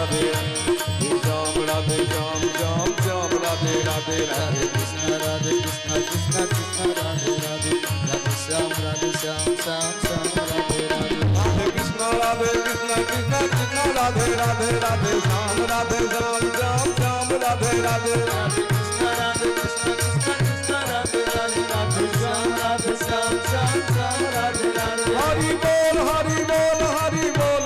राधे श्याम राधे श्याम श्याम श्याम राधे राधे राधे कृष्ण राधे कृष्ण कृष्ण कृष्ण राधे राधे राधे श्याम श्याम श्याम राधे राधे राधे कृष्ण कृष्ण कृष्ण राधे राधे राधे श्याम श्याम श्याम राधे राधे राधे कृष्ण कृष्ण कृष्ण राधे राधे राधे श्याम श्याम श्याम राधे राधे हरि बोल हरि बोल हरि बोल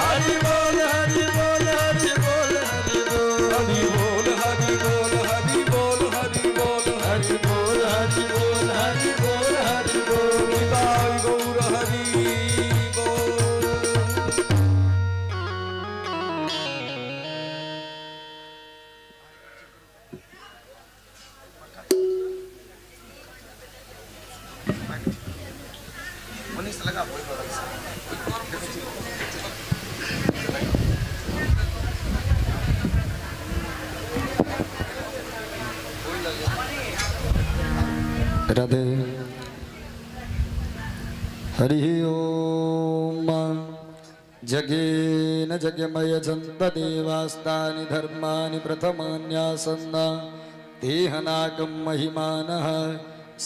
हरि बोल हरि बोल हरि बोल हरि बोल हरि बोल हरि बोल हरि बोल हरि बोल हरि बोल हरि बोल हरि बोल हरि बोल हरि बोल निताय गौर हरि बोल। राधे हरि ओम जगेन जगमय जन्त देवास्तानि धर्माणि प्रथमान्यासन्न देहनागं महिमानः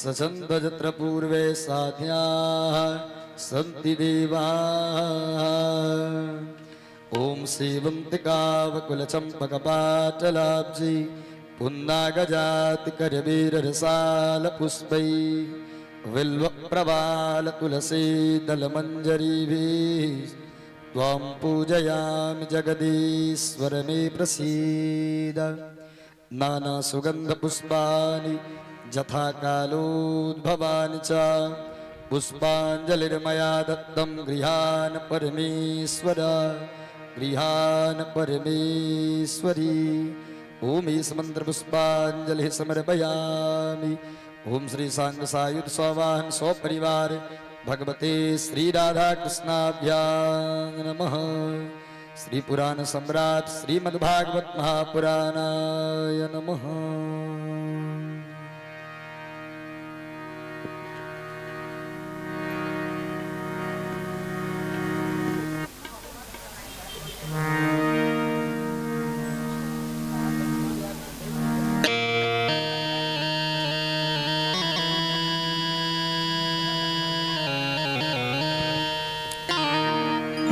सचन्द जत्र पूर्वे साध्याः सन्ति देवाः ओम सेवन्तिकावकुलचम्पकपाटलाब्जी पुन्नागजाति करवीररसालपुष्पै बिल्वप्रवालतुलसीदलमञ्जरीभिः त्वां पूजयामि जगदीश्वर मे प्रसीद नानासुगन्धपुष्पाणि यथा कालोद्भवानि च पुष्पाञ्जलिर्मया दत्तं गृहाण परमेश्वर गृहाण परमेश्वरी ओम इस मंत्र पुष्पांजलि समर्पयामि। ओम श्री सांग सायुध सौवाहन सौ परिवार भगवते श्री राधा कृष्णाभ्यां नमः। श्री पुराण सम्राट श्रीमद्भागवत महापुराणाय नमः।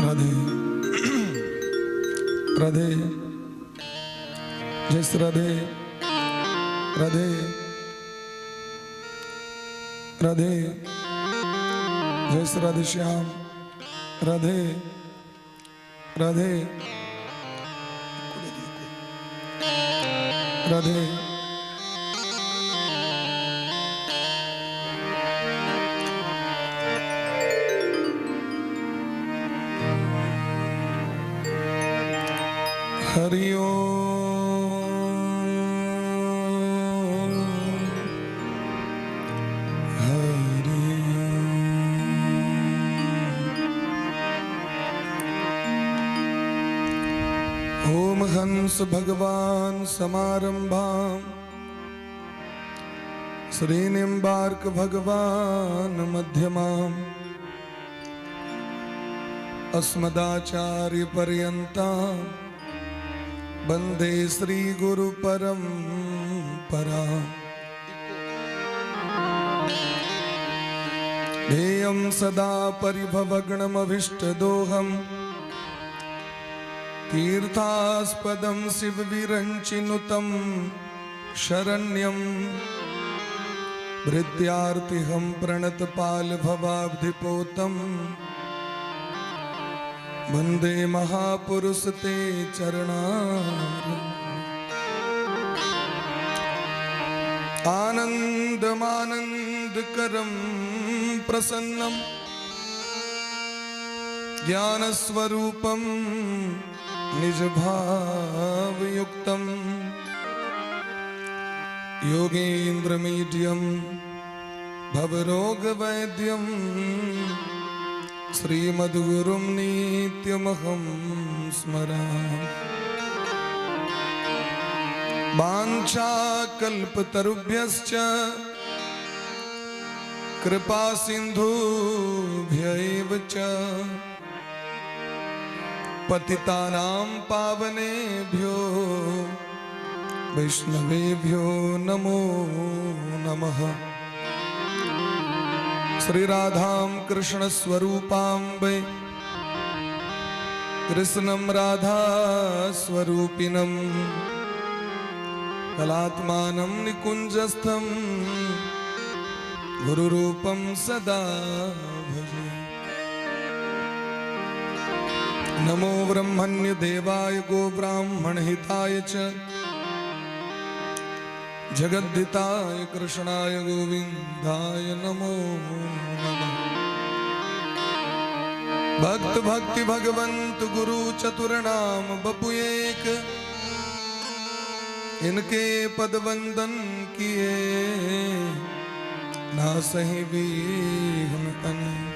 राधे राधे जय श्री राधे राधे राधे जय श्री राधे श्याम राधे राधे राधे हरि ओम हरि ओम हंस भगवान समारंभां श्रीनिम्बार्क भगवान मध्यमाम् अस्मदाचार्य पर्यन्तां वंदे श्री गुरु परंपरा। ध्येयं सदा परिभवग्नमभीष्टदोहम् तीर्थास्पदं शिवविरञ्चिनुतं शरण्यं भृत्यार्तिहं प्रणतपालभवाब्धिपोतम् वंदे महापुरुष ते चरणार। आनंदमानंदकरं प्रसन्नं ज्ञानस्वरूपं निजभावयुक्तं योगेन्द्रमीड्यं भवरोगवैद्यं श्रीमद्गुरुं नित्यमहं स्मरामि। वाञ्छाकल्पतरुभ्यश्च कृपा सिन्धुभ्यैव च पतितानां पावनेभ्यो वैष्णवेभ्यो नमो नमः। श्री राधां कृष्ण स्वरूपां वै कृष्णं राधा स्वरूपिणं कलात्मानं निकुञ्जस्थं गुरुरूपं सदा भजे। नमो ब्रह्मण्य देवाय गो ब्राह्मण हिताय च जगद्धिताय कृष्णाय गोविंदाय नमो नमः। भक्त भक्ति भगवंत गुरु चतुर्नाम बपु एक, इनके पद वंदन किए ना सही विघ्न अनेक।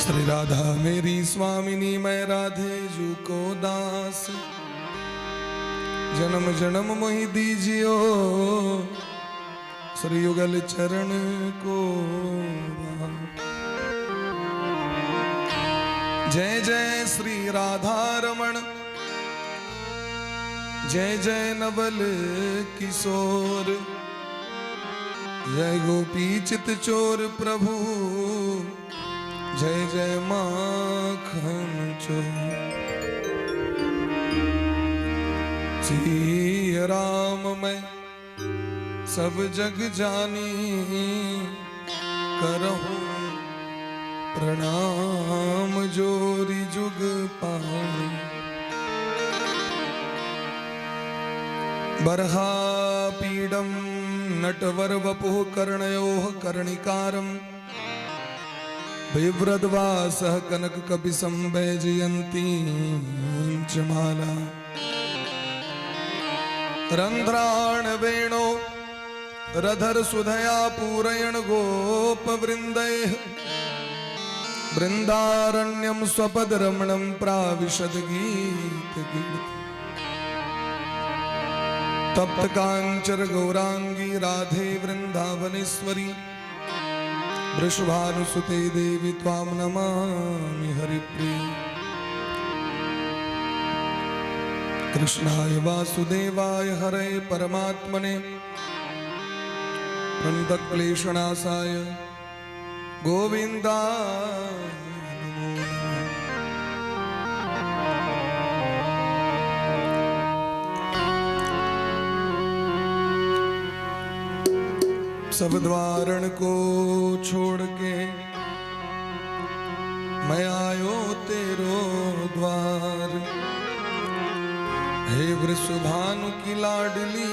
श्री राधा मेरी स्वामिनी मैं राधे जू को दास, जन्म जन्म मोहि दीजियो श्री युगल चरण को। जय जय श्री राधा रमण, जय जय नवल किशोर, जय गोपी चित चोर प्रभु, जय जय माखन चोर। सिया राम मैं सब जग जानी, करहूं प्रणाम जोरी जुग पानी। बर्हा पीडम नटवर वपुः कर्णयोः कर्णिकारम्, बिभ्रद्वासः कनक कपिशं वैजयन्तीं च माला। रन्ध्राण वेणो रधर सुधया पूरयण गोपवृन्दैः, वृन्दारण्यं स्वपद रमणं प्राविशद गीतगीत। तप्त कांचर गौरांगी राधे वृंदावनेश्वरी, वृषभानुसुते देवी त्वां नमामि हरिप्रिय। कृष्णाय वासुदेवाय हरे परमात्मने, प्रणतक्लेशनाशाय गोविन्दाय नमो नमः। सब द्वारण को छोड़ के मैं आयो तेरो द्वार, हे वृषभानु की लाडली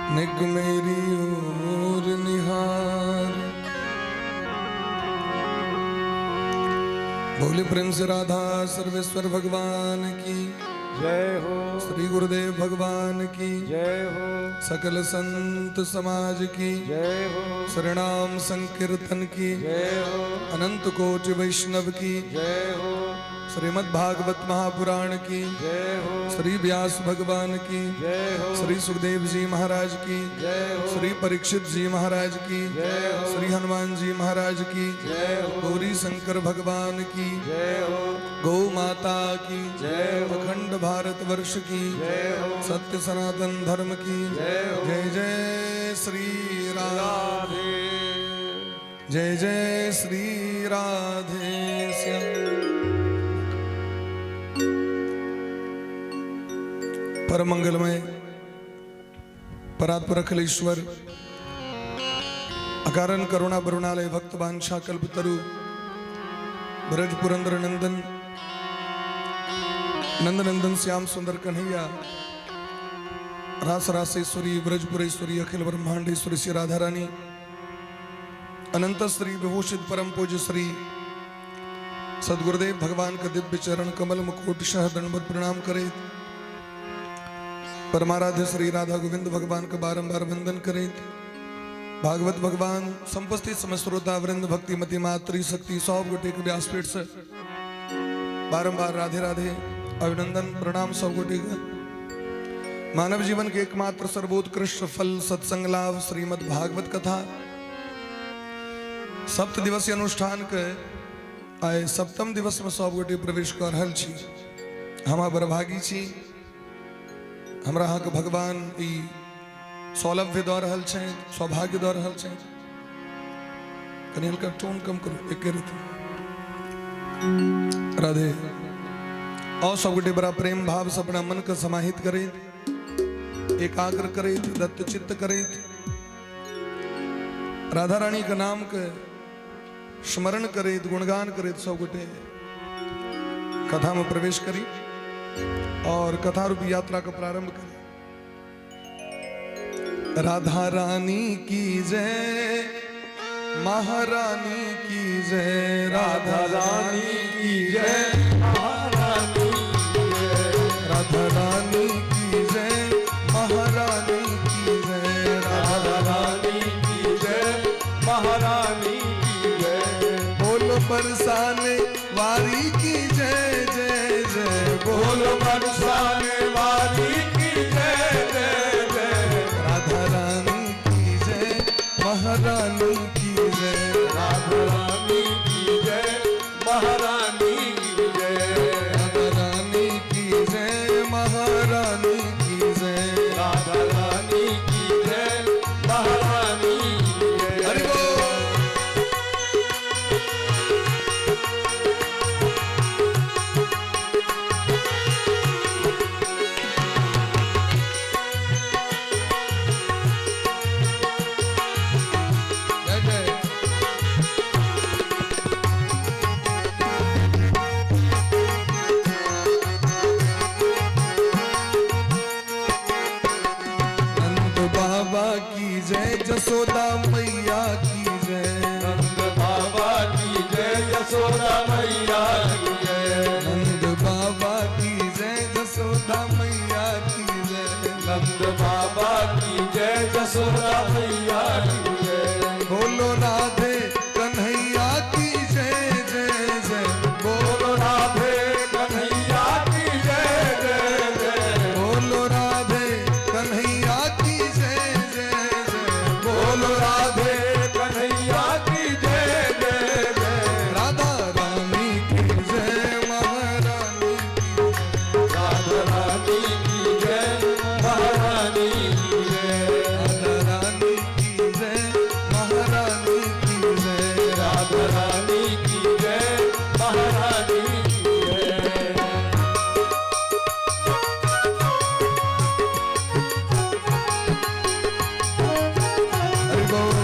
निग मेरी ओर निहार। बोले प्रेम से राधा सर्वेश्वर भगवान की जय हो। श्री गुरुदेव भगवान की जय हो। सकल संत समाज की जय हो। शरणाम संकीर्तन की जय हो। अनंत कोटि वैष्णव की जय हो। श्रीमद् भागवत महापुराण की जय हो। श्री व्यास भगवान की जय हो। श्री सुखदेव जी महाराज की जय हो। श्री परीक्षित जी महाराज की जय हो। श्री हनुमान जी महाराज की जय हो। गौरी शंकर भगवान की जय हो। गौ माता की जय हो। अखंड भारत वर्ष की जय हो। सत्य सनातन धर्म की जय हो। जय जय श्री राधे, राधे। जय जय श्री राधे श्याम। परम मंगलमय परात्पर अखिलेश्वर अकारण करुणा बरुणालय भक्त वांछा कल्पतरु ब्रज पुरंदर नंदन नंदनंदन श्याम सुंदर कन्हैया रास रासेश्वरी ब्रजपुरेश्वरी अखिल ब्रह्मांडेश्वरी श्री राधा रानी अनंत श्री विभूषित परम पूज्य श्री सदगुरुदेव भगवान का दिव्य चरण कमल मुकोटशः दंडवत प्रणाम करे। परमाराध्य श्री राधा गोविंद भगवान का बारंबार वंदन करें। भागवत भगवान संपस्थित समश्रोता वृंद भक्ति मति मातृ शक्ति 100 गोटे के व्यासपीठ से बारंबार राधे राधे अभिनंदन प्रणाम 100 गोटे का। मानव जीवन के एकमात्र सर्वोत्कृष्ट फल सत्संग लाभ श्रीमद् भागवत कथा सप्त दिवसीय अनुष्ठान के आए सप्तम दिवस में सब गोटे प्रवेश कर रहल छी। हम बरभागी छी, हमरा यहाँ के भगवान ई सौलभ्य दऽ रहल छथि, सौभाग्य दऽ रहल छथि। कनी हल्का टोन कम करो, एक राधे। और सब गोटे बड़ा प्रेम भाव से अपना मन के समाहित करे, एकाग्र करे, दत्त चित्त करे, राधा रानी के नाम के स्मरण करे, गुणगान करे। सब गोटे कथा में प्रवेश करी और कथा रूपी यात्रा का प्रारंभ करें। राधा रानी की जय, महारानी की जय, राधा रानी की जय, महारानी की जय, राधा रानी की जय, महारानी की जय, राधा रानी की जय, महारानी की जय। बोलो बरसाने वारी की जय जय जय, बोलो बरसाने वाली की जय जय जय। राधा रानी की जय, महारानी की जय, राधा रानी की जय, महारानी की जय, राधा रानी की जय, महारानी की जय। राधा रानी की जय, महारानी की जय। हरि बोल। जय जय। नंद बाबा की जय, जसोदा मैया की जय, नंद बाबा की जय, यशोदा मैया की जय, नंद बाबा की जय, जसोदा मैया की जय। नंद बाबा की जय, यशोदा मैया की जय। बोलो राधे कन्हैया की जय जय जय, बोलो राधे कन्हैया की जय जय जय। बोलो राधे कन्हैया की जय जय जय, बोलो राधे कन्हैया की जय जय जय। राधा रानी की जय, महारानी की जय, राधा रानी की जय, महारानी की जय, राधा रानी की जय, महारानी की जय, राधा रानी की जय, महारानी की जय। हरि बोल।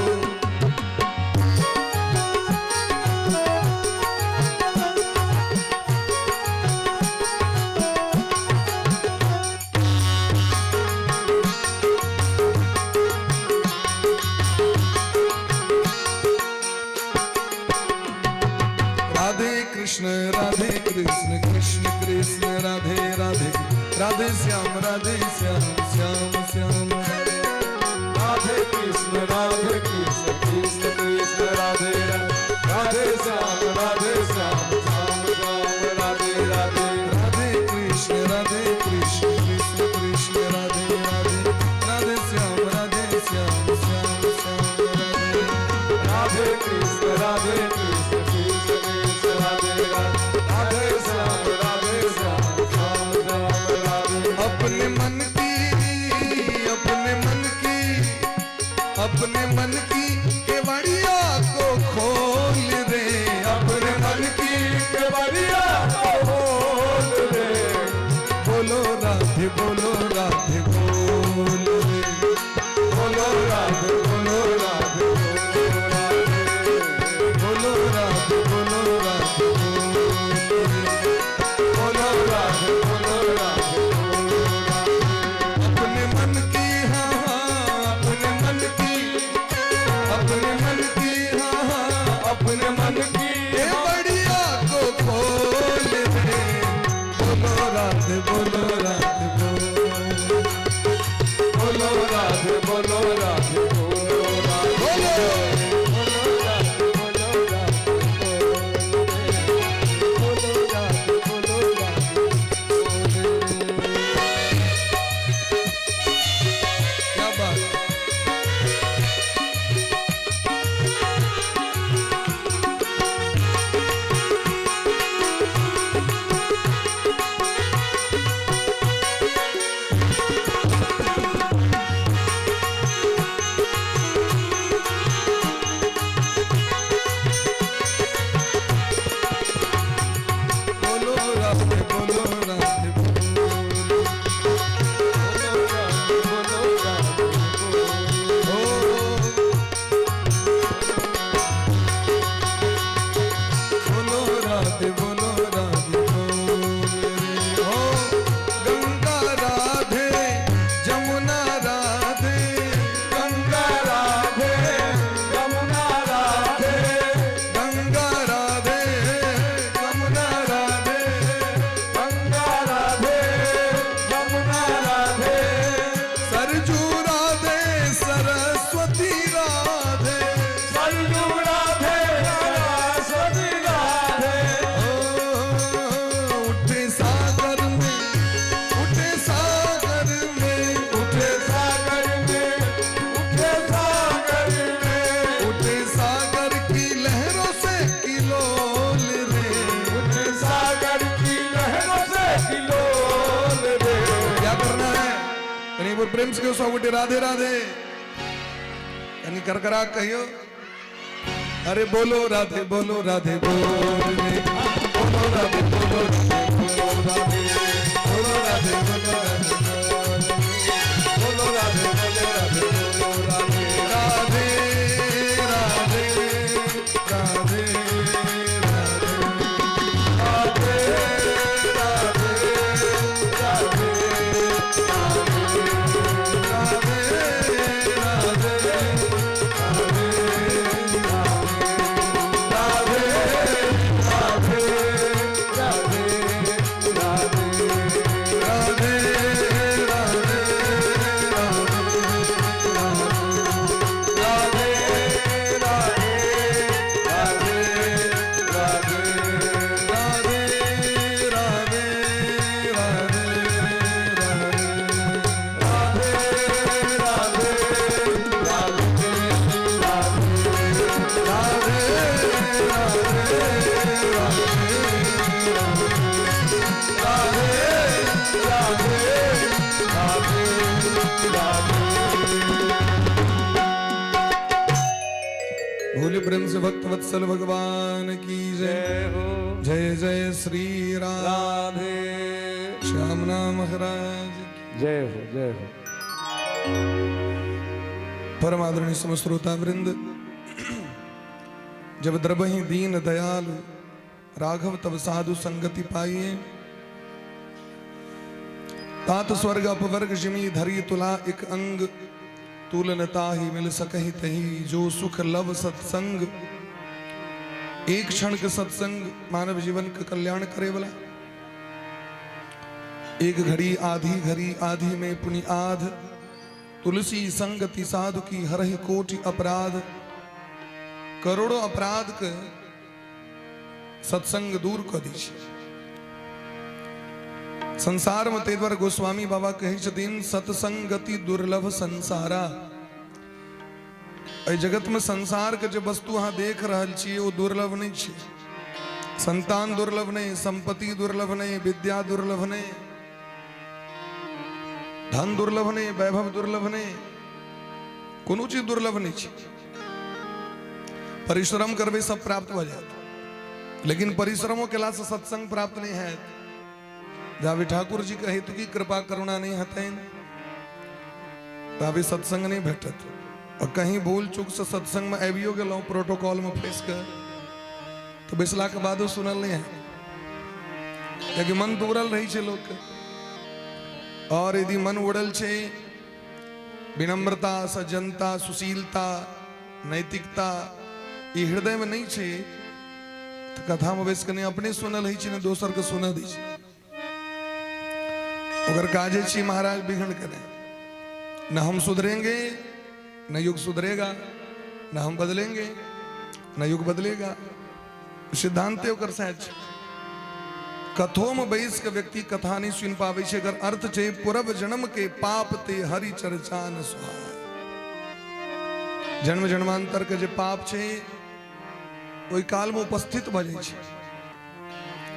राधे कृष्ण कृष्ण कृष्ण राधे राधे, राधे श्याम श्याम श्याम राधे। राधे कृष्ण कृष्ण कृष्ण राधे राधे, राधे श्याम श्याम श्याम राधे राधे। राधे कृष्ण कृष्ण कृष्ण राधे राधे, राधे श्याम श्याम श्याम राधे। राधे कृष्ण कृष्ण कृष्ण राधे राधे, राधे श्याम श्याम राधे। अपने मन की केवड़िया को खोल रे, अपने मन की केवड़िया को खोल रे। बोलो राधे बोलो राधे बोल रे, बोलो राधे बोलो राधे बोलो राधे बोलो राधे बोल रे। बोलो राधे बोलो राधे। अपने मन की हाँ, अपने मन की हाँ, अपने मन की केवड़िया को खोल रे। बोलो राधे बोलो राधे बोलो राधे बोलो राधे बोलो राधे बोलो। क्या बात। बार प्रेम से सौ गोटे राधे राधे यानी करकरा कहियो अरे बोलो राधे बोलो राधे बोलो रे बोलो राधे बोलो राधे बोलो राधे बोलो राधे बोलो राधे बोलो राधे राधे राधे राधे भोले प्रेम से भक्त वत्सल भगवान की जय हो। जय जय श्री राधे श्यामना महाराज की जय हो जय हो। परम आदरणीय समश्रोता वृंद, जब द्रबहि दीन दयाल राघव तब साधु संगति पाइए, तात स्वर्ग अपवर्ग जिमी धरी तुला एक अंग, तुलनता ही मिल सकहि तही जो सुख लव सत्संग। एक क्षण के सत्संग मानव जीवन का कल्याण करे वाला। एक घड़ी आधी में पुनि आध, तुलसी संगति साधु की हरहि कोटि अपराध। करोड़ों अपराध के सत्संग दूर कर दीजिए। संसार में तेजवर गोस्वामी बाबा कही छथिन, सत्संगति दुर्लभ संसारा। एहि जगत में संसार के जो वस्तु अहाँ देख रहल छियै वो दुर्लभ नहीं छै। संतान दुर्लभ नहीं, संपत्ति दुर्लभ नहीं, विद्या दुर्लभ नहीं, धन दुर्लभ नहीं, वैभव दुर्लभ नहीं, कोनो चीज दुर्लभ नहीं छै। परिश्रम करबे सब प्राप्त हो जात, लेकिन परिश्रमों के लाभ से सत्संग प्राप्त नहीं है। जावे ठाकुर जी के हेतु की कृपा करुणा नहीं हतैन, तभी सत्संग नहीं भेटत। और कहीं भूल चूक से सत्संग में आबियो गेलौं प्रोटोकॉल में फंस कर, तो बैसला के बादो सुनल नहीं है, क्योंकि मन दूरल रही छे लोग के। और यदि मन उड़ल छे, विनम्रता, सज्जनता, सुशीलता, नैतिकता ये हृदय में नहीं छे, तो कथा में बैस के अपने सुनल ही छे, दोसर के सुन दी छे। अगर काजे छी महाराज बिघड़ करें, न हम सुधरेंगे न युग सुधरेगा, न हम बदलेंगे न युग बदलेगा। सिद्धांत ओकर सच कथो में बैस के व्यक्ति कथा नहीं सुन पावे छे। अगर अर्थ छे पूर्व जन्म के पाप ते हरि चर्चा न सुहाय। जन्म जन्मांतर के जे पाप छे ओई काल में उपस्थित भ जाय छे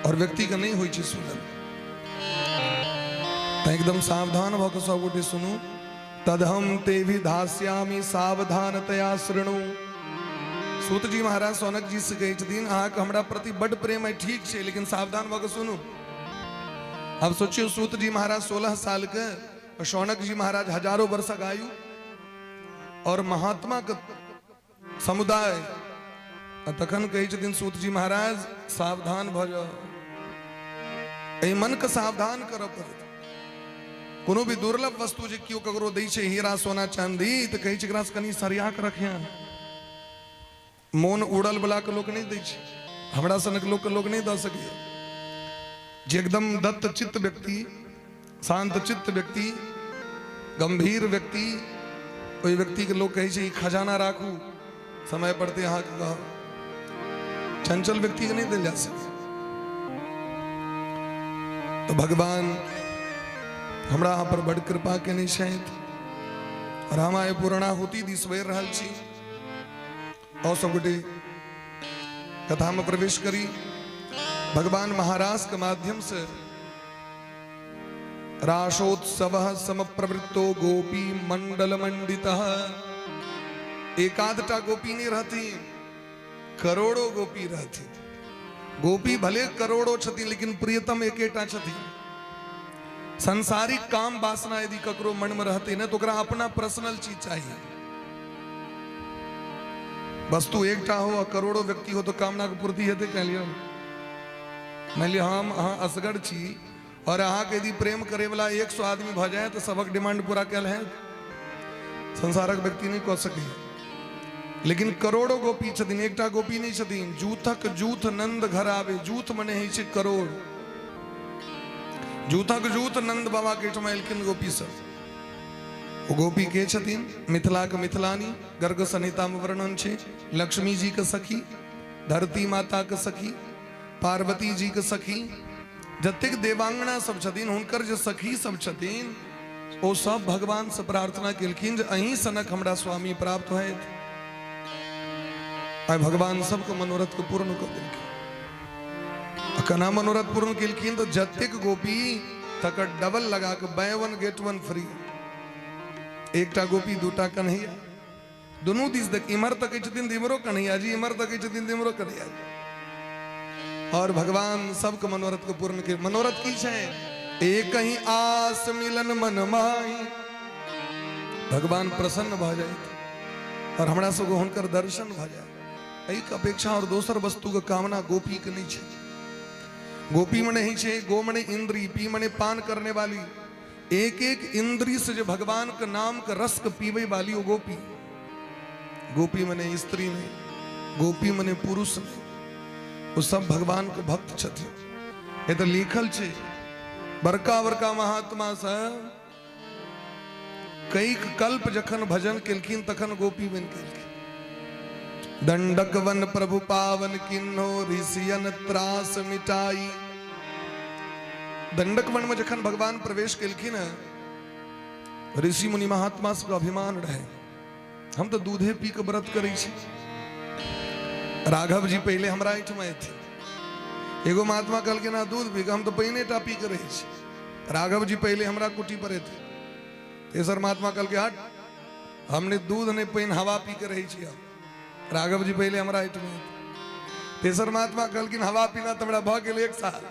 और व्यक्ति के नहीं होय छे सुनल। एकदम सावधान भऽ कऽ सब गोटे सुनू। तदहम ते भी धास्यामी सावधानतया शृणु। सूत जी महाराज सौनक जी से कहे छथिन, अहाँ के हमरा प्रति बड़ प्रेम है, ठीक छे, लेकिन सावधान भऽ कऽ सुनू। अब सोचियो सूत जी महाराज 16 साल के और सौनक जी महाराज हजारों वर्षक आयु और महात्मा के समुदाय। तखन कहे छथिन सूत जी महाराज सावधान भऽ जाओ, एहि मन के सावधान करऽ पड़त। कोनो भी दुर्लभ वस्तु जे कियो ककरो दै छै, हीरा सोना चांदी, तो कहे छै एकरा से कनी सरिया के रखिया। मोन उड़ल वाला के लोग नहीं दै छै, हमरा सनक लोग के लोग नहीं दऽ सकै। जे एकदम दत्त चित्त व्यक्ति, शांत चित्त व्यक्ति, गंभीर व्यक्ति, ओहि व्यक्ति के लोग कहे छै खजाना राखू, समय पड़ते अहाँ के कहब। चंचल व्यक्ति के नहीं देल जा सकै। तो भगवान हमरा यहाँ पर बड़ कृपा केने छथि और हम आए पूर्णाहुति दिसवेर रहल छी। और सब गोटे कथा में प्रवेश करी। भगवान महाराज के माध्यम से रासोत्सव समप्रवृत्तो गोपी मंडल मंडित। एकादटा गोपी नहीं रहती, करोड़ों गोपी रहती। गोपी भले करोड़ों छती लेकिन प्रियतम एकेटा छती। संसारिक काम वासना यदि ककरो मन में रहते न तो ओकरा अपना पर्सनल चीज चाहिए। वस्तु एकटा हो और करोड़ों व्यक्ति हो तो कामना की पूर्ति हेते कह लियो। मान लिया हम अहाँ असगर छी और अहाँ के यदि प्रेम करे वाला 100 आदमी भ जाए तो सबक डिमांड पूरा कल है संसारक व्यक्ति नहीं कह सके। लेकिन करोड़ों गोपी छथिन, एकटा गोपी नहीं छथिन। जूथक जूथ नंद घर आवे, जूथ मने ही छै करोड़। जूथक जूथ नंद बाबा के ठमा एलखिन गोपी सब। वो गोपी के छथिन? मिथिला के मिथिलानी, गर्ग संहिता में वर्णन छे। लक्ष्मी जी के सखी, धरती माता के सखी, पार्वती जी के सखी, जतेक देवांगना सब छथिन हुनकर जे सखी सब छथिन वो सब भगवान से प्रार्थना केलखिन जे अहीं सनक हमरा स्वामी प्राप्त होएत। आय भगवान सबको मनोरथ को पूर्ण कर देलखिन। कना मनोरथ पूर्ण केलखिन तो जतेक गोपी तक डबल लगा के by one get one free. एकटा गोपी दूटा कन्हैया, दोनों दिस तक इमर तक छथिन दिमरो कन्हैया जी, इमर तक छथिन दिमरो कन्हैया जी। और भगवान सबके मनोरथ को पूर्ण के। मनोरथ की छे? एक ही आस मिलन मन माई। भगवान प्रसन्न भ जाए और हमरा सबको हुनकर दर्शन भ जाए। एक अपेक्षा और दोसर वस्तु के कामना गोपी के नहीं छे। गोपी मने ही छे, गो मने इंद्री, पी मने पान करने वाली। एक एक इंद्री से जो भगवान के नाम के रस के पीवे वाली वो गोपी। गोपी मने स्त्री नहीं, गोपी मने पुरुष नहीं, वो सब भगवान के भक्त छथिन। ये तो लिखल छे। बड़का बड़का महात्मा सब कई कल्प जखन भजन केलखिन तखन गोपी बन केलखिन। दंडक वन प्रभु पावन किन्हो ऋषियन त्रास मिटाई। दंडक वन में जखन भगवान प्रवेश केलखिन ऋषि मुनि महात्मा सबके अभिमान रहे हम तो दूधे पी के व्रत करै छी। राघव जी पहले हमरा एठमा थे। एगो महात्मा कहलखिन ना दूध पी के, हम तो पहिने टा पी के रहे छी। राघव जी पहले हमरा कुटी पर थे। तेसर महात्मा कहलके हट, हमने दूध नहीं पहिन हवा पी के रहे छी। राघव जी पहले हमरा एठमा थे। तेसर महात्मा कहलखिन हवा पीना तो हमरा भ गेल 1 साल।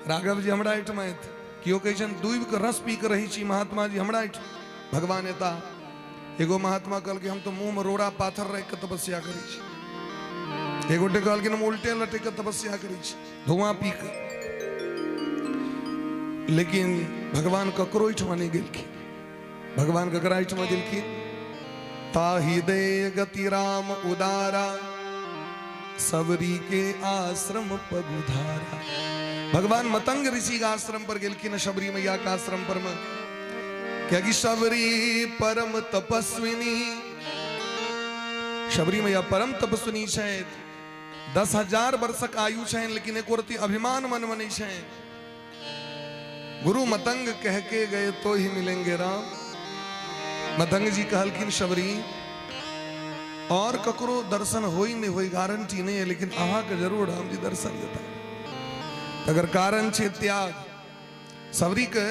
राघव जी हमरा एठमा थे। कियो कहै छन दूध के रस पी के रही छी महात्मा जी हमरा एठ। भगवान एता। एगो महात्मा कहलके हम तो मुंह में रोड़ा पाथर रख के तपस्या करै छी। एगो कहलखिन हम उल्टे लटे के तपस्या करै छी धुआं पी के। लेकिन भगवान ककरो एठमा नहीं गेलखिन। भगवान ककरा एठमा गेलखिन? ताहि दे गति राम उदारा, सबरी के आश्रम पगुधारा। भगवान मतंग ऋषि का आश्रम पर गेलखिन, शबरी मैया का आश्रम पर में। क्या कि शबरी परम तपस्विनी, शबरी मैया परम तपस्विनी छे। 10,000 वर्षक आयु छे लेकिन एक औरती अभिमान मन में नहीं छे। गुरु मतंग कह के गए तो ही मिलेंगे राम। मतंग जी कहलखिन शबरी और ककरो दर्शन होई नहीं होई गारंटी नहीं है, लेकिन अहा के जरूर राम जी दर्शन देता। अगर कारण छे त्याग। सबरी के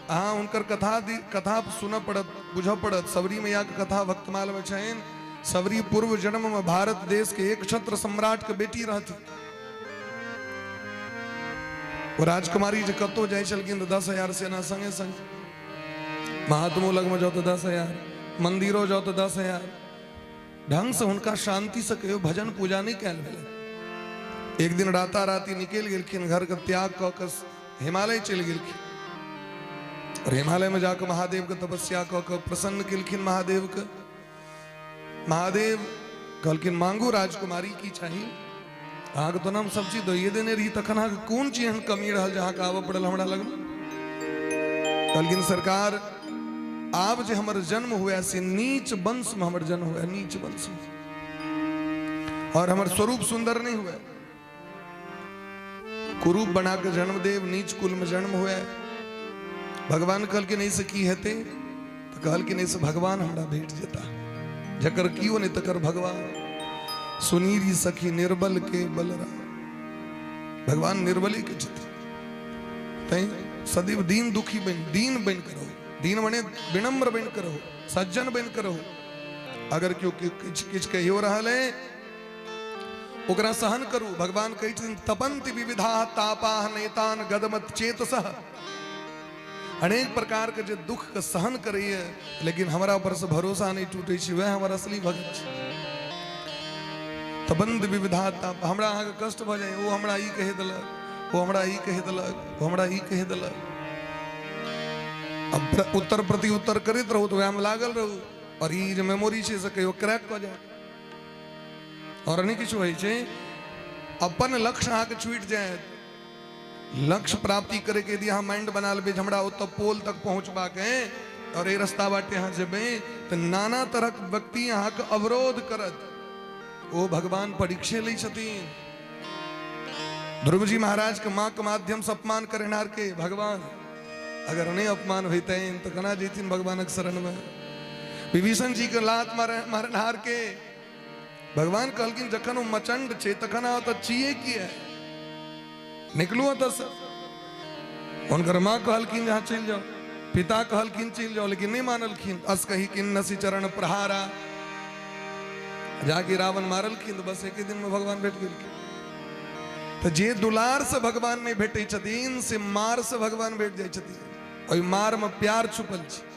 अहा उनकर कथा सुन पड़त बुझ पड़त। सबरी मैया के कथा भक्तमाल में छेन। सबरी पूर्व जन्म में भारत देश के एक क्षत्र सम्राट के बेटी रहती। वो राजकुमारी जो कतो जाए चलकिन तो 10,000 सेना संगे संग। महात्मो लग में जाओ तो 10,000, मंदिरों जाओ तो 10,000। ढंग से उनका शांति से कहो भजन पूजा नहीं कैल भेले। एक दिन राता राती निकल गेलखिन घर का त्याग कऽ हिमालय चल गेलखिन। और हिमालय में जाकर महादेव के तपस्या कऽ प्रसन्न केलखिन महादेव के। महादेव कहलखिन मांगू राजकुमारी की चाहिए। अहाँ के तो नाम सब चीज दइए देने रही, तखन अहाँ के कोन चीज एहन कमी रहल जहाँ के आबऽ पड़ल हमरा लग में? कहलखिन सरकार आब जे हमर जन्म हुआ से नीच वंश में हमर जन्म हुआ, नीच वंश में। और हमर स्वरूप सुंदर नहीं हुआ। कुरूप बना के जन्म देव, नीच कुल में जन्म हुआ। भगवान कहलखिन ऐसे की हेते? तो कहलखिन ऐसे भगवान हमरा भेट जेता। जकर कियो नहीं तकर भगवान। सुनीरी सखी निर्बल के बलराम। भगवान निर्बली के छथिन। सदैव दीन दुखी बन, दीन बन करो, दीन बने विनम्र बन करो, सज्जन बन करो। अगर क्यों किछ किछ कहियो रहल है ओकरा सहन करू। भगवान कही छथिन तपंति विविधा तापाह नेतान गदमत चेतसः। अनेक प्रकार के जो दुख का सहन करिए लेकिन हमारा ऊपर से भरोसा नहीं टूटे छी, वह हमारा असली भक्त छी। तपंत विविधा ताप, हमरा अहाँ के कष्ट भ जाए, वो हमरा ई कह देलक, वो हमरा ई कह देलक, वो हमरा ई कह देलक। अब उत्तर प्रति उत्तर करते रहो तो वह में लागल रहू और ई जो मेमोरी छे से कहियो क्रैक हो जाए और नहीं किछु होइ छे। अपन लक्ष्य अहाँ के छूट जाए, लक्ष्य प्राप्ति करे के यदि अहाँ माइंड बना लेबे हमरा ओत पोल तक पहुंचबा के और ए रास्ता बाटे अहाँ जेबे तो नाना तरह के व्यक्ति अहाँ के अवरोध करत, ओ भगवान परीक्षे लै छथिन। ध्रुव जी महाराज के माँ के माध्यम से अपमान करनार के भगवान अगर नहीं अपमान होते तो कना जैथिन भगवान के शरण में। विभीषण जी के लात मारनहार के भगवान कहलकिन जखन वो मचंड छे तखन तो चिए किए निकलू तस। उनकर माँ कहलकिन जहाँ चल जाओ, पिता कहलकिन चल जाओ, लेकिन नहीं मानलखिन। अस कही किन्नसी चरण प्रहारा, जाके रावण मारलखिन तो बस एक दिन में भगवान भेट गेलखिन। तो जे दुलार से भगवान नहीं भेटे छथिन से मार से भगवान भेट जाय छथिन। और मार में प्यार छुपल छे।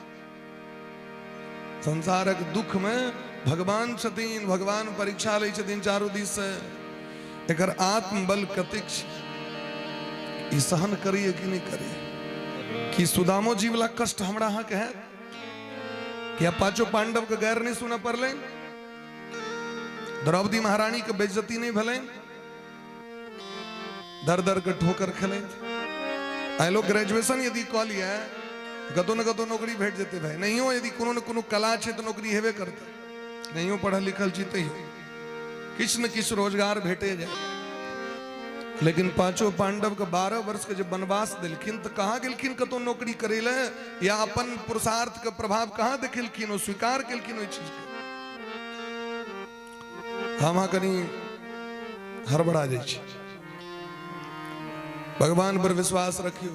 संसारक दुख में भगवान छथिन, भगवान परीक्षा लै छथिन चारों दिस से। एकर आत्मबल कतेक छे, ई सहन करिए कि नहीं करिए। कि सुदामो जी वाला कष्ट हमरा अहाँ के है कि पांचों पांडव के गैर नहीं सुना पड़ले, द्रौपदी महारानी के बेइज्जती नहीं भले, दर दर के ठोकर खेले। आए लोग ग्रेजुएशन यदि कह लिया कतो न कतो नौकरी भेट जेते भाई, नहीं हो यदि कोनो न कोनो कला छे तो नौकरी हेबे करते, नहीं हो पढ़ल लिखल जीते ही किछ न किछ रोजगार भेटे जाए। लेकिन पांचों पांडव के 12 वर्ष के जब वनवास दिलखिन तो कहाँ गेलखिन कतो नौकरी करे ले या अपन पुरुषार्थ के प्रभाव कहाँ देखिन, वो स्वीकार केलखिन ओइ चीज के। हम कनी हड़बड़ा जाय छी। भगवान पर विश्वास रखियो।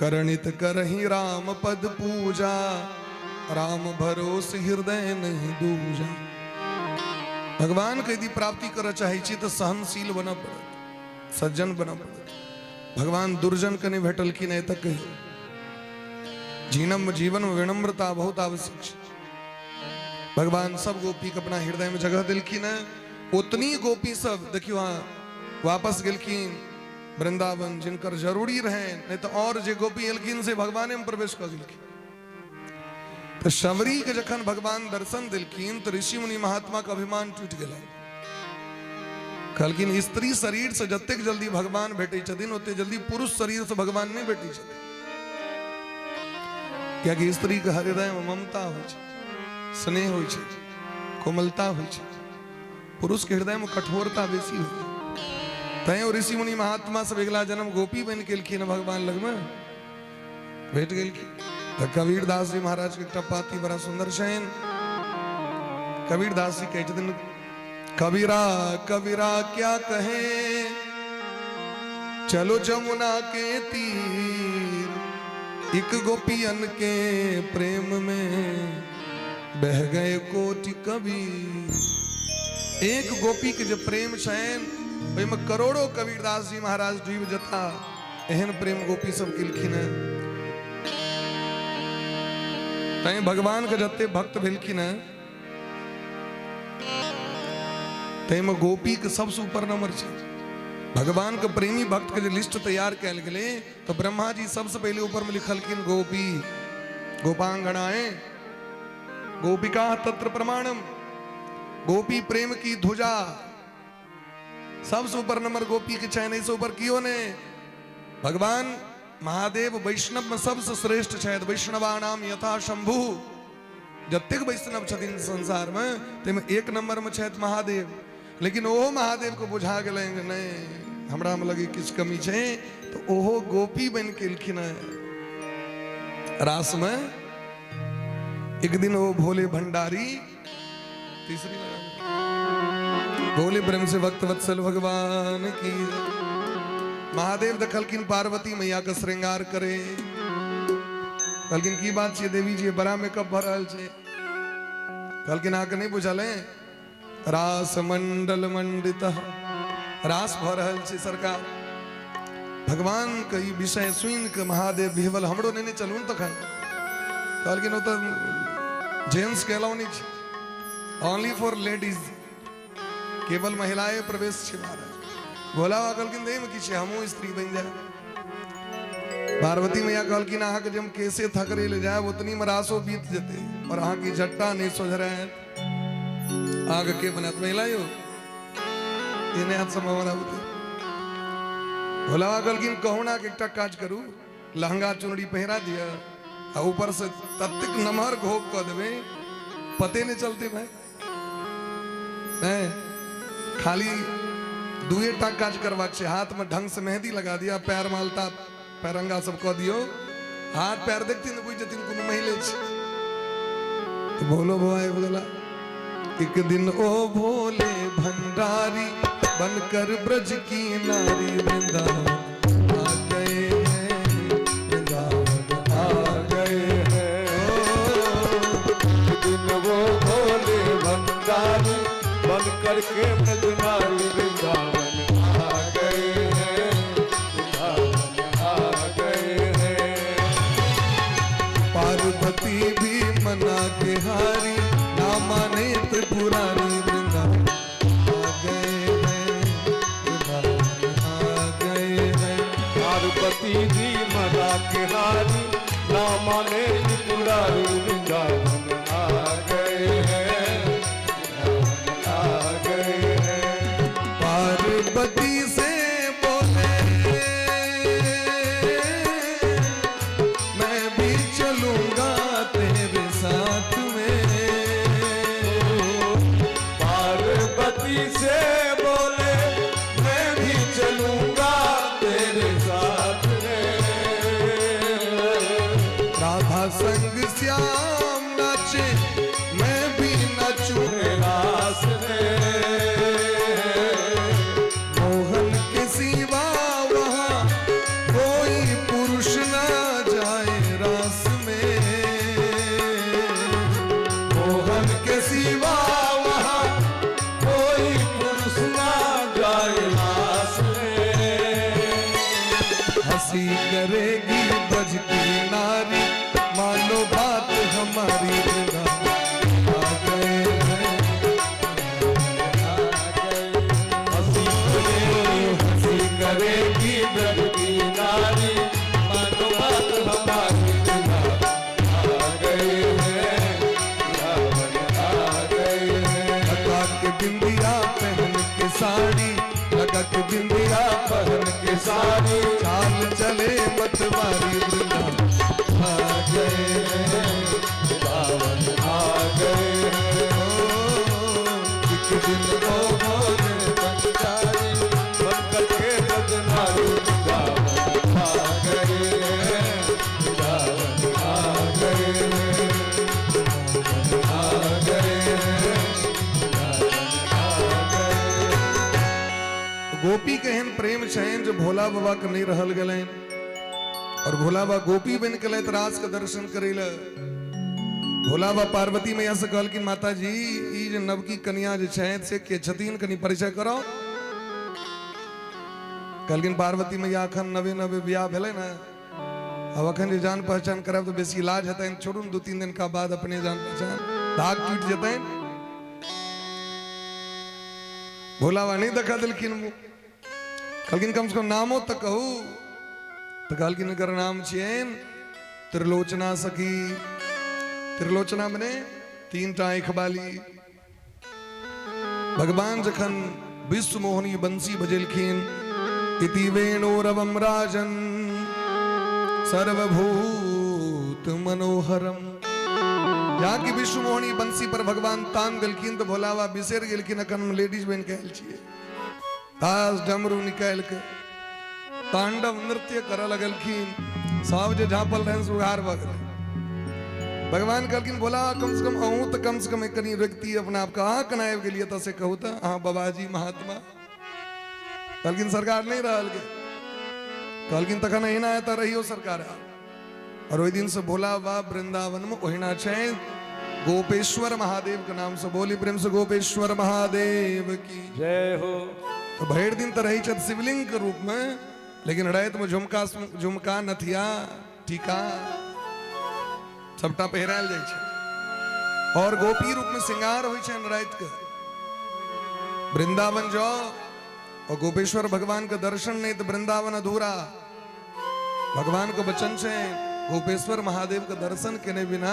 करनित करही राम पद पूजा, राम भरोस हृदय नहीं दूजा। भगवान के यदि प्राप्ति कर चाहे छी तो सहनशील बना पड़त, सज्जन बना पड़त। भगवान दुर्जन के नहीं भेटलखिन है तक कहियो। जीवन में विनम्रता बहुत आवश्यक है। भगवान सब गोपी के अपना हृदय में जगह दिलखिन है। उतनी गोपी सब देखियो हाँ वापस गेलखिन वृंदावन, जिनकर जरूरी रहे, नहीं तो और जे गोपी एलखिन से भगवान में प्रवेश कर दिलखिन। तो शबरी के जखन भगवान दर्शन दिलखिन तो ऋषि मुनि महात्मा का अभिमान टूट गया। कहलखिन स्त्री शरीर से जतेक जल्दी भगवान भेटे छथिन ओते जल्दी पुरुष शरीर से भगवान नहीं भेटे छथिन। क्योंकि स्त्री के हृदय में ममता हो छे, स्नेह हो छे, कोमलता हो छे। पुरुष के हृदय में कठोरता बेसी हो। तय ऋषि मुनि महात्मा सब अगला जन्म गोपी बन गेलखिन भगवान लग में भेट गेलखिन। तो कबीर दास जी महाराज के एकटा पाती बड़ा सुंदर छनि। कबीर दास जी कहै छथिन कबीरा कबीरा क्या कहे, चलो जमुना के तीर, एक गोपियन के प्रेम में बह गए कोटि कबीर। एक गोपी के जो प्रेम छनि में करोड़ों कबीरदास जी महाराज डूब जता। एहन प्रेम गोपी सब केलखिन है। तैं भगवान के जते भक्त भेलखिन है तै में गोपी के सबसे ऊपर नंबर छे। भगवान के प्रेमी भक्त के जो लिस्ट तैयार कैल गेले तो ब्रह्मा जी सबसे पहले ऊपर में लिखलखिन गोपी गोपांगनाएं गोपिका तत्र प्रमाणम। गोपी प्रेम की ध्वजा सबसे ऊपर नंबर गोपी के चयन से ऊपर कियो ने। भगवान महादेव वैष्णव में सबसे श्रेष्ठ छथि। वैष्णवा नाम यथा शंभु, जतेक वैष्णव छथिन संसार में तेमे एक नंबर में छथि महादेव। लेकिन ओहो महादेव को बुझा गेलै नहीं हमरा में लगे किछ कमी छे तो ओहो गोपी बन के एलखिन रास में। एक दिन वो भोले भंडारी तीसरी भोले ब्रह्म से भक्त वत्सल भगवान की महादेव दखलकिन पार्वती मैया का श्रृंगार करे। कहलकिन की बात छे देवी जी, बड़ा मेकअप भर रहल छे। कहलकिन आके नहीं बुझल है, रास मंडल मंडित, रास भर रहल छे सरकार। भगवान के ई विषय सुन के महादेव बिहवल, हमरो नहीं चलून तखन। कहलकिन ओ तो जेंट्स के अलाउ नहीं छे, ओनली फॉर लेडीज, केवल महिलाएं प्रवेश छे महाराज। भोला बाबा कहलकिन देह में किछे, हमहू स्त्री बन जाए। पार्वती मैया कहलकिन अहाँ के जब कैसे थकरे ले जाए उतनी में रासो बीत जते, और अहाँ की झट्टा नहीं सोझ रहे आगे के बनत महिलायो इन्हें हाथ समावना होते। भोला बाबा कहलकिन कहू ना कि एकटा काज करू, लहंगा चुनरी पहरा दिया आ ऊपर से तत्तिक नमहर घोप कर देवे, पते नहीं चलते भाई। नहीं, खाली दुए टा काज करवाक छे, हाथ में ढंग से मेहंदी लगा दिया, पैर मालता पैरंगा सब कह दियो, हाथ पैर देखती न बुझ जतिन कोनो महिले छे। तो बोलो भवाए बोला, एक दिन ओ भोले भंडारी बनकर ब्रज की नारी वृंदावन आ गए हैं, वृंदावन आ गए हैं। एक दिन वो भोले भंडारी बन करके ब्रज नारी वृंदावन आ गए हैं, वृंदावन आ गए हैं। पार्वती भी मना के हारी, ना माने त्रिपुरारी वृंदावन आ गए हैं, वृंदावन आ गए हैं। पार्वती जी मना के हारी, ना माने त्रिपुरारी वृंदावन आ गए हैं, वृंदावन आ गए हैं। पार्वती से बोले मैं भी चलूंगा तेरे साथ में। पार्वती से बोले मैं भी चलूंगा तेरे साथ में। राधा संग श्याम नाचे, मैं भी नाचूं रास में मोहन के सिवा वहाँ कोई पुरुष ना जाए रास में। मोहन के सिवा वहाँ कोई पुरुष ना जाए रास में। हंसी करेगी ब्रज की नारी, मानो बात हमारी वृंदावन आ गए हैं, हंसी करेगी ब्रज की नारी, मानो बात हमारी वृंदावन आ गए हैं, वृंदावन आ गए हैं। लगा के बिंदिया पहन के साड़ी, लगा के बिंदिया पहन के सारी चाल चले मतवारी वृंदावन आ गए हैं, वृंदावन आ गए हैं। एक दिन ओ भोले भंडारी बन करके ब्रज नारी वृंदावन आ गए हैं, वृंदावन आ गए हैं, वृंदावन आ गए हैं, वृंदावन आ गए हैं। गोपी कहन प्रेम छहन जो भोला बाबा के नहीं रहल गए, और भोला बाबा गोपी बन के लैत रास के दर्शन करेला। भोला बाबा पार्वती मैया से कहल कि माता जी ई जो नवकी कन्या जो छहन से के छतीन कनी परिचय करो। कहलकिन पार्वती मैया अखन नवे नवे ब्याह भेले ना, अब अखन जे जान पहचान करब तो बेसी इलाज हेतै, छोड़ू 2-3 दिन का बाद अपने जान पहचान दाग टूट जेतै। भोला बाबा नहीं देखा दिलखिन मुँह, कहलकिन कम से कम नामो तक कहू। तो कहलकिन एकर नाम छियन त्रिलोचना सखी। त्रिलोचना मने 3टा आँख वाली। भगवान जखन विश्व मोहनी बंसी बजेलखिन, इति वेणोरवम राजन सर्वभूत मनोहरम। यहाँ की विश्व मोहनी बंसी पर भगवान तान दिलखिन तो भोला बाबा बिसर गेलखिन अखन हम लेडीज बन के आयल छियै। ताश डमरू निकाल के तांडव नृत्य कर लगलखिन, सब जे झांपल रहन सुगार भ गेलै। भगवान कहलखिन भोला कम से कम अहूँ तो कम से कम एक कनी व्यक्ति अपना आप कहाँ कनाएब गेलिए तो से कहू तो अहाँ बाबाजी महात्मा। कहलखिन सरकार नहीं रहल के कहलकिन तखन एहना एता रहियो सरकार। और वही दिन से भोला बा वृंदावन में ओहिना छै गोपेश्वर महादेव के नाम से। बोली प्रेम से गोपेश्वर महादेव की जय हो। तो भैर दिन तो रही छत शिवलिंग के रूप में, लेकिन रात में झुमका नथिया टीका सबटा पहिरायल जाय छै और गोपी रूप में श्रृंगार होय छै रात के। वृंदावन जाओ और गोपेश्वर भगवान का दर्शन नहीं तो वृंदावन अधूरा। भगवान को वचन से गोपेश्वर महादेव का दर्शन केने बिना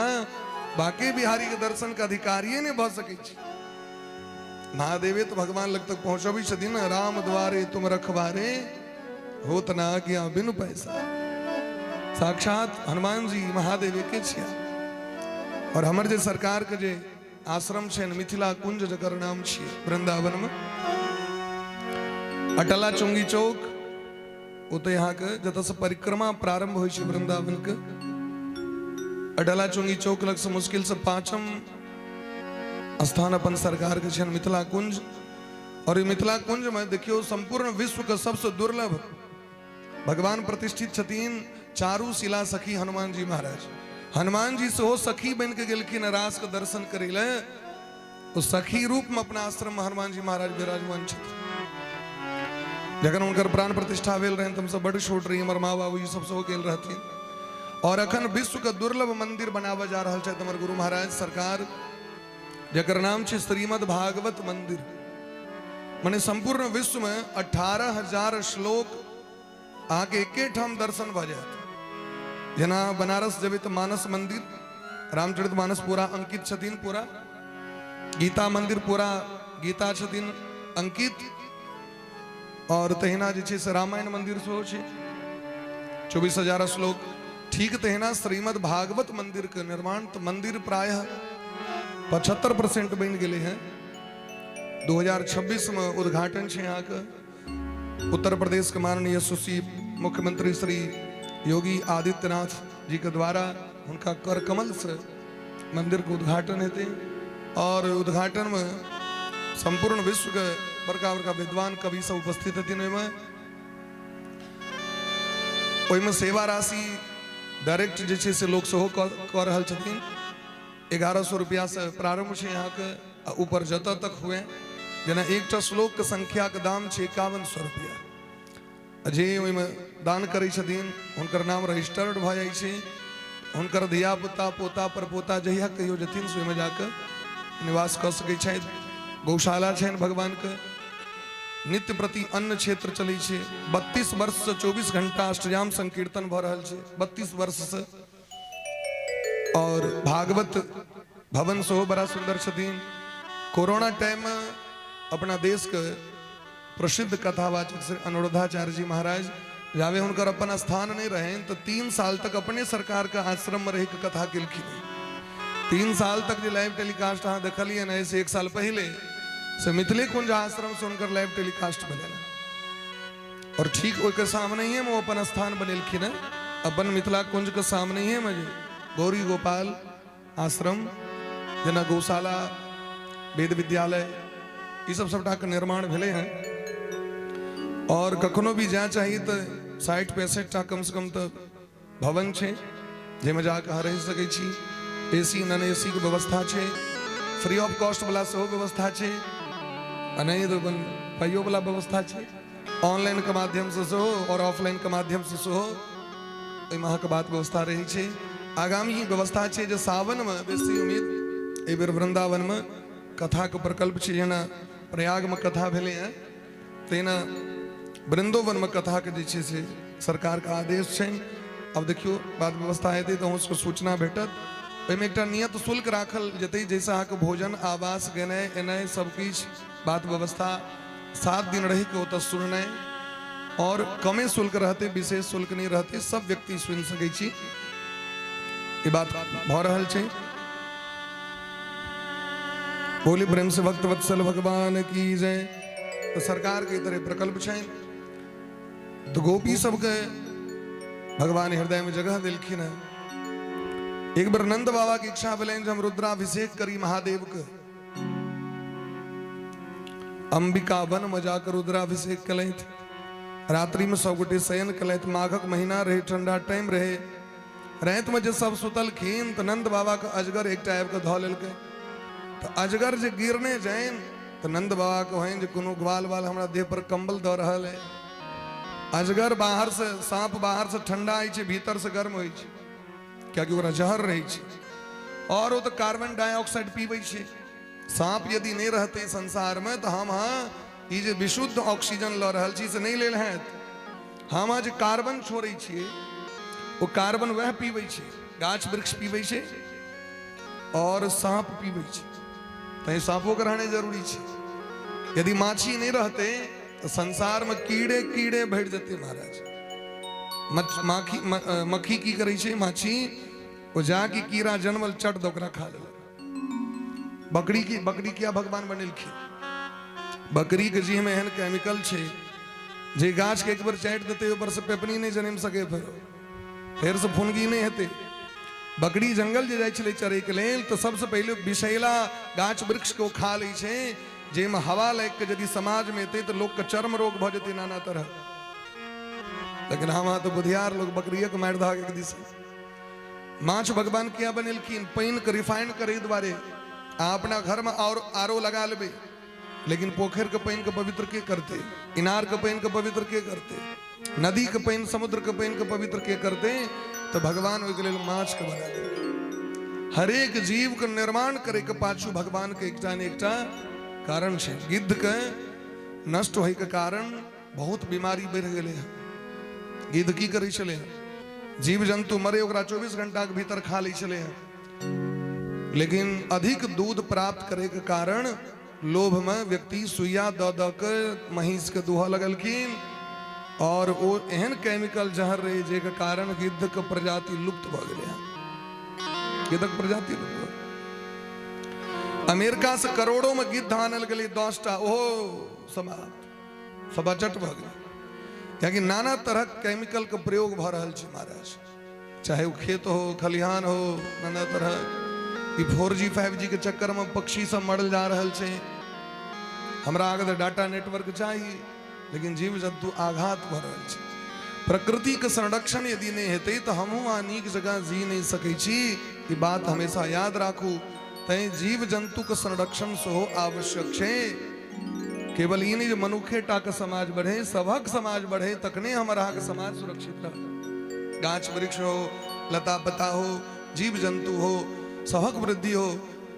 बाकी बिहारी के दर्शन का अधिकारी नहीं भ सके। महादेवे तो भगवान लग तक पहुंचो भी छथिन। राम द्वारे तुम रखवारे होत ना गया बिनु पैसा। साक्षात हनुमान जी महादेव के छिया। और हमर जे सरकार के जे आश्रम छे मिथिला कुंज जकर नाम छिए वृंदावन में अटला चुंगी चौक। वो तो यहाँ के जत से परिक्रमा प्रारंभ हो वृंदावन के अटला चुंगी चौक लग से मुश्किल से 5म स्थान अपन सरकार के छन मिथिला कुंज। और ये मिथिला कुंज में देखियो संपूर्ण विश्व का सबसे दुर्लभ भगवान प्रतिष्ठित छतीन चारू शिला सखी हनुमान जी महाराज। हनुमान जी से हो सखी बन के गेलखिन रास के दर्शन करे ले। उस सखी रूप में अपना आश्रम में हनुमान जी महाराज विराजमान छथिन। जखन उनकर प्राण प्रतिष्ठा भेल रहन तम सब बड़ छोट रही हमर माँ बाबू सब हो गेल रहथिन। और अखन विश्व का दुर्लभ मंदिर बनावा जा रहा है हमर गुरु महाराज सरकार, जकर नाम छे श्रीमद् भागवत मंदिर। माने संपूर्ण विश्व में 18,000 श्लोक आके एके ठाम दर्शन भ जात। जना बनारस जब तो मानस मंदिर रामचरित मानस पूरा अंकित छथिन, पूरा गीता मंदिर पूरा गीता छथिन अंकित। और तहिना जे छे से रामायण मंदिर सेहो छे 24,000 श्लोक। ठीक तहिना श्रीमद् भागवत मंदिर के निर्माण तो मंदिर प्रायः 75% बन गए हैं। 2026 में उद्घाटन छे यहाँ के उत्तर प्रदेश के माननीय सुशील मुख्यमंत्री श्री योगी आदित्यनाथ जी के द्वारा उनका कर कमल से मंदिर के उद्घाटन हेते। और उद्घाटन में संपूर्ण विश्व के बड़का बड़का विद्वान कवि सब उपस्थित हथिन। ओहिमे सेवा राशि डायरेक्ट जे छे से लोग सेहो कऽ रहल छथिन। 1100 रुपया से प्रारंभ छे यहाँ के ऊपर जत तक हुए। जेना एकटा श्लोक के संख्या के दाम छे 5100 रुपया। जे ओहिमे दान करै छथिन हुनकर नाम रजिस्टर्ड भ जाइ छै। हुनकर धिया पुता पोता परपोता जहिया कहियो जथिन से ओहिमे जाके निवास कऽ सकै छथि। गौशाला छनि भगवान के। नित्य प्रति अन्न क्षेत्र चलै छै। 32 वर्ष से 24 घंटा अष्टयाम संकीर्तन भ रहल छै 32 वर्ष से। और भागवत भवन सेहो बड़ा सुंदर छथिन। कोरोना टाइम में अपना देश के प्रसिद्ध कथावाचक श्री अनुरुद्धाचार्य जी महाराज जावे हुनकर अपन स्थान नहीं रहे तो 3 साल तक अपने सरकार का आश्रम में रह के कथा केलखिन। 3 साल तक जो लाइव टेलीकास्ट अहाँ देखलिए ना से 1 साल पहले से मिथिले कुंज आश्रम से उनकर लाइव टेलीकास्ट बने। और ठीक ओके सामने ही वो अपन स्थान बनेलखिन है अपन मिथिला कुंज के सामने ही में गौरी गोपाल आश्रम जना गौशाला वेद विद्यालय ये सब सबटा के निर्माण भेले हैं। और कखनो भी जा चाहिए तो 60-65 कम से कम तो भवन छे जेमे जाके रह सकै छी। AC नॉन AC के व्यवस्था छे। फ्री ऑफ कॉस्ट वाला सेहो व्यवस्था छे। नहीं तो पाइयो वाला व्यवस्था छे। ऑनलाइन के माध्यम से सेहो और ऑफलाइन के माध्यम से सेहो अहाँ के बात व्यवस्था रही छे। आगामी व्यवस्था छे जे सावन में बेसी उम्मीद एहि बेर वृंदावन में कथा के प्रकल्प छे। जेना प्रयाग में कथा भेले हैं तेना वृंदावन में कथा के जे छे से सरकार का आदेश छे। अब देखियो बात व्यवस्था हेतै तो उसको सूचना भेटत। ओहिमे एकटा नियत शुल्क राखल जेतै जैसे अहाँ के भोजन आवास गेनाइ एनाइ सब किछ बात व्यवस्था 7 दिन रह के ओतऽ सुननाइ। और कमे शुल्क रहते विशेष शुल्क नहीं रहते सब व्यक्ति सुन सकै छी। ये बात भ रहल छे। बोली प्रेम से भक्त वत्सल भगवान की जय। तो सरकार के तरह प्रकल्प छे तो गोपी सबके भगवान हृदय में जगह दिलखिन है। एक बार नंद बाबा की इच्छा भेल हम रुद्राभिषेक करी महादेव के। अंबिका वन में जाकर रुद्राभिषेक कलैथ। रात्रि में सब गोटे शयन कलैत, माघक महीना रहे, ठंडा टाइम रहे, रात में जे सब सुतल खीन तो नंद बाबा का अजगर एक टाइप का धो लेलके। तो अजगर जे गिरने जाए तो नंद बाबा कहें जे कोनो ग्वाल वाल हमरा देह पर कंबल दे रहा है। अजगर बाहर से, सांप बाहर से ठंडा आई छे, भीतर से गर्म होई छे, क्या कि ओकरा जहर रही छे और वो तो कार्बन डाइऑक्साइड पीबै छे। सांप यदि नहीं रहते संसार में तो हम ये जे विशुद्ध ऑक्सीजन ल रहल छी से नहीं ले हैं। हम आज कार्बन छोड़े छे, वो कार्बन वह पीबै छे, गाछ वृक्ष पीबै छे और सांप पीबै छे। तो सांपों का रहने जरूरी छे। यदि माछी नहीं रहते तो संसार में कीड़े कीड़े भेट जाते महाराज। मक्खी की करे छे, माछी वो जाके कीड़ा जन्मल चट दोकरा खा ले। बकरी क्या भगवान बनेलखिन, बकरी के जी में एहन केमिकल छे जे गाछ के एक बार चाट देते ऊपर से पेपनी नहीं जन्म सके, फिर से फुनगी नहीं हेते। बकरी जंगल जे जाय छले चरे के लेल तो सबसे पहले विषैला गाछ वृक्ष को खा लै छे, जे में हवा लग के यदि समाज में एते तो लोग के चर्म रोग भ जेते नाना तरह। लेकिन हम तो बुधियार लोग बकरिया के मार धागे के दिस। माछ भगवान क्या बनेलखिन, पानी के रिफाइन करे द्वारे अपना घर में और आरो लगा लेबे, लेकिन पोखर के पानी के पवित्र के करते, इनार के पानी के पवित्र के करते, नदी के पानी समुद्र के पानी के पवित्र के करते। तो भगवान ओके लेल माछ के बना दे। हर एक जीव के निर्माण करे के पाछू भगवान के एकटा ने एकटा कारण छे। गिद्ध के नष्ट होय के कारण बहुत बीमारी बढ़ गेले है। गिद्ध की करे चले, जीव जंतु मरे ओकरा 24 घंटा के भीतर खा ले चले हैं। लेकिन अधिक दूध प्राप्त करे के कारण लोभ में व्यक्ति सुइया द द के महिष के दुहा लगलखिन और वो एहन केमिकल जहर रहे जे के कारण गिद्ध के प्रजाति लुप्त भ गेले। गिद्ध के प्रजाति लुप्त। अमेरिका से करोड़ों में गिद्ध आनल गेले, 10टा ओहो समाप्त, सब अचट भ गेले। क्योंकि नाना तरह केमिकल के प्रयोग भ रहल छै महाराज, चाहे वो खेत हो, खलिहान हो, नाना तरह 4G 5G के चक्कर में पक्षी सब मरल जा रहल छै। हमरा आगे डाटा नेटवर्क चाहिए, लेकिन जीव जंतु आघात भ रहल छै। प्रकृति के संरक्षण यदि नहीं हेतै तो हमहू नीक जगह जी नहीं सकै छी। ई बात हमेशा याद राखू। तैं जीव जंतु के संरक्षण सेहो आवश्यक छै। केवल ई नहीं जो मनुखे टा के समाज बढ़े, सभक समाज बढ़े, तखने हमारा के समाज सुरक्षित रहे। गाछ वृक्ष हो, लता पता हो, जीव जंतु हो, सभक वृद्धि हो।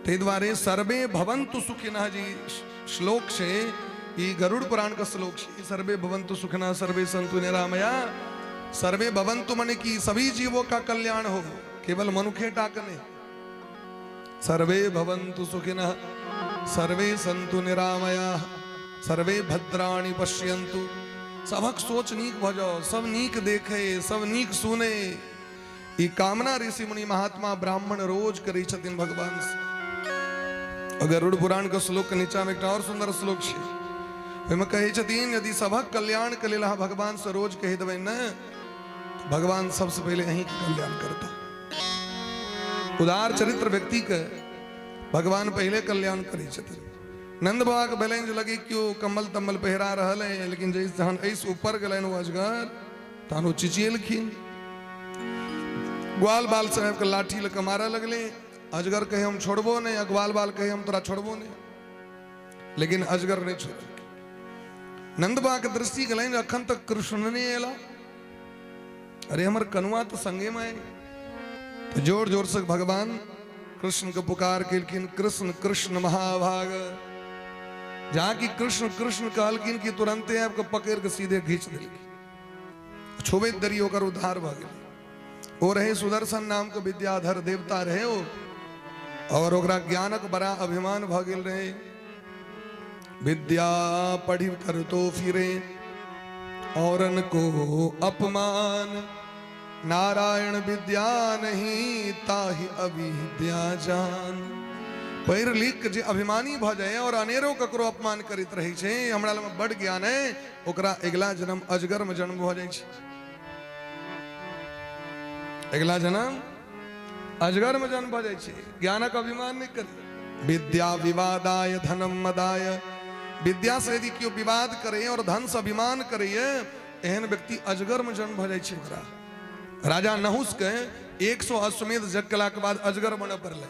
ते द्वारे सर्वे भवन्तु सुखिनः जी श्लोक से, ये गरुड़ पुराण का श्लोक है। सर्वे भवन्तु सुखिनः सर्वे सन्तु निरामया। सर्वे भवन्तु माने कि सभी जीवों का कल्याण हो, केवल मनुखे टाक नहीं। सर्वे भवन्तु सुखिनः सर्वे सन्तु निरामया सर्वे भद्राणि पश्यन्तु। सबक सोच नीक भ जाओ, सब नीक देखे, सब नीक सुने। ये कामना ऋषि मुनि महात्मा ब्राह्मण रोज करे छथिन भगवान से। गरुड़ पुराण के श्लोक के नीचा में एक और सुंदर श्लोक है, में कहे छथिन यदि सबक कल्याण के लिए भगवान से रोज कह देवे न, तो भगवान सबसे पहले यही कल्याण करता। उदार चरित्र व्यक्ति के भगवान पहले कल्याण करे छथिन। नंद बाबा के बैलेंस लगे क्यों कम्बल तम्बल पहरा रहा है, लेकिन जैसे जहन ऐसे ऊपर गलन वो अजगर तहन चिचियलखिन। ग्वाल बाल साहब के लाठी लेके मारा लगले। अजगर कहे हम छोड़बो नहीं, ग्वाल बाल कहे हम तोरा छोड़बो नहीं, लेकिन अजगर नहीं छोड़। नंद बाबा के दृष्टि गलन अखन तक कृष्ण नहीं एला। अरे हमर कनुआ तो संगे में आए, तो जोर जोर से भगवान कृष्ण को पुकार के कृष्ण कृष्ण महाभाग। जहां की कृष्ण कृष्ण कहलकिन कि तुरंत आपको पकड़ के सीधे खींच दिल, छुबे दरी होकर उद्धार भ गेल। वो रहे सुदर्शन नाम के विद्याधर देवता रहे वो, और ओकरा ज्ञानक बड़ा अभिमान भ गेल रहे। विद्या पढ़ी कर तो फिरे औरन को अपमान, नारायण विद्या नहीं ताहि अविद्या जान। पैर लिख जे अभिमानी भ जाए और अनेरो ककरो अपमान करित रहे छे, हमरा में बड़ ज्ञान है, ओकरा अगला जन्म अजगर में जन्म भ जाए छे। अगला जन्म अजगर में जन्म भ जाए छे। ज्ञानक अभिमान नहीं करे। विद्या विवादाय धनम मदाय। विद्या से यदि क्यों विवाद करे और धन से अभिमान करे एहन व्यक्ति अजगर में जन्म भ जाय छै ओकरा। राजा नहुस के 100 अश्वमेध यज्ञ कला के बाद अजगर बन पड़ले।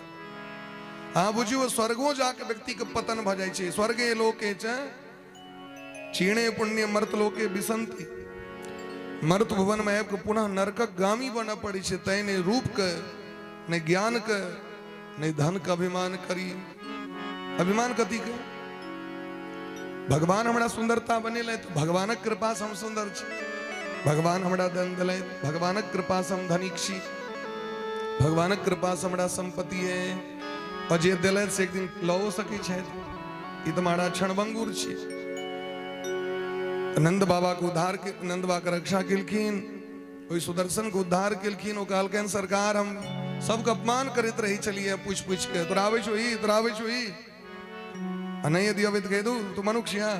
हाँ बुझियो स्वर्गो जाके व्यक्ति के पतन भ जाय छै। स्वर्गे लोके च क्षीणे पुण्य मर्त लोके विसंति। मर्त भुवन में आबि के पुनः नरकक गामी बन पड़े छै। तै ने रूप के ने ज्ञान के ने धन के अभिमान करी। अभिमान कथी के? भगवान हमरा सुंदरता बनेले तो भगवानक कृपा से हम सुंदर छी। भगवान हमरा धन दिले, भगवानक कृपा से हम धनिक छी। भगवानक कृपा से हमरा संपत्ति है। और जे दिले से एक दिन लओ सकै छै। ई तो हमारा क्षणभंगुर छी। नंद बाबा को उद्धार के, नंद बाबा के रक्षा केलखिन, ओई सुदर्शन को उद्धार केलखिन। ओ कहलखिन सरकार हम सबके अपमान करैत रही चलिए पूछ पूछ के, तोरा आबै छौ ई, तोरा आबै छौ ई, आ नहीं यदि अबै त कह दू तू मनुष्य यहाँ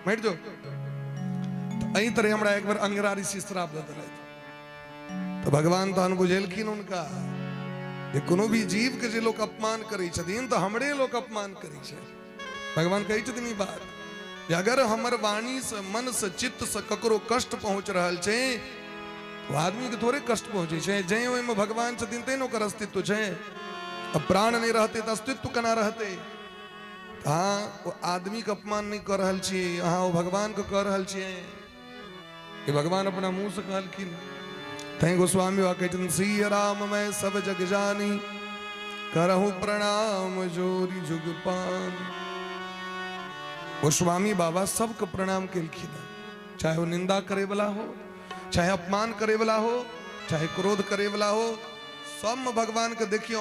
मरि जो। तो एही तरह हमरा एक बार अंगिरा ऋषि श्राप दे देलथि। तो भगवान तहन बुझेलखिन उनका जे कोनो भी जीव के जे लोग अपमान करै छथिन तो हमरे लोग अपमान करै छै। भगवान कहै छथिन ई बात जे अगर हमर वाणी से, मन से, चित्त से ककरो कष्ट पहुंच रहल छै तो आदमी के थोड़े कष्ट पहुंचे छै। जै ओहि में भगवान छथिन तै ओकर अस्तित्व छै। अब प्राण नहीं रहते तो अस्तित्व केना रहते? हाँ वो आदमी के अपमान नहीं कर रहल छी, हाँ वो भगवान को कर रहल छी। कि भगवान अपना मुंह से कहलखिन। तै गोस्वामी वा कहते श्री राम मैं सब जग जानी, करहूं प्रणाम जोरी जुग पान। गोस्वामी बाबा सबके प्रणाम केलखिन। चाहे वो निंदा करे वाला हो, चाहे अपमान करे वाला हो, चाहे क्रोध करे वाला हो, सब में भगवान के देखियो।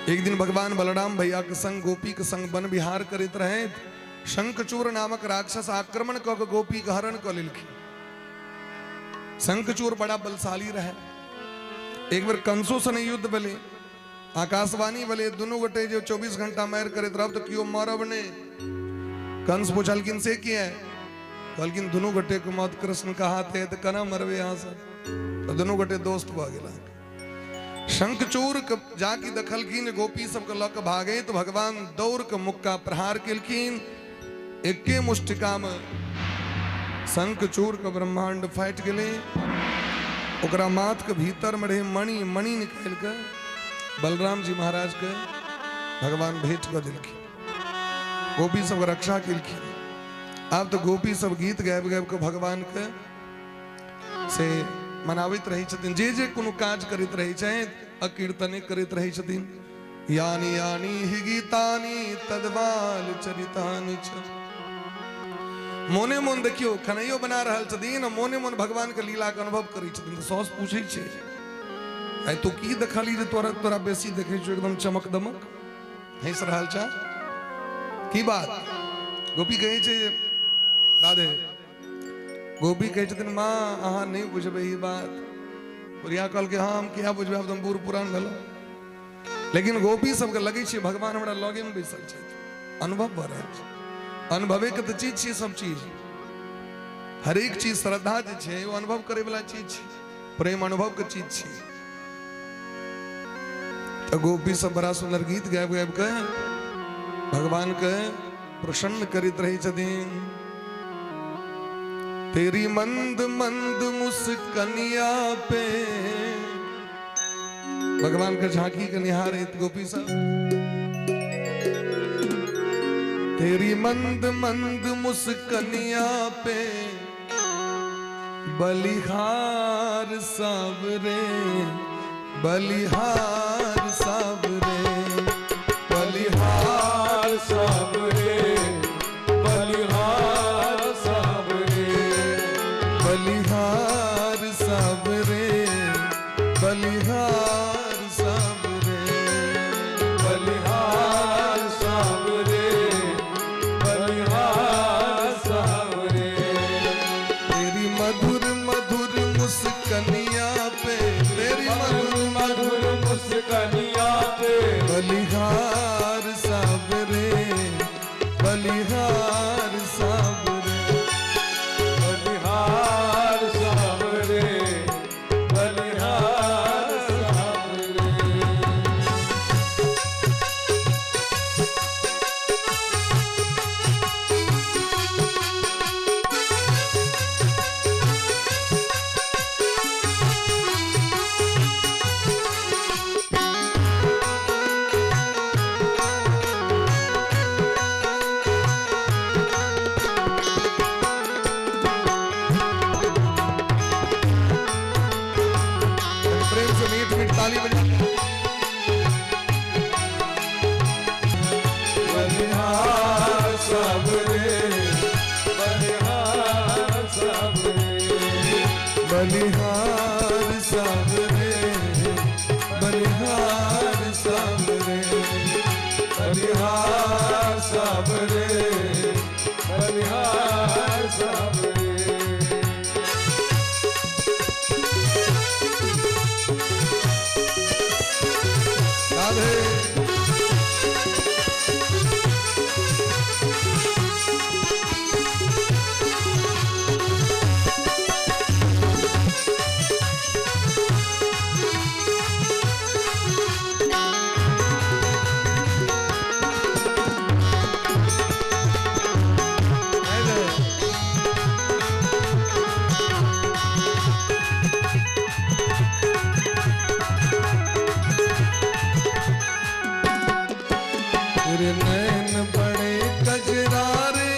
एक दिन भगवान बलराम भैया के संग गोपी के संग वन विहार करते रहे। शंखचूर नामक राक्षस आक्रमण क के गोपी के हरण क लेलखिन। शंखचूर बड़ा बलशाली रहे। एक बार कंसो से नहीं युद्ध भेले, आकाशवाणी भेले, दुनू गोटे जो 24 घंटा मार करैत रहब तो कियो मारब ने। कंस पूछलखिन से किया? कहलखिन दुनू गोटे के मौत कृष्ण का हाथ है तो कना मरबे यहाँ से। तो दुनू गोटे दोस्त भ गेला। शंखचूर जाके देखलखिन गोपी सबके लऽ के भागे तो भगवान दौड़ के मुक्का प्रहार केलखिन। एके मुष्टिका में शंखचूर के ब्रह्मांड फाटि गेले। ओकरा माथ के भीतर में रहे मणि निकाल के बलराम जी महाराज के भगवान भेंट कर दिलखिन। गोपी सब रक्षा केलखिन। अब तो गोपी सब गीत गाबि गाबि के भगवान के से मनावित रही छथिन। जे जे कोनो काज करित रही छथि, अकीर्तने करित रही छथिन। यानी यानी हि गीतानि तदबाल चरितानि च। मोने मोन देखियो खनैयो बना रहल छथिन, मोने मोन भगवान के लीला के अनुभव करै छथिन। तो सौस पूछै छै आइ तू की देखली जे तोरा बेसी देखै छौ एकदम चमक दमक हंस रहल छ की बात? गोपी कहै छै दादे, गोपी कहै छथिन माँ अहाँ नहीं बुझबै ई बात। बुढ़िया कहल के हाँ हम क्या बुझबै, अब तुम बूढ़ पुरान भेल। लेकिन गोपी सबके लगै छै भगवान हमरा लगे में बैसल छै, अनुभव भ रहल छै। अनुभवे के तो चीज छै सब चीज। हर एक चीज श्रद्धा जे छै वो अनुभव करे वाला चीज छै, प्रेम अनुभव के चीज छै। तो गोपी सब बड़ा सुंदर गीत गाबि गाबि के भगवान के प्रसन्न करित रही छथिन। तेरी मंद मंद मुस्कनिया पे भगवान के झांकी के निहारित गोपी सब। तेरी मंद मंद मुस्कनिया पे बलिहार सावरे, बलिहार सावरे, बलिहार सावरे, बलिहार सावरे, बलिहार सावरे, बलिहार सावरे, बलिहार सावरे, बलिहार सावरे। तेरी मधुर मधुर मुस्कनिया पे, तेरी मधुर मधुर मुस्कनिया पे बलिहार सावरे, बलिहार सावरे, बलिहार सावरे, बलिहार सावरे। तेरे नैन बड़े कजरारे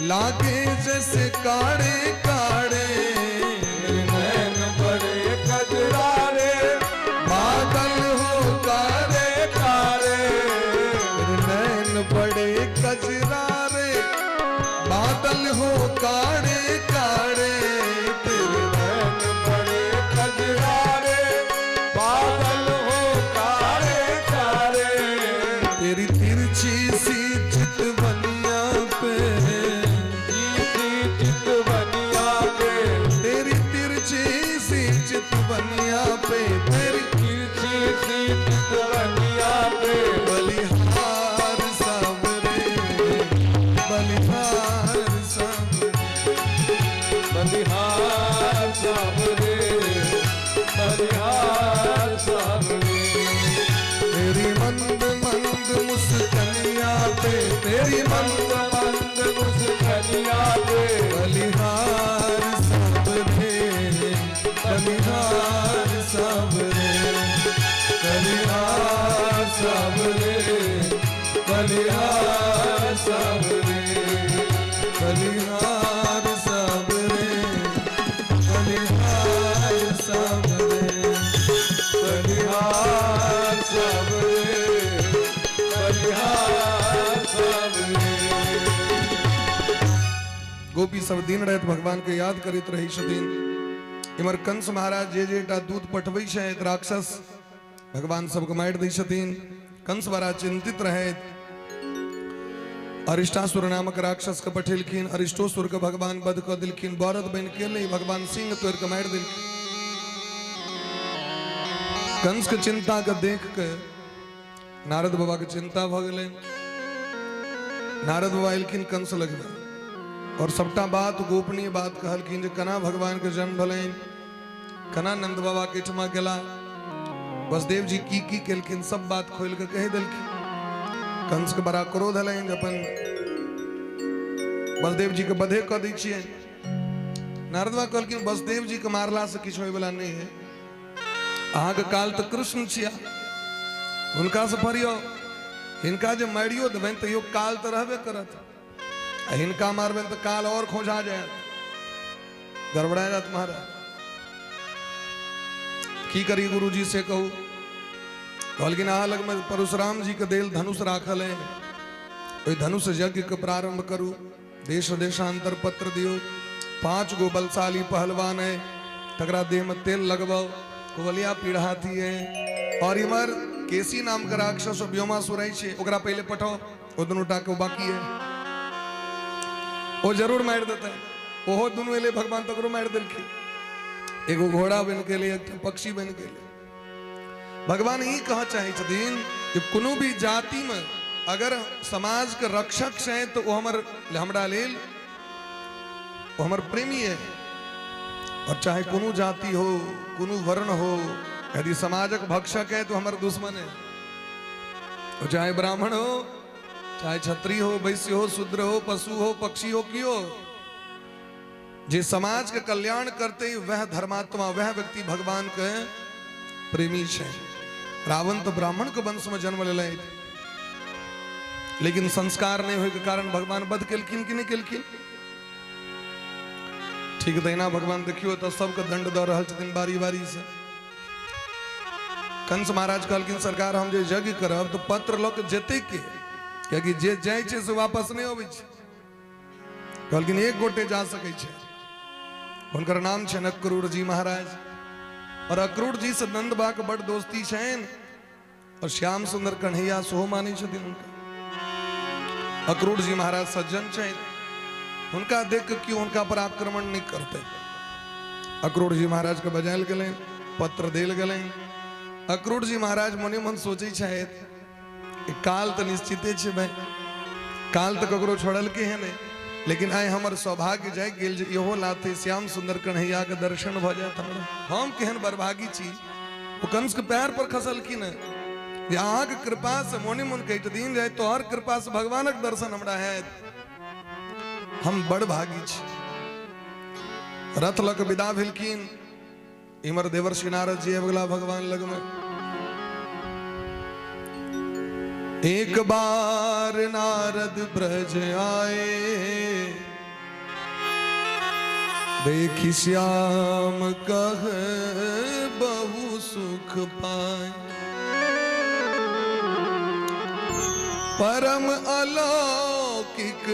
लागे जैसे काड़े काड़े, तेरे नैन बड़े कजरारे बादल हो कारे कारे, तेरे नैन बड़े कजरारे बादल हो काड़े काड़े, तेरे नैन बड़े कजरारे बादल हो कारे कारे, तेरी तिरछी सी चितवनिया पे, चितवनिया पे, तेरी तिरछी सी चितवनिया पे, तेरी तिरछी सी चितवनिया पे, बलिहार सावरे, बलिहार सावरे, बलिहार सावरे, बलिहार सावरे, तेरी मंद मंद मुस्कनिया पे, तेरी मंद मंद मुस्कनिया पे, बलिहार सावरे, बलिहार सावरे, बलिहार सावरे, बलिहार सावरे, बलिहार सावरे, बलिहार सावरे, बलिहार सावरे, बलिहार सावरे। गोपी सब दिन रहत भगवान के याद करित रही छथिन। इमर कंस महाराज जे जेटा दूध पठबै छै राक्षस भगवान सबके मारि दै छथिन। कंस बड़ा चिंतित रहे, अरिष्टासुर नामक राक्षस के पठेलखिन, अरिष्टोसुर के भगवान वध कऽ देलखिन, बरद बनि के नहीं भगवान सिंह तोड़ के मारि देलखिन। कंस के चिंता के देख के नारद बाबा के चिंता भ गेलै। नारद बाबा एलखिन कंस लगमे और सबटा बात गोपनीय बात कहलखिन जे कना भगवान के जन्म भलैन, कना नंद बाबा के ठमा गेला, वसुदेव जी की केलखिन, सब बात खोल के कह देलखिन। कंस के बड़ा क्रोध हलैन, अपन बलदेव जी के बधे कऽ दै छियै। नारद बाबा कहलखिन वसुदेव जी के मारला से किछु होय वाला नहीं है, अहाँ के काल तो कृष्ण छिया, हुनका से फरियो, हिनका जे मारियो देबनि तैयो काल तो रहबे करत, आ हिनका मारबनि तो काल और खोजा जायत, गड़बड़ा जात महाराज। की करी गुरु जी से कहू, कहलखिन अहाँ लग में परशुराम जी के देल धनुष राखल है, ओहि धनुष यज्ञ के प्रारंभ करू, देश देशांतर पत्र दियो, 5 गो बलशाली पहलवान है, तकरा देह में तेल लगवाओ, कुवलिया पीढ़ाती है, और इमर केसी नाम का राक्षस व्योमासुर है, ओकरा पहले पठाओ, वो दोनों टाके बाकी है, वो जरूर मार देता है। ओहो दोनों एले भगवान तकरो मार देलखिन, एगो घोड़ा बन के लिए, एक पक्षी बन के लिए। भगवान ई कह चाहे छथिन कि कोनो भी जाति में अगर समाज के रक्षक है तो वो हमरा लेल वो हमर प्रेमी है, और चाहे कोनो जाति हो, कोनो वर्ण हो, यदि समाजक भक्षक है तो हमर दुश्मन है। तो चाहे ब्राह्मण हो, चाहे क्षत्रिय हो, वैश्य हो, शूद्र हो, पशु हो, पक्षी हो, कियो, जे समाज के कल्याण करते ही वह धर्मात्मा, वह व्यक्ति भगवान के प्रेमी है। रावण तो ब्राह्मण के वंश में जन्म ले, लेकिन संस्कार नहीं होने के कारण भगवान वध केलखिन कि नहीं केलखिन। ठीक तहिना भगवान देखियो तो सबके दंड दऽ रहल छथिन बारी बारी से। कंस महाराज कहलखिन सरकार हम जे यज्ञ करब तो पत्र लऽ के जेतै के, कियाकि जे जाइ छै से वापस नहीं अबै छै। कहलखिन एक गोटे जा सकै छै, हुनकर नाम छनि अक्रूर जी महाराज, और अक्रूर जी से नंद बाबा के बड़ दोस्ती छनि, और श्याम सुंदर कन्हैया सेहो मानै छथिन हुनका। अक्रूर जी महाराज सज्जन छनि, हुनका देख के क्यों हुनका पर आक्रमण नहीं करते। अक्रूर जी महाराज के बजायल गेलनि, पत्र देल गेलनि। अक्रूर जी महाराज मने मन सोचै छथि काल तो निश्चिते छै भाई, काल तो ककरो छोड़लकै है नहीं, लेकिन आइ हमर सौभाग्य जाय गेल जे इहो लाथे श्याम सुंदर कन्हैया के दर्शन भ जायत हमरा। हम केहन बरभागी छी। वो कंस के पैर पर खसलखिन जे अहाँ के कृपा से मोने मन कहि दिन जाय तोहर कृपा से भगवानक दर्शन हमरा है, हम बड़ भागी छी। रथ लक विदा भेलखिन, इमर देवर्षि नारद जी आबि गेला भगवान लग में। एक बार नारद ब्रज आए, देखी श्याम कह बहु सुख पाए। परम अलौकिक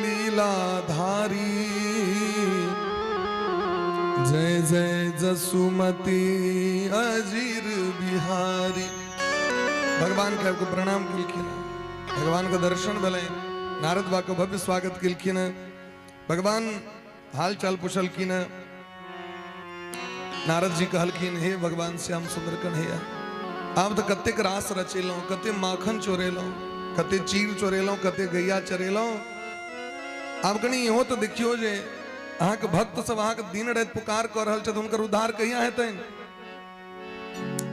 लीलाधारी, जय जय जसुमती अजीर बिहारी। भगवान के आपको प्रणाम किलखिन, भगवान का दर्शन भले, नारद बा को भव्य स्वागत किलखिन। भगवान हाल चाल पुछलखिन। नारद जी कहलखिन, हे भगवान श्याम सुंदर कन्हैया, आप तो कतेक रास रचेलों, कते माखन चोरेलों, कते चीर चोरेलों, कते गैया चरेलों। आप कहीं इहो तो देखियो जे अहाँ के भक्त सब अहाँ के दिन रात पुकार कर रहल छथि, हुनकर उद्धार कहिया हेतैन।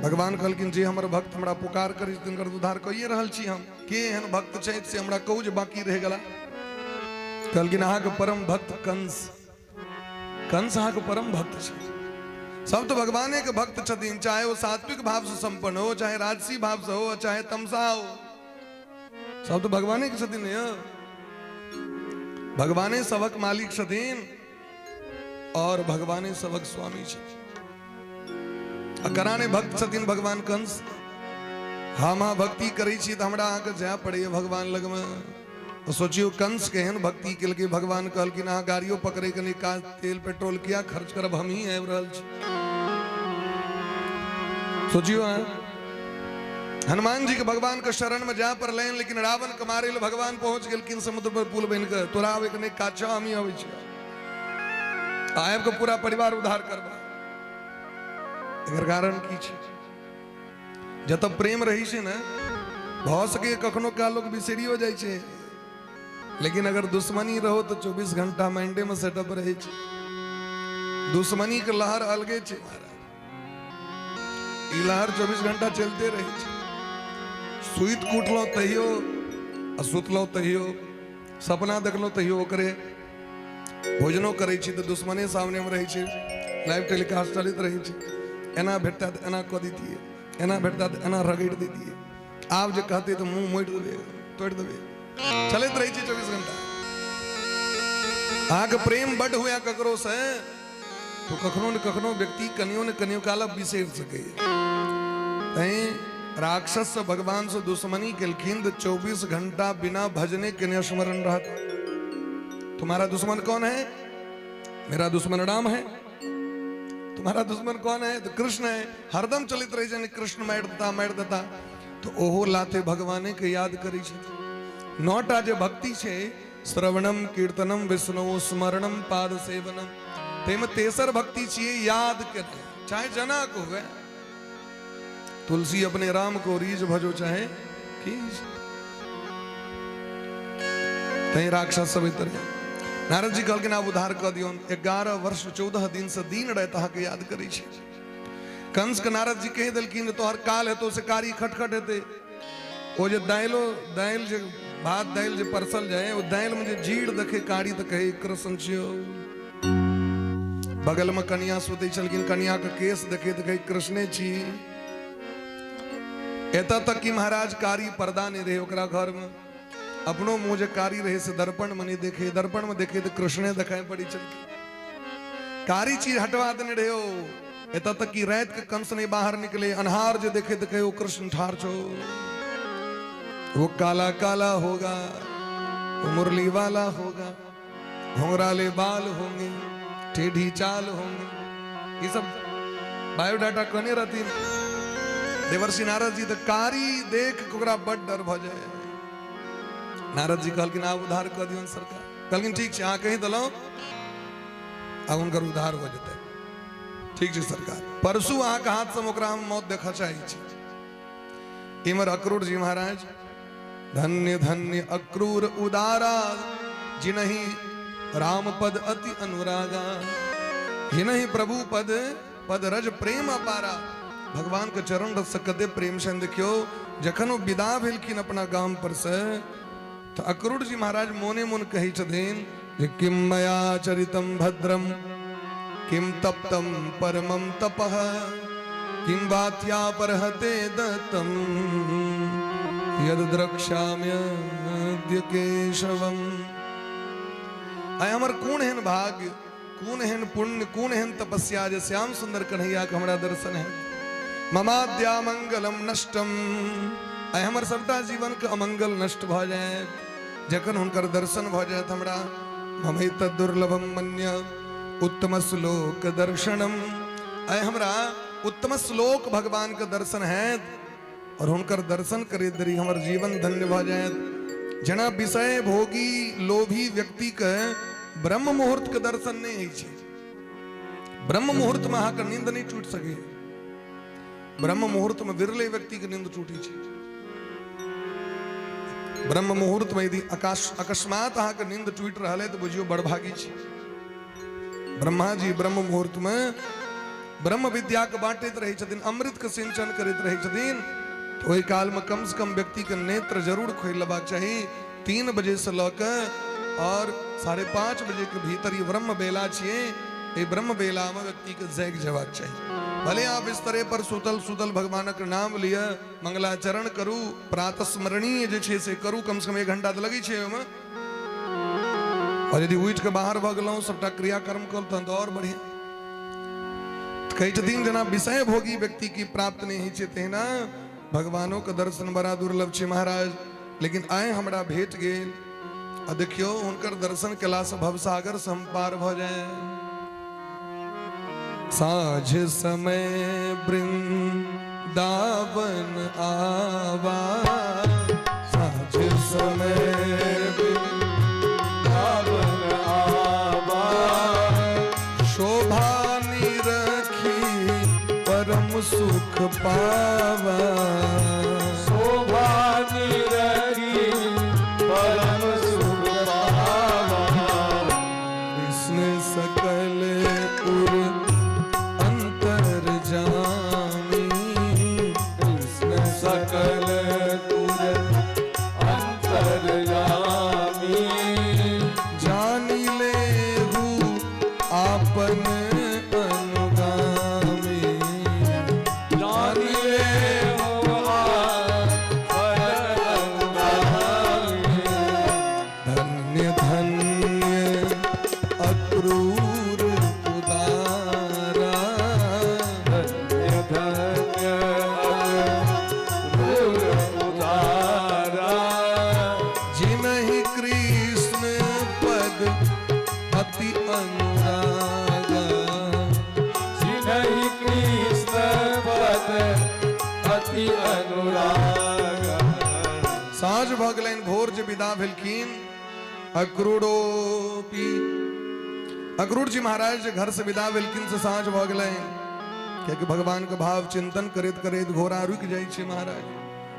भगवान कहलखिन, जे हमर भक्त हमरा पुकार करै छथिन हुनकर उद्धार कहिए रहल छी हम। के एहन भक्त छथि से हमरा कहू जे बाकी रह गेला। कहलखिन, अहाँ के परम भक्त कंस, कंस अहाँ के परम भक्त छथि। सब तो भगवाने के भक्त छथिन, चाहे वो सात्विक भाव से संपन्न हो, चाहे राजसी भाव से हो, चाहे तमसा हो, सब तो भगवाने के छथिन। भगवाने सबक मालिक छथिन और भगवाने सबक स्वामी छथिन। कराने भक्त छथिन भगवान कंस। हम भक्ति करै छी तो हमरा अहाँके जाय पड़ैया भगवान लग में। तो सोचियो कंस के एहन भक्ति के लिए भगवान कहलखिन, अहाँ गाड़ियों पकड़े के नहीं, का तेल पेट्रोल किया खर्च करब, हम ही आबि रहल छी। सोचियो हनुमान जी के भगवान के शरण में जा पर लेन, लेकिन रावण के मारे ले भगवान पहुंच गेलखिन समुद्र पर पुल बन के। तोरा आवे के नहीं, काचा हम ही आवे छी, आयब के पूरा परिवार उद्धार करबा। एकर कारण की छै? जत प्रेम रही छै ना, भ सके कखनो का लोग बिसरियो जाय छै, लेकिन अगर दुश्मनी रहो तो 24 घंटा माइंडे में सेटअप रहे छै। दुश्मनी के लहर अलगे छै महाराज, ई लहर 24 घंटा चलते रहे छै। सुइत कुटलो तहियो, सुतलो तहियो, सपना देखलो तहियो ओकरे। भोजनो करे छी तो दुश्मने सामने में रहे छै, लाइव टेलीकास्ट चलित रहे छै। एना भेटता तो एना कह दीतिए, एना भेटता तो एना रगड़ दीतिए, आप जो कहते तो मुंह मोड़ देवे, तोड़ देवे, चलित रही 24 घंटा। आग प्रेम बड़ हुआ ककरो से तो कखनो न कखनो व्यक्ति कनियो न कनियो काला बिसेर सके। राक्षस से भगवान से दुश्मनी केलखिन, 24 घंटा बिना भजने के स्मरण रहता। तुम्हारा दुश्मन कौन है? मेरा दुश्मन राम है। तुम्हारा दुश्मन कौन है? तो कृष्ण है। हरदम चलित रही जाने कृष्ण मार देता तो ओहो लाते भगवाने के याद करी छथि। 9टा जे भक्ति छे, श्रवणम कीर्तनम विष्णु स्मरणम पाद सेवनम, तेम तेसर भक्ति छिए याद के। चाहे जना को हुए, तुलसी अपने राम को रीज भजो चाहे कीज। तई राक्षस सब इतर नारद जी कहलखिन, आप उद्धार कर दियो। 11 वर्ष 14 दिन से दिन रहता के याद करी छे। कंस के नारद जी कह दिलखिन, तोहर काल है तो से कारी खटखट हेते। ओ जे दाइल जे भात दाइल जे परसल जाए, ओ दाइल में जे जीड़ देखे कारी तो कहे कृष्ण छियो। बगल में कन्या सुते छलखिन, कन्या के केस देखे तो कहे कृष्णे छी। एता तक कि महाराज कारी पर्दा नहीं रहे ओकरा घर में, अपनो मुंह जे कारी रहे से दर्पण में नहीं देखे, दर्पण में देखे तो कृष्णे दिखाई पड़ी चलती। कारी चीज हटवा देने रहे हो। एता तक कि रात के कंस नहीं बाहर निकले, अनहार जो देखे तो कहे वो कृष्ण ठार छो। वो काला काला होगा, वो मुरली वाला होगा, घोंघराले बाल होंगे, टेढ़ी चाल होंगे। ये सब बायोडाटा कने रहती। देवर्षि नारद जी तो कारी देख कोकरा बड़ डर भ जाए। नारद जी कहलखिन, आप उद्धार कर दियो सरकार। कहलखिन, ठीक है, कहीं दलो अब उनकर उद्धार हो जते। ठीक है सरकार। परसू अहाँ के हाथ से ओकरा हम मौत देखा चाहिए। इमर अक्रूर जी महाराज, धन्य धन्य अक्रूर उदारा, जिनहि राम पद अति अनुरागा, जिनहि प्रभु पद रज प्रेम अपारा। भगवान के चरण रस कदे प्रेम से देखियो। जखन वो विदा भेलखिन अपना गांव पर से, तो अक्रूर जी महाराज मोने मोन कही छथिन जे किम मया चरितम भद्रम, किम तप्तम परमम तपः, किम वात्या परहते दत्तम, यद द्रक्ष्याम्य केशवम। आय हमर कौन हेन भाग्य, कौन हेन पुण्य, कौन हेन तपस्या जे श्याम सुंदर कन्हैया के हमरा दर्शन है। ममाद्या मंगलम नष्टम। आय हमर सबटा जीवन के अमंगल नष्ट भ जाए जखन हुनकर दर्शन भ जाए हमरा। ममैत दुर्लभम मन्य उत्तम श्लोक दर्शनम। आय हमरा उत्तम श्लोक भगवान के दर्शन है और हुनकर दर्शन करे दरी हमर जीवन धन्य भ जाए। जना विषय भोगी लोभी व्यक्ति के ब्रह्म मुहूर्त के दर्शन नहीं है छे। ब्रह्म मुहूर्त में अहाँ नींद नहीं टूट सके। ब्रह्म मुहूर्त में विरले व्यक्ति की नींद टूटी छे। ब्रह्म मुहूर्त में यदि अकस्मात अहाँ के नींद टूट रहा है तो बुझियो बड़भागी छे। ब्रह्मा जी ब्रह्म मुहूर्त में ब्रह्म विद्या के बांटैत रहे छथिन, अमृत के सिंचन करैत रहे छथिन। तो ओहि काल में कम से कम व्यक्ति के नेत्र जरूर खोल लेबाक चाही। 3 बजे से लऽ और 5:30 बजे के भीतर ये ब्रह्म बेला छिए। ये ब्रह्म बेला में व्यक्ति के जैग जबाक चाहिए। भले आप बिस्तरे पर सुतल सुतल भगवानक नाम लिया, मंगलाचरण करू, प्रातः स्मरणीय जे छे से करू। कम से कम 1 घंटा तो लगी छे ओमे। और यदि उठ के बाहर भ गेलौं सबटा क्रियाकर्म कल तो और बढ़िया। कई दिन जना विषय भोगी व्यक्ति की प्राप्त नहीं छे तेना भगवानों के दर्शन बड़ा दुर्लभ छे महाराज। लेकिन आए हमरा भेट गेल आ देखियो हुनकर दर्शन केला से भवसागर से हम पार भ जाए। साँझ समय वृंदावन आवा, साँझ समय वृंदावन आवा। शोभा निरखी परम सुख पावा। शोभा निरखी परम सुख पावा। कृष्ण सकल उर अंतर जामी। कृष्ण सकल तुर अंतर जामी। जानी लेहु आपन अनुगामी। जानी लेहु आपन अनुगामी। धन्य धन्य अक्रूर उदारा। धन्य धन्य अक्रूर उदारा। जिनहि कृष्ण पद अति अनुरागा। जिनहि कृष्ण पद अति अनुरागा। साँझ भ गेलनि, भोर जे विदा भेलखिन। अक्रूरोपी, अक्रूर जी महाराज जे घर से विदा भेलखिन से साँझ भ गेलनि। क्योंकि भगवान के भाव चिंतन करैत करैत घोड़ा रुक जाय छै महाराज।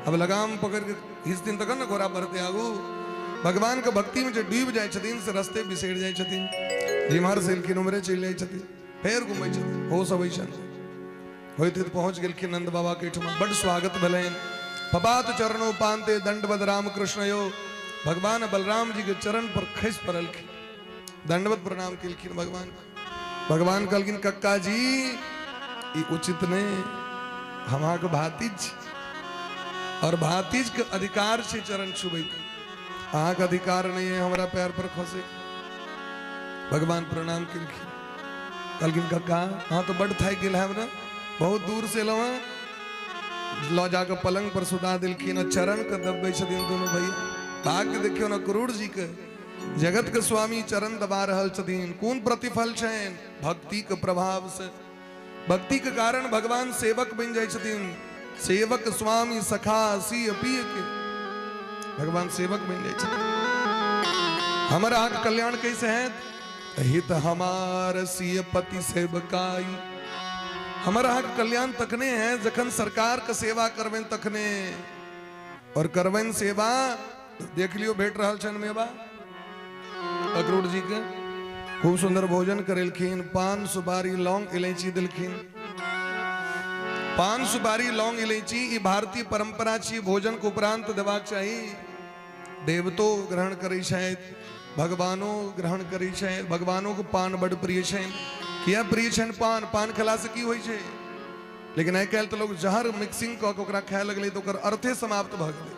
अब लगाम पकड़ के घिस दिन तक न घोड़ा बढ़ते आगू। भगवान के भक्ति में जो डूब जाय छथिन से रस्ते बिसरि जाय छथिन। जिम्हर से एलखिन उम्हरे चलि जाय छथिन, फेर घुमै छथिन, होश अबै छनि। होइत पहुंच गेलखिन नंद बाबा के ठमा। बड़ स्वागत भेलनि। पपात चरणों पांते दंडवत राम कृष्ण यो। भगवान बलराम जी के चरण पर खस पड़लखिन, दंडवत प्रणाम केलखिन भगवान। भगवान कहलखिन कक्का जी ई उचित नहीं, हम अहाँके भातिज और भातिज के अधिकार से चरण छुबै के। अहाँके अधिकार नहीं है हमारा पैर पर खसे। भगवान प्रणाम केलखिन, कहलखिन कक्का हाँ तो बड़ थाकि गेल है ना, बहुत दूर से एलहुँ हैं। लऽ जाके पलंग पर सुता दिलखिन और चरण के दबबै छथिन दोनों भैया। भाग्य देखियो ना क्रूर जी के, जगत के स्वामी चरण दबा रहल छथिन। कोन प्रतिफल छनि? भक्ति के प्रभाव से। भक्ति के कारण भगवान सेवक बन जाय छथिन। सेवक स्वामी सखा सी पिय के भगवान सेवक बन जाय छथिन। हमारा आंख कल्याण कैसे है? हित हमार सिय पति सेवकाई। हमारा आंख कल्याण तकने है जखन सरकार के सेवा करबेन तखने। और करबेन सेवा देख लियो भेट रहल छन मेवा। अक्रूर जी के खूब सुंदर भोजन करेलखिन। पान सुपारी लौंग इलायची दिलखिन। पान सुपारी लौंग इलायची ई भारतीय परंपरा छी। भोजन को उपरांत देबाक चाही। देवतो ग्रहण करै छथि, भगवानो ग्रहण करै छथि। भगवानो को पान बड़ प्रिय छनि। किया प्रिय छनि पान? पान खेला से की होइ छै? लेकिन आइ काल्हि तो लोग जहर मिक्सिंग कऽ के ओकरा खाय लगलै तो ओकर अर्थे समाप्त भऽ गेलै।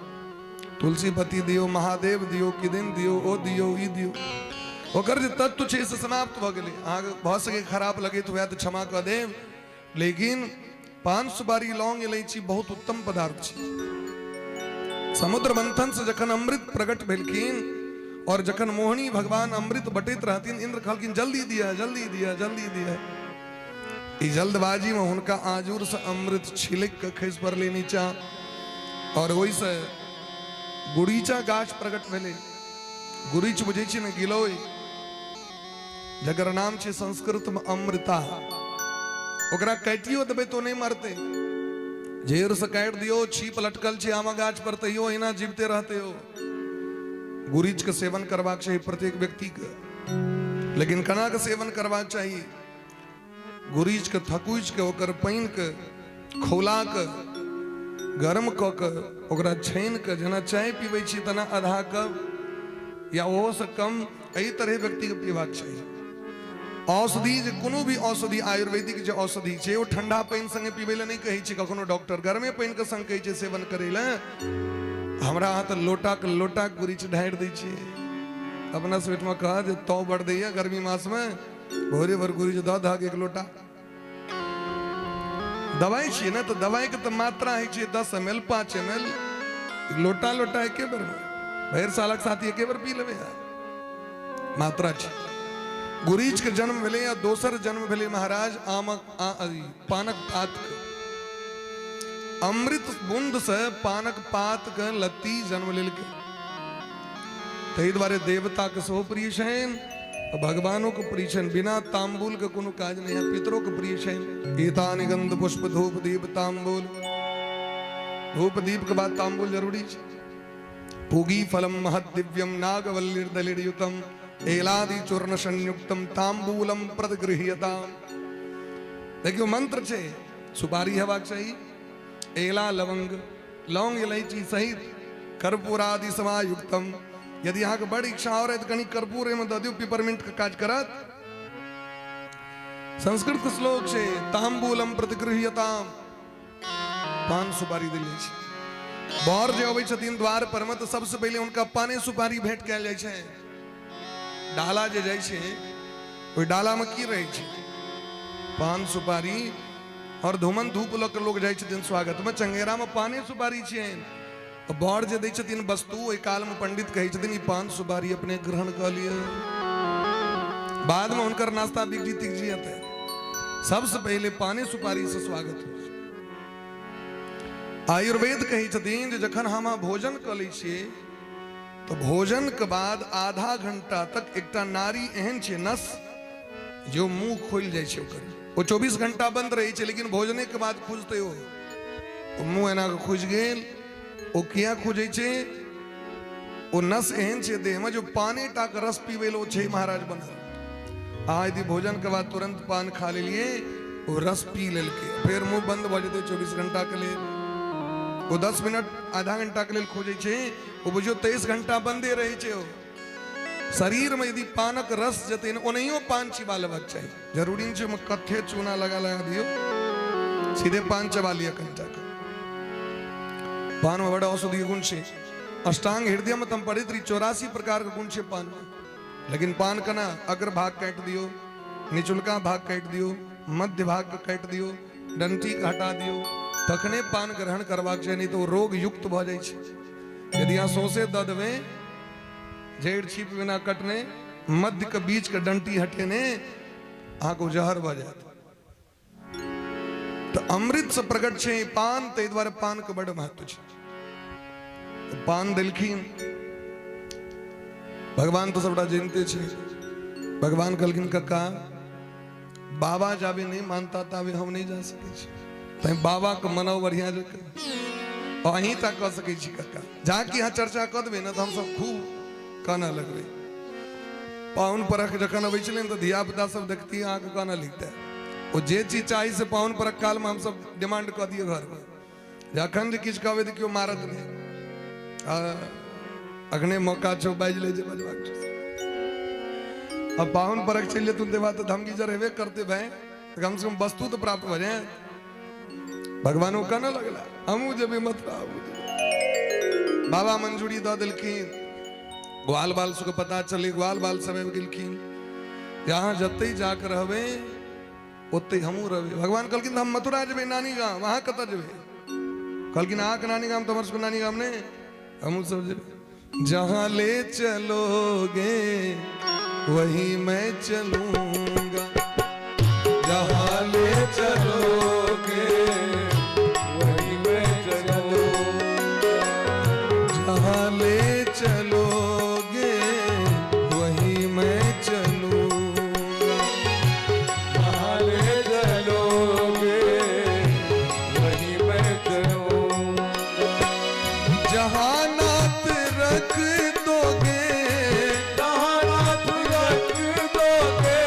तुलसी पति दियो, महादेव दियो, किदिन दियो, ओ दियो, ई दियो। ओकर जे तत्व छे से समाप्त भ गेलै। अहाँके बहुत सके खराब लगे तो वह तो क्षमा कर देव, लेकिन पान सुपारी लौंग इलायची बहुत उत्तम पदार्थ छे। समुद्र मंथन से जखन अमृत प्रकट भेलखिन और जखन मोहनी भगवान अमृत बटैत रहथिन, इंद्र कहलखिन जल्दी दिया, जल्दी दिया, जल्दी दिया। ई जल्दबाजी में हुनका आजूर से अमृत छिलक के खसि पड़लै नीचा और ओहि से गुड़ीचा गाछ प्रकट भेलै। गुरीच बुझै छी ने, गिलोय, जकर नाम छे संस्कृत में अमृता। ओकरा काटियो देबै तो नहीं मरते, जेर से काटि दियो, छीप लटकल छे आमा गाछ पर तैयो अहिना जीवते रहते हो। गुरीच के सेवन करबाक चाहिए प्रत्येक व्यक्ति के, लेकिन कना के सेवन करबाक चाहिए? गुरीच के थकुच के, ओकर पानि के खौला के गरम क के ओकरा छानि के, जेना चाय पीबै छी तना आधा कप या ओहो से कम एहि तरह व्यक्ति के पीबाक चाहिए। औषधि जे कोनो भी औषधि, आयुर्वेदिक जे औषधि छै ओ ठंडा पानि संगे पीबै ले नहीं कहै छै कखनो डॉक्टर, गरमे पानि के संग कहै छै सेवन करै ले। हमरा हाथ लोटा के लोटा गुरीच ढारि दै छै। अपना स्वीट में कहा जे तौ बढ़ दैया गर्मी मास में, भोरे भर गुरीच द धा के एक लोटा। दवाई छियै ना, तो दवाई के तो मात्रा है 10 ml 5 ml, लोटा लोटा एके बेर में भैर सालक साथी एके बेर पी लेबै यार, मात्रा छै। गुरीच के जन्म भेलै या दोसर जन्म भेलै महाराज पानक पात के। अमृत बूंद से पानक पात के लत्ती जन्म लेलकै, ताहि दुआरे देवता के सेहो प्रिय छनि, भगवानों के प्रिय छनि। बिना तांबूल के कोनो काज नहीं है, पितरों के प्रिय छनि। एतानि गंध पुष्प धूप दीप तांबूल, धूप दीप के बाद तांबूल जरूरी छै। पूगी फलम महद दिव्यम नागवल्लीर्दलिर्युतम एलादि चूर्ण संयुक्तम तांबूलम प्रदगृह्यताम। देखियो मंत्र छे, सुपारी हेबाक चाहिए, एला लवंग लौंग इलायची सहित कर्पूरादि समायुक्तम। यदि यहाँ के बड़ी इच्छा हो रही तो कहीं कर्पूर में दे दियो, पिपरमिंट का काज करत। संस्कृत के श्लोक छे, तांबूलम प्रतिगृह्यताम, पान सुपारी दिले छे। बर जे अबै छथिन द्वार पर में तो सबसे पहले उनका पाने सुपारी भेंट कयल जाइ छै। डाला जे जाइ छै, ओहि डाला में की रहै छै? पान सुपारी और धूमन धूप लऽ के लोग जाइ छथिन स्वागत में। चंगेरा में पाने सुपारी छियनि। बर जे दै छथिन वस्तु, ओहि काल में पंडित कहै छथिन ई पान सुपारी अपने ग्रहण क लिय, बाद में हुनकर नाश्ता बिगड़ी तिगड़ी हेतै। सबसे पहले पाने सुपारी से स्वागत हो। आयुर्वेद कहै छथिन जे जखन हम भोजन क लै छियै तो भोजन के बाद आधा घंटा तक एकटा नारी एहन छै नस जो मुंह खोल जाइ छै ओकर, ओ 24 घंटा बंद रहै छै, लेकिन भोजने के बाद खुजतै ओ मुंह एना के खुज गेल। ओ किया खुजै छै? ओ नस एहन छै देह में जो पाने टा के रस पीबै ले छै महाराज बनल। यदि भोजन के बाद तुरंत पान खा लेलिए, वो रस पी लेलकै, फिर मुंह बंद भ जेतै 24 घंटा के लिए। वो 10 मिनट आधा घंटा के लिए खोजै छै, वो बुझियो 23 घंटा बंदे रहै छै। शरीर में यदि पानक रस जते ओनहियो पान चिबा लेबाक चाहिए, जरूरी नहीं छै कथे चूना लगा दियो, सीधे पान चबा लिया कंटा के। पान में बड़ा औषधीय गुण छे। अष्टांग हृदय में तम पढ़ित रही 84 प्रकार के गुण छे पान में। लेकिन पान का ना अग्र भाग काट दियो, निचुलका भाग काट दियो, मध्य भाग काट दियो, डंटी हटा दियो, तखने पान ग्रहण करबाक चाहिए, नहीं तो रोग युक्त भ जाय छै। यदि यहाँ सौसे द देवे, जड़ छिप बिना कटने, मध्य के बीच के डंटी हटेने, अहाँ को जहर भ जात। तो अमृत से प्रकट छे पान, ते द्वारे पान के बड़ महत्व छे। तो पान दिलखिन भगवान तो सबटा जानते छे। भगवान कहलखिन कक्का बाबा जाबे नहीं मानता ताबे हम नहीं जा सके छी, तै बाबा के मनाओ बढ़िया जगह अहीं तक कह सके छी। कक्का जाके यहाँ चर्चा कर देबे ना तो हम सब खूब काना लगबे। पाउन परख जखन अबै छलै तो धिया पुता सब देखती अहाँ के काना लिखते, वो जे चीज चाही से पाउन परख काल में हम सब डिमांड कर दिए घर में। जखन जे किछ कहबे तो क्यों मारत नहीं, अखने मौका छो बाज ले जे बजबाक छो। अब पावन परख चलिए तुम देवा तो धमकी जर हेबे करते भाई, तो कम से कम वस्तु तो प्राप्त हो जाए। भगवान को कहना लगला हमू जब मत बाबा मंजूरी दो दिलखिन ग्वाल बाल सुख पता चले ग्वाल बाल समय गिलखिन यहाँ जते जाकर रहबे ओते हमू रहबे भगवान कहलखिन हम मथुरा जेबे नानी गांव वहां कत जेबे कहलखिन आक नानी गांव तो हमर नानी गांव ने हमू सब जेबे जहां ले चलोगे वहीं मैं चलूंगा जहाँ ले चलोगे वहीं मैं चलूंगा जहां ले चलोगे वहीं मैं चलूंगा जहाँ ले चलोगे वहीं मैं चलूंगा जहां नात रख दोगे जहाँ हाथ रख दोगे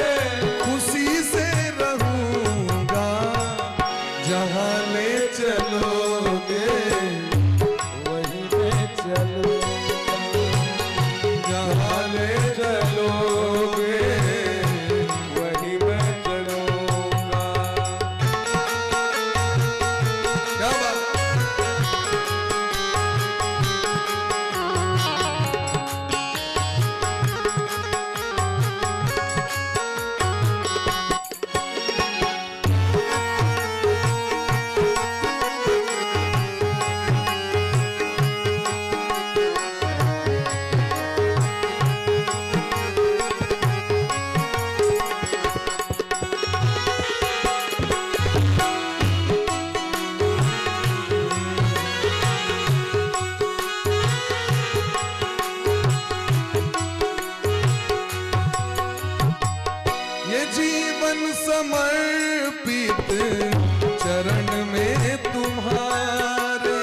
खुशी से रहूंगा जहां ले चलोगे वहीं मैं चलूंगा जहाँ ले चलोगे वहीं मैं चलूंगा क्या बात ये जीवन समर्पित चरण में तुम्हारे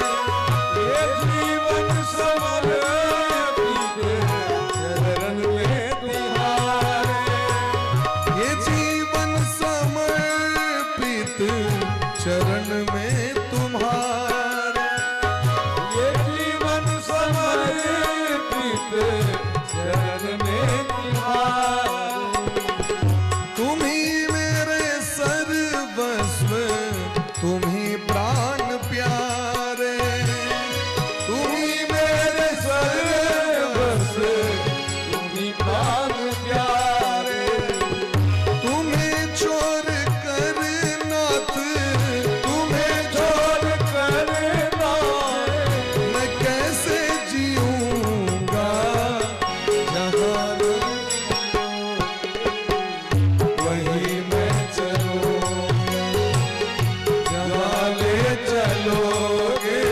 ये जीवन समर्पित चरण में तुम्हारे ये जीवन समर्पित चरण में तुम्हारे ये जीवन समर्पित चरण में तुम्हारे तुम ही मेरे सर्वस्व तुम ही प्राण प्यारे तुम ही मेरे सर्वस्व तुम्हीं प्राण प्यारे तुम्हें छोड़ कर नाथ तुम्हें छोड़ कर नाए मैं कैसे जीऊंगा जहां वहीं मैं चलूंगा जहाँ ले चलोगे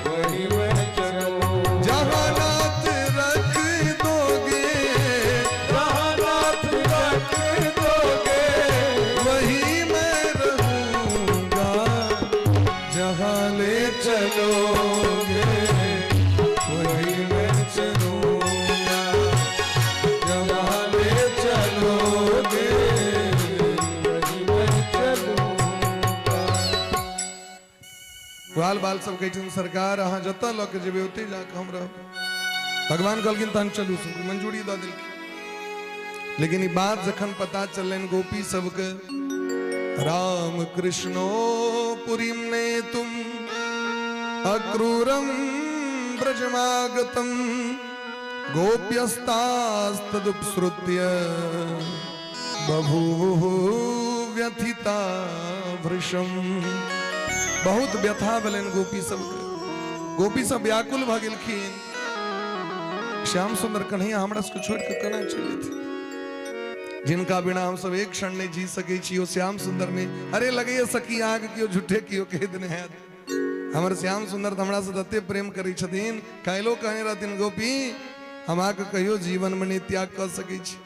वहीं मैं चलूंगा जहां नाथ रख दोगे जहाँ नाथ रख दोगे वहीं मैं रहूंगा जहां ले चलोगे वहीं मैं चलूंगा जहां ले चलोगे वहीं मैं चलूंगा ग्वाल बाल सब कहते सरकार अहाँ जतऽ लऽ के जेबे ओते जाके हम रहब भगवान कहलखिन तहन चलू सब मंजूरी दऽ देलखिन लेकिन ई बात जखन पता चलनि गोपी सबके राम कृष्णो पुरीं नेतुम अक्रूरम ब्रजमागतम गोप्यस्तास्तदुपसृत्य बभूव व्यथिता वृषम बहुत व्यथा भेलनि गोपी गोपी सब व्याकुल भ गेलखिन श्याम सुंदर कन्हैया हमरा सबके छोड़ के केना चलि जेथिन जिनका बिना हम सब एक क्षण नहीं जी सके छी ओ श्याम सुंदर में अरे लगे सखी आग कियो झूठे कियो कह देने है हमर श्याम सुंदर तो हमरा से तते प्रेम करै छथिन काल्हिओ कहने रहथिन गोपी हम आके कहियो जीवन में नहीं त्याग कर सकै छी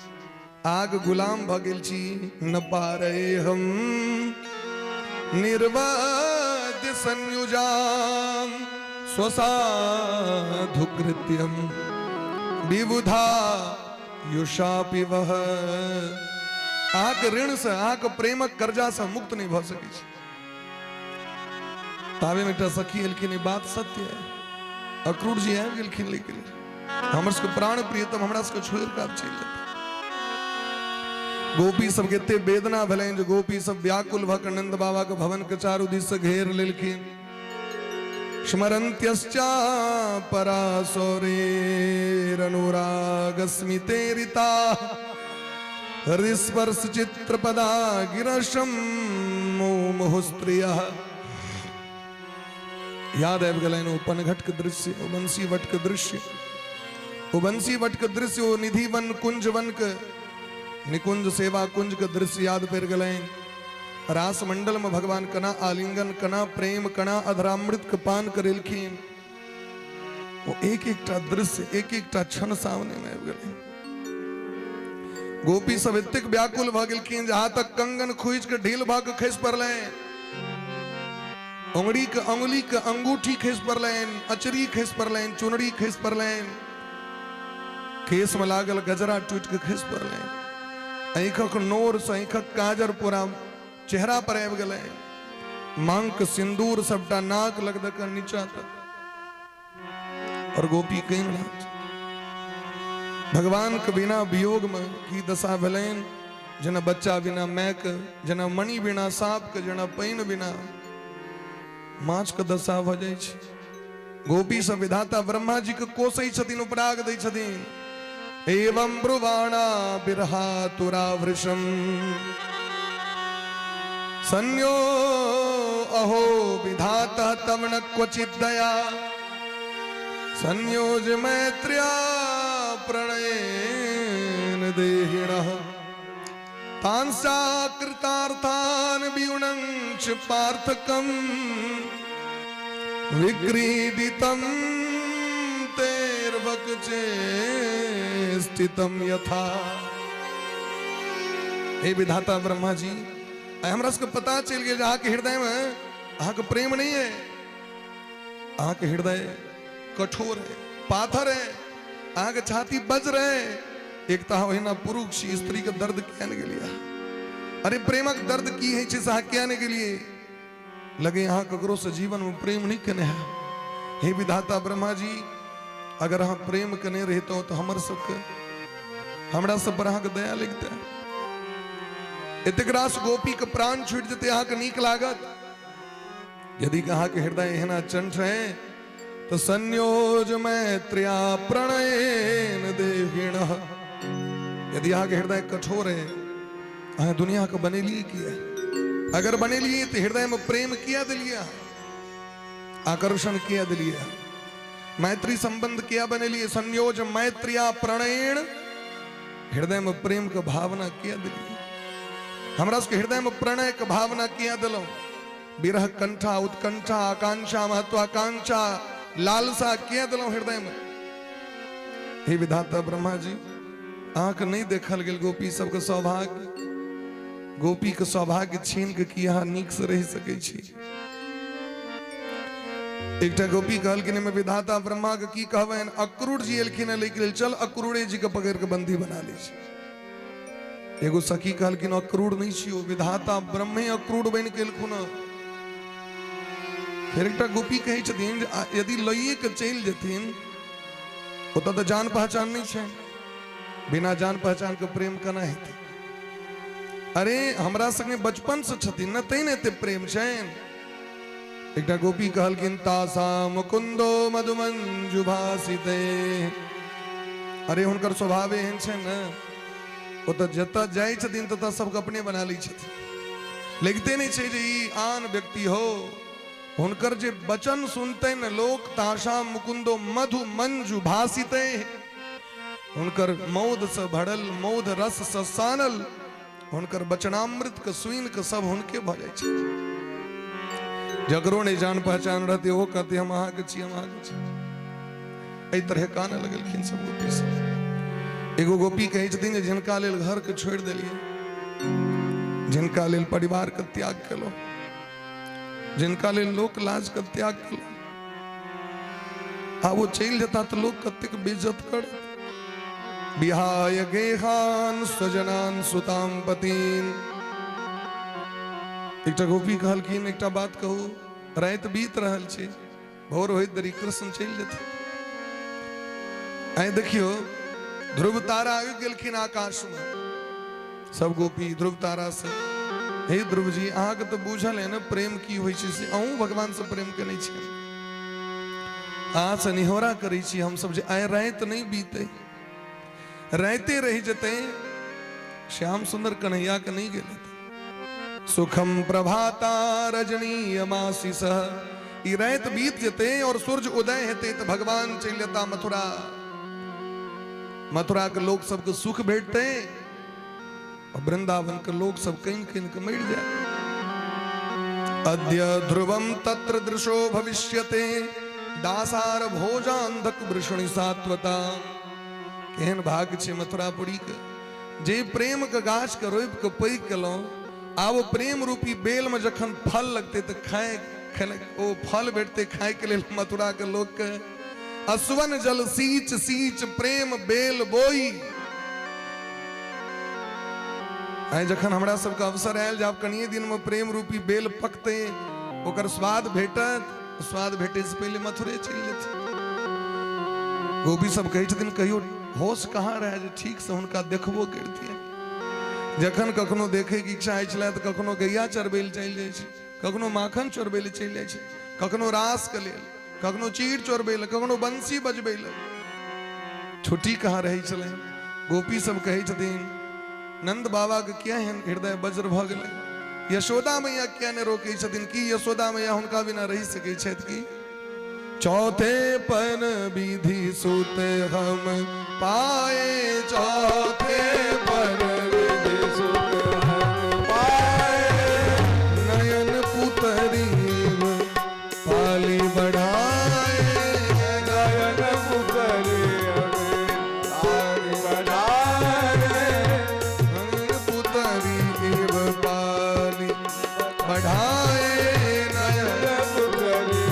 आग गुलाम भ गेल छी न पारे हम निर्वाद्य संयुजाम स्वसाधु कृत्यम विबुधा युषापि वह आक ऋण से आक प्रेमक कर्जा से मुक्त नहीं भ सकै छी तावे में एकटा सखी एलखिन ई बात सत्य है अक्रूर जी आबि गेलखिन लेकिन हमर सबके प्राण प्रियतम हमरा सबके छोड़ के आब चलि जेतै गोपी सबके एते वेदना भेलनि जे गोपी सब व्याकुल भ क नंद बाबा के भवन के चारू दिस से घेर लेलखिन स्मरन्त्यश्चा परासौरेरनुरागस्मितेरिता हरिस्पर्श चित्रपदा गिरशम मुहुस्त्रियः। याद है गलाइन उपनघट का दृश्य, बंसी वट का दृश्य, बंसी वट का दृश्य, निधि वन कुंज वन का निकुंज सेवा कुंज का दृश्य याद पेर गलाइन। रास मंडल में भगवान कना आलिंगन कना प्रेम कना अधरामृत का पान करेलखीन। वो एक एक टा दृश्य एक एक टा क्षण सामने में गए। गोपी सब इतक व्याकुल भागिलखीन जहां तक कंगन खुईज के ढील भाग खिस पर ले, उंगली के अंगूठी खिस पर लेन, अचरी खिस पर लेन, चुनरी खिस पर लेन, केस में लागल गजरा टूट के खिस पर लेन, ऐखक नोर से ऐखक काजर पूरा चेहरा पर आब गए, मांग सिंदूर सबटा नाक लग दक नीचा तक। और गोपी कहीं भगवान के बिना वियोग में की दशा भलेन, जना बच्चा बिना मैक, जना मणि बिना सांप के, जना पैन बिना माछ के दशा भ जाय छै। गोपी से विधाता ब्रह्मा जी के कोसै छथिन, उपराग दै छथिन। एवं ब्रुवाणा बिरहा तुरा वृषम संयो अहो विधाता तमन क्वचित दया संयोज मैत्र्या प्रणयेन देहिणः तांसा कृतार्थान वियुणंच पार्थकम विक्रीडितम तेर्वक्चे स्थितम यथा। हे विधाता ब्रह्मा जी, हमरा सबके पता चल गया जहाँ के हृदय में अहाँ के प्रेम नहीं है, अहाँ के हृदय कठोर है, पाथर है, अहाँ के छाती बज रहे। एक ना पुरुष स्त्री का दर्द कहने के लिए, अरे प्रेमक दर्द की है सहा कहने के लिए लगे यहाँ ककरो से जीवन में प्रेम नहीं कने है। हे विधाता ब्रह्मा जी, अगर हम प्रेम कने रहते हो तो हमर सबके हमरा सब पर अहाँ के दया लगता है। इतक रास गोपी के प्राण छूट देते अहाँ के नीक लागत। यदि अहाँ के हृदय एहना चंठ है तो संयोज मैत्र्या प्रणयेन देहिणः। यदि अहाँ के हृदय कठोर है, अहाँ दुनिया को बनेली किया, अगर बनेली तो हृदय में प्रेम किया दिलिया, आकर्षण किया दिलिया, मैत्री संबंध किया बनेली। संयोज मैत्र्या प्रणयेन, हृदय में प्रेम का भावना किया दिलिया। हमरा उसके हृदय में प्रणय का भावना किया दिलो, विरह कंठा उत्कंठा आकांक्षा महत्वाकांक्षा लालसा किया दिलो हृदय में। हे विधाता ब्रह्मा जी, आंख नहीं देखल गेल गोपी सबके सौभाग्य, गोपी के सौभाग्य छीन के किया नीक से रह सके छी। एकटा गोपी कहलखिन में विधाता ब्रह्मा के की कहबैन, अक्रूर जी एलखिन लेकिन चल अक्रूरे जी के पकड़ के बंदी बना ली। एगो सखी कहलखिन अक्रूर नहीं छियो, विधाता ब्रह्मे अक्रूर बन के एलखुन। फिर एकटा गोपी कहै छथिन यदि लइए के चल जेथिन ओतऽ तो जान पहचान नहीं छै, बिना जान पहचान के प्रेम केना हेतै। अरे हमरा संगे बचपन से छथिन न, तैं एते प्रेम छैन। एकटा गोपी कहलखिन तासा मुकुंदो मधुमंजु भासिते। अरे हुनकर स्वभाव एहन छै न, वो तो जता जाय छथिन तता सबके अपने बना लै छथिन, लिखते नहीं छै जे ई आन व्यक्ति हो। हुनकर जे वचन सुनते न लोक, ताशा मुकुंदो मधु मंजु भासिते। हुनकर मौध से भरल, मौध रस से सानल, हुनकर वचनामृत के सुइन के सब हुनके भ जाय छै। जकरो नहीं जान पहचान रहते वो कहते हम अहाँ के छी, हम अहाँ के छी। एहि तरह काने लगलखिन सब गोपी सब। एगो गोपी कहै छथिन जे जिनका लेल घर के छोड़ देलिए, जिनका लेल परिवार के त्याग केलो, जिनका लेल लोक लाज के त्याग केलो, आ वो चल जाता तो लोग कतेक बेइज्जत कर। बिहाय गेहान स्वजनान सुताम पतीन। एकटा गोपी कहलखिन एकटा बात कहू, रात बीत रहल छै, भोर होइत देरी कृष्ण चल जेतै। आइ देखियो ध्रुव तारा आबि गेलखिन आकाश में, सब गोपी ध्रुव तारा से, हे ध्रुव जी अहाँ के तो बुझल है न प्रेम की होइ छै से, अहूँ भगवान से प्रेम केने छी। आस निहोरा करी छी हम सब जे आए रात नहीं बीते, रहते रह जते श्याम सुंदर कन्हैया के नहीं गेले। सुखम प्रभाता रजनीयमासी सह, ई रात बीत जते और सूरज उदय हेते तो भगवान चल जाता मथुरा। मथुरा के लोग सबको सुख भेटते और वृंदावन के लोग सब कहीं कहीं के मर जाए। अद्य ध्रुवम तत्र दृशो भविष्यते, दासार भोजांधक वृषणि सात्वता। केहन भाग छे मथुरापुरी के, जे प्रेम के गाछ के रोप के पैघ केलौं, आब प्रेम रूपी बेल में जखन फल लगते तो खाए ओ फल भेटते खाए के लिए मथुरा के लोग के। असवन जल सींच सींच प्रेम बेल बोई। आए जखन हमरा सबके अवसर आयल जब कनिए दिन में प्रेम रूपी बेल पकते, ओकर स्वाद भेटत, स्वाद भेटे से पहले मथुरे चल जेते। गोपी सब कहे छथिन कहियो होश कहाँ रहे जे ठीक से हुनका देखबो करतियै। जखन कखनो देखे के इच्छा होइ छलै तऽ कखनो गैया चरबै लेल चलि जाइ छै, कखनो माखन चोरबै लेल चलि जाइ छै, कखनो रास के लेल, कखनो चीर चोरबै लेल, कखनो बंसी बजबै लेल। छुट्टी कहाँ रहै छलै। गोपी सब कहै छथिन नंद बाबा के किया हृदय वज्र भ गेलै, यशोदा मैया किया ने रोकै छथिन कि यशोदा मैया हुनका बिना रहि सकै छथि कि। चौथे पन विधि सुत हम पाए, चौथे पन विधि सुत हम पाए, नयन पुतरी पाली बढ़ाए, नयन पुतरी पाली बढ़ाए, नयन पुतरी पाली बढ़ाए, नयन पुतरी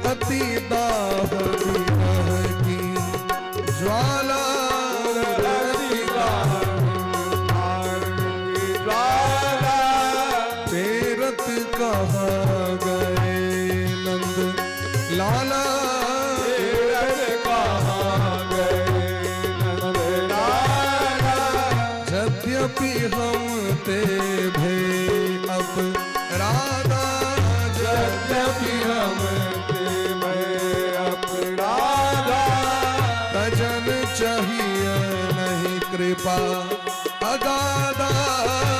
अति दाह विरह की ज्वाला, अति दाह की ज्वाला, तेरत कहाँ गए नंद लाला, तेरत कहाँ गए नंद लाला। यद्यपि हम ते भे अब राधा, यद्यपि हम तजन चाहिए नहीं कृपा अगाधा,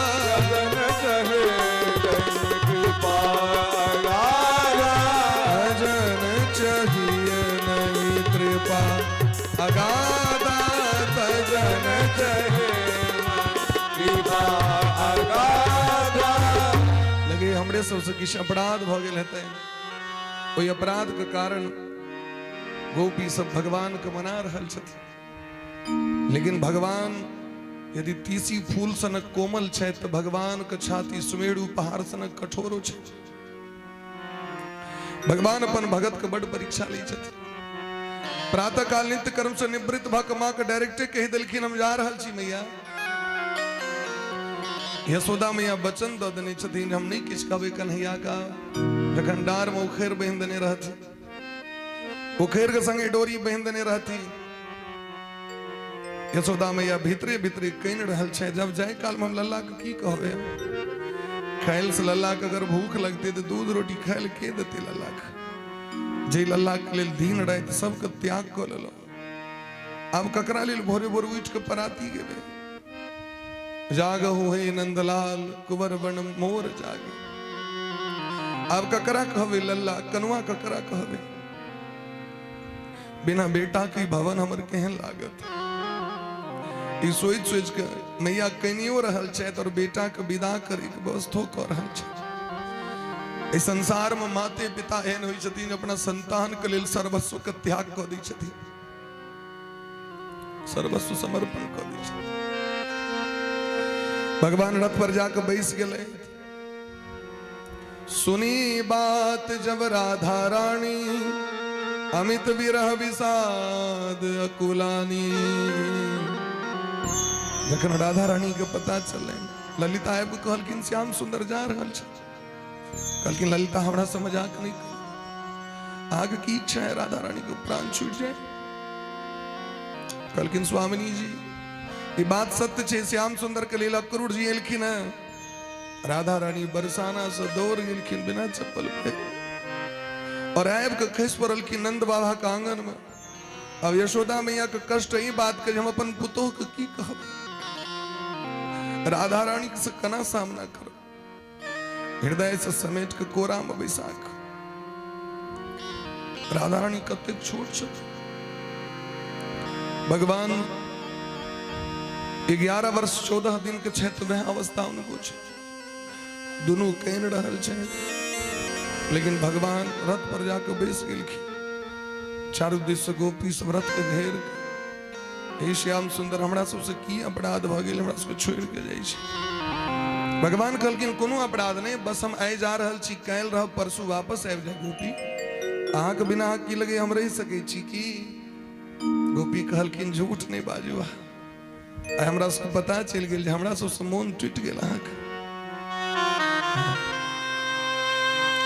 तजन चाहिए नहीं कृपा अगाधा, तजन चाहिए नहीं कृपा अगाधा, तजन चाहिए कृपा अगाधा। लगे हमरे सबसे किछ अपराध भ गेल हेतै, ओहि अपराध के कारण गोपी सब भगवान के मना रहल छथिन। लेकिन भगवान यदि तीसी फूल सनक कोमल छै तो भगवान के छाती सुमेरु पहाड़ सनक कठोरो छै। भगवान अपन भगत के बड़ परीक्षा लै छथिन। प्रातः काल नित्य कर्म से निवृत्त भ के मां के डायरेक्टे कहि देलखिन हम जा रहल छी मैया। यशोदा मैया वचन दऽ देने छथिन हम नहीं किछ कहबै कन्हैया का। जखन डार में उखेर बहिन देने रहथि, उखेर के संगे डोरी बहिन देने रहती, यशोदा मैया भीतरे भीतरे कइन रहल छै। जब जाए काल में हम लल्ला के की कहबे, खाइल से लल्ला के अगर भूख लगते तो दूध रोटी खाइल के देते लल्ला के। जे लल्ला के लेल दिन रात सबके त्याग क लेलो, अब ककरा लेल भोरे भोर उठ के पराती गेबे। जागहु हे नंदलाल कुंवर बन मोर जागे, अब ककरा कहबे लल्ला, कनुआ ककरा कहबे। बिना बेटा के भवन हमर केहन लागत। ई सोच सोच के मैया कनियो रहल छथि और बेटा के विदा करे के व्यवस्था क रहल छथि। इस संसार में माते पिता एहन होइ छथिन अपना संतान के लेल सर्वस्व के त्याग क दै छथिन, सर्वस्व समर्पण क दै छथिन। भगवान रथ पर जाकर बैस गेले। सुनी बात जब राधा रानी, अमित विरह विषाद अकुलानी। जखन राधा रानी के पता चले, ललिता आब के कहलखिन श्याम सुंदर जा रहल छै। कहलखिन ललिता हमरा से मजाक नहीं कर, आगे की इच्छा है राधा रानी को प्राण छूट जाए। कहलखिन स्वामिनी जी ये बात सत्य छे, श्याम सुंदर के लेल अक्रूर जी एलखिन है, राधा रानी बरसाना से दौड़ गिलखिन बिना चप्पल पे और आयब के खस पड़ल की नंद बाबा का आंगन में। अब यशोदा मैया के कष्ट ई बात के हम अपन पुतोह के की कहब, राधा रानी से कना सामना करो, हृदय से समेट के कोरा में बैसाख। राधा रानी कतेक छोट छथ, भगवान 11 वर्ष 14 दिन के छे तो वह अवस्था उनको छे, दोनों कहीं रहल छे, लेकिन भगवान रथ पर जाकर बैस गेलखिन। चारू दिस से गोपी सब रथ के घेर के, हे श्याम सुंदर हमरा सबसे की अपराध भ गेल, हमरा सबके छोड़ के जाइ छी। भगवान कहलखिन कोनो अपराध नहीं, बस हम आइ जा रहल छी, काल्हि रह परसू वापस आबि जाए गोपी, अहाँ के बिना अहाँ की लगे हम रह सकै छी की? गोपी कहलखिन झूठ नहीं बाजू, हमरा सबके पता चल गेल जे हमरा सबसे मोन टूटि गेल अहाँके।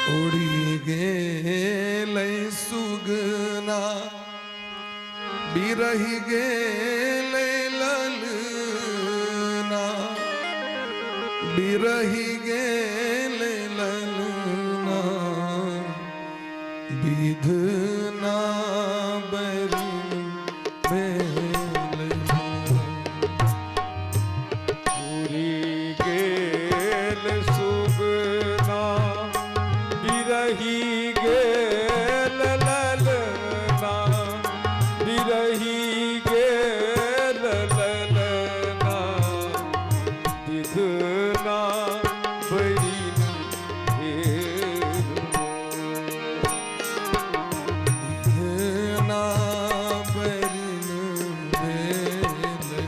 उड़ी गेलै सुगना बिरहि गेलै ललना, बिरहि गेलै ललना, विधना बरि भेलै। उड़ी गेल सुगना बिरही गेल ललना, बिरही गेल ललना, विधना बरि विधना बरि भेलै।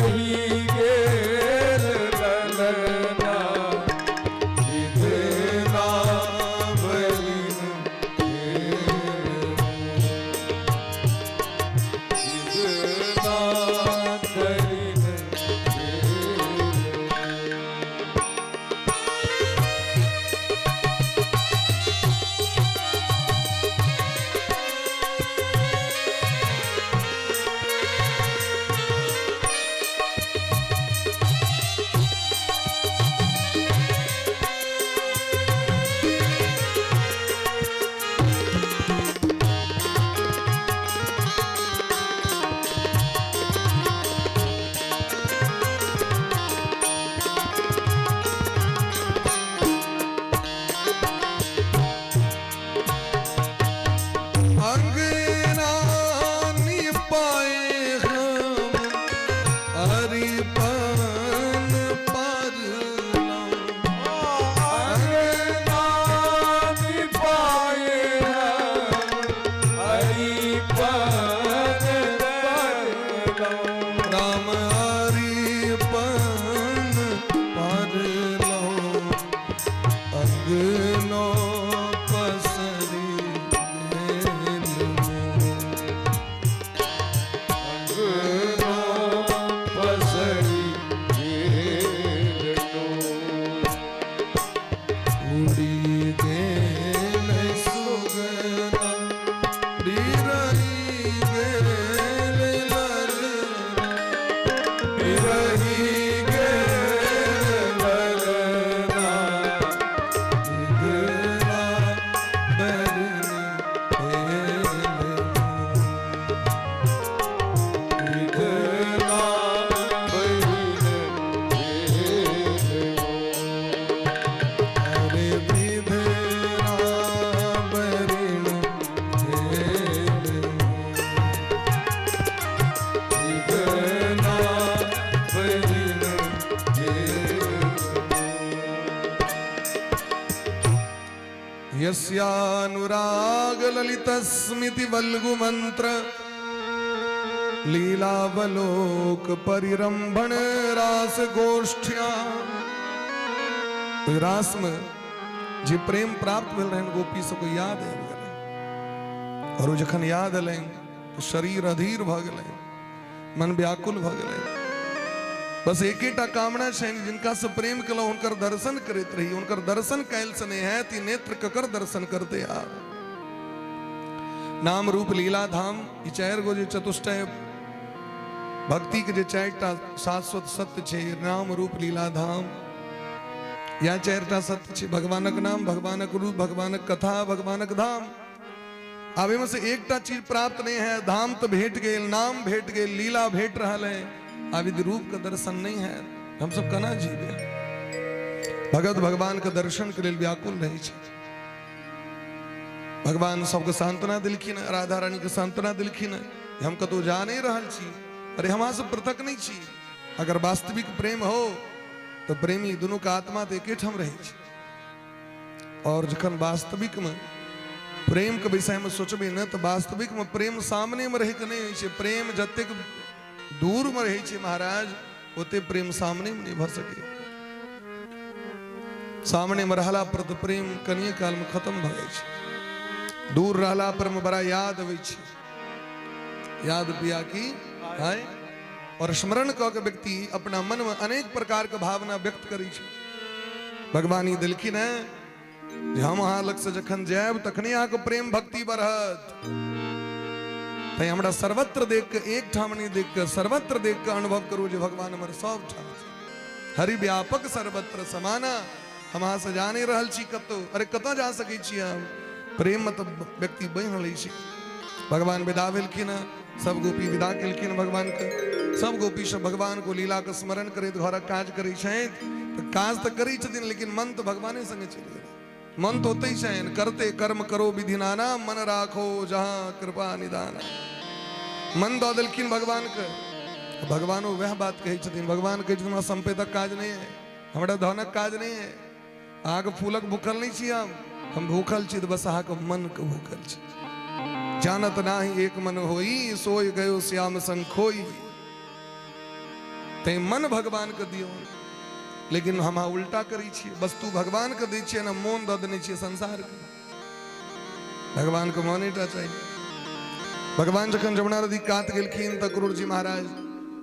बिरही गेल ललना इतना बलिन इतना बलिन अंगना निपाए हम अरिपन परलौं। अंगना निपाए हम अरिपन परलौं। राम अरिपन परलौं। अंगनो पसरी अंगनो पसरी गेलनो। उड़ी गेल सुगना बिरही गेल ललना। बिरही गेल ललना इगला बरनी हेलनो। इतना बलिन गेलनो। अरे विधना बरन हेलनो। इतना बलिन गेलनो। यस्यानुराग ललित स्मिति वल्गु मंत्र लीलावलोक परिरंभण रास गोष्ठिया। रास में जे प्रेम प्राप्त भेल रहन गोपी सबको याद है और वो जखन याद अलन तो शरीर अधीर भ गेलै, मन व्याकुल भ गेलै। बस एकेटा कामना छनि जिनका से प्रेम केलहुँ हुनकर दर्शन करैत रही। हुनकर दर्शन कैल से नहीं है ती नेत्र ककर दर्शन करते आप। नाम रूप लीला धाम ई 4 गो जे चतुष्टय भक्ति के जे 4टा शाश्वत सत्य छे नाम रूप लीला धाम या 4टा सत्य छे। भगवानक नाम, भगवानक रूप, भगवानक कथा, भगवानक धाम। अब में से एकटा चीज प्राप्त नहीं है। धाम तो भेट गेल, नाम भेट गेल, लीला भेट रहल है, आविद रूप का दर्शन नहीं है। हम सब कना जीवे भगत भगवान के दर्शन के लिए व्याकुल रहे छे। भगवान सबके सांत्वना दिलखिन, राधा रानी के सांत्वना दिलखिन। हम कतो जा नहीं रहल छी, अरे हमारा से पृथक नहीं छी। अगर वास्तविक प्रेम हो तो प्रेमी दोनों का आत्मा तो एक हम रहे छी। और जखन वास्तविक में प्रेम के विषय में सोचबे न तो वास्तविक में प्रेम सामने में रह के नहीं होय छे। प्रेम जतेक दूर में रहे छे महाराज ओते प्रेम सामने में नहीं भ सके। सामने में रहला पर तो प्रेम कनिए काल में खत्म भ जाय छे। दूर रहला पर में बड़ा याद आवे छे। याद पिया की है और स्मरण क के व्यक्ति अपना मन में अनेक प्रकार के भावना व्यक्त करी छे। भगवान ई दिलखिन है हम अहाँ लग से जखन जायब तखने अहाँ के प्रेम भक्ति बढ़त। तै हमरा सर्वत्र देख के एक ठाम नहीं देख के सर्वत्र देख के अनुभव करू जे भगवान हमर सब ठाम छै। हरि व्यापक सर्वत्र समाना। हम अहाँ से जा नहीं रहल छी कतो, अरे कतौ जा सकै छी हम। प्रेम में तो व्यक्ति बन रहल छी। भगवान विदा भेलखिन, सब गोपी विदा केलखिन भगवान के। सब गोपी सब भगवान को लीला के स्मरण करैत घरक काज करै छथि। तो काज तो करै छथिन लेकिन मन तो भगवाने संगे चलि गेल। मन तो होते ही छनि करते कर्म करो विधि नाना मन राखो जहां कृपा निदाना। मन दऽ देलखिन भगवान के। भगवानो वह बात कहै छथिन। भगवान कहै छथिन हमरा संपेदक काज नहीं है, हमरा धनक काज नहीं है। अहाँके फूलक भूखल नहीं छी हम भूखल छी तो बस अहाँके मन के भूखल छी। जानत नाही एक मन होई सोई गयो श्याम संग खोई। ते मन भगवान के दियो, लेकिन हम उल्टा करी छी, वस्तु भगवान के दै छियै ना, मोन दऽ देने छियै संसार के। भगवान के मोन टा चाहिए। भगवान जखन जमुना नदी कात गेलखिन तऽ क्रूर जी महाराज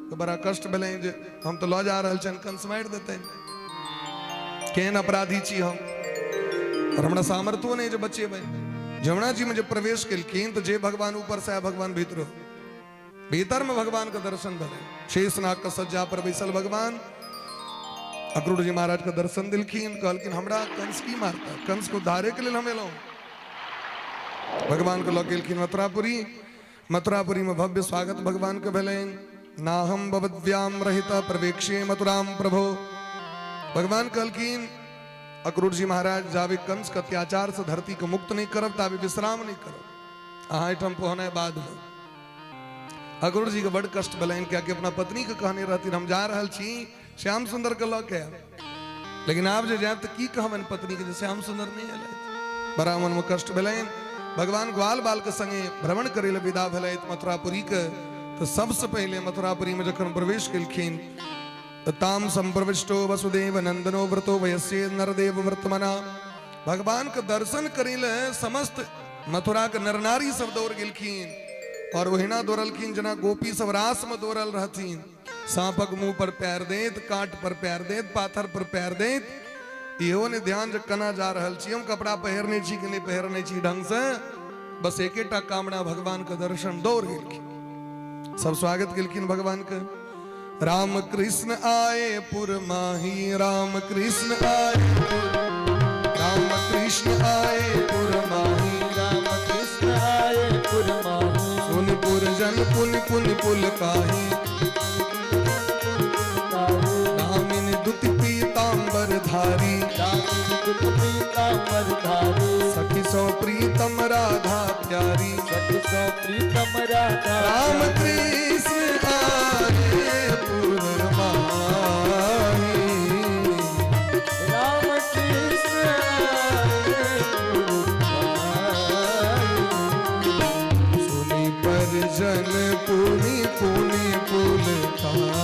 के बड़ा कष्ट भेलै जे हम तो लऽ जा रहल छन, कंस मारि देतै, केहन अपराधी छी हम, और हमरा सामर्थ्यो नहीं जे बचेबै। जमुना जी में जब प्रवेश केलखिन तो जे भगवान ऊपर से भगवान भीतर, भीतर में भगवान का दर्शन भेलै। शेषनाग के सज्जा पर बैसल भगवान अक्रूर जी महाराज का दर्शन दिलखिन, कहलखिन हमरा कंस की मारता, कंस को उद्धारे के लिए हम एलौं। भगवान को लऽ गेलखिन मथुरापुरी। मथुरापुरी में भव्य स्वागत भगवान के भेलैन। नाहम भवद्भ्याम रहिता प्रवेक्षे मथुराम प्रभो। भगवान कहलखिन अक्रूर जी महाराज जावे कंस के अत्याचार से धरती को मुक्त नहीं करब तावे विश्राम नहीं करब, अहाँ एहिठाम पहुँचे बाद में। अक्रूर जी के बड़ कष्ट भेलैन, क्या कि अपना पत्नी के कहने रहथिन हम जा रहल छी श्याम सुंदर के लऽ के, लेकिन आब जे जायब तऽ की कहबनि पत्नी के जे श्याम सुंदर नहीं एलथि। बड़ा मन में कष्ट भेलैन। भगवान ग्वाल बाल के संगे भ्रमण करे ले विदा भेलथि मथुरापुरी के। तो सबसे पहले मथुरापुरी में जखन प्रवेश केलखिन ताम संप्रविष्टो वसुदेव नंदनो व्रतो वयस्ये नरदेव वर्तमना। भगवान के दर्शन करे ले समस्त मथुरा के नर नारी सब दौड़ गेलखिन, और ओहिना दौड़लखिन जना गोपी सब रास में दौड़ल रहथिन। सांपक मुंह पर पैर देत, काट पर पैर देत, पाथर पर पैर देत, इहो ने ध्यान जे कना जा रहल छी, हम कपड़ा पहिरने छी कि नहीं पहिरने छी ढंग से, बस एकेटा कामना भगवान के दर्शन। दौड़ गेलखिन, सब स्वागत केलखिन भगवान के। राम कृष्ण आए पुर माही, राम कृष्ण आए, राम कृष्ण आए पुर माही, राम कृष्ण आए पुर माही। सुन पुर जन पुन पुन पुल काही, दामिनी दुति पीतांबर धारी, दामिनी दुति पीतांबर धारी। सखी सो प्रीतम राधा प्यारी, सखी सो प्रीतम राधा। राम कृष्ण आए पुर माही, राम कृष्ण आए पुर माही। सुनी पर जन पुनि पुनि पुल काही।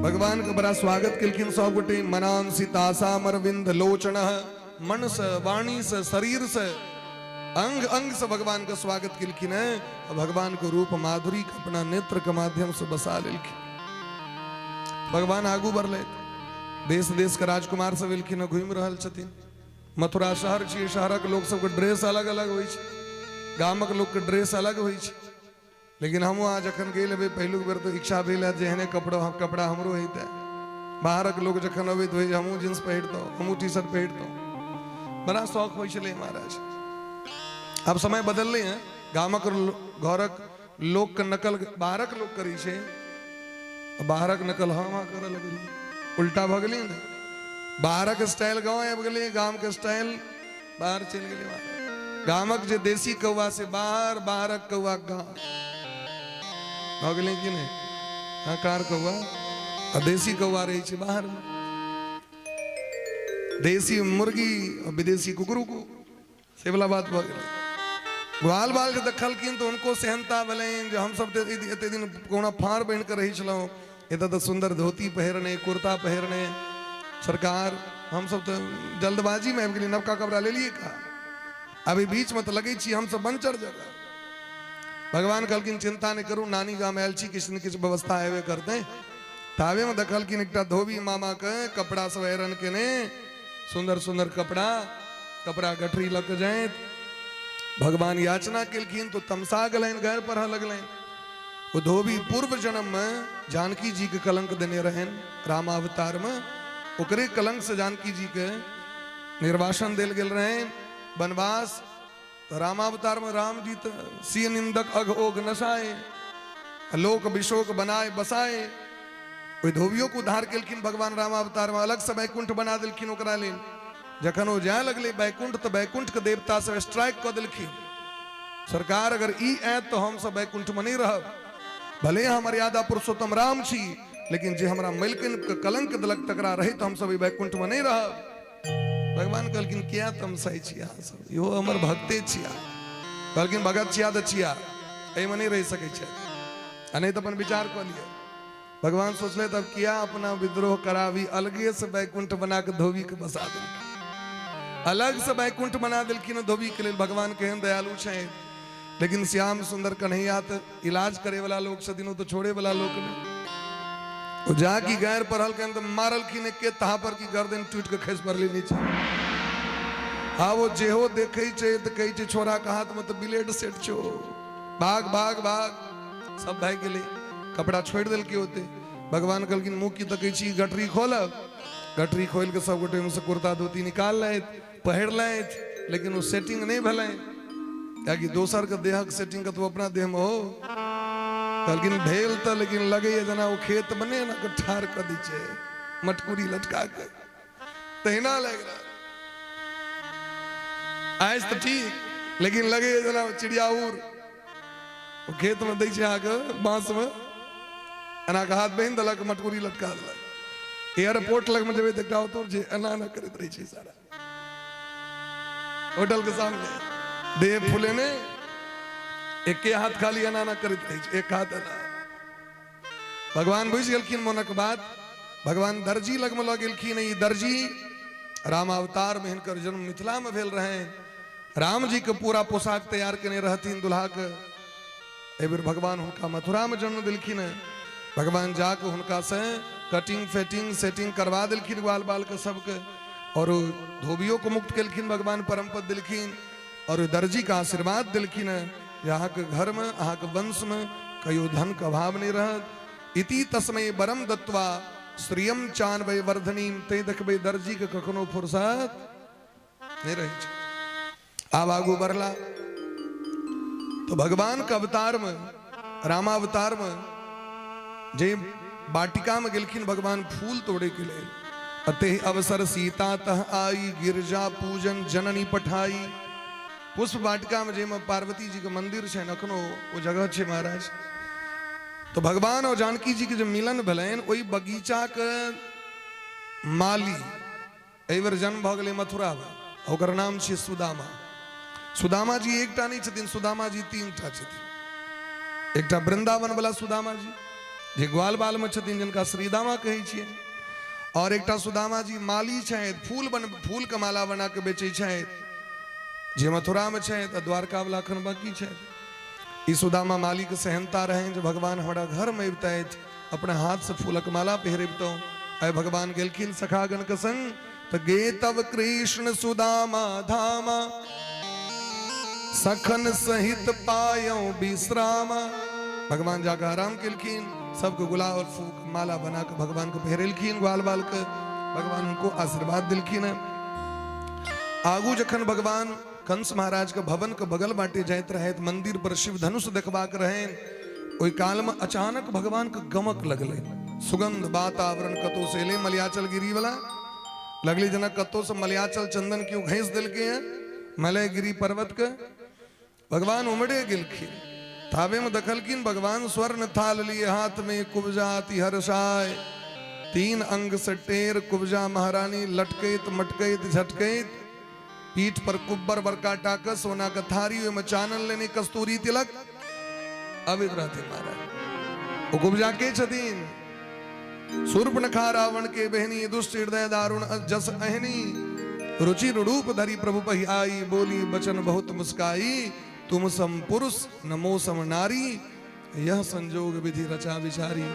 भगवान का बड़ा स्वागत केलखिन सब गोटे। मनान सीतासा मरविंद लोचन, मन से वाणी से शरीर से अंग अंग से भगवान का स्वागत केलखिन है। भगवान को रूप माधुरी के अपना नेत्र के माध्यम से बसा लेलखिन। भगवान आगू बढ़ले, देश देश के राजकुमार सब एलखिन, घूमि रहल छथिन। मथुरा शहर छियै, शहरक लोग सबके ड्रेस अलग अलग होइ छै, गामक लोग के ड्रेस अलग होइ छै। लेकिन हम वहाँ जखन गेल हेबै पहिलुक बेर तो इच्छा भेल है जेहने कपड़ा हमरो हेतै। बाहरक लोग जखन अबैत होइ हमहूँ जींस पहिरतहुँ, हमहूँ टी शर्ट पहिरतहुँ, बड़ा शौक होइ छलै महाराज। अब समय बदललै हैं, गामक घरक लोक के नकल बाहरक लोग करै छै, बाहरक नकल हम करऽ लगलियै, उल्टा भऽ गेलै ने। बाहरक स्टाइल गाँव आबि गेलै, गाम के स्टाइल बाहर चलि गेलै। गामक जे देसी कौआ से बाहर, बाहरक कौआ गाँव भऽ गेलै कि नहीं। हाँ, कार कौआ आ देसी कौआ रही छै बाहर में, देसी मुर्गी और विदेशी कुकरू से वाला बात भऽ गेलै। ग्वाल बाल जे देखलखिन तो उनको सेहनता भेलनि जे हमसब एते दिन कोना फाड़ बनि कऽ रहै छलहुँ, एतऽ तऽ सुंदर धोती पहिरने, कुर्ता पहिरने, सरकार हमसब तो जल्दबाजी में आबि गेलियै, नवका कपड़ा लेलियै का, अभी बीच में तो लगे छी हमसब बंचर जगह। भगवान कहलखिन चिंता नहीं करू, नानी गाम आयल छी, किछु ने किछु व्यवस्था हेबे करते। तावे में देखलखिन एकटा धोबी मामा के कपड़ा सब आयरन केने, सुंदर सुंदर कपड़ा गठरी लग जाए। भगवान याचना केलखिन तो तमसा गलैन, गैर पढ़ लगलैन। वो धोबी पूर्व जन्म में जानकी जी के कलंक देने रहन, रामावतार में ओकरे कलंक से जानकी जी के निर्वासन देल गेल रहन, वनवास। तो रामावतार में राम जी तो सी निंदक अघ ओघ नशाए, लोक विशोक बनाए बसाए। ओहि धोबियों को उद्धार केलखिन भगवान रामावतार में, अलग से बैकुंठ बना दिलखिन ओकरा लेल। जखन वो जाए लगले बैकुंठ तो बैकुंठ के देवता से स्ट्राइक कर दिलखिन, सरकार अगर ई ऐत तो हम सब बैकुंठ में नहीं रहब, भले हम मर्यादा पुरुषोत्तम राम छी, लेकिन जे हमरा मलकिन के कलंक दलक तकरा रही तो हम सब बैकुंठ में नहीं रहब। भगवान कहलखिन क्या तमसाई छिया सब यो हमर भक्ते छिया कहलखिन भगत छिया तो छिया एहिमे नहीं रह सकै छै आ नहीं तो अपन विचार कर लिया भगवान सोचले तब किया अपना विद्रोह करावी अलगे से बैकुंठ बना के धोबी के बसा दिल अलग से बैकुंठ बना दिलखिन धोबी के लिए भगवान केहन दयालु छै लेकिन श्याम सुंदर कन्हैया तो इलाज करे वाला लोग छथिन तो छोड़े वाला लोग नहीं वो जाकी गैर पढ़ल के तो मारलखिन के तहा पर की गर्दन टूट के खसि पड़ली नीचे हाँ वो जेहो देखे छे तो कहे छे छोरा के हाथ में तो ब्लेड सेट छो भाग भाग भाग सब भाग गेले कपड़ा छोड़ दिल के होते भगवान कहलखिन मुँह की तकै छी गठरी खोलब गठरी खोल के सब गोटे में से कुर्ता धोती निकाल लैत पहिर लैत लेकिन वो सेटिंग नहीं भले कि दोसर के देह के सेटिंग का तो अपना देह में हो कहलखिन भेल तो लेकिन लगे जना वो खेत बने ना के ठार कर दी छे मटकुरी लटका के तहिना लग रहा आज तो ठीक लेकिन लगे जना चिड़िया उड़ वो खेत में दै छे आके बांस में एना के हाथ बहिन देलक मटकुरी लटका देलक एयरपोर्ट लग में जब देखा तो जे एना ना करत रही छे सारा होटल के सामने देह फूले ने एक हाथ खाली अनाना करत रही छे एक हाथ अना भगवान बुझ गेलखिन मोनक बात भगवान दर्जी लग में लग गेलखिन ई दर्जी राम अवतार में हिनकर जन्म मिथिला में भेल रहे राम जी के पूरा पोशाक तैयार केने रहथिन दुल्हा के एबर भगवान हुनका मथुरा में जन्म दिलखिन भगवान जाके हुनका से कटिंग फेटिंग सेटिंग करवा दिलखिन ग्वाल बाल के सबके और धोबियों को मुक्त केलखिन भगवान परम पद दिलखिन और दर्जी का आशीर्वाद दिलखिन यहाँ के घर में अहाँ के वंश में कयो धन का अभाव नहीं रहत इति तस्मै बरम दत्वा श्रियम चानवे वर्धनीम ते देखबे दर्जी के कखनो फुर्सत नहीं रही छै आब आगू बढ़ला तो भगवान के अवतार में रामावतार में जे बाटिका में गेलखिन भगवान फूल तोड़े के लिए अते अवसर सीता तह आई गिरजा पूजन जननी पठाई पुष्प वाटिका में जेम पार्वती जी के मंदिर है अखनो वो जगह है महाराज तो भगवान और जानकी जी के जो मिलन भलन वही बगीचा के माली एवर जन्म भ गए मथुरा में ओकर नाम छे सुदामा सुदामा जी एकटा नहीं छथिन सुदामा जी तीन टा छथिन एकटा वृंदावन वाला सुदामा जी जे ग्वाल बाल में छथिन जिनका श्रीदामा कहे छिए और एकटा सुदामा जी माली छथि फूल के माला बना के बेचे छथि जे मथुरा में छे तो द्वारका वाला अखन बाकी छे ई सुदामा माली के सहनता रहे जो भगवान हमारा घर में अबते अपने हाथ से फूलक माला पहिरबतो आय भगवान गेलखिन सखागण के संग तो गे तब कृष्ण सुदामा धामा सखन सहित पायो विश्रामा भगवान जाकर आराम केलखिन सबको गुलाब और फूक माला बना के भगवान को पहिरलखिन ग्वाल बाल के भगवान उनको आशीर्वाद दिलखिन आगू जखन भगवान कंस महाराज के भवन के बगल बाटे जाइत रहे मंदिर पर शिव धनुष देखबाक रहे ओई काल में अचानक भगवान के गमक लगले सुगंध वातावरण कतो से ले मलयाचल गिरी वाला लगली जना कतो से मलयाचल चंदन क्यों घैस दिल के मलय गिरी पर्वत के भगवान उमड़े गिलखिन थावे में दखलखिन भगवान स्वर्ण थाल लिए हाथ में कुब्जाति हर्षाय तीन अंग से टेर कुब्जा महारानी लटकेत मटकेत झटकेत पीठ पर कुब्बर बरका टाक सोना का थारी में चानन लेने कस्तूरी तिलक अविद रहते महाराज वो कुब्जा के छतीन शूर्पणखा रावण के बहनी दुष्ट हृदय दारुण जस अहनी रुचि रूप धरी प्रभु पही आई बोली बचन बहुत मुस्काई तुम सम पुरुष नमो सम नारी यह संजोग विधि रचा विचारी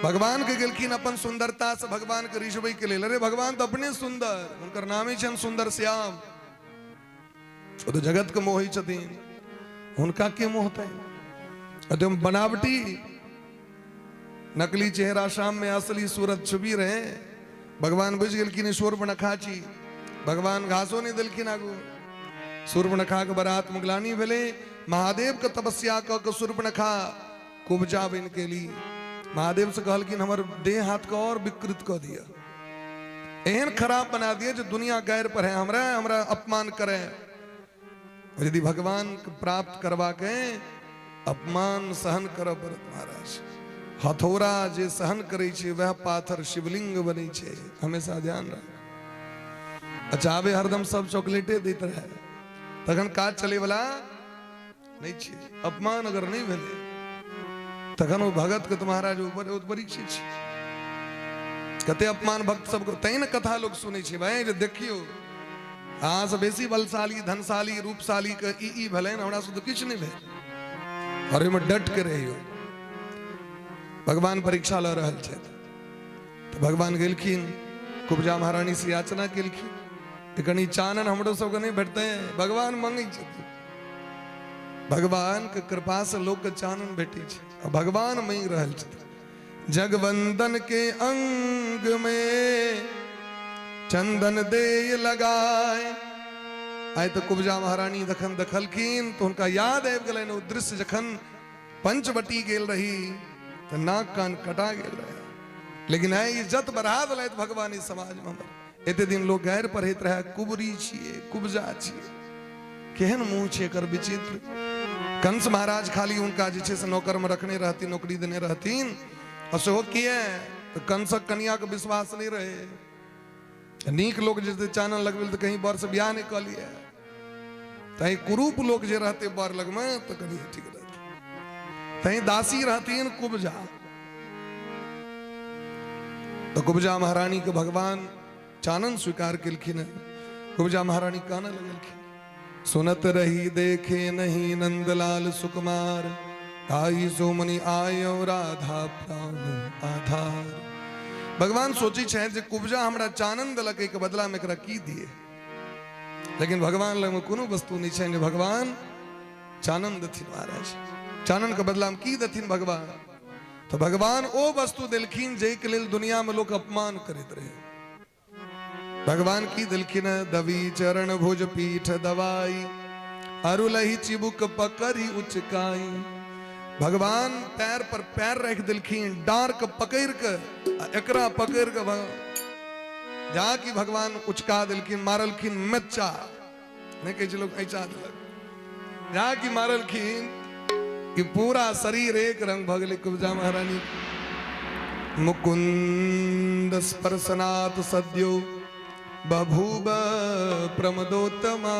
भगवान के गिलखिन अपन सुंदरता से भगवान के ऋषभई के लिए अरे भगवान तो अपने सुंदर उनकर नाम ही छन सुंदर श्याम तो जगत के मोही छथिन उनका के मोहता है तुम बनावटी नकली चेहरा शाम में असली सूरत छुपी रहे भगवान बुझ गेलखिन शूर्पणखा छी भगवान घासो नहीं दिलखिन आगू शूर्पणखा के बरात मुगलानी भेले महादेव के तपस्या क शूर्पणखा कुब्जा बन के लिए महादेव से कहलखिन हमर देह हाथ का और विकृत कर दिया एहन खराब बना दिया जो दुनिया गैर पर है हमरा अपमान करे यदि भगवान के प्राप्त करवा के अपमान सहन कर पड़त महाराज हथौरा जे सहन करे छे वह पाथर शिवलिंग बने छे हमेशा ध्यान रख अच्छा आवे हरदम सब चॉकलेटे देते रहे तखन काज चले वाला नहीं छे। अपमान अगर नहीं भेले तखन वो भगत के तुम्हारा जो ऊपर परीक्षित छे। कते अपमान भक्त सब तै न कथा लोग सुने छे भाई जे देखियो हाँ से बेसी बलशाली धनशाली रूपशाली के ई भले हमरा से तो किछ नहीं भेल और एमे डट के रहियो। भगवान परीक्षा ल रहल छे तो भगवान गेलखिन कुब्जा महारानी से याचना केलखिन कनी चानन हमरो सब के नहीं भेटते हैं। भगवान मांगे छथिन भगवान के कृपा से लोग के चानन भेटी छे। भगवान मांग रहल छथिन जगवंदन के अंग में चंदन दे लगाए। आय तो कुब्जा महारानी जखन देखलखिन तो उनका याद आबि गेलनि ओ दृश्य जखन पंचवटी गेल रही तो नाक कान कटा गेल रहे लेकिन आय इज्जत बढ़ा दिलथि भगवान इस समाज में। हमर एते दिन लोग गैर पढ़ैत रहे कुबरी छिए कुब्जा छिए केहन मुंह छे एकर विचित्र। कंस महाराज खाली उनका जे छे से नौकर में रखने रहती नौकरी देने रहतीन और सेहो किए तो कंसक कन्या के विश्वास नहीं रहे। नीक लोग जे चानन लगबे तो कहीं बर से ब्याह नहीं कर लिए तही कुरूप लोग जे रहते बर लग में तो कहीं ठीक रहते तही दासी रहती कुब्जा। तो कुब्जा महारानी के भगवान चानन स्वीकार केलखिन। कुब्जा महारानी काना लगलखिन सुनत रही देखे नहीं नंदलाल सुकुमार आई सोमनी आयो राधा प्राण आधार। भगवान सोची छे जे कुब्जा हमरा चानन दलक के बदला में एकरा की दिए लेकिन भगवान लग में कोनो वस्तु नहीं छे। भगवान चानन दथिन महाराज चानन के बदला में की दथिन भगवान तो भगवान ओ वस्तु दिलखिन जे के लेल दुनिया में लोग अपमान करते रहे। भगवान की दिलखिन दवी चरण भुज पीठ दवाई अरुलही चिबुक पकड़ी उचकाई। भगवान पैर पर पैर रख दिलखिन डार के पकड़ के एकरा पकड़ के जहाँ की भगवान उचका दिलखिन मारलखिन मच्चा नहीं कहे लोग ऐसा दिलक जहाँ की मारलखिन कि पूरा शरीर एक रंग भगले कुब्जा महारानी। मुकुंद स्पर्शनाथ सद्यो बभूब प्रमदोत्तमा।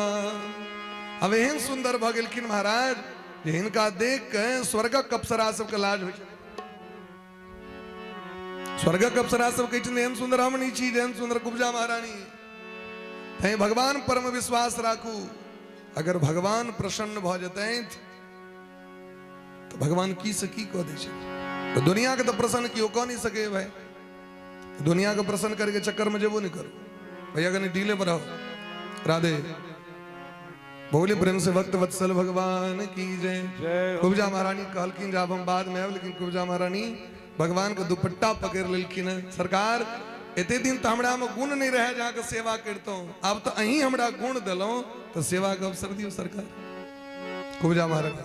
अब एहन सुंदर भगलखिन महाराज इनका देख के स्वर्गक अप्सरा सबके लाज हो स्वर्गक अप्सरा सब कहते एहन सुंदर हम नहीं छी एहन सुंदर कुब्जा महारानी। तै भगवान परम विश्वास राखू अगर भगवान प्रसन्न भ जते तो भगवान की से की कह दे तो दुनिया के तो प्रसन्न कियो कह नहीं सके भाई। दुनिया को प्रसन्न करके चक्कर में जेबो नहीं करो भैया कहीं डीले पर आओ। राधे बोले प्रेम से भक्त वत्सल भगवान की जय। कुब्जा महारानी कहलखिन जब हम बाद में आब लेकिन कुब्जा महारानी भगवान के दुपट्टा पकड़ लेलखिन सरकार एते दिन तो हमरा में गुण नहीं रहे जहाँ के सेवा करतो अब तो अहीं हमरा गुण दिलो तो सेवा के अवसर दियो सरकार। कुब्जा महारानी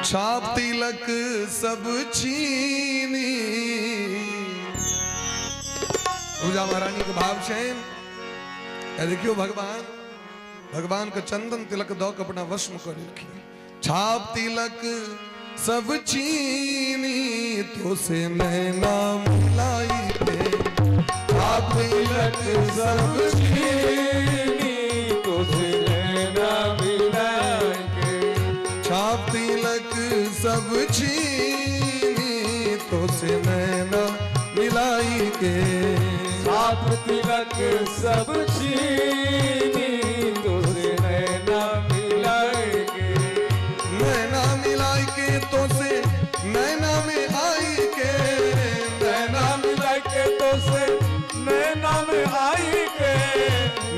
छाप तिलक सब छीनी। कुब्जा महारानी के भाव छैन देखियो भगवान के चंदन तिलक दो के अपना वश में कर रखी। छाप तिलक सब छीनी तो से नैना मिलाई थे। छाप तिलक सब छीनी तो से नैना मिलाई के। छाप तिलक सब छीनी तो से नैना मिलाई के। छाप तिलक सब छीनी तो से नैना मिलाई के। नैना मिलाई के तो से नैना में आई के। नैना मिलाई के तो से नैना में आई के।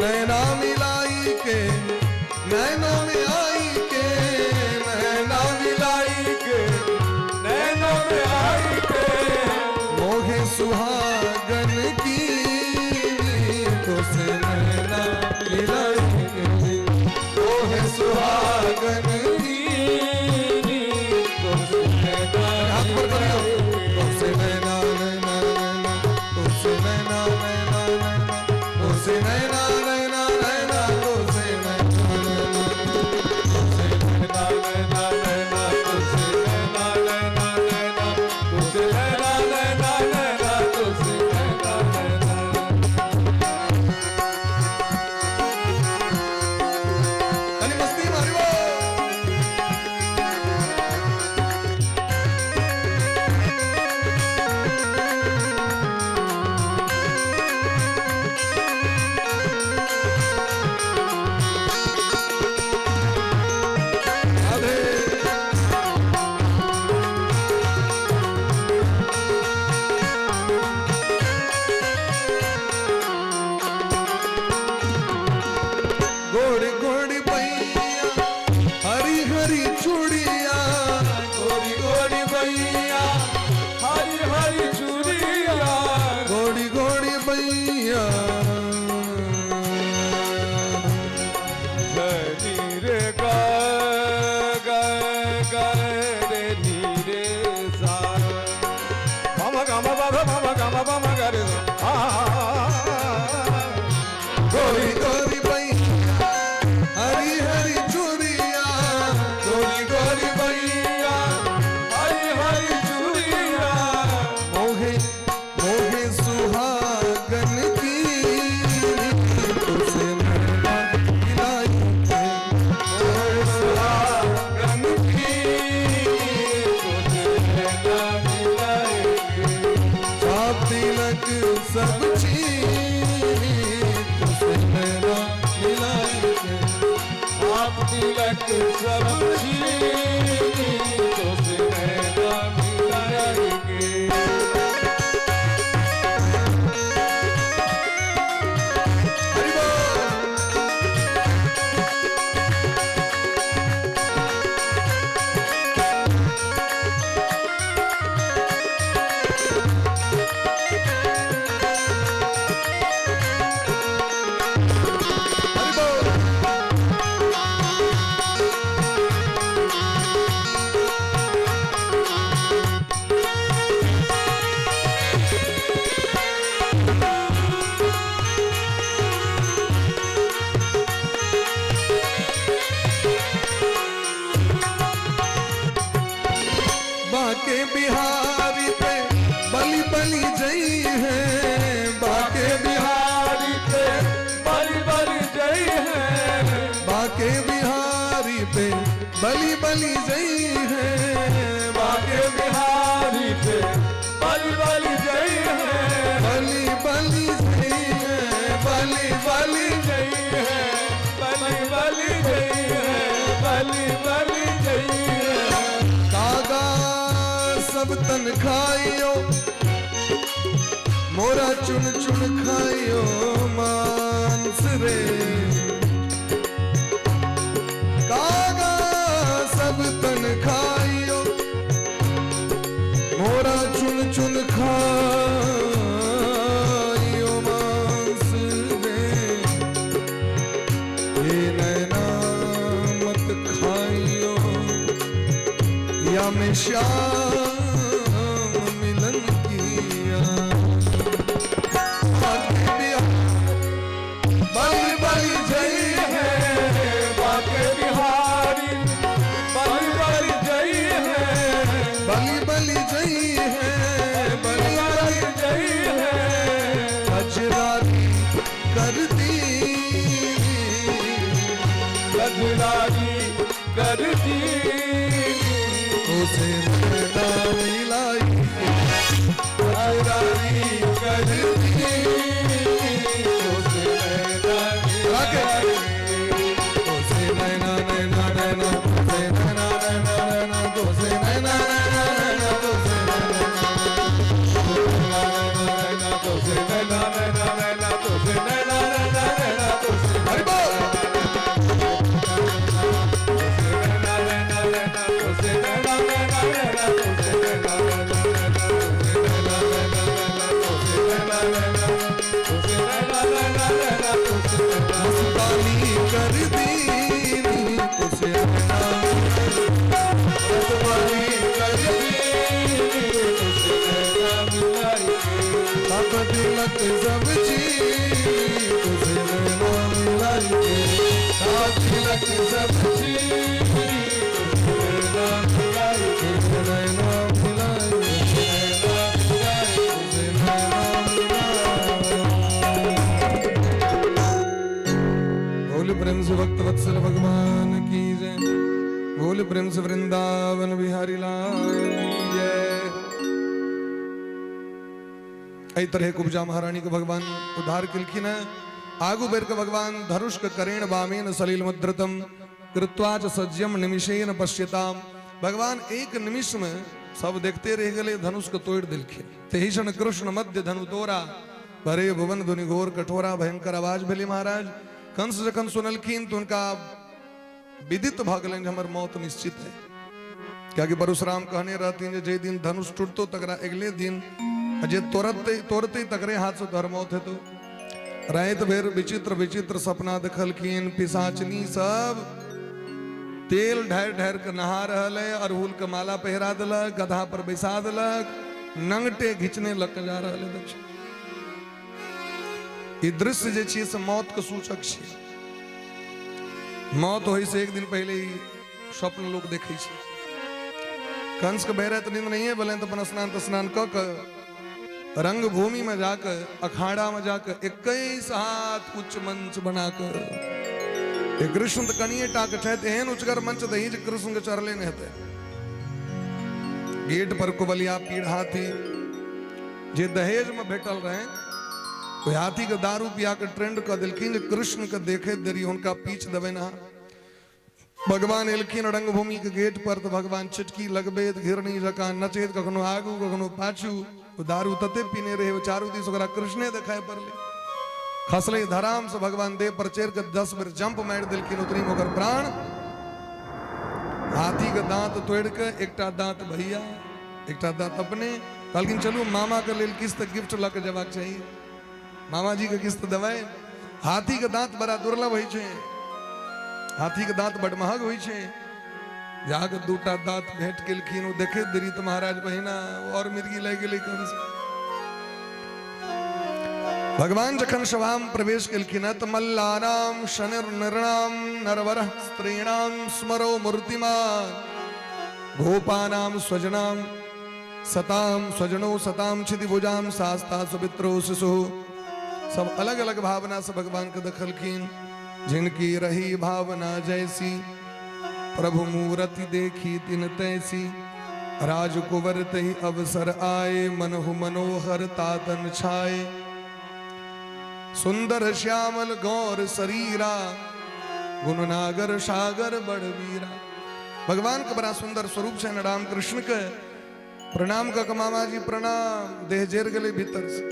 नैना मिलाई के नैना में आई के। नैना मिलाई के नैना में आई के। मोहे सुहागन की तो से नैना मिलाई के। मोहे सुहागन की तो से नैना हाथ पर करियो तो से नैना नैना नैना तो से नैना नैना नैना तो से नैना नैना नैना तो से नैना नैना तो से नैना नैना नैना तो से नैना नैना नैना तो से नैना नैना नैना चूड़िया नी रे गा रे नी रे सा मम गम बम ग रे गोरी गोरी बैया हरी हरी चूड़िया गोरी गोरी बैया हरी हरी चूड़िया मोहे मोहे सुहागन की तुझसे मैना मिलाई है सुहागन की तुझे ना मिलाएंगे चाप तिलक सब चीज तुझसे मैना मिलाई है आप तिलक सब चीज तुझे ना मिलाएंगे हरि बोल हरि बोल बाके बिहारी पे बलि बलि जई है बाके बिहारी पे बलि बलि जय है बाके बिहारी पे बलि बलि जई है बाके बिहारी पे बलि बलि जय है बलि बलि जई है बलि बलि जय है बलि बलि जय है बलि बलि जय है कागा सब तन खाइयो मोरा चुन चुन खाइयो मांस रे कागा सब तन खाइयो मोरा चुन चुन खाइयो मांस रे ये नैना मत खाइयो या मैं श्याम मिलन किया बलि बलि जय है बाके बिहारी बलि बलि जय है बलि बलि जय है बलि बलि जय है अजरारी कर दी गजरारी कर दी उसे मैना मिलाई गजरारी कर दी उसे मैना नैना नैना उसे नैना नैना नैना उसे नैना नैना नैना उसे नैना तुझे नैना नैना नैना तुझे नैना नैना नैना तुझे हरि बोल नैना नैना नैना तुझे नैना नैना नैना तुझे नैना नैना नैना तुझे नैना नैना नैना तुझे नैना नैना तुझे नैना नैना नैना तुझे नैना मस्तानी कर दी उसे नैना मस्तानी कर दी तुझे नैना मिलाई सब तिलक सब चीज तुझे नैना मिलाई साथ तिलक सब चीज तुझे नैना मिलाई तुझे नैना मिलाई नैना मिलाई तुझे नैना मिलाई बोल प्रेम से भक्त वत्सल भगवान की जय बोल प्रेम से वृंदावन बिहारी लाल की जय ऐ तरह कुब्जा महारानी के भगवान उद्धार किलखिन आगु बेर के भगवान धनुष के करेण बामेन सलील मुद्रतम कृत्वाच सज्जम निमिषेन पश्यताम भगवान एक निमिष में सब देखते रह गए धनुष को तोड़ दिलखिन तेहिषण कृष्ण मध्य धनु तोरा भरे भुवन धुनि घोर कठोरा भयंकर आवाज भेली महाराज कंस जखन सुनलखिन तो उनका विदित भगलन जे हमर मौत निश्चित है क्या कि परशुराम कहने रहती जे दिन धनुष टूटतो तकरा अगले दिन जे तोड़ते तकरे हाथ से तोहर मौत है तो रात भर विचित्र विचित्र सपना देखलखिन। पिशाचनी सब तेल ढार ढार के नहा रहल है, अरहुल के माला पहरा दिलक, गधा पर बैसा दिलक, नंगटे घिचने लग जा रहल है। देखिए ई दृश्य जे छियै से मौत के सूचक छियै। मौत होय से एक दिन पहले ही स्वप्न लोग देखे छै। कंस के बहरे तो नींद नहीं है, बोले तो अपन स्नान क के रंगभूमि में जाकर, अखाड़ा में जाकर 21 हाथ उच्च मंच बनाकर कृष्ण कनिए टाक छहते हैं उचकर मंच दही जे कृष्ण के चरले नहते। गेट पर कुबलिया पीड़ हाथी जे दहेज में बैठल रहे, कोई हाथी के दारू पिया के ट्रेंड कर दिलखिन जे कृष्ण के देखे देरी उनका पीछ दबे ना। भगवान एलखिन रंगभूमि के गेट पर तो भगवान चिटकी लगबेत घिरनी जका नचेत, कखनो आगू कखनो पाछू। वो दारू तते पीने रहे, वो चारू दिस ओकरा कृष्णे दिखाई पड़ले। खसले धराम से भगवान देव पर चेर के 10 बेर जंप मार दिलखिन, उतरी मगर प्राण। हाथी के दांत तोड़ के एकटा दांत भैया एकटा दांत अपने कहलखिन चलू मामा के लेल किस्त गिफ्ट ला के जबाक चाहिए, मामा जी के किस्त दवाए। हाथी के दांत बड़ा दुर्लभ होय छै, हाथी के दांत बड़ महग होय छै। जाके दूटा दांत भेंट केलखिन, देखे देरी तो महाराज बहिना और मिर्गी लग गेलै कंस। भगवान जखन सभा में प्रवेश केलखिन तो मल्लानाम शनिर निर्णाम नरवरः स्त्रीणाम स्मरो मूर्तिमान गोपानाम स्वजनाम सताम स्वजनो सताम क्षिति भुजाम शास्ता सुमित्रो शिशु। सब अलग अलग भावना से भगवान के दखलखिन। जिनकी रही भावना जैसी प्रभु मूर्ति देखी तिन तैसी। राजकुंवर तही अवसर आए मनहु मनोहर तातन छाए। सुंदर श्यामल गौर शरीरा गुणनागर सागर बड़ वीरा। भगवान का बड़ा सुंदर स्वरूप है। राम कृष्ण के प्रणाम का मामा जी प्रणाम। देह जेर गले भीतर से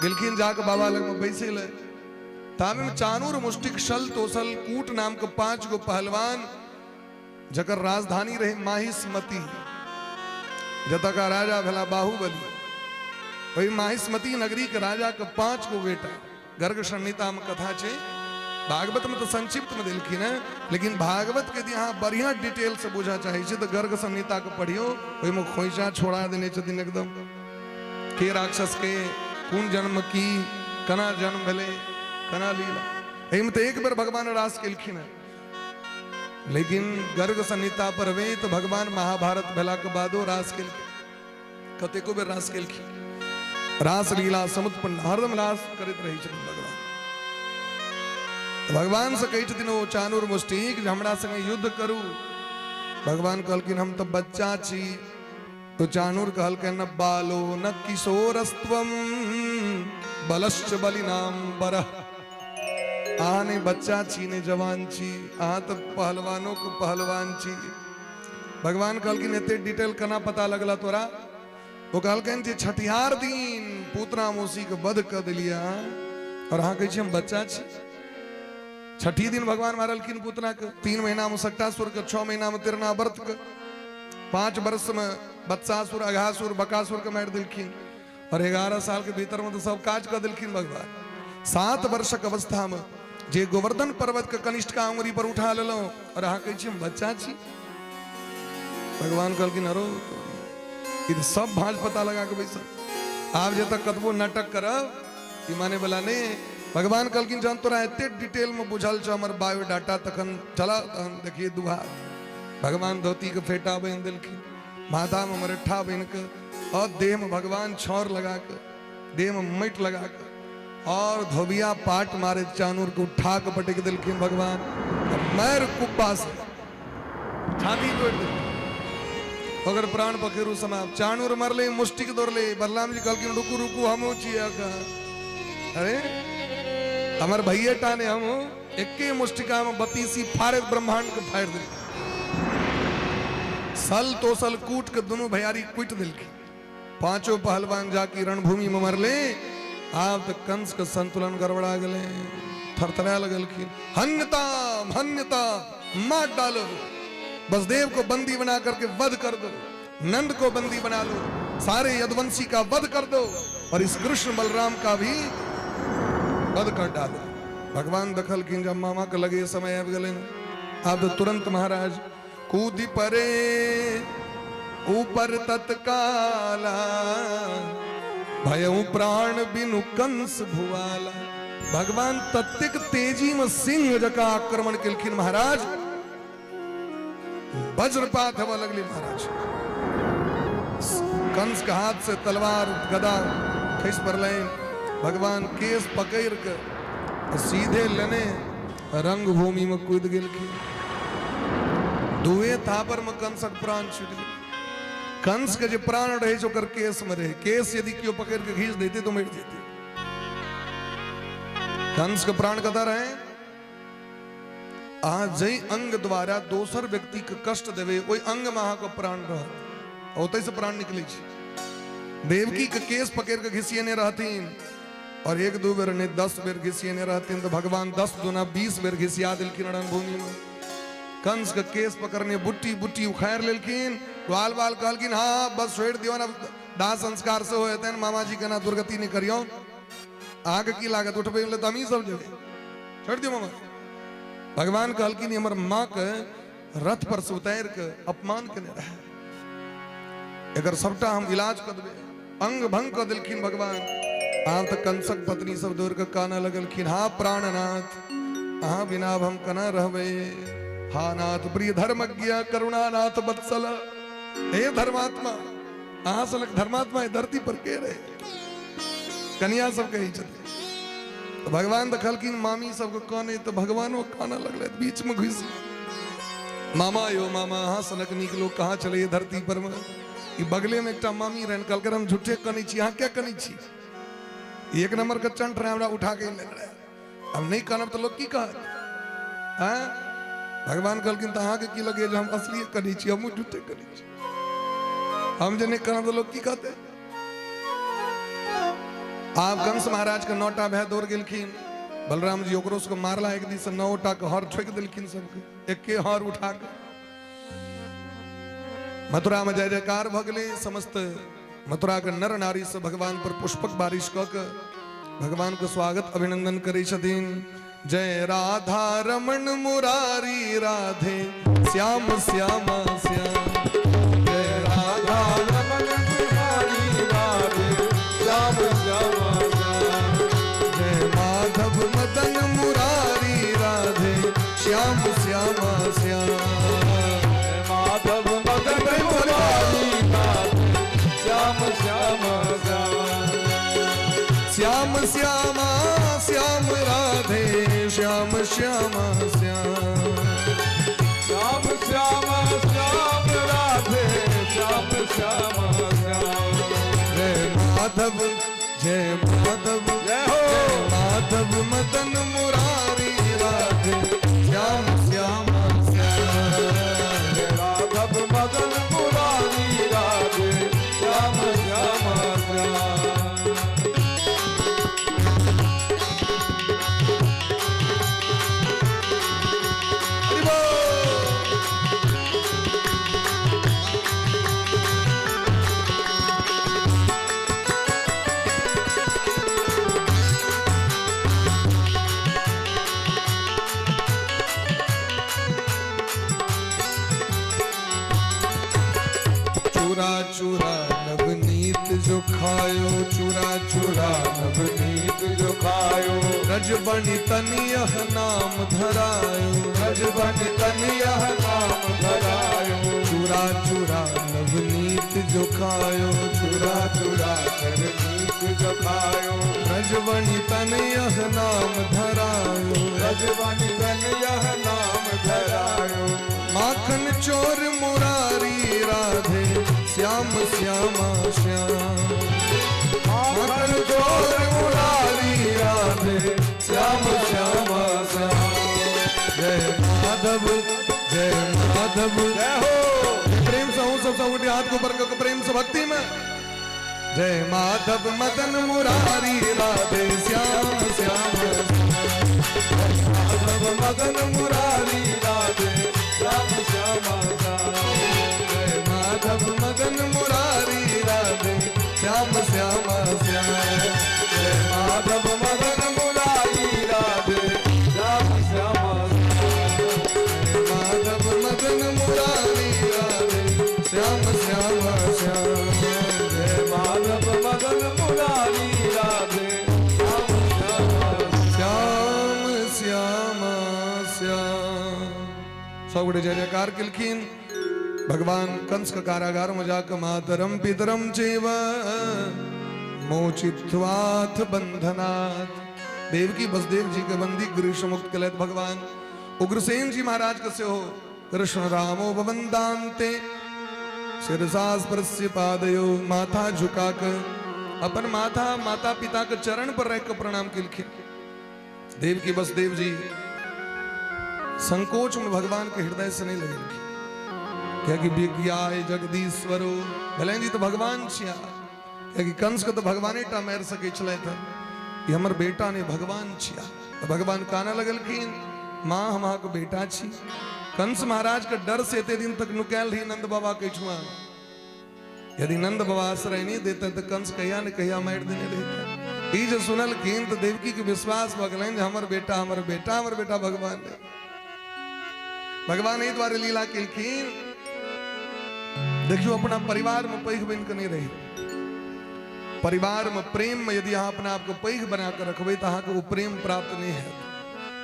गिलखिन जाके बाबा लग में बैसे ले। तामे में चानूर मुष्टिक शल तोसल कूट नाम के 5 गो पहलवान जकर राजधानी रहे माहिष्मती, जता का राजा भला बाहुबली। वही माहिष्मती नगरी के राजा के 5 गो बेटा। गर्ग संहिता में कथा छे, भागवत में तो संक्षिप्त में दिलखिन है, लेकिन भागवत के यहाँ बढ़िया डिटेल से बुझा चाहिए तो गर्ग संहिता के पढ़ियो। वही में खोइचा छोड़ा देने छथिन एकदम के राक्षस के कौन जन्म की कना जन्म भले कना लीला। एम तो एक बार भगवान रास केलखिन है, लेकिन गर्ग संहिता पर वे तो भगवान महाभारत भला के बादो रास केलखिन। कतेको बेर रास केलखिन। रास लीला समुद्र पर हरदम रास करते रही छथिन भगवान। तो भगवान से कही छथिन वो चानूर मुष्टिक हमरा संगे युद्ध करू। भगवान कहलखिन हम तो बच्चा छी। तो चानूर कहलखिन न बालो न किशोरस्त्वम बलश्च बलिनाम बरह। आने बच्चा छी ने जवान छी, आ तो पहलवानों को पहलवान छी। भगवान कहलखिन एते डिटेल कना पता लगला तोरा। वो कहलखिन जे छठियार दिन पूतना मौसी के वध कर दिलिया और हाँ कही हम बच्चा छी। छठी दिन भगवान मारलखिन पूतना के। 3 महीना में सट्टासुर के, 6 महीना में तिरना व्रत के, 5 वर्ष में बत्सासुर अघासुर बकासुर के मार दिलखिन और 11 साल के भीतर में तो सब काज कर दिलखिन भगवान। 7 वर्षक अवस्था में जे गोवर्धन पर्वत के कनिष्ठ का उंगली पर उठा लेलो और हाँ कही हम बच्चा छी। भगवान कहलखिन अरो तो सब भाज पता लगा के बैसा आप जे तक कतबो नाटक करब माने वाला नहीं। भगवान कहलखिन जान तोरा एते डिटेल में बुझल छ हमर बायोडाटा तखन चला तहन देखिए दुहा। भगवान धोती के फेटा बन दिलखिन, माथा में मरठा बन के और देह में भगवान छौर लगा के, देह में मैट लगा के और धोबिया पाट मारे चानूर को उठा के पटक दिलखिन भगवान। मैर कुब्बा से छाती तोड़ दिल अगर प्राण पखेरु समाप्त। चानूर मरले मुष्टिक दौड़ले। बलराम जी कहलखिन रुकू रुकू हम अरे हमार भैया टाने हम एके मुष्टिका में 32 फारे ब्रह्मांड के फाड़ दिल। सल तोसल कूट के दोनों भैयारी कुट दिलखिन। 5 पहलवान जाकी रणभूमि में मरले। आप तो कंस के संतुलन गड़बड़ा गए, थरथरा लगलखिन। हन्यता हन्यता मार डालो, वसुदेव को बंदी बना करके वध कर दो, नंद को बंदी बना लो, सारे यदुवंशी का वध कर दो और इस कृष्ण बलराम का भी बंद कर डाले। भगवान दखल की जब मामा के लगे समय अब गले अब तुरंत महाराज कूदी परे ऊपर तत्काला भयउ प्राण बिनु कंस भुआला। भगवान तत्तिक तेजी में सिंह जका आक्रमण किलखिन महाराज। वज्रपात हवा लगली महाराज। कंस के हाथ से तलवार गदा खिस पर ले। भगवान केस पकड़ के सीधे लेने रंगभूमि में कूद गिलखिन। दुए थापर में कंसक प्राण छूट गए। कंस के जो प्राण रहे जो कर केस में रहे। केस यदि क्यों पकड़ के खींच देते तो मिट जाते। कंस के प्राण कथा रहे आज अंग द्वारा दोसर व्यक्ति के कष्ट देवे वही अंग महा को प्राण रह होते से प्राण निकले। देवकी के केस पकड़ के घिसियने रहतीन और एक दो बेर ने 10 बेर घिसियने रहतीन तो भगवान 10 दूना 20 बेर घिसिया दिलखिन रणभूमि में। कंस के केस पकड़ने बुट्टी बुट्टी उखाड़ लेलखिन। बाल बाल कहलखिन हाँ बस छोड़ दियो ना दाह संस्कार से होते मामा जी के ना दुर्गति नहीं करियो। आगे की लागत उठबे तो हम ही सब जगह छोड़ दियो मामा। भगवान कहलखिन हमर माँ के रथ पर से उतार के अपमान करने रहे एकर सबटा हम इलाज कर देबे। अंग भंग कर दिलखिन भगवान। आप तक कंसक पत्नी सब दौड़ के काना लगलखिन हाँ प्राणनाथ अहाँ बिना हम कना रहबे। हा नाथ प्रिय धर्मज्ञ करुणानाथ वत्सल। हे धर्मात्मा अहाँ सलक धर्मात्मा धरती पर के रहे कन्या सब कही चले। तो भगवान दखलखिन मामी सबको काने तो भगवान काना लगले बीच में घुस। मामा यो मामा हाँ सनक निकलो कहाँ चले धरती पर में। बगले में एक मामी रहन कल कर हम झूठे कनी छी हाँ क्या कनी छी। एक नंबर का चंट रहा उठा के ले रहे हम नहीं कहना तो लोग की कहा। भगवान कहलखिन तो के की लगे जो हम असली कनी छी हम झूठे कनी छी। हम जो नहीं कहना तो लोग की कहते। आप कंस महाराज के 9टा भय दौड़ गेलखिन। बलराम जी ओकरो को मारला एक दिन से 9टा के हर ठोक दिलखिन सबके एक के हर उठा के। मथुरा में जय जयकार भगले समस्त मथुरा के नर नारी से भगवान पर पुष्पक बारिश क के भगवान को स्वागत अभिनंदन करे छथिन। जय राधा रमण मुरारी राधे श्याम श्यामा श्याम। जय राधा रमण मुरारी राधे श्याम श्यामा श्याम। जय माधव मदन मुरारी राधे श्याम श्यामा श्याम। माधव मदन मुरारी राधे श्याम श्यामा श्याम। श्याम श्यामा श्याम राधे श्याम श्यामा श्याम। श्याम श्यामा श्याम राधे श्याम श्यामा श्याम। जय माधव जय माधव जय हो। जय माधव मदन मुरारी राधे श्याम श्यामा श्याम। जय राघव मदन मुरारी राधे श्याम श्यामा श्याम। चूरा चूरा नवनीत जो खायो चूरा चूरा नवनीत जो खायो रजबणि तन यह नाम धरायो। रजबन तन यह नाम धरायो। चूरा चूरा नवनीत जो खायो चूरा चूरा नवनीत जो खायो रजबणि तन यह नाम धरायो। रजबन तन यह नाम धरायो। माखन चोर मुरारी राधे श्याम श्यामा श्याम। माखन चोर मुरारी राधे श्याम श्यामा श्याम। जय माधव जय माधव जय हो। प्रेम से हूँ सब उठे हाथ को ऊपर करके प्रेम से भक्ति में। जय माधव मदन मुरारी राधे श्याम श्यामा श्याम। माधव मदन मुरारी राधे श्याम श्यामा श्याम। जय माधव मदन मुरारी राधे श्याम श्यामा श्याम। जय माधव मदन मुरारी सौ गुड़े जय जयकार किलखीन। भगवान कंस का कारागार में जाकर मातरम पितरम चेव मोचित्वाथ बंधनाथ देवकी वसुदेव जी के बंदी गृह मुक्त कलत भगवान उग्रसेन जी महाराज कसे हो कृष्ण रामो भवंदान्ते शिरसास परस्य पादयो माथा झुकाकर अपन माथा माता पिता के चरण पर रहकर प्रणाम किलखे। देवकी वसुदेव जी संकोच में भगवान के हृदय से नहीं लगे क्या कि विज्ञाय जगदीश्वरो भले जी तो भगवान छिया क्या कि कंस को तो भगवान टा मैर सके चले था ये हमर बेटा ने भगवान छिया तो भगवान काना लगल की माँ हमारा को बेटा छी। कंस महाराज का डर से इतने दिन तक नुकैल रही नंद बाबा के छुआ यदि नंद बाबा आश्रय नहीं देते तो कंस कहिया न कहिया मार देने देता। ई जो सुनल कीन तो देवकी के विश्वास भगलन हमर बेटा भगवान ने भगवान ही द्वारे लीला किलखीन। देखियो अपना परिवार में पैघ बन के नहीं रही परिवार में प्रेम में यदि अहाँ अपना आपको पैघ बना कर रखबे तो अहाँ को वो प्रेम प्राप्त नहीं है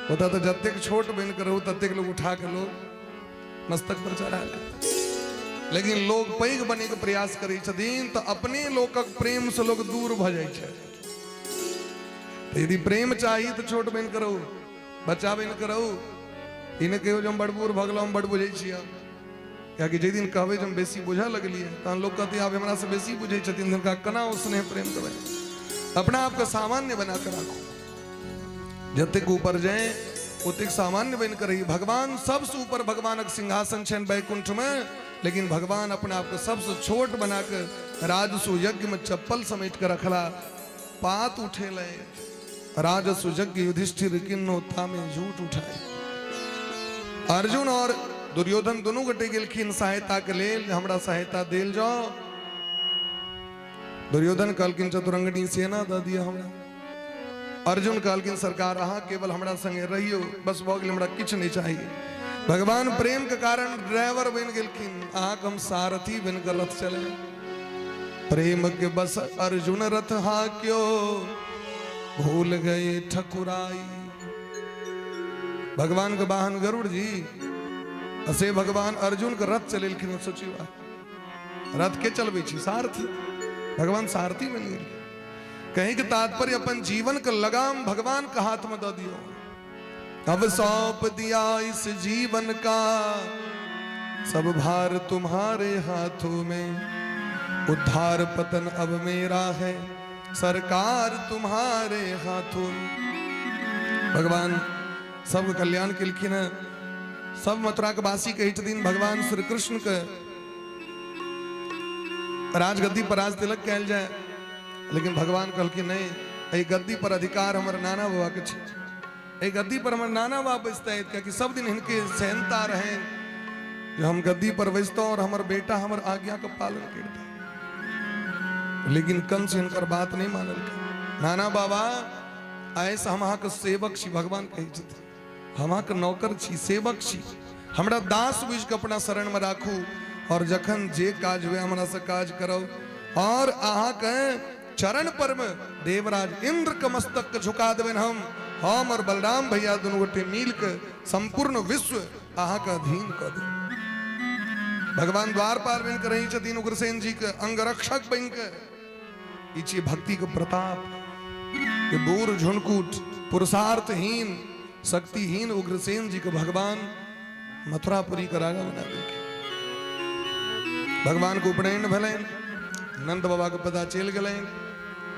होता तो जतेक छोट बन कर रहो ततेक लोग उठा के लोग मस्तक पर चढ़ा ले लेकिन लोग पैघ बने के प्रयास करे छथिन तो अपने लोकक प्रेम से लोग दूर भ जाय छै। यदि प्रेम चाहिए तो छोट बन करो बच्चा बन करो इन्हें कहो जो हम बड़ बूढ़ भगलो हम बड़ बुझे छिया क्या कि जे दिन कहबे जो हम बेसी बुझा लगलिए तहन लोग कहते आब हमरा से बेसी बुझे छथिन जिनका कना उसने प्रेम देबै। अपना आप को सामान्य बना कर रखो जतेक ऊपर जाए उतेक सामान्य बन कर रही। भगवान सबसे ऊपर भगवान सिंहासन छन बैकुंठ में लेकिन भगवान अपने आप को सबसे छोट बनाकर राजसु यज्ञ में चप्पल समेट कर रखला पात उठे ले राजसु यज्ञ युधिष्ठिर किन्नो तामे झूठ उठाए। अर्जुन और दुर्योधन दोनों गटे गेलखिन सहायता के लेल हमरा सहायता देल जाओ। दुर्योधन कहलखिन चतुरंगनी सेना द दिया हमरा। अर्जुन कहलखिन सरकार अहाँ केवल हमरा संगे रहियो बस भऽ गेल हमरा किछ नहीं चाहिए। भगवान प्रेम के कारण ड्राइवर बन गेलखिन अहाँ हम सारथी बन कर रथ चले। प्रेम के बस अर्जुन रथ हाक्यो भूल गए ठकुराई। भगवान के वाहन गरुड़ जी असे भगवान अर्जुन के रथ चलेलखिन सोचिवा रथ के चलबे छी सारथी भगवान सारथी बन गेल। कहीं के तात्पर्य अपन जीवन का लगाम भगवान का हाथ में दे दियो। अब सौंप दिया इस जीवन का सब भार तुम्हारे हाथों में उद्धार पतन अब मेरा है सरकार तुम्हारे हाथों में। भगवान सब कल्याण के लिखिन सब मथुरा के वासी कही छथिन भगवान श्री कृष्ण के राजगद्दी पर राज तिलक कैल जाए लेकिन भगवान कहलखिन नहीं ए गद्दी पर अधिकार हमर नाना बाबा के छै। ए गद्दी पर हमर नाना बाबा बैसते क्योंकि सब दिन इनके सहनता रहे जो हम गद्दी पर बैसतो और हमर बेटा हमर आज्ञा का पालन करता। लेकिन कंस इनकर बात नहीं मानल। नाना बाबा ऐसा हम अहाँ के सेवक छी भगवान कही छथिन हम अहाँ के नौकर छी सेवक छी हमरा दास बुझ के अपना शरण में राखू और जखन जे काज हुए हमरा से काज करो। और अहाँ के चरण पर में देवराज इंद्र के मस्तक के झुका देवेन हम और बलराम भैया दोनों गोटे मिल के संपूर्ण विश्व अहाँ के अधीन कर दे। भगवान द्वारपाल बन कर रही छथिन उग्रसेन जी के अंगरक्षक बन के इची भक्ति के प्रताप के बूढ़ झुनकुट पुरुषार्थहीन शक्तिहीन उग्रसेन जी को भगवान मथुरापुरी का राजा बना दे। भगवान को उपनयन भले नंद बाबा को पता चल गए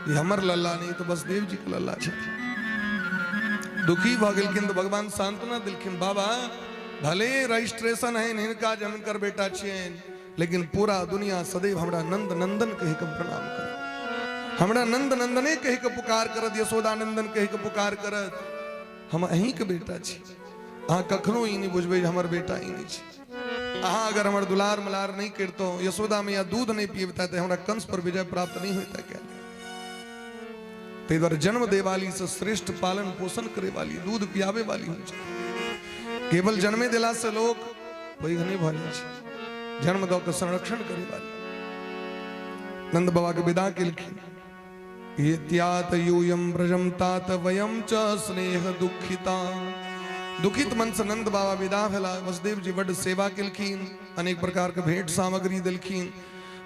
ये हमर लल्ला नहीं तो बस देव जी के लल्ला छथिन। दुखी भ गेलखिन तो भगवान सांत्वना दिलखिन बाबा भले रजिस्ट्रेशन है इनका जमीन कर बेटा छियन लेकिन पूरा दुनिया सदैव हमरा नंद नंदन कह के प्रणाम कर हमरा नंद नंदने कह के पुकार करत यशोदा नंदन कह के पुकार करत हम अहीं के बेटा छी। अहाँ कखनो ई नहीं बुझबे हमर बेटा ई नहीं छी। अहाँ अगर हमर दुलार मलार नहीं करतो यशोदा में या दूध नहीं पीबता तो हमरा कंस पर विजय प्राप्त नहीं होता क्या। तेरे जन्म दे वाली से श्रेष्ठ पालन पोषण करे वाली दूध पियावे वाली हो केवल जन्मे दिला से लोग वही नहीं भले जन्म दो का संरक्षण करे वाली। नंद बाबा के विदा के लिखी ये त्यात यूयम ब्रजम तात वयम च स्नेह दुखिता दुखित मन से नंद बाबा विदा भेला। वसुदेव जी बड़ सेवा केलखिन, अनेक प्रकार के भेंट सामग्री देलखिन।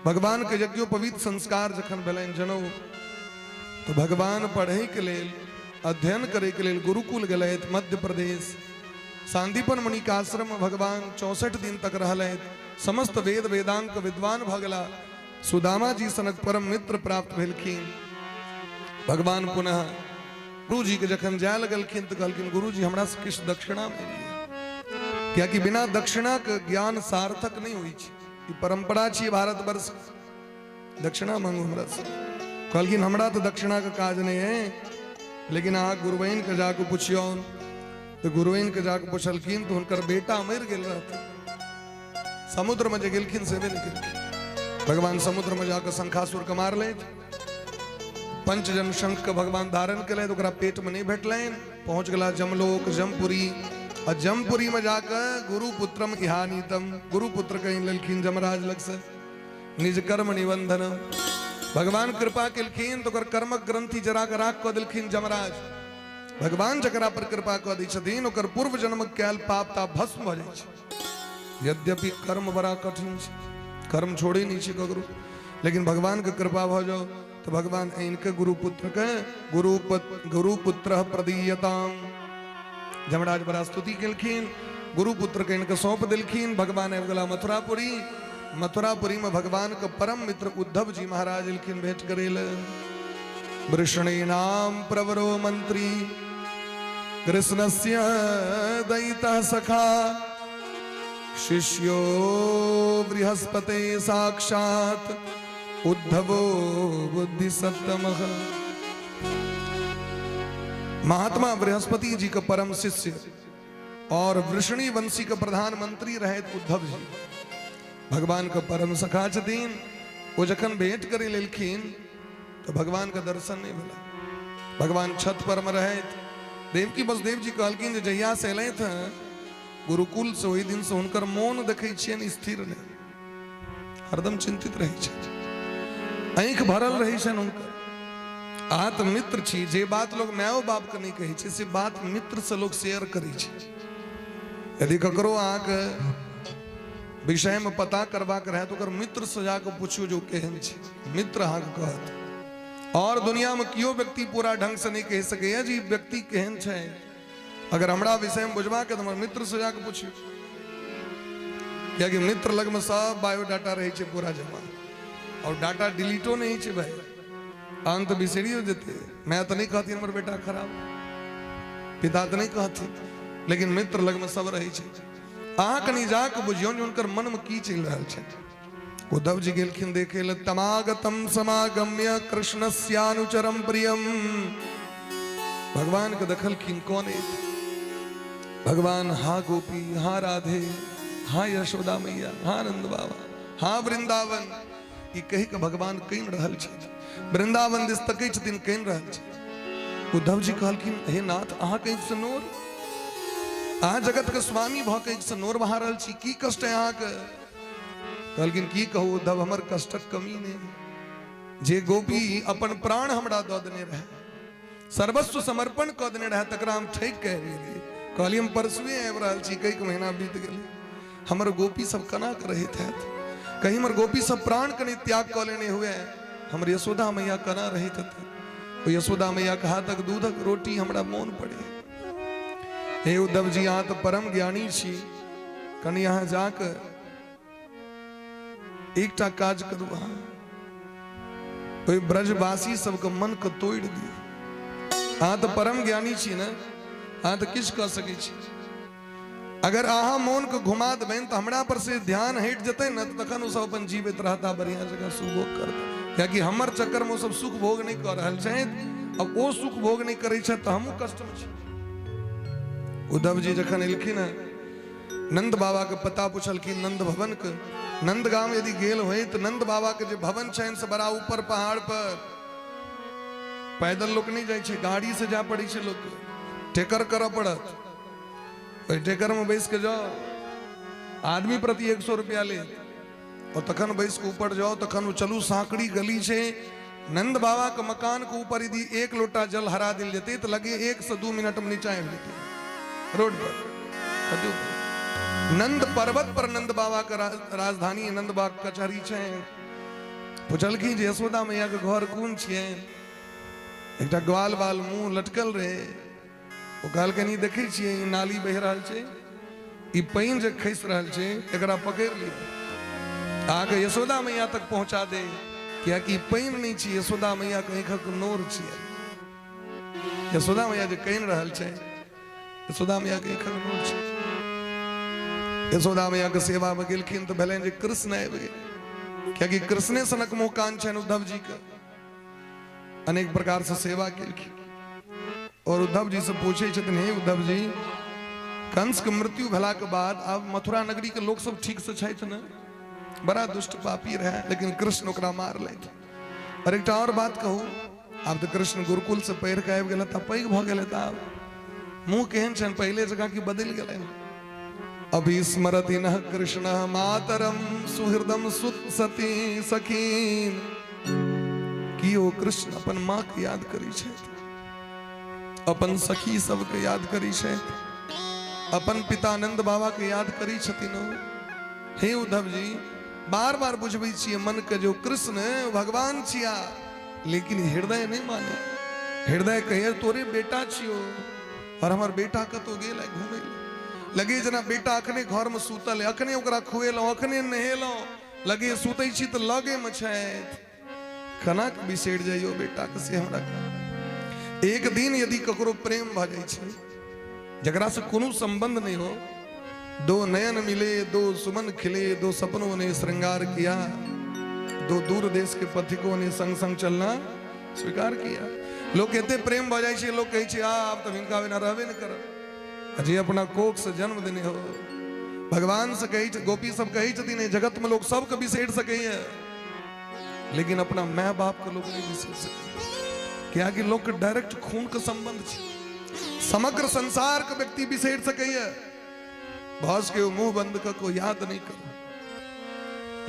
भगवान के यज्ञोपवीत संस्कार जखन भेलनि जनौ तो भगवान पढ़े के लेल, अध्ययन करे के लेल गुरुकुल गेलथि मध्य प्रदेश। सांदीपन मुनि के आश्रम में भगवान 64 दिन तक रहलथि। समस्त वेद वेदांग विद्वान भ गेला। सुदामा जी सनक परम मित्र प्राप्त भेलखिन। भगवान पुनः गुरु जी के जखन जाय लगलखिन तो कहलखिन गुरु जी हमरा से किछु दक्षिणा मिलिए, क्या कि बिना दक्षिणा के ज्ञान सार्थक नहीं हुई छै। ई परंपरा छी भारत वर्ष, दक्षिणा मांगू हमरा से। कहलखिन हमरा तो दक्षिणा का काज नहीं है, लेकिन अहाँ गुरुबैन के जाके पूछियो। तो गुरुबैन के जाके पूछलखिन तो हुनकर बेटा मरि गेल रहथिन। समुद्र में जे गेलखिन से भेल गेलखिन। भगवान समुद्र में जाकर शंखासुर के मारलथि। पंचजन शंख के भगवान धारण कले तो पेट में नहीं भेटलनि। पहुंच गला जमलोक जमपुरी। और जमपुरी में जाकर गुरुपुत्रम इहानीतम, गुरुपुत्र कहीं ललखिन जमराज लग से निज कर्म निबंधन। भगवान कृपा केलखिन तो कर्म ग्रंथि जरा के राख क देलखिन जमराज। भगवान जकरा पर कृपा क दै छथिन ओकर पूर्व जन्म कैल पाप ताप भस्म भ जाइ छै। यद्यपि कर्म बड़ा कठिन छै, कर्म छोड़े नहीं छै ककरो, लेकिन भगवान के कृपा भ जाओ तो भगवान इनके गुरुपुत्र के गुरुपुत्र प्रदीयताम। जमराज बड़ा स्तुति केलखिन। गुरुपुत्र के इनके सौंप दिलखिन। भगवान आबि गेला मथुरापुरी। मथुरापुरी में भगवान के परम मित्र उद्धव जी महाराज एलखिन भेंट करेल। वृषणी नाम प्रवरो मंत्री कृष्णस्य दैतः सखा शिष्यो बृहस्पते साक्षात उद्धवो बुद्धि सत्तमः। महात्मा बृहस्पति जी का परम शिष्य और वृषणी वंशी का प्रधानमंत्री रहे उद्धव जी भगवान का परम सखा छथिन। वो जखन भेंट करे लेलखिन तो भगवान का दर्शन नहीं मिला। भगवान छत पर में रहे। देवकी वसुदेव जी कहलखिन जे जहिया से अयलथि थे गुरुकुल से ओहि दिन से हुनकर मौन देखै छियनि स्थिर नहीं, हरदम चिंतित रहै छथि, आंख भरल रहै छनि हुनकर। आत्म मित्र छी, जे बात लोग मायो बाप के नहीं कहै छै से बात मित्र से लोग शेयर करै छै। यदि ककरो अहाँके विषय में पता करबाक रहे तो मित्र से जाकर पूछियो जो केहन छै, मित्र अहाँके कहत। और दुनिया में कियो व्यक्ति पूरा ढंग से नहीं कह सके जी व्यक्ति केहन छै। अगर हमरा विषय में बुझबा के तो मित्र से जाकर पूछियो, क्या कि मित्र लग में सब बायोडाटा रहे छै पूरा जमा, और डाटा डिलीटो नहीं छै भाई, अंत बिसरियो देते। मैं तो नहीं कहती हमर बेटा खराब, पिता तो नहीं कहती, लेकिन मित्र लग में सब रहे छै। अहाँ कनी जाके बुझियो जे हुनकर मन में की चल रहा छै। उद्धव जी गेलखिन देखे ल तमागतम समागम्य कृष्णस्यानुचरम प्रियम। भगवान के देखलखिन कौन है। भगवान हा गोपी, हा राधे, हा यशोदा मैया, हा नंद बाबा, हा वृंदावन, ई कही के भगवान कहीं रहल छै। वृंदावन दिस तकै छथिन कहीं रहल छै। उद्धव जी कहलखिन हे नाथ अहाँ कहीं से नोर, अहाँ जगत के स्वामी भ कहीं से नोर बहा रहल छी, की कष्ट है अहाँ के। कहलखिन की कहू उद्धव हमर कष्टक कमी नहीं। जे गोपी अपन प्राण हमरा दऽ देने रहे, सर्वस्व समर्पण कऽ देने रहे, तकरा हम ठैक कह गेलियै। कहलियै हम परसुए आबि रहल छी, कई महीना बीत गेलै, हमर गोपी सब कना के रहैत हैत, कहीं हमर गोपी सब प्राण के नहीं त्याग कऽ लेने हुए, हमर यशोदा मैया कना रहैत हथिन। यशोदा मैया के हाथक दूधक रोटी हमरा मोन पड़े। हे उद्धव जी अहाँ तो परम ज्ञानी छी, कनी अहाँ जाके एकटा काज करू, अहाँ ओहि ब्रजवासी सबके मन के तोड़ दियौ। अहाँ तो परम ज्ञानी छी ने, अहाँ तो किछु कह सकै छी। अगर अहाँ मोन के घुमा देबनि तो हमरा पर से ध्यान हटि जेतै ने, तखन ओ सब अपन जीवित रहता, बढ़िया जगह सुख भोग करता। कियाकि हमर चक्कर में ओ सब सुख भोग नहीं कर रहल छथि। अब ओ सुख भोग नहीं करै छथि तो हमहूँ कष्ट में छी। उद्धव जी जखन एलखिन नंद बाबा के पता पूछलखिन नंद भवन के। नंद गांव यदि गेल होई तो नंद बाबा के जो भवन छनि से बड़ा ऊपर पहाड़ पर, पैदल लोग नहीं जाए छे, गाड़ी से जा पड़े छे, लोग टेकर करऽ पड़त। टेकर में बैस के जाओ, आदमी प्रति 100 रुपया ले, और तखन बैस के ऊपर जाओ, तखन चलू सांकड़ी गली छे। नंद बाबा के मकान के ऊपर यदि 1 लोटा जल हरा दिल जेते तो लगे 1 से 2 मिनट में नीचा आबि जेते। रोड पर कद्दू पर नंद पर्वत पर नंद बाबा का राजधानी नंद बाग कचहरी छे पूछलखिन जे यशोदा मैया के घर कौन छिए एकटा ग्वाल बाल मुंह लटकल रहे ओ कहलखिन ई देखै छिए ई नाली बह रहल छै ई पानी जे खसि रहल छै एकरा पकड़ ली आगे यशोदा मैया तक पहुंचा दे क्या कि पानी नहीं छी यशोदा मैया के आंखक नोर छिए यशोदा मैया जे कहि रहल छै यशोदा मैया के आंखक नोर छै यशोदा मैया के सेवा में गेलखिन तो भेलनि जे कृष्ण आबि गेल क्या कि कृष्णे सनक मोह कान छनि उद्धव जी के अनेक प्रकार से सेवा केलखिन और उद्धव जी से पूछे छथिन हे उद्धव जी कंस के मृत्यु भेला के बाद अब मथुरा नगरी के लोग सब ठीक से छथि न बड़ा दुष्ट पापी रहे लेकिन कृष्ण ओकरा मार लेथ और एक और बात कहूं अब तो कृष्ण गुरुकुल से पढ़ के आबि गेल त पैघ भ गेल त मुंह केहन छनि पहले जगह की बदल गेलनि अभी स्मरति न कृष्ण मातरम सुहृदम सुत सती सखीन कि ओ कृष्ण अपन माँ के याद करी छथि अपन सखी सबके याद करी छथि अपन पिता नंद बाबा के याद करी छथिन हे उद्धव जी बार बार बुझबै छियै मन के जो कृष्ण भगवान छिया लेकिन हृदय नहीं माने हृदय कहे तोरे बेटा छियो और हमार बेटा कतो गेल है घूमे लगे जना बेटा अखने घर में सुतल है अखने ओकरा खुएलौ अखने नहेलौ लगे सुतै छी त लगे में छथि कनक बिसरि जाइयो बेटा के से हमरा एक दिन यदि ककरो प्रेम भ जाय छै जकरा से कोनो संबंध नहीं हो दो नयन मिले दो सुमन खिले दो सपनों ने श्रृंगार किया दो दूर देश के पथिकों ने संग संग चलना स्वीकार किया लोग कहते प्रेम भ जाय छै लोग कहै छै आप तो हिनका बिना रहबे न करब अजय अपना कोख से जन्म देने हो भगवान से कही गोपी सब कही छथिन जगत में लोग सबके बिसरि सकैए लेकिन अपना माँ बाप के लोग नहीं बिसरि सके क्या कि लोग के डायरेक्ट खून के संबंध छै समग्र संसार के व्यक्ति बिसरि सकैए भस के मुंह बंद का को याद नहीं कर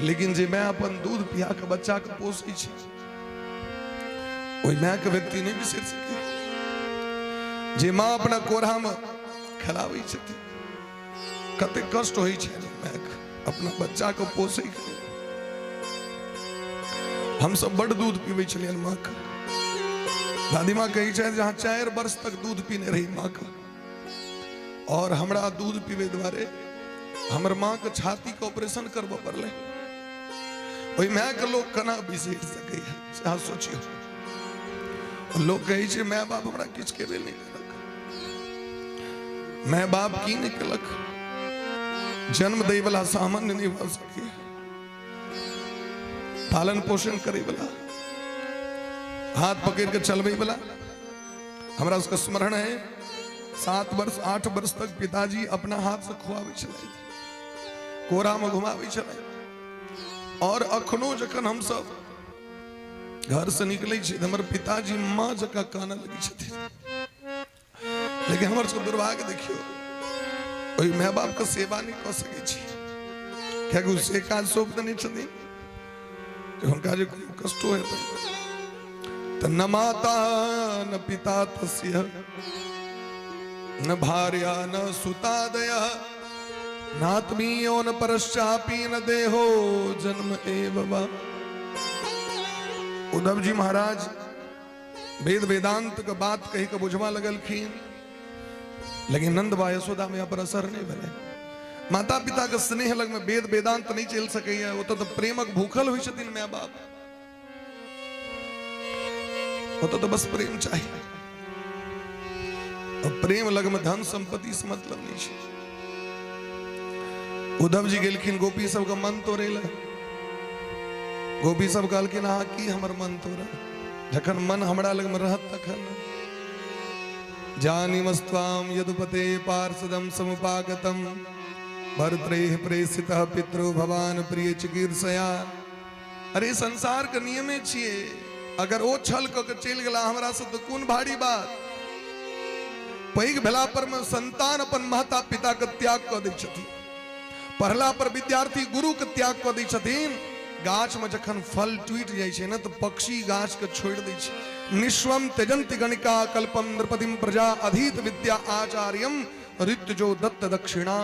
लेकिन जे मैं अपन दूध पिया के बच्चा के पोसी छी ओई माँ के व्यक्ति नहीं बिसरि सके जे माँ अपना कोरहा में खिलाबै छथिन कते कष्ट होइ छै माँ के अपना बच्चा के पोसै के हम सब बड़ दूध पीबै छलियन माँ के दादी माँ कही छै जहाँ 4 वर्ष तक दूध पीने रही माँ का और हमरा दूध पीबे द्वारे हमर माँ के छाती के ऑपरेशन करबो पड़ले ओई माँ के लोग कना बिसरि सकैए से सोचियो लोग कही छै माँ बाप हमरा किछ केबे नहीं केलक माँ बाप की नहीं केलक जन्म दै वाला सामान्य नहीं भ सके पालन पोषण करे वाला हाथ पकड़ के चलवे वाला हमरा उसका स्मरण है 7 वर्ष 8 वर्ष तक पिताजी अपना हाथ से खुआवे चले कोरा में घुमावे चले और अखनो जखन हम सब घर से निकले हमर पिताजी माँ जका काना लगी छथिन लेकिन हमर सब दुर्भाग्य देखियो ओई माँ बाप के सेवा नहीं कर सके छी क्या से काज सौंप नहीं छथिन उनका जो कष्ट है तो न माता न पिता तस्य न भार्या न सुता दया नात्मीयो न परश्चापी न देहो जन्म एव वा। उद्धव जी महाराज वेद वेदांत का बात कही के बुझवा लगलखिन लेकिन नंद बा यशोदा में पर असर नहीं भेले माता पिता के स्नेह लग में वेद वेदांत नहीं चल सके वो तो प्रेमक भूखल हुई छथिन माँ बाप वो तो बस प्रेम चाहिए और प्रेम लग में धन संपत्ति से मतलब नहीं है। उद्धव जी गेलखिन गोपी सब का मन तोड़े ला गोपी सब कहलखिन हाँ की हमर मन तोड़ा जखन मन हमरा लग में रहत तखन जानीमस्त्वाम यदुपते पार्षदम समुपागतम भरत्रैः प्रेषितः पितरो भवान प्रिय चिकीर्षया। अरे संसार के नियमे छिए अगर वो छल क के चल गेला हमरा से तो कोन भारी बात पैघ भेला पर में संतान अपन माता पिता के त्याग क दै छथिन पढ़ला पर विद्यार्थी गुरु के त्याग क दै छथिन गाछ में जखन फल टूट जाय छै न तो पक्षी गाछ के छोड़ दै छै निश्वम त्यजन्ति गणिका कल्पम नृपतिम प्रजा अधीत विद्या आचार्यम रित्य जो दत्त दक्षिणा,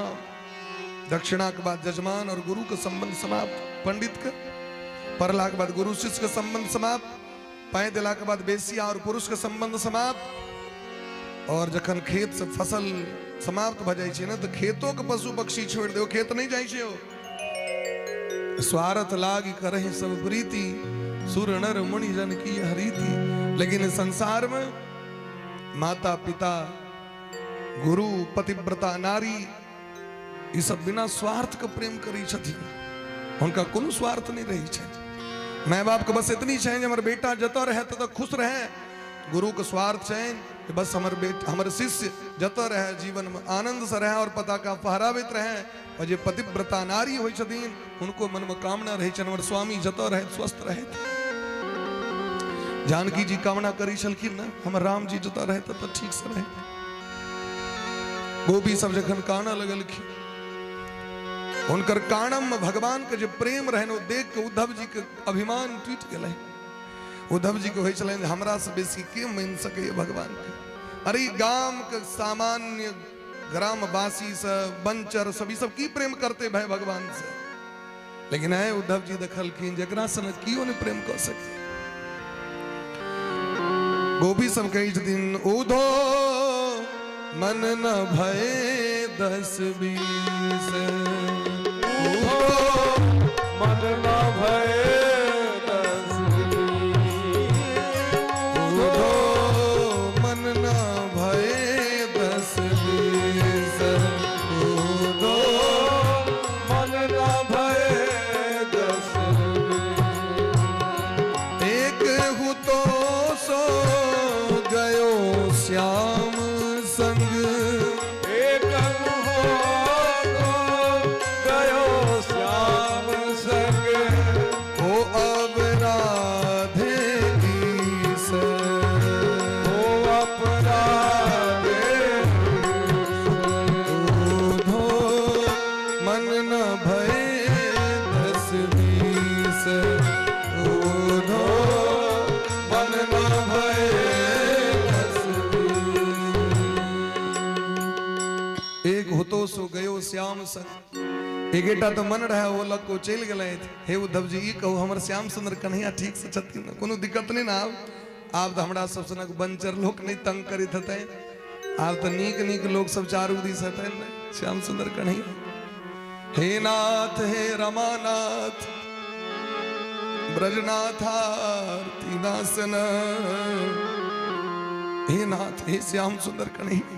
दक्षिणा के बाद जजमान और गुरु का संबंध समाप्त, पंडित का परला के बाद गुरु शिष्य का संबंध समाप्त, पाए दिला के बाद बेसिया और पुरुष का संबंध समाप्त। और जखन खेत से फसल समाप्त भ जाए ना तो खेतों के पशु पक्षी छोड़ दो, खेत नहीं जाए छे। स्वार्थ लागी करहि सब प्रीति, सुर नर मुनि जन की हरीति। लेकिन संसार में माता पिता गुरु पतिव्रता नारी ये सब बिना स्वार्थ का प्रेम करी छथि, उनका कोनो स्वार्थ नहीं रही छे। माँ बाप को बस इतनी चाहिए हमारे बेटा जतो रहे तो खुश रहे। गुरु को स्वार्थ चाहिए कि बस हमारे बेटा हमारे शिष्य जतो रहे, जीवन में आनंद से रहे और पता का फहरावित रहे। और जो पतिव्रता नारी हो छथिन उनको मन में कामना रही छन हमारे स्वामी जतो रहे स्वस्थ रहे। जानकी जी कामना करी छलखिन ना हमर राम जी जतो रहे तो ठीक से रहे। गोपी सब जखन काना लगलखिन उनकर कानम में भगवान के जो प्रेम रहे वो देख के उद्धव जी के अभिमान टूट गए। उद्धव जी को हो चले हमरा से बेसी के मान सके भगवान के। अरे गांव के सामान्य ग्रामवासी से बंचर सभी सब की प्रेम करते भाई भगवान से, लेकिन है उद्धव जी देखलखिन जकरा से न कियो ने प्रेम कर सके। गोपी सब कही छथिन उधो मन न भय 10-20, मन न भय 10-20, मन न भय 10-20, मन न भय 10-20। एक हूँ तो सो गयो श्याम संग, एक हो गयो श्याम संग, ओ अब राधे की से, ओ अपराधे उधो मन न भय 10-20, उधो मन न भय 10-20। एक होतो सो गयो श्याम संग, एक एटा तो मन रहा वो लग को चल गए थे। हे उद्धव जी ई कहू हमर श्याम सुंदर कन्हैया ठीक से छथिन न, कोनो दिक्कत नहीं ना। आप तो हमरा सब सनक बंचर लोग नहीं तंग करित हते, आप तो नीक नीक लोग सब चारू दिस हते न श्याम सुंदर कन्हैया। हे नाथ हे रमानाथ ब्रजनाथार्ति नासन, हे नाथ हे श्याम सुंदर कन्हैया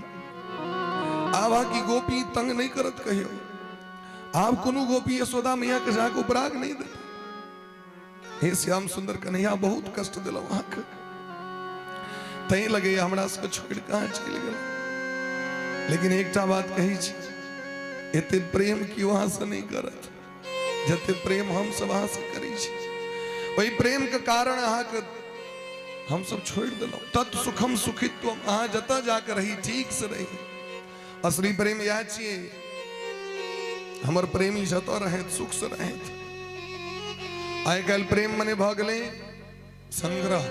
आवा की गोपी तंग नहीं करत कहियो। आप कोनो गोपी यशोदा मैया के जाके उपराग नहीं देता। हे श्याम सुंदर कन्हैया बहुत कष्ट दिलो वहां के, तई लगे हमरा से छोड़ कहां चल गेल। लेकिन एकटा बात कही छी, एते प्रेम की वहां से नहीं करत जते प्रेम हम सब वहां से करी छी। वही प्रेम के कारण अहाँ के हम सब छोड़ दिलो। तत् सुखम सुखित्व अहाँ जता जाकर रही ठीक से रही। असली प्रेम यह छिए हमर प्रेमी जतो रहे सुख से रहे। आइ काल्हि प्रेम मने भ गेलै संग्रह,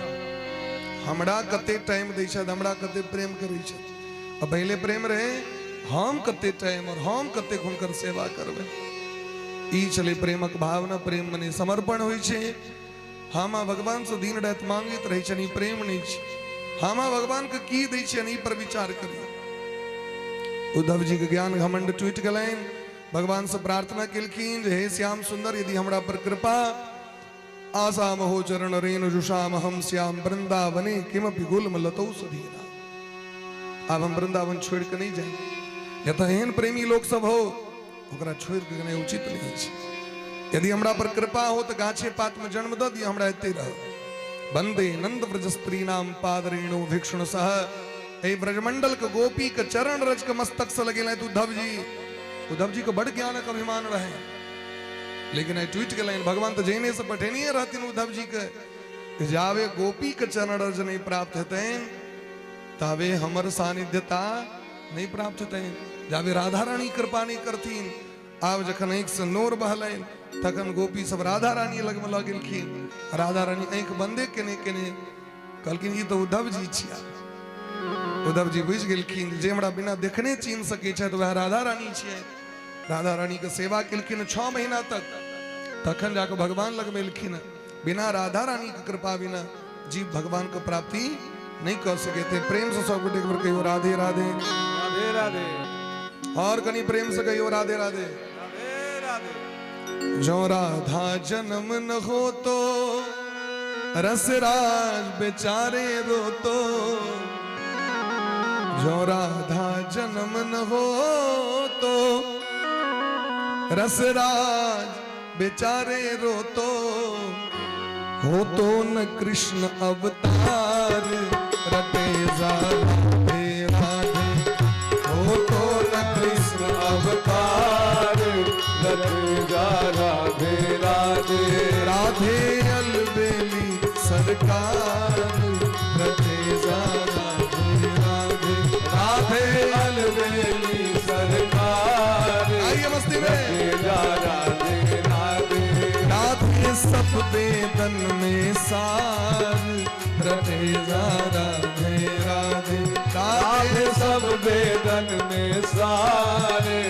हमरा कते टाइम दै छथि, हमरा कते प्रेम करै छथि। अब पहले प्रेम रहे हम कते टाइम और हम कते हुनकर सेवा करबै, ई चले प्रेमक भावना। प्रेम मने समर्पण होइ छै। हम भगवान से दिन रात मांगित रहे छनि, प्रेम नहीं छै। हम भगवान के की दै छियनि ई पर विचार करियो। उद्धव जी के ज्ञान घमंड टूट गलैन, भगवान से प्रार्थना केलखिन हे श्याम सुंदर यदि हमरा पर कृपा आशा महो चरण रेणु जुषाम हम श्याम वृंदावने किमपि गुल्म लतौ सधीना। अब हम वृंदावन छोड़ के नहीं जाएंगे। या तो एहन प्रेमी लोग सब हो ओकरा छोड़ के नहीं उचित नहीं है। यदि हमरा पर कृपा हो तो गाछे पात में जन्म द दिया हमरा एते रह। वंदे नंद ब्रज स्त्री नाम पादरेणु भिक्षुण सह। ए ब्रजमंडल के गोपी के चरण रज के मस्तक से लगे तो उद्धव जी को बड़ ज्ञान का अभिमान रहे, लेकिन ट्वीट के लाइन भगवान तो जैने से पठेनी रहती उद्धव जी के जावे गोपी के चरण रज नहीं प्राप्त होते तावे हमर सानिध्यता नहीं प्राप्त होते। जावे राधा रानी कृपा नहीं करतीन। आब जखन आंख से नोर बहलन तखन गोपी सब राधा रानी लग में लगलखिन। राधा रानी आंख बंदे केने केने कहलखिन ई तो उद्धव जी छिया। उद्धव जी बुझ गेलखिन जे हमरा बिना देखने चिन्ह सकै छै वह राधा रानी छियै। राधा रानी के सेवा केलखिन 6 महीना तक, तखन जाके भगवान लग मिलखिन। बिना राधा रानी की कृपा बिना जीव भगवान को प्राप्ति नहीं कर सके थे। प्रेम से सब एक बार कहियो राधे राधे राधे राधे। और कहीं प्रेम से कहियो राधे राधे राधे राधे। जो राधा जन्म न हो तो रसराज बेचारे रो तो, जो राधा जन्म न हो तो रसराज बेचारे रो तो, हो तो न कृष्ण अवतार रटे जा राधे राधे, हो तो न कृष्ण अवतार रटे जा राधे राधे। राधे अलबेली सरकार रटे जा राधे राधे, राधे अलबेली सरकार आइए मस्ती में। रटे जा राधे राधे। राधे सब वेदन में सार रटे जा राधे राधे, राधे सब वेदन में सारे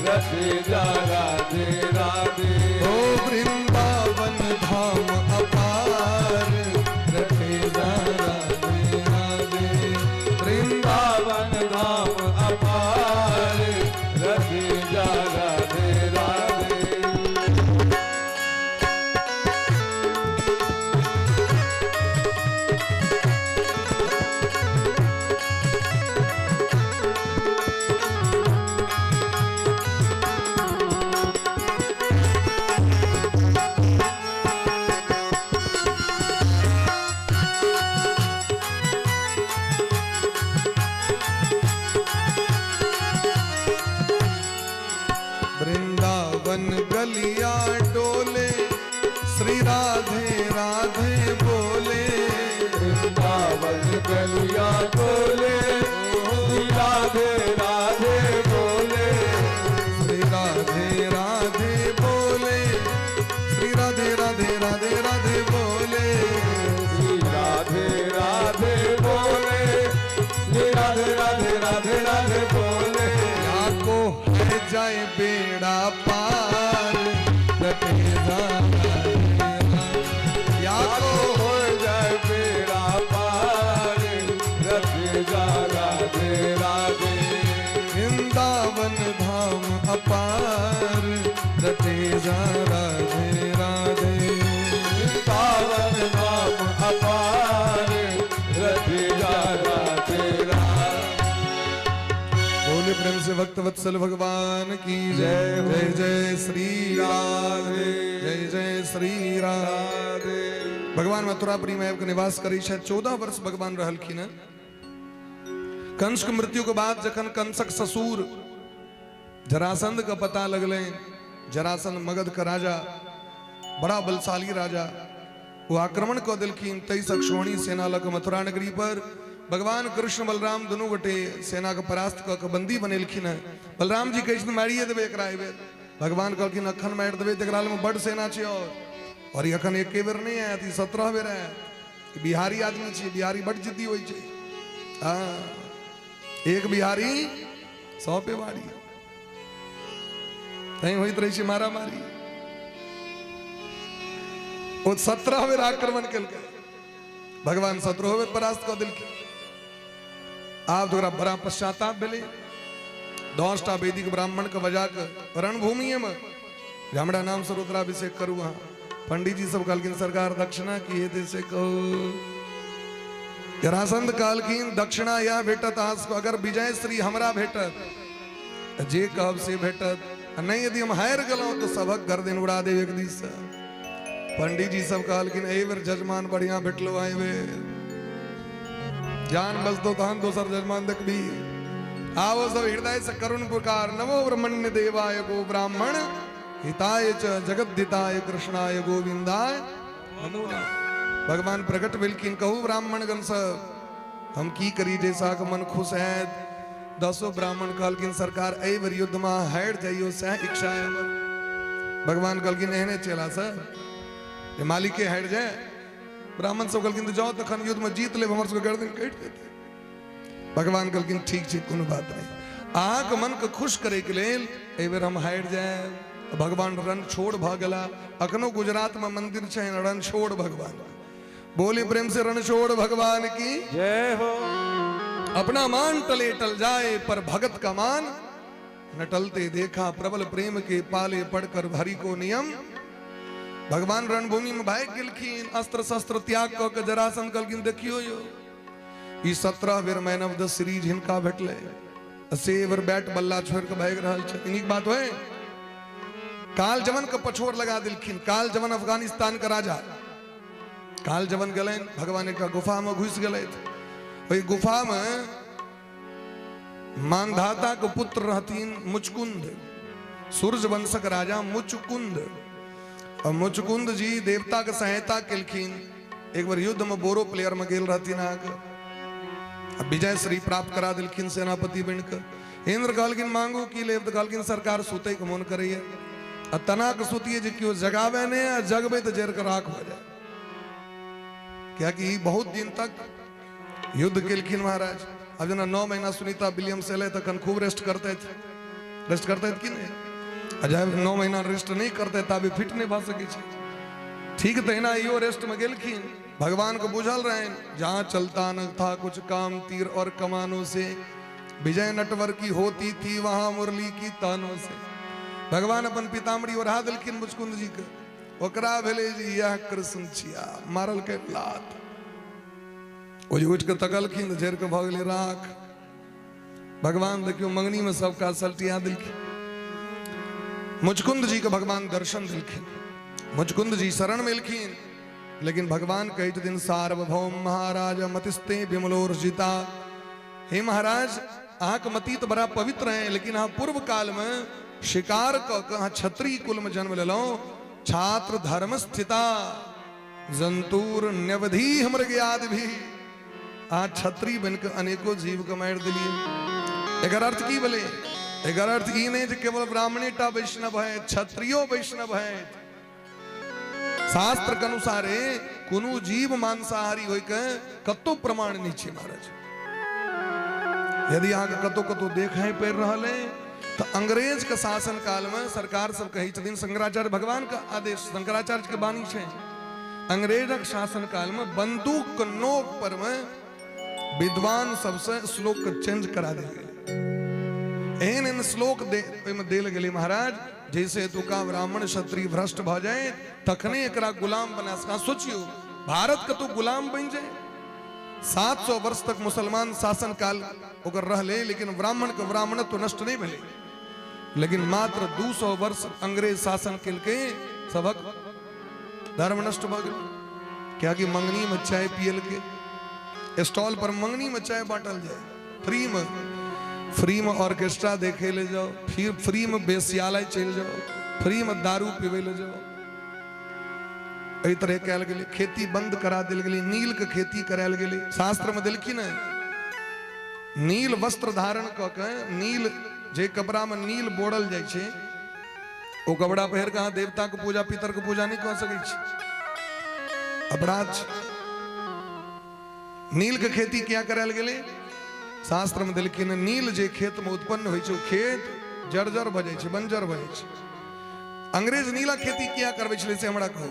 रटे जा राधे राधे। ओ वृंदावन धाम अपार रटे जा राधे राधे, वृंदावन धाम अपार रटे जा राधे राधे। वृंदावन गलिया डोले श्री राधे राधे बोले, वृंदावन गलिया बोले श्री राधे राधे बोले, श्री राधे राधे बोले, श्री राधे राधे राधे राधे बोले, श्री राधे राधे बोले, श्री राधे राधे राधे राधे बोले। या को है जाए बेड़ा पार रटे जा राधे राधे, या को हो जाए बेड़ा पार रटे जा राधे राधे। वृंदावन धाम अपार रटे जा राधे राधे, वृंदावन धाम अपार रटे जा राधे राधे। बोले प्रेम से भक्त वत्सल भगवान की जय। जय जय श्री राधे, जय जय श्री राधे। भगवान मथुरापुरी में आपका निवास करी शायद 14 वर्ष भगवान रहलखिन। कंस की मृत्यु के बाद जखन कंसक ससुर जरासंध का पता लगले, जरासंध मगध का राजा, बड़ा बलशाली राजा, वो आक्रमण कर दिलखिन 23 अक्षौहिणी सेना लग मथुरा नगरी पर। भगवान कृष्ण बलराम दोनों गोटे सेना के परास्त क बंदी बनेलखिन है। बलराम जी कहथिन मारिए देबे एकरा एबे, भगवान कहलखिन अखन मार देबे तकरा में बड़ सेना छै और ये अखन एके बेर नहीं आया थी 17 बेर आया। बिहारी आदमी छै, बिहारी बड़ जिद्दी होय छै। हां एक बिहारी 100 पे वारी नहीं होइत रही छै मारा मारी। वो 17 बेर आक्रमण केलकै, भगवान 17 बेर परास्त कऽ देलखिन। आब तोरा बड़ा पश्चाताप भेलै। 10टा वैदिक ब्राह्मण के बजा के रणभूमि में हमरा नाम से रुद्राभिषेक करू। अहाँ पंडित जी सब कहलखिन सरकार दक्षिणा की हेतु से कहो। जरासंध कहलखिन दक्षिणा या भेटत अहाँ अगर विजय श्री हमरा भेटत जे कहब से भेटत, नहीं यदि हम हार गेलहुं तो सबक गर्दन उड़ा देब एक दिस से। पंडित जी सब कहलखिन एहि बेर जजमान बढ़िया भेटलो, आए बेर जान बचतो तहन दोसर जजमान देखबी। आओ सब हृदय से करुण पुकार, नमो ब्रह्मण्य देवाय गो ब्राह्मण हिताय च जगद्दिताय कृष्णाय गोविंदाय नमो नमः। भगवान प्रकट भेलखिन, कहू ब्राह्मण गण सब हम की करी जैसा के मन खुश है। 10 ब्राह्मण कहलखिन सरकार एहि बेर युद्ध में हार जाइयो सह इच्छा है हमर। भगवान कहलखिन एहने चला सर ये मालिक के हार जाए। ब्राह्मण सब कहलखिन तो जाओ तखन युद्ध में जीत ले, हमर सबके गर्दन काटि देते। भगवान कहलखिन ठीक छै कोनो बात नहीं, अहाँके मन के खुश करे के लेल एहि बेर हम हारि जाए। भगवान रणछोड़ भ गेला। अखनो गुजरात में मंदिर छै रणछोड़ भगवान। बोली प्रेम से रणछोड़ भगवान की जय हो। अपना मान टले टल जाए पर भगत का मान न टलते देखा, प्रबल प्रेम के पाले पढ़कर हरि को नियम। भगवान रणभूमि में भाग गेलखिन, अस्त्र शस्त्र त्याग क के जरासंध कहलखिन देखियो यो ई 17 बेर मैन ऑफ द सीरीज हिनका भेटले, सेवर बैट बल्ला छोड़ के भाग रहल छै। इन्हीं बात होए काल जवन के पछोर लगा दिलखिन। काल जवन अफगानिस्तान का राजा काल जवन गए भगवान एक गुफा में घुस गए। वही गुफा में मानधाता के पुत्र रहतीन मुचकुंद, सूर्य वंशक राजा मुचकुंद। और मुचकुंद जी देवता के सहायता केलखिन। एक बार युद्ध में बोरो प्लेयर में गेल रहतीन आगे, विजय श्री प्राप्त करा दिलखिन सेनापति बन के। इंद्र कहलखिन मांगू की लेब, तो कहलखिन सरकार सुते के मन करैया, तना के सुतिए जे क्यों जगावे ने, जगबे तो जर के राख हो जाए। क्या कि बहुत दिन तक युद्ध केलखिन महाराज। अब जना 9 महीना सुनीता विलियम्स एले तखन खूब रेस्ट करते थे कि नहीं। जब 9 महीना रेस्ट नहीं करते तब फिट नहीं भ सके छै। ठीक तहिना यो रेस्ट में गेलखिन। भगवान को बुझल रहे जहां चलता न था कुछ काम तीर और कमानों से, विजय नटवर की होती थी वहां मुरली की तानों से। भगवान अपन पितामरी ओढ़ा दिलखिन मुचकुंद जी के। ओकरा भेले जी यह कृष्ण छिया, मारल के लात। ओ जी उठ के तकलखिन, झेर के भ गेलै राख। भगवान देखियो मंगनी में सबका सल्टिया दिलखिन। मुचकुंद जी के भगवान दर्शन दिलखिन। मुचकुंद जी शरण मिलखिन। लेकिन भगवान कहत दिन सार्वभौम महाराज मतिस्ते विमलोर्जिता। हे महाराज अहाँ के मति तो बड़ा पवित्र है, लेकिन अहाँ पूर्व काल में शिकार क क्षत्रिय कुल में जन्म लेलो। छात्र धर्म स्थिता जंतुर न्यवधि मृगयाद भी। आ क्षत्रिय बन के अनेकों जीव के मार दिलिए। एकर अर्थ की बोले? एकर अर्थ ई नहीं केवल ब्राह्मणेटा वैष्णव है, क्षत्रियो वैष्णव है। शास्त्र के अनुसारे कोनो जीव मांसाहारी होय के कतो प्रमाण नहीं छे महाराज। यदि अहाँ कतो कतो देखे पैर रहले तो अंग्रेज के शासन काल में सरकार सब कही छथिन, शंकराचार्य भगवान का आदेश, शंकराचार्य के बानी छे। अंग्रेजक शासन काल में बंदूक के नोक पर में विद्वान सबसे श्लोक के चेंज करा दे गए। एहन श्लोक देल गेले महाराज जैसे तुका ब्राह्मण क्षत्रिय भ्रष्ट भ जाए तखने एकरा गुलाम बना सका। सोचियो भारत का तो गुलाम बन जाए। 700 वर्ष तक मुसलमान शासन काल ओकर रहले, लेकिन ब्राह्मण के ब्राह्मणत्व तो नष्ट नहीं भेले। लेकिन मात्र 200 वर्ष अंग्रेज शासन के सबक धर्म नष्ट भ गेल। क्या कि मंगनी में चाय पियल के स्टॉल पर मंगनी में चाय बांटल जाए, फ्री में ऑर्केस्ट्रा देखे ले जाओ, फिर फ्री में बेस्यालय चल जाओ, फ्री में दारू पीवे ले जाओ। एहि तरह कल गेले। खेती बंद करा दिल गेली, नील के खेती करायल गेली। शास्त्र में दिलखिन नील वस्त्र धारण क के, नील जे कपड़ा में नील बोड़ल जाय छे ओ कपड़ा पहिर के देवता के पूजा पितर के पूजा नहीं कर सकै छी, अपराध। नील के खेती क्या करायल गेले? शास्त्र में दिलखिन नील जे खेत में उत्पन्न होय छे, खेत जर्जर भ जाय छे, बंजर भ जाय छे। अंग्रेज नीला खेती क्या करबे छले से हमरा कहू।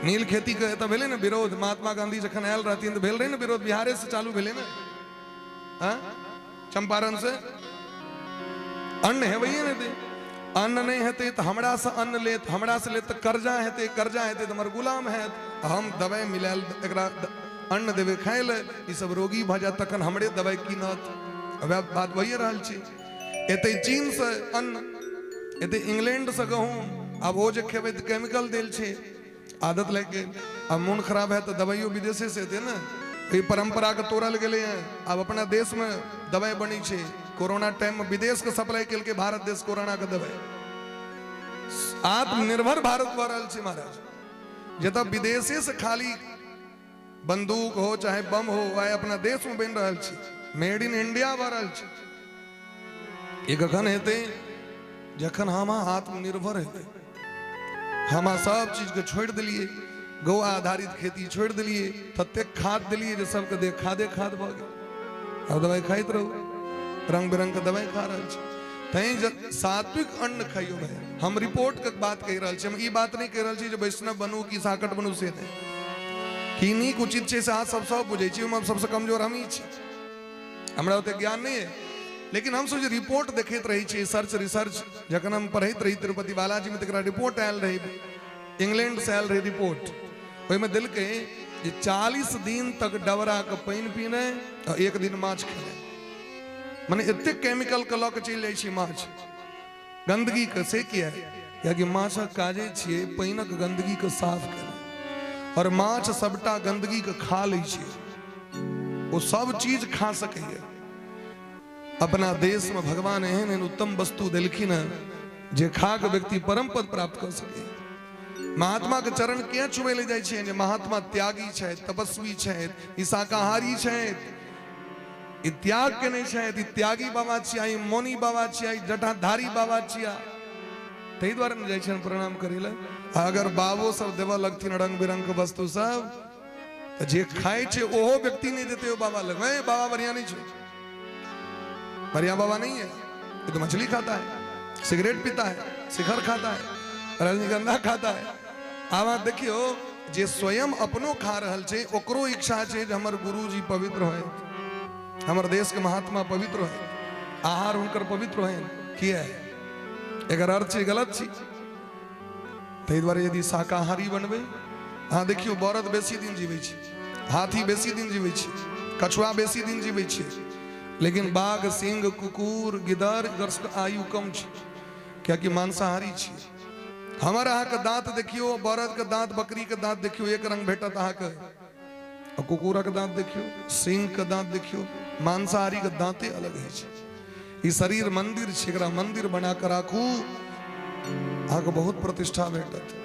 नील खेती के तो भेले ना विरोध। महात्मा गांधी जखन आयल रहथिन तो भेल रहे ना विरोध, बिहारे से चालू भेले ना, चंपारण से। अन्न है वही ना दे, अन्न नहीं हेते तो हमरा से अन्न लेत, हमरा से लेत तो कर्जा हेते, कर्जा हेते तो हमर गुलाम है। हम दवाई मिलाल एकरा अन्न देवे खाए ले, ई सब रोगी भ जात तखन हमरे दवाई कीनत। अब बात वही रहल छी। एते चीन से अन्न, एते इंग्लैंड से गहूम, अब वो जे खेबे तो केमिकल देल छे, आदत लग गई। अब मन खराब है तो दवाइयों विदेशे से थे ना, ये परंपरा के तोड़ल गए हैं। अब अपना देश में दवाई बनी छे। कोरोना टाइम में विदेश के सप्लाई के लिए भारत देश कोरोना के दवाई। आत्मनिर्भर भारत भ रहल छे महाराज। जब विदेशे से खाली बंदूक हो चाहे बम हो आए अपना देश में बन रहल छे, मेड इन इंडिया भ रहल छे। ये कखन हेते जखन हम आत्मनिर्भर हेते। हम सब चीज के छोड़ दिलिए, गौ आधारित खेती छोड़ दिलिए, तत्ते खाद दिलिए जो सबके दे खादे खाद भ गए। अब दवाई खाइत रहू, रंग बिरंग का दवाई खा रहा है। तई सात्विक अन्न खाइयो भाई। हम रिपोर्ट के बात कह रहा हम ई बात नहीं कह रहा जो वैष्णव बनू कि साकट बनू से नहीं कि नीक उचित छे से हाथ सब बुझे छी, हम सबसे कमजोर हम ही छी, हमरा ओते ज्ञान नहीं है। लेकिन हम सोच रिपोर्ट देखते रही छी, सर्च रिसर्च जखन हम पढ़त रही तिरुपति बालाजी में तकरा रिपोर्ट आयल रही, इंग्लैंड से आयल रही रिपोर्ट, ओहि में दिल के 40 दिन तक डबरा के पानी पीने और 1 दिन माछ खेने, माने इतने केमिकल के लक चल जाए माछ गंदगी के से किया है कि माछ काजे छे पानिक गंदगी के साफ करे और माछ सबटा गंदगी के खा ले छे, वो सब चीज खा सके। अपना देश में भगवान एहन उत्तम वस्तु दिलखिन जे खा के व्यक्ति परम पद प्राप्त कर सके। महात्मा के चरण क्या छुए ले जाए छे, महात्मा त्यागी छे, तपस्वी छे, ई शाकाहारी छे, ई त्याग के नहीं छे, ई त्यागी बाबा छिया, ई मौनी बाबा छिया, ई जटाधारी बाबा छिया, तई द्वारा न जाय छन प्रणाम करेला। अगर बाबो सब देवा लगथिन रंग बिरंग के वस्तु सब तो जे खाए छे ओहो व्यक्ति नहीं देते हो बाबा लग, बाबा बढ़िया नहीं छे, बढ़िया बाबा नहीं है, ये तो मछली खाता है, सिगरेट पीता है, शिखर खाता है, रजनीगंधा खाता है। आवा देखियो जे स्वयं अपनो खा रहल छे ओकरो इच्छा छे जे हमर गुरुजी पवित्र होए, हमर देश के महात्मा पवित्र होए, आहार उनकर पवित्र होए, किया एकर अर्थ छे गलत छी। तै द्वारे यदि शाकाहारी बनबे, हाँ देखियो बरद बेसी दिन जीवे छे, हाथी बेसी दिन जीवे छे, कछुआ बेसी दिन जीवे छे, लेकिन बाघ, सिंह, कुकुर, गिदर एकर आयु कम छे, क्या कि मांसाहारी छे। हमर अहाँ के दांत देखियो, बरद के दांत, बकरी के दांत देखियो एक रंग भेटत अहाँ के, और कुकुरा के दांत देखियो, सिंह के दांत देखियो, मांसाहारी के दांते अलग है छे। ई शरीर मंदिर छे, एकरा मंदिर बना कर राखू, अहाँ के बहुत प्रतिष्ठा भेटत।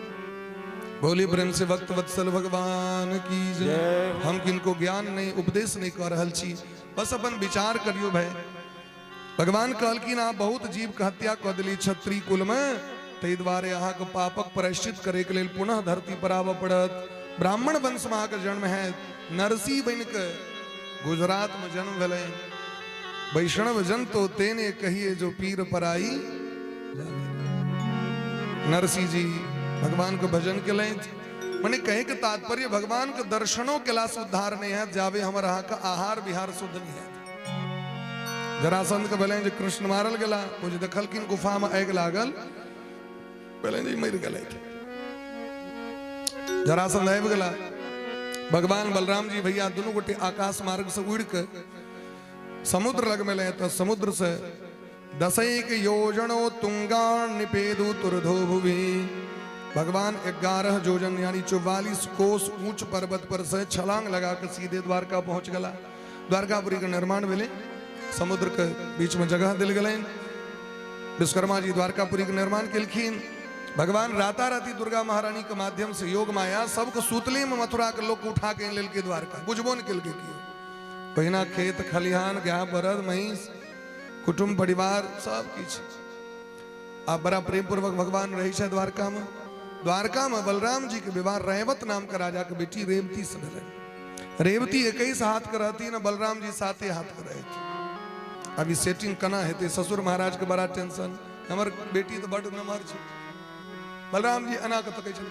बोली प्रेम से भक्त वत्सल भगवान की जय। हम किनको ज्ञान नहीं उपदेश नहीं कर रहल छी, बस अपन विचार करियो भाई। भगवान कहलकिन आप बहुत जीव के हत्या कर दिली क्षत्रिय कुल में, तै द्वारे अहाँ के पापक प्रायश्चित करे के लेल पुनः धरती पर आबऽ पड़त। ब्राह्मण वंश में अहाँ के जन्म है, नरसी बन के गुजरात में जन्म भेलै। वैष्णव जन तो तेने कहिए जो पीर पराई, नरसी जी भगवान के भजन के लें, मैंने कहे के तात्पर्य भगवान के दर्शनों के लाश उद्धार नहीं है, जावे हमर अहाँ का आहार विहार शुद्ध नहीं है। जरासंध के भले जो कृष्ण मारल गला, वो जो देखल किन गुफा में आग लागल, पहले जी मर गए, जरासंध आब गला। भगवान बलराम जी भैया दोनों गोटे आकाश मार्ग से उड़ के समुद्र लग में ले, तो समुद्र से 10 योजनो तुंगान निपेदु तुरधो भुवि। भगवान 11 योजन यानी 44 कोस ऊंच पर्वत पर से छलांग लगा के सीधे द्वारका पहुंच गला। द्वारकापुरी का निर्माण भेले, समुद्र के बीच में जगह दिल गए। विश्वकर्मा जी द्वारकापुरी के निर्माण केलखिन। भगवान राता राती दुर्गा महारानी के माध्यम से योग माया सबको सूतले में मथुरा के लोग उठा के लेल के द्वारका बुझबो न केल के कियो। पहिना खेत खलिहान गाय बरद महिष कुटुंब परिवार सब किछ आप बड़ा प्रेम पूर्वक भगवान रही है द्वारका में। द्वारका में बलराम जी के विवाह रेवत नाम का राजा के बेटी रेवती से भेले। रेवती 21 हाथ के रहती न, बलराम जी 7 हाथ के रहे थे। अभी सेटिंग कना हेते, ससुर महाराज के बड़ा टेंशन, हमर बेटी तो बड़ नमहर छे। बलराम जी अना के तकै छल,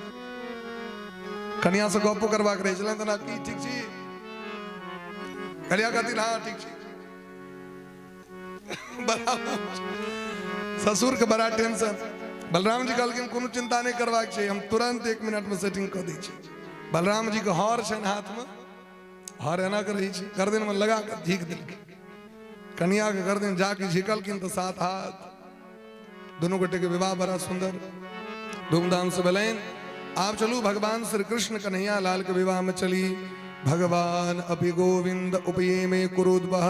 कन्या से गप्पो करबाक रहे छल तना की ठीक छी, कन्या कहती हाँ ठीक छी। ससुर के बड़ा टेंशन। बलराम जी कहलखिन कोनो चिंता नहीं करबाक छै, हम तुरंत 1 मिनट में सेटिंग कर दै छी। बलराम जी के हार छन हाथ में, हार एना के रही छै, गर्दन में लगा के झीक देलकै। कन्या के गर्दन जाके झिकलखिन तो 7 हाथ। दोनों गोटे के विवाह बड़ा सुंदर धूमधाम से भेलैन। आप चलू भगवान श्री कृष्ण कन्हैया लाल के विवाह में चली। भगवान अपि गोविंद उपये में कुरुद्वह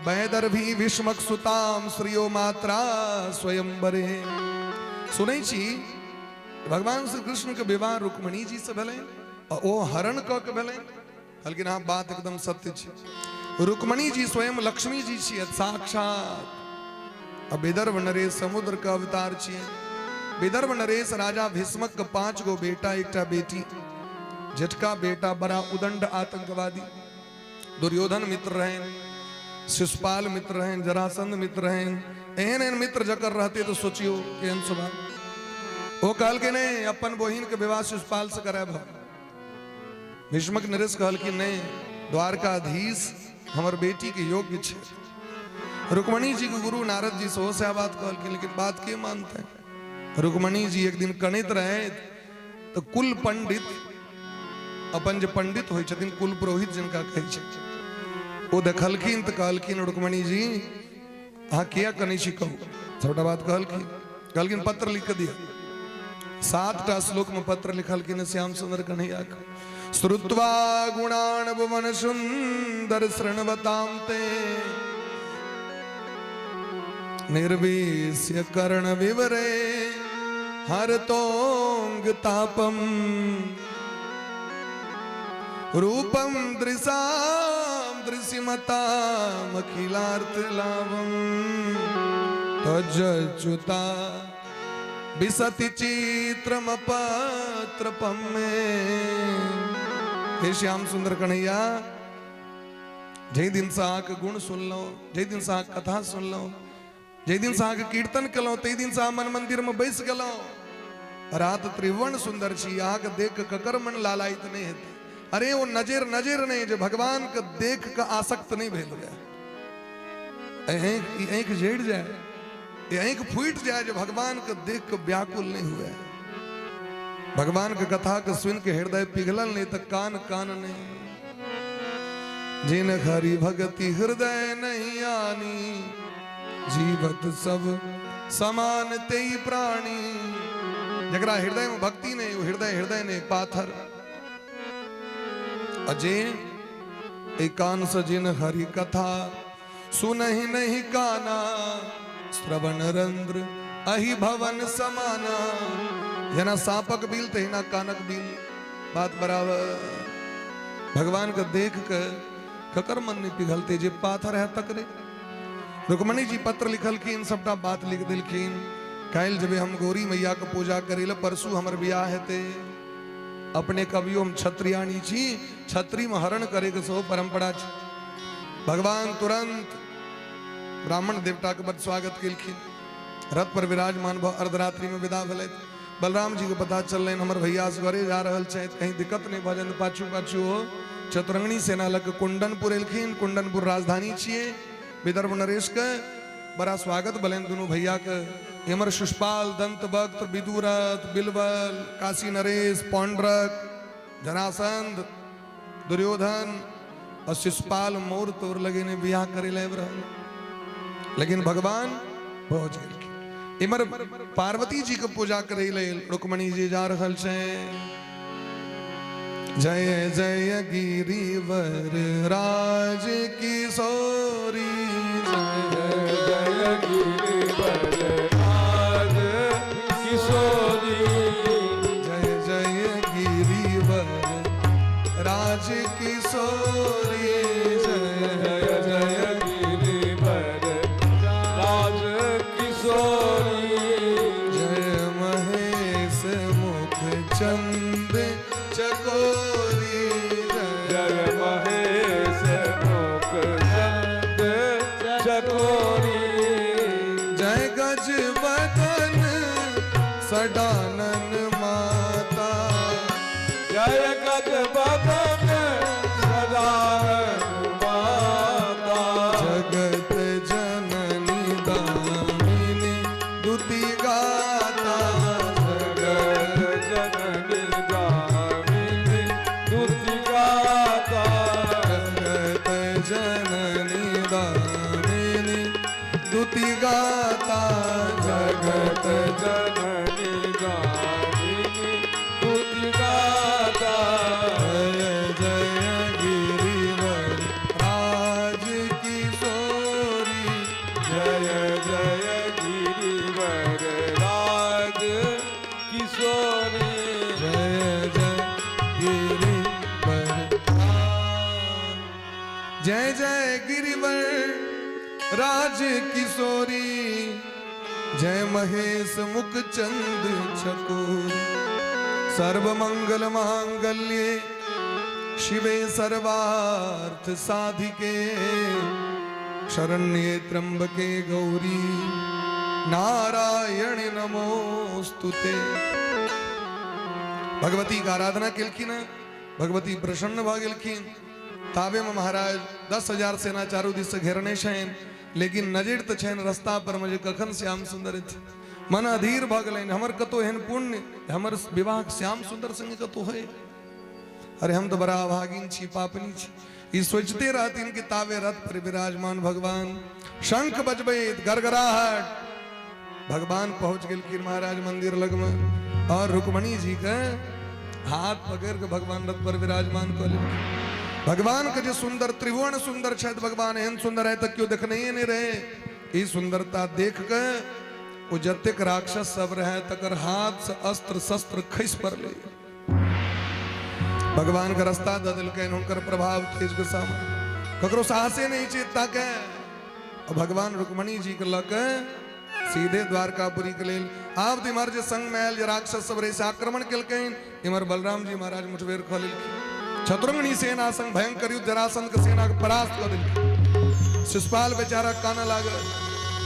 बैदर भी विष्मक सुताम श्रियो मात्रा स्वयंवरे। सुनै छी भगवान श्री कृष्ण के विवाह रुक्मिणी जी से भेलै और ओ हरण क के भेलै, लेकिन हाँ बात एकदम सत्य छै। रुक्मिणी जी स्वयं लक्ष्मी जी छियै साक्षात। विदर्भ नरेश समुद्र का अवतार छियै। विदर्भ नरेश राजा भीष्मक के 5 गो बेटा 1टा बेटी। जेठका बेटा बड़ा उदंड आतंकवादी दुर्योधन मित्र रहे। शिशुपाल मित्र हैं, जरासंध मित्र हैं, एहन एहन मित्र जकर रहते तो सोचियो केहन स्वभाव। वो कहल के नहीं अपन बहिन के विवाह शिशुपाल से करे भा। भीष्मक नरेश कहल कि नहीं द्वारकाधीश हमर बेटी के योग्य छे। रुक्मणी जी के गुरु नारद जी से से बात कहल कि लेकिन बात के मानते हैं। रुक्मणी जी एक दिन कनित रहे तो कुल पंडित अपन जो पंडित हो कुल पुरोहित जिनका कहे छे वो देखलखिन तो कहलखिन रुक्मणी जी हाँ किया कनी कहू छोटा बात कहलखिन पत्र लिख दिया। 7टा श्लोक में पत्र लिखलखिन श्याम सुंदर कन्हैया का। श्रुत्वा गुणान भुवन सुंदर शृण्वतां ते निर्विश्य कर्ण विवरे हरतोंग तापम रूपम दृशाम दृश्यमताम अखिलार्थ लाभम तज्जुता विसति चित्रम पत्रपम में। हे श्याम सुंदर कन्हैया जय दिन साक गुण सुन लो, जय दिन साक कथा सुन लो, जय दिन साक कीर्तन कलो, ते दिन सा मन मंदिर में बैस गलो। रात त्रिवर्ण सुंदर छी आग देख ककर मन लालायित नहीं है। अरे वो नजर नजर नहीं जो भगवान का देख का आसक्त नहीं भेल गया। एक जेड़ जाए एक फूट जाए जो भगवान का देख के व्याकुल नहीं हुआ है। भगवान का कथा का सुन के हृदय पिघलल नहीं तो कान कान नहीं। जिन हरि भगति हृदय नहीं आनी जीवत सब समान ते प्राणी। जगरा हृदय में भक्ति नहीं वो हृदय हृदय ने पाथर। अजय एकान सजिन हरि कथा सुन ही नहीं काना श्रवण रंद्र अहि भवन समाना। जना सापक बिल थे ना कानक बिल बात बराबर। भगवान का देख कर ककर मन नहीं पिघलते जे पाथर है तकरे। रुक्मणी जी पत्र लिखल की इन सबटा बात लिख दिलखिन। काल जब हम गौरी मैया का पूजा करेला परसु हमर ब्याह है ते अपने कवियों हम क्षत्रियाणी छी छत्री में हरण करे के सो परंपरा छी। भगवान तुरंत ब्राह्मण देवता के बड़ स्वागत किलखिन। रथ पर विराजमान भ अर्धरात्रि में विदा भले। बलराम जी को पता चल रहे हमर भैया घरे जा रहल छे कहीं दिक्कत नहीं भजन पाछू पाछू हो। चतुरंगनी सेना लग कुंडनपुर एलखिन। कुंडनपुर राजधानी छिए विदर्भ नरेश के। बड़ा स्वागत भलेन दोनों भैया के। हेमर शिशुपाल दंत भक्त विदुरथ बिलबल काशी नरेश पौंड्रक जरासंध दुर्योधन और शिशुपाल मोर तोर लगे ने ब्याह करे ले रहल। लेकिन भगवान पहुंच गए। इमर पार्वती जी को पूजा करे ले रुक्मणी जी जा रहल छे। जय जय गिरिवर राज किशोरी जय जय गिरिवर राज किशोरी। जय जय गिरिवर राज किशोरी। जय जय गिरिवर राज किशोरी। जय महेश मुख चंद चकोरी। जय महेश मुख चंद चकोरी। जय गज बदन सडानन माता। जय गज बदन सदानन माता। जगत जननी दामिनी दुति गाता। जगत जननी दामिनी दुति गाता। जगत जननी दामिनी दुति गाता। जगत जननी दामिनी दुति गाता। जय जय गिरिवर राज किशोरी। जय जय गिरिवर राज किशोरी। जय जय गिरिवर जय जय गिरिवर राज किशोरी। जय महेश मुख चंद चकोरी। सर्वमंगल मांगल्ये शिवे सर्वार्थ साधिके शरण्ये त्र्यंबके गौरी नारायण नमोस्तुते। भगवती का आराधना किलखिन, भगवती प्रसन्न भ गेलखिन। ताबे में महाराज 10,000 सेना चारू दिस से घेरने छेन, लेकिन नजर तो छेन रास्ता पर मुझे कखन श्याम सुंदर मन अधीर भ गए। हमर कतो एहन पुण्य, हमर विवाह श्याम सुंदर संग कतो है। अरे हम तो बड़ा अभागिन छी, पापनी छी। ये सोचते रहती कि तावे रथ पर विराजमान भगवान, शंख बजबे गरगराहट। भगवान पहुंच गए महाराज मंदिर लग में, और रुक्मणी जी के हाथ पकड़ के भगवान रथ पर विराजमान कर ले। भगवान के जो सुंदर त्रिभुवन सुंदर छे, भगवान एहन सुंदर है तक क्यों देखने ही नहीं रहे। ये सुंदरता देख के वो जतेक राक्षस सब रहे तकर हाथ से अस्त्र शस्त्र खस पर ले। भगवान का रास्ता ददल के उनकर प्रभाव तेज के सामने ककरो साहसे नहीं चेता के। और भगवान रुक्मणी जी के लक सीधे द्वारकापुरी के लेल आप इमर जे संग महल जे राक्षस सब रे से आक्रमण केलकैन। इमर बलराम जी महाराज मुठभेड़ ख लेलखिन। शत्रुघ्नि सेना संग भयंकर युद्ध जरासंध के सेना के परास्त कर देलखिन। शिशुपाल बेचारा काना लागल,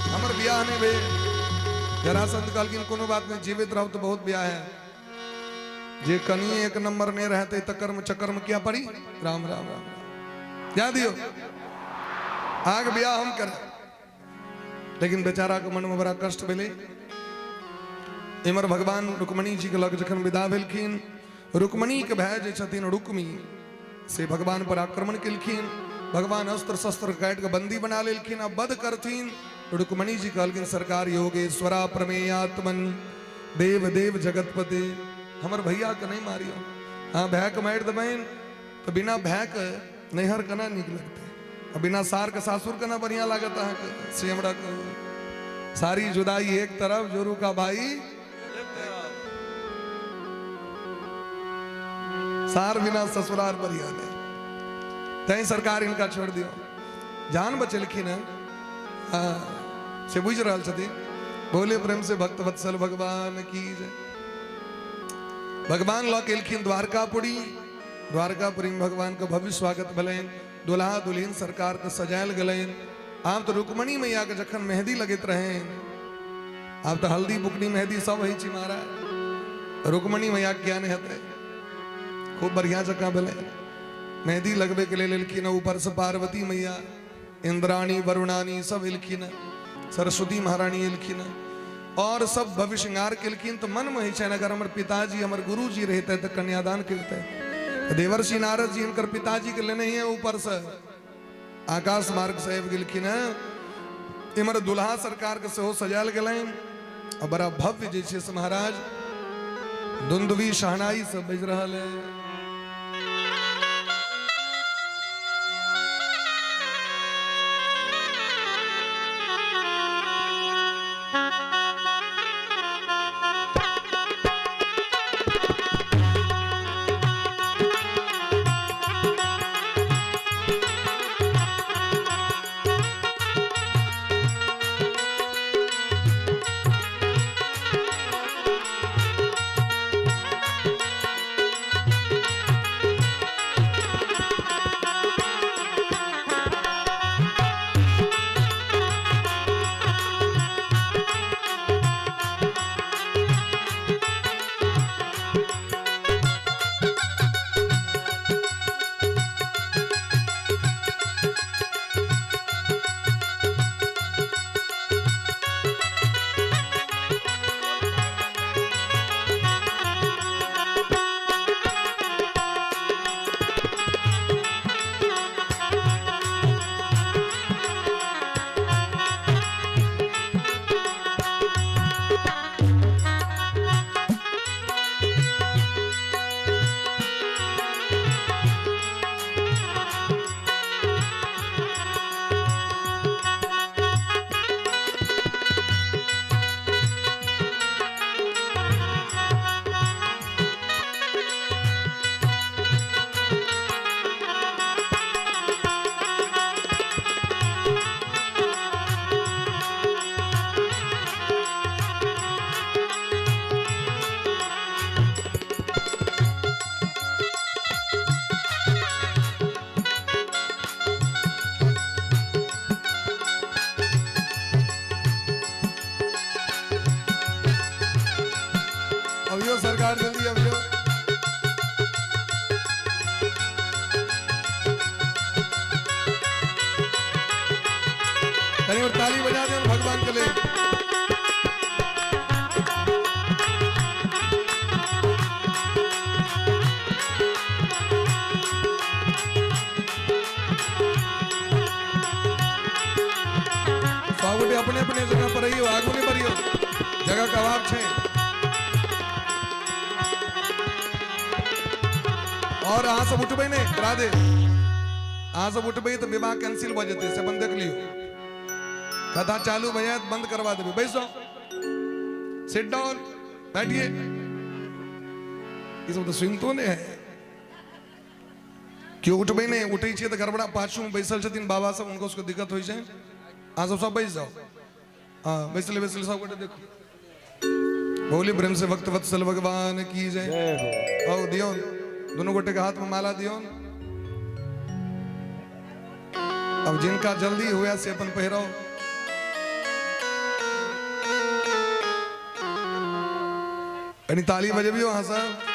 हमर ब्याह नहीं भे। जरासंध कहलखिन कोनो बात नहीं, जीवित रहो तो बहुत ब्याह है। जे कनिए एक नंबर ने रहते तकर में चक्कर में क्या पड़ी। राम राम राम याद दियो आग ब्याह हम कर। लेकिन बेचारा के मन में बड़ा कष्ट भेले। इमर भगवान रुक्मणी जी के लग जखन विदा भेलखिन, रुक्मणी के भाई जे छथिन रुक्मी से भगवान पर आक्रमण केलखिन। भगवान अस्त्र शस्त्र काट के बंदी बना लेलखिन, अब वध करथिन। रुक्मणी जी कहलखिन सरकार योगेश्वरा प्रमेयात्मन देव देव जगतपति, हमर भैया के नहीं मारियो। हाँ भै के मार देबैन तो बिना भै के नैहर कना निक लगते, बिना सार के सासुर कना बढ़िया लागत है। से हमरा सारी जुदाई एक तरफ, जोरू का भाई सार बिना ससुराल बढ़िया नहीं। तय सरकार इनका छोड़ दियो, जान बचलखिन। से बुझ रहा छथिन। बोले प्रेम से भक्त वत्सल भगवान की जय। भगवान लौक एलखिन द्वारकापुरी। द्वारकापुरी में भगवान का भव्य स्वागत भलेन। दुल्हा दुल्हन सरकार के सजायल गलेन। आप तो रुक्मणी मैया के जखन मेहंदी लगत रहे, आप तो हल्दी बुकनी मेहंदी सब है छी महाराज। रुक्मणी मैया क्या नहीं हते, खूब बढ़िया जगह भले मेहंदी लगबे के लिए एलखिन। ऊपर से पार्वती मैया, इंद्राणी वरुणानी सब एलखिन, सरस्वती महारानी एलखिन, और सब भव्य श्रृंगार केलखिन। तो मन में है अगर हमारे पिताजी हमारे गुरु जी रहते तो कन्यादान करते। देवर्षि नारद जी इनकर पिताजी के लेने ही है, ऊपर से आकाश मार्ग से गेलखिन। इमर दुल्हा सरकार के सेहो सजायल गलेन, और बड़ा भव्य जैसे से महाराज दुंदुभी शहनाई सब बज रहा है। सबुटे अपने अपने जगह पर रहियो, आगू नहीं बढ़ियो, जगह का अभाव छे। और आ सब उठबे ने राधे, आ सब उठबे तो विवाह कैंसिल हो जते से बंद देख लियो, कथा चालू भैया बंद करवा देबे। बैसो, सिट डाउन, बैठिए। ये सब तो सुनतो ने है क्यों उठबे ने, उठे छे तो गड़बड़ा पाछू बैसल छथिन बाबा सब, उनको उसको दिक्कत होई छे। आ सब बैस जाओ, हां बैसले बैसले सब गोटे देखो। बोली प्रेम से भक्त वत्सल भगवान की जय। आओ दियो, दोनों गोटे के हाथ में माला दियो। अब जिनका जल्दी हुआ से अपन पहरो। अनी ताली बजबियो हाँ साहब।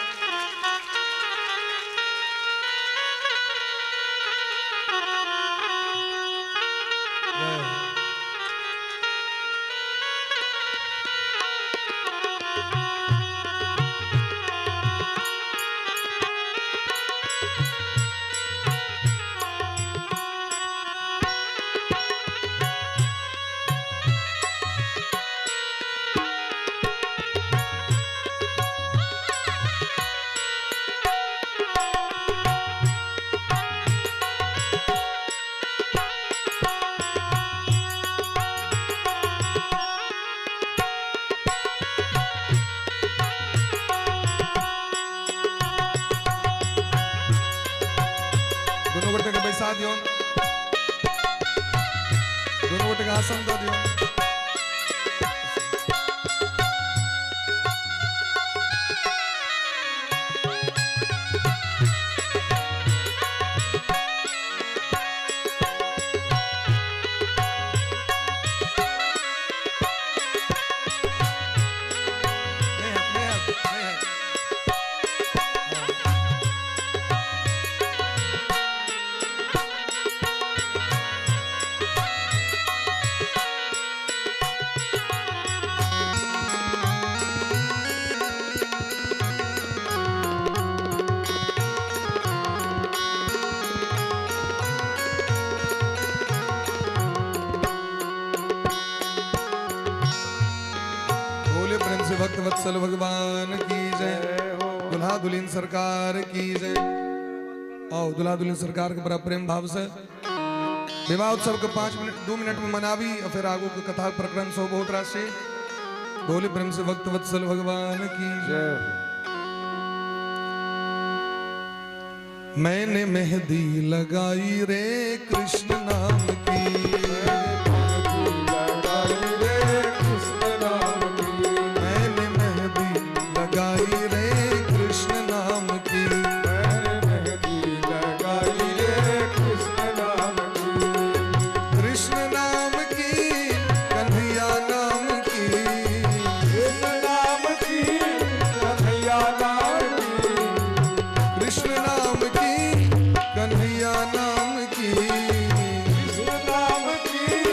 दोनों गोटे के बैसा दियो, दोनों गोटे के आसन दो दियो। भक्त वत्सल भगवान की जय। दुल्हा दुल्हन सरकार की जय। आओ दुल्हा दुल्हन सरकार के बड़ा प्रेम भाव से विवाह उत्सव के 2 मिनट में मनावी और फिर आगू के कथा प्रकरण सो बहुत राशि। बोले प्रेम से भक्त वत्सल भगवान की जय। मैंने मेहंदी लगाई रे कृष्ण नाम की, कृष्ण नाम की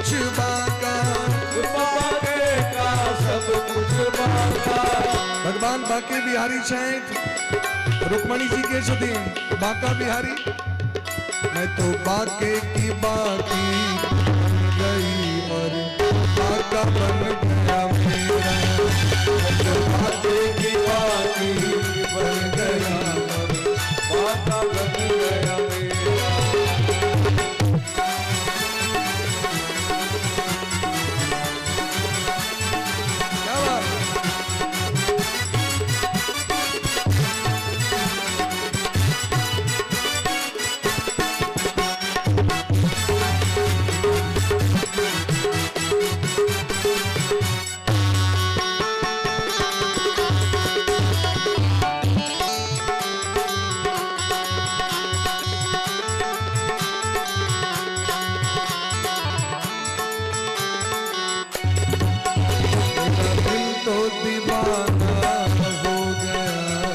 कुछ बाका, बाके का सब कुछ बाका। भगवान बाके बिहारी छथि, रुक्मणी जी के छथिन बाका बिहारी। मैं तो बाके की बाकी बन गई और बाका बन गया मेरा। मैं तो बाके की बाकी बन गया और बाका बन गया मेरा। क्या बात। दीवाना हो गया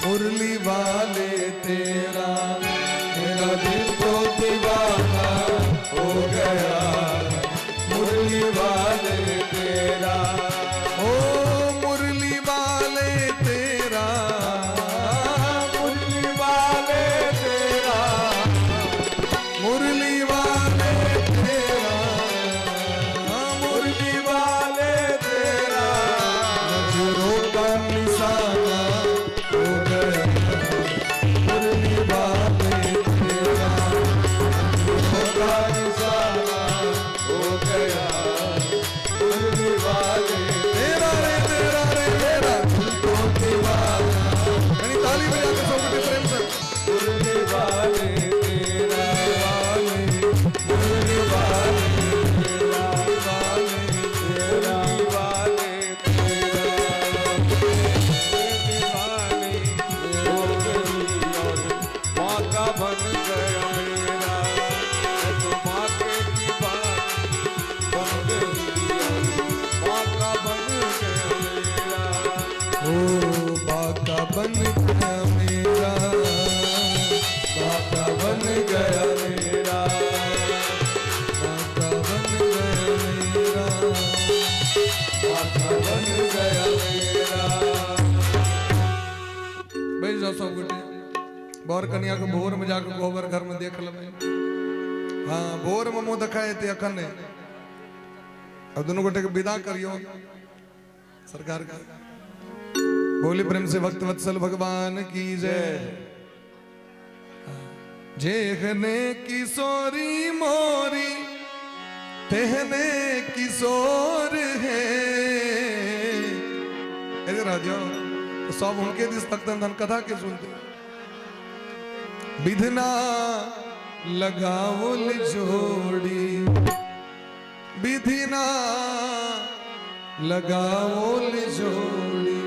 मुरली वाले तेरा। मेरा दिल तो दीवाना हो गया मुरली वाले तेरा। ओ मुरली वाले तेरा, मुरली वाले तेरा। मुरली वाले तेरा, मुरली वाले तेरा। नजरों का निशाना हो गया मुरली वाले तेरा। नजरों का निशाना हो गया मुरली वाले तेरा रे तेरा रे तेरा दिल तो दीवाना। यानी ताली बजा के सबके प्रेम से मुरली वाले तेरा। मुरली वाले तेरा तेरा वाले तेरा। दीवानी हो गई और बाका बन गया मेरा। मैं तो बाके की बाकी बन गई और बाका बन गया मेरा। ओ बाका बन गया मेरा, बाका बन गया मेरा। बाका बन गया मेरा। बाका बन गया मेरा। बैठ जाओ सब गोटे। बर कन्या को भोर में जाकर गोबर घर में देख लबे। हाँ भोर में मुंह दिखाए थे अखन ने। अब दोनों गोटे को विदा करियो सरकार का। बोली प्रेम से भक्त वत्सल भगवान की जय। जेहने किशोरी मोरी तेहने किशोर है। इधर आ जाओ तो सब उनके दिस तक धन कथा के सुनते। विधना लगावल जोड़ी, विधिना लगावल जोड़ी।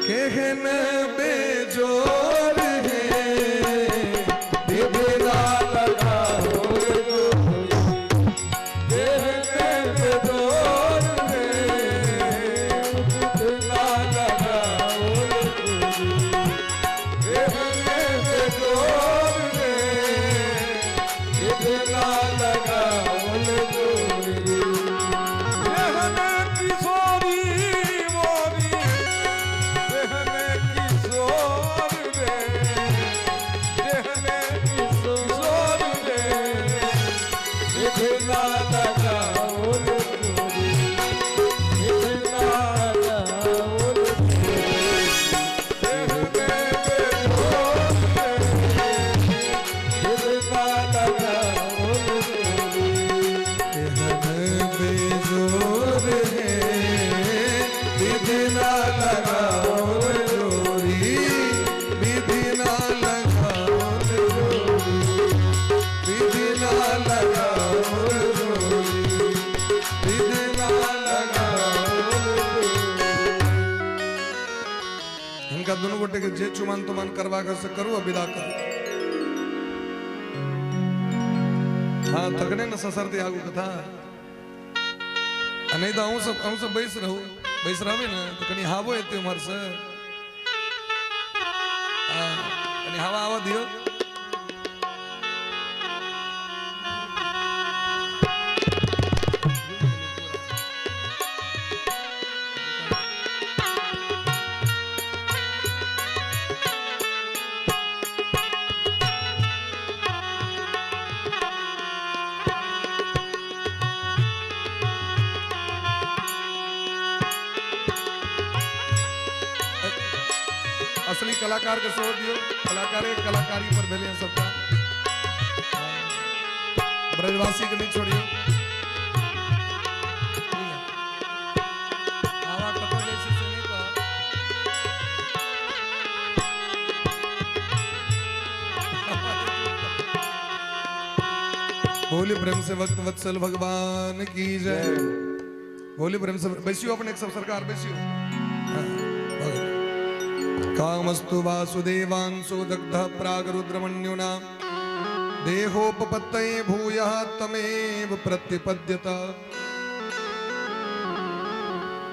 केहन बेजोर है विधिना लगाओ देखने पे जोर में। उतना लगाओ देखने पे जोर में। इतना लगाओ जोरी। देखने किशोरी मोरी देखने किशोर रे। देखने किशोर रे। इतना लगाओ जोरी। इतना लगाओ जोरी। देखने पे जोर रे। इतना लगाओ जोरी। केहन बेजोर है विधिना लगाओ जोड़ी। विधिना लगाओ जोड़ी, विधिना लगाओ जोड़ी, विधिना लगाओ जोड़ी। इनका दोनों गोटे के जे चुमान तुमान करवा कर से करू विदा करू। हाँ थकने न ससरते आगू कथा। नहीं तो हम सब बैस रहू बैस रहे ना तो कहीं हावो एते उमर से। कहीं हवा आवा दियो। เ कलाकार के सो दियो, कलाकार एक कलाकारी पर भेले सबका ब्रजवासी के नहीं छोड़ियो। आवा कपड़ जैसे से नहीं कहा। बोली प्रेम से भक्त वत्सल भगवान की जय। बोली प्रेम से बैसियो अपने एक सब सरकार बैसियो। कामस्तु वासुदेवांशो दग्ध प्रागरुद्रमण्युना देहोपपत्तये भूयः तमेव प्रतिपद्यत।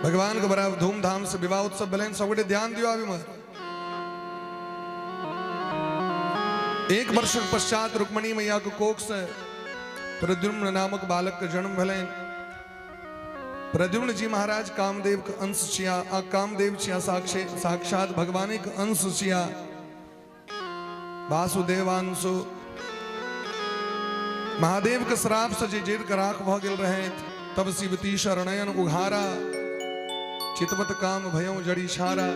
भगवान को बड़ा धूमधाम से विवाह उत्सव भले सबके ध्यान दियो अभी मत। एक वर्ष पश्चात रुक्मणी मैया को कोख से प्रद्युम्न नामक बालक का जन्म भले। प्रद्युम्न जी महाराज कामदेव का अंश छिया, कामदेव छिया साक्षात भगवान का अंश छिया। वासुदेवांशु महादेव के श्राप से जेर का राख भ गेल रहे, तब शिवती शरणयन उघारा, चितवत काम भयो जड़ी छारा।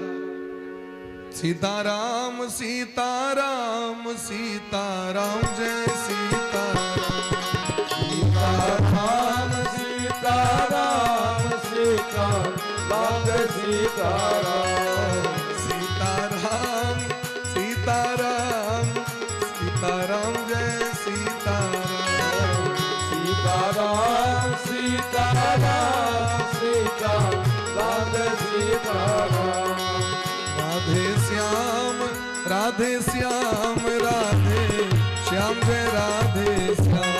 सीताराम सीताराम सीताराम जय सीताराम। सीताराम सीताराम सीताराम सीताराम सीताराम सीताराम सीताराम जय सीताराम। सीताराम सीताराम सीताराम सीताराम। राधे श्याम राधे श्याम जय राधे श्याम।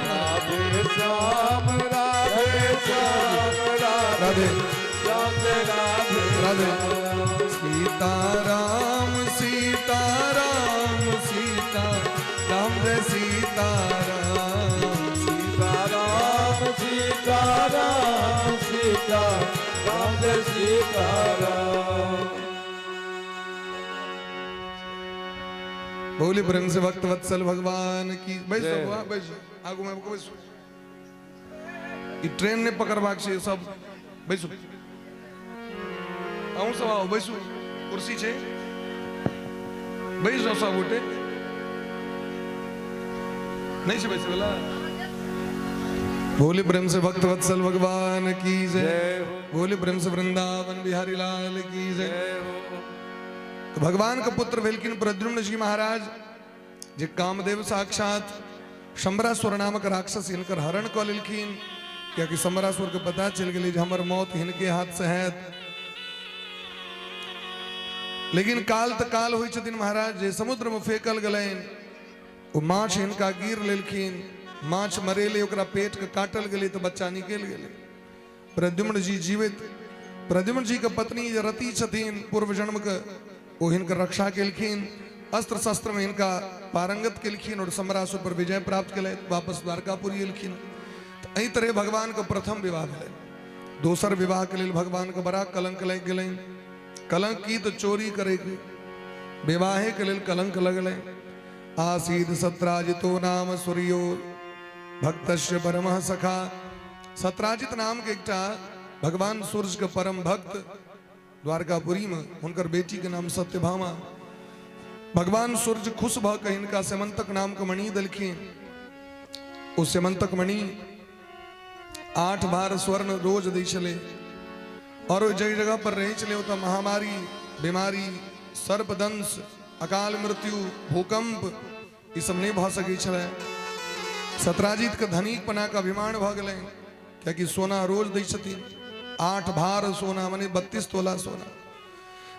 राधे श्याम राधे श्याम राधे श्याम जय राधे राधे। सीताराम सीताराम सीताराम जय सीताराम। सीताराम सीताराम सीताराम जय सीताराम। बोली प्रेम से भक्त वत्सल भगवान की। बैसो बैसो आगू में बैसो। ई ट्रेन ने पकड़वाक छे सब बैसो। आऊं सब आओ बैसो, कुर्सी छे बैसो सब उठे नहीं छे बैसे वाला। बोली प्रेम से भक्त वत्सल भगवान की जय। बोली प्रेम से वृंदावन बिहारी लाल की जय। तो भगवान का पुत्र वेलकिन प्रद्युम्न जी महाराज जे कामदेव साक्षात शंबरासुर नामक राक्षस इनकर हरण क लेलखिन, क्या कि शंबरासुर के पता चल गई हमर मौत इनके हाथ से है। लेकिन काल त काल हुई छथिन महाराज जे समुद्र में फेंकल गलेन, वो माछ इनका गिर लेलखिन। माछ मरेले ओकरा पेट के काटल गेले तो बच्चा निकल गेले। प्रद्युम्न जी जीवित। प्रद्युम्न जी के पत्नी रति छथिन पूर्व जन्म के, वो इनका रक्षा केलखिन, अस्त्र शस्त्र में इनका पारंगत केलखिन और शंबरासुर पर विजय प्राप्त केले। वापस द्वारकापुरी एलखिन। तो एही तरह भगवान का प्रथम विवाह भेल। दोसर विवाह के लिए भगवान का बड़ा कलंक लग गए। कलंक की तो चोरी करे के, विवाहे के लिए कलंक लगले। आसीद सत्राजितो नाम सूर्यो भक्तस्य परमः सखा। सत्राजित नाम के एकटा भगवान सूर्य के परम भक्त द्वारकापुरी में उनकर बेटी के नाम सत्यभामा। भगवान सूर्य खुश भ के इनका सेमंतक नाम के मणि दलखिन। उस सेमंतक मणि 8 बार स्वर्ण रोज दै चले और जई जगह पर रह चले तो महामारी बीमारी सर्पदंश अकाल मृत्यु भूकंप ये सब नहीं भ सकै छले। सत्राजित के धनिक पना का अभिमान भ गेलै, क्या कि सोना रोज दै छथिन। 8 भार सोना माने 32 तोला सोना।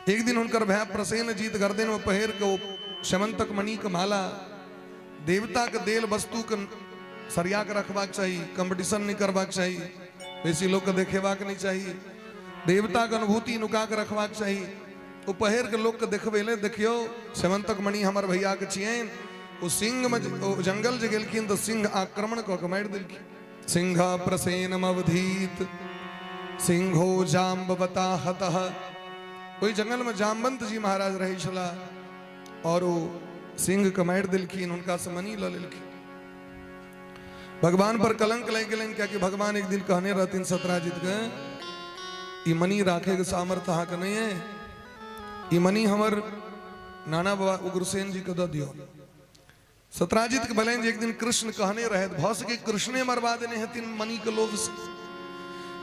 एक दिन उनकर भय प्रसेन जीत गर्दन में पहिर के वो सेमंतक मणि के माला देवता के देल वस्तु के सरिया के रखबाक चाहिए, कंपटीशन नहीं करबाक चाहिए, बेसी लोग के देखेबाक नहीं चाहिए, देवता के अनुभूति नुका के रखबाक चाहिए। वो पहिर के लोग के देखबेले देखियो सेमंतक मणि हमर भैया के छियन। वो सिंह में जंगल जे गेलखिन तो सिंह आक्रमण क के मारि देलखिन। सिंह प्रसेनम अवधीत सिंहो जाम्बवता हतः। कोई जंगल में जामवंत जी महाराज रहे छला और वो सिंह के मारि देलखिन, उनका से मणि ल लेलखिन। भगवान पर कलंक लग गेलन, क्या कि भगवान एक दिन कहने रहथिन सत्राजित के ई मणि राखे के सामर्थ्य अहाँ के नहीं है। ई मणि हमर नाना बाबा उग्रसेन जी को दो दियो। सत्राजित के भले एक दिन कृष्ण कहने रहे भौस के कृष्णे मरवा देने हथिन मनी के लोभ से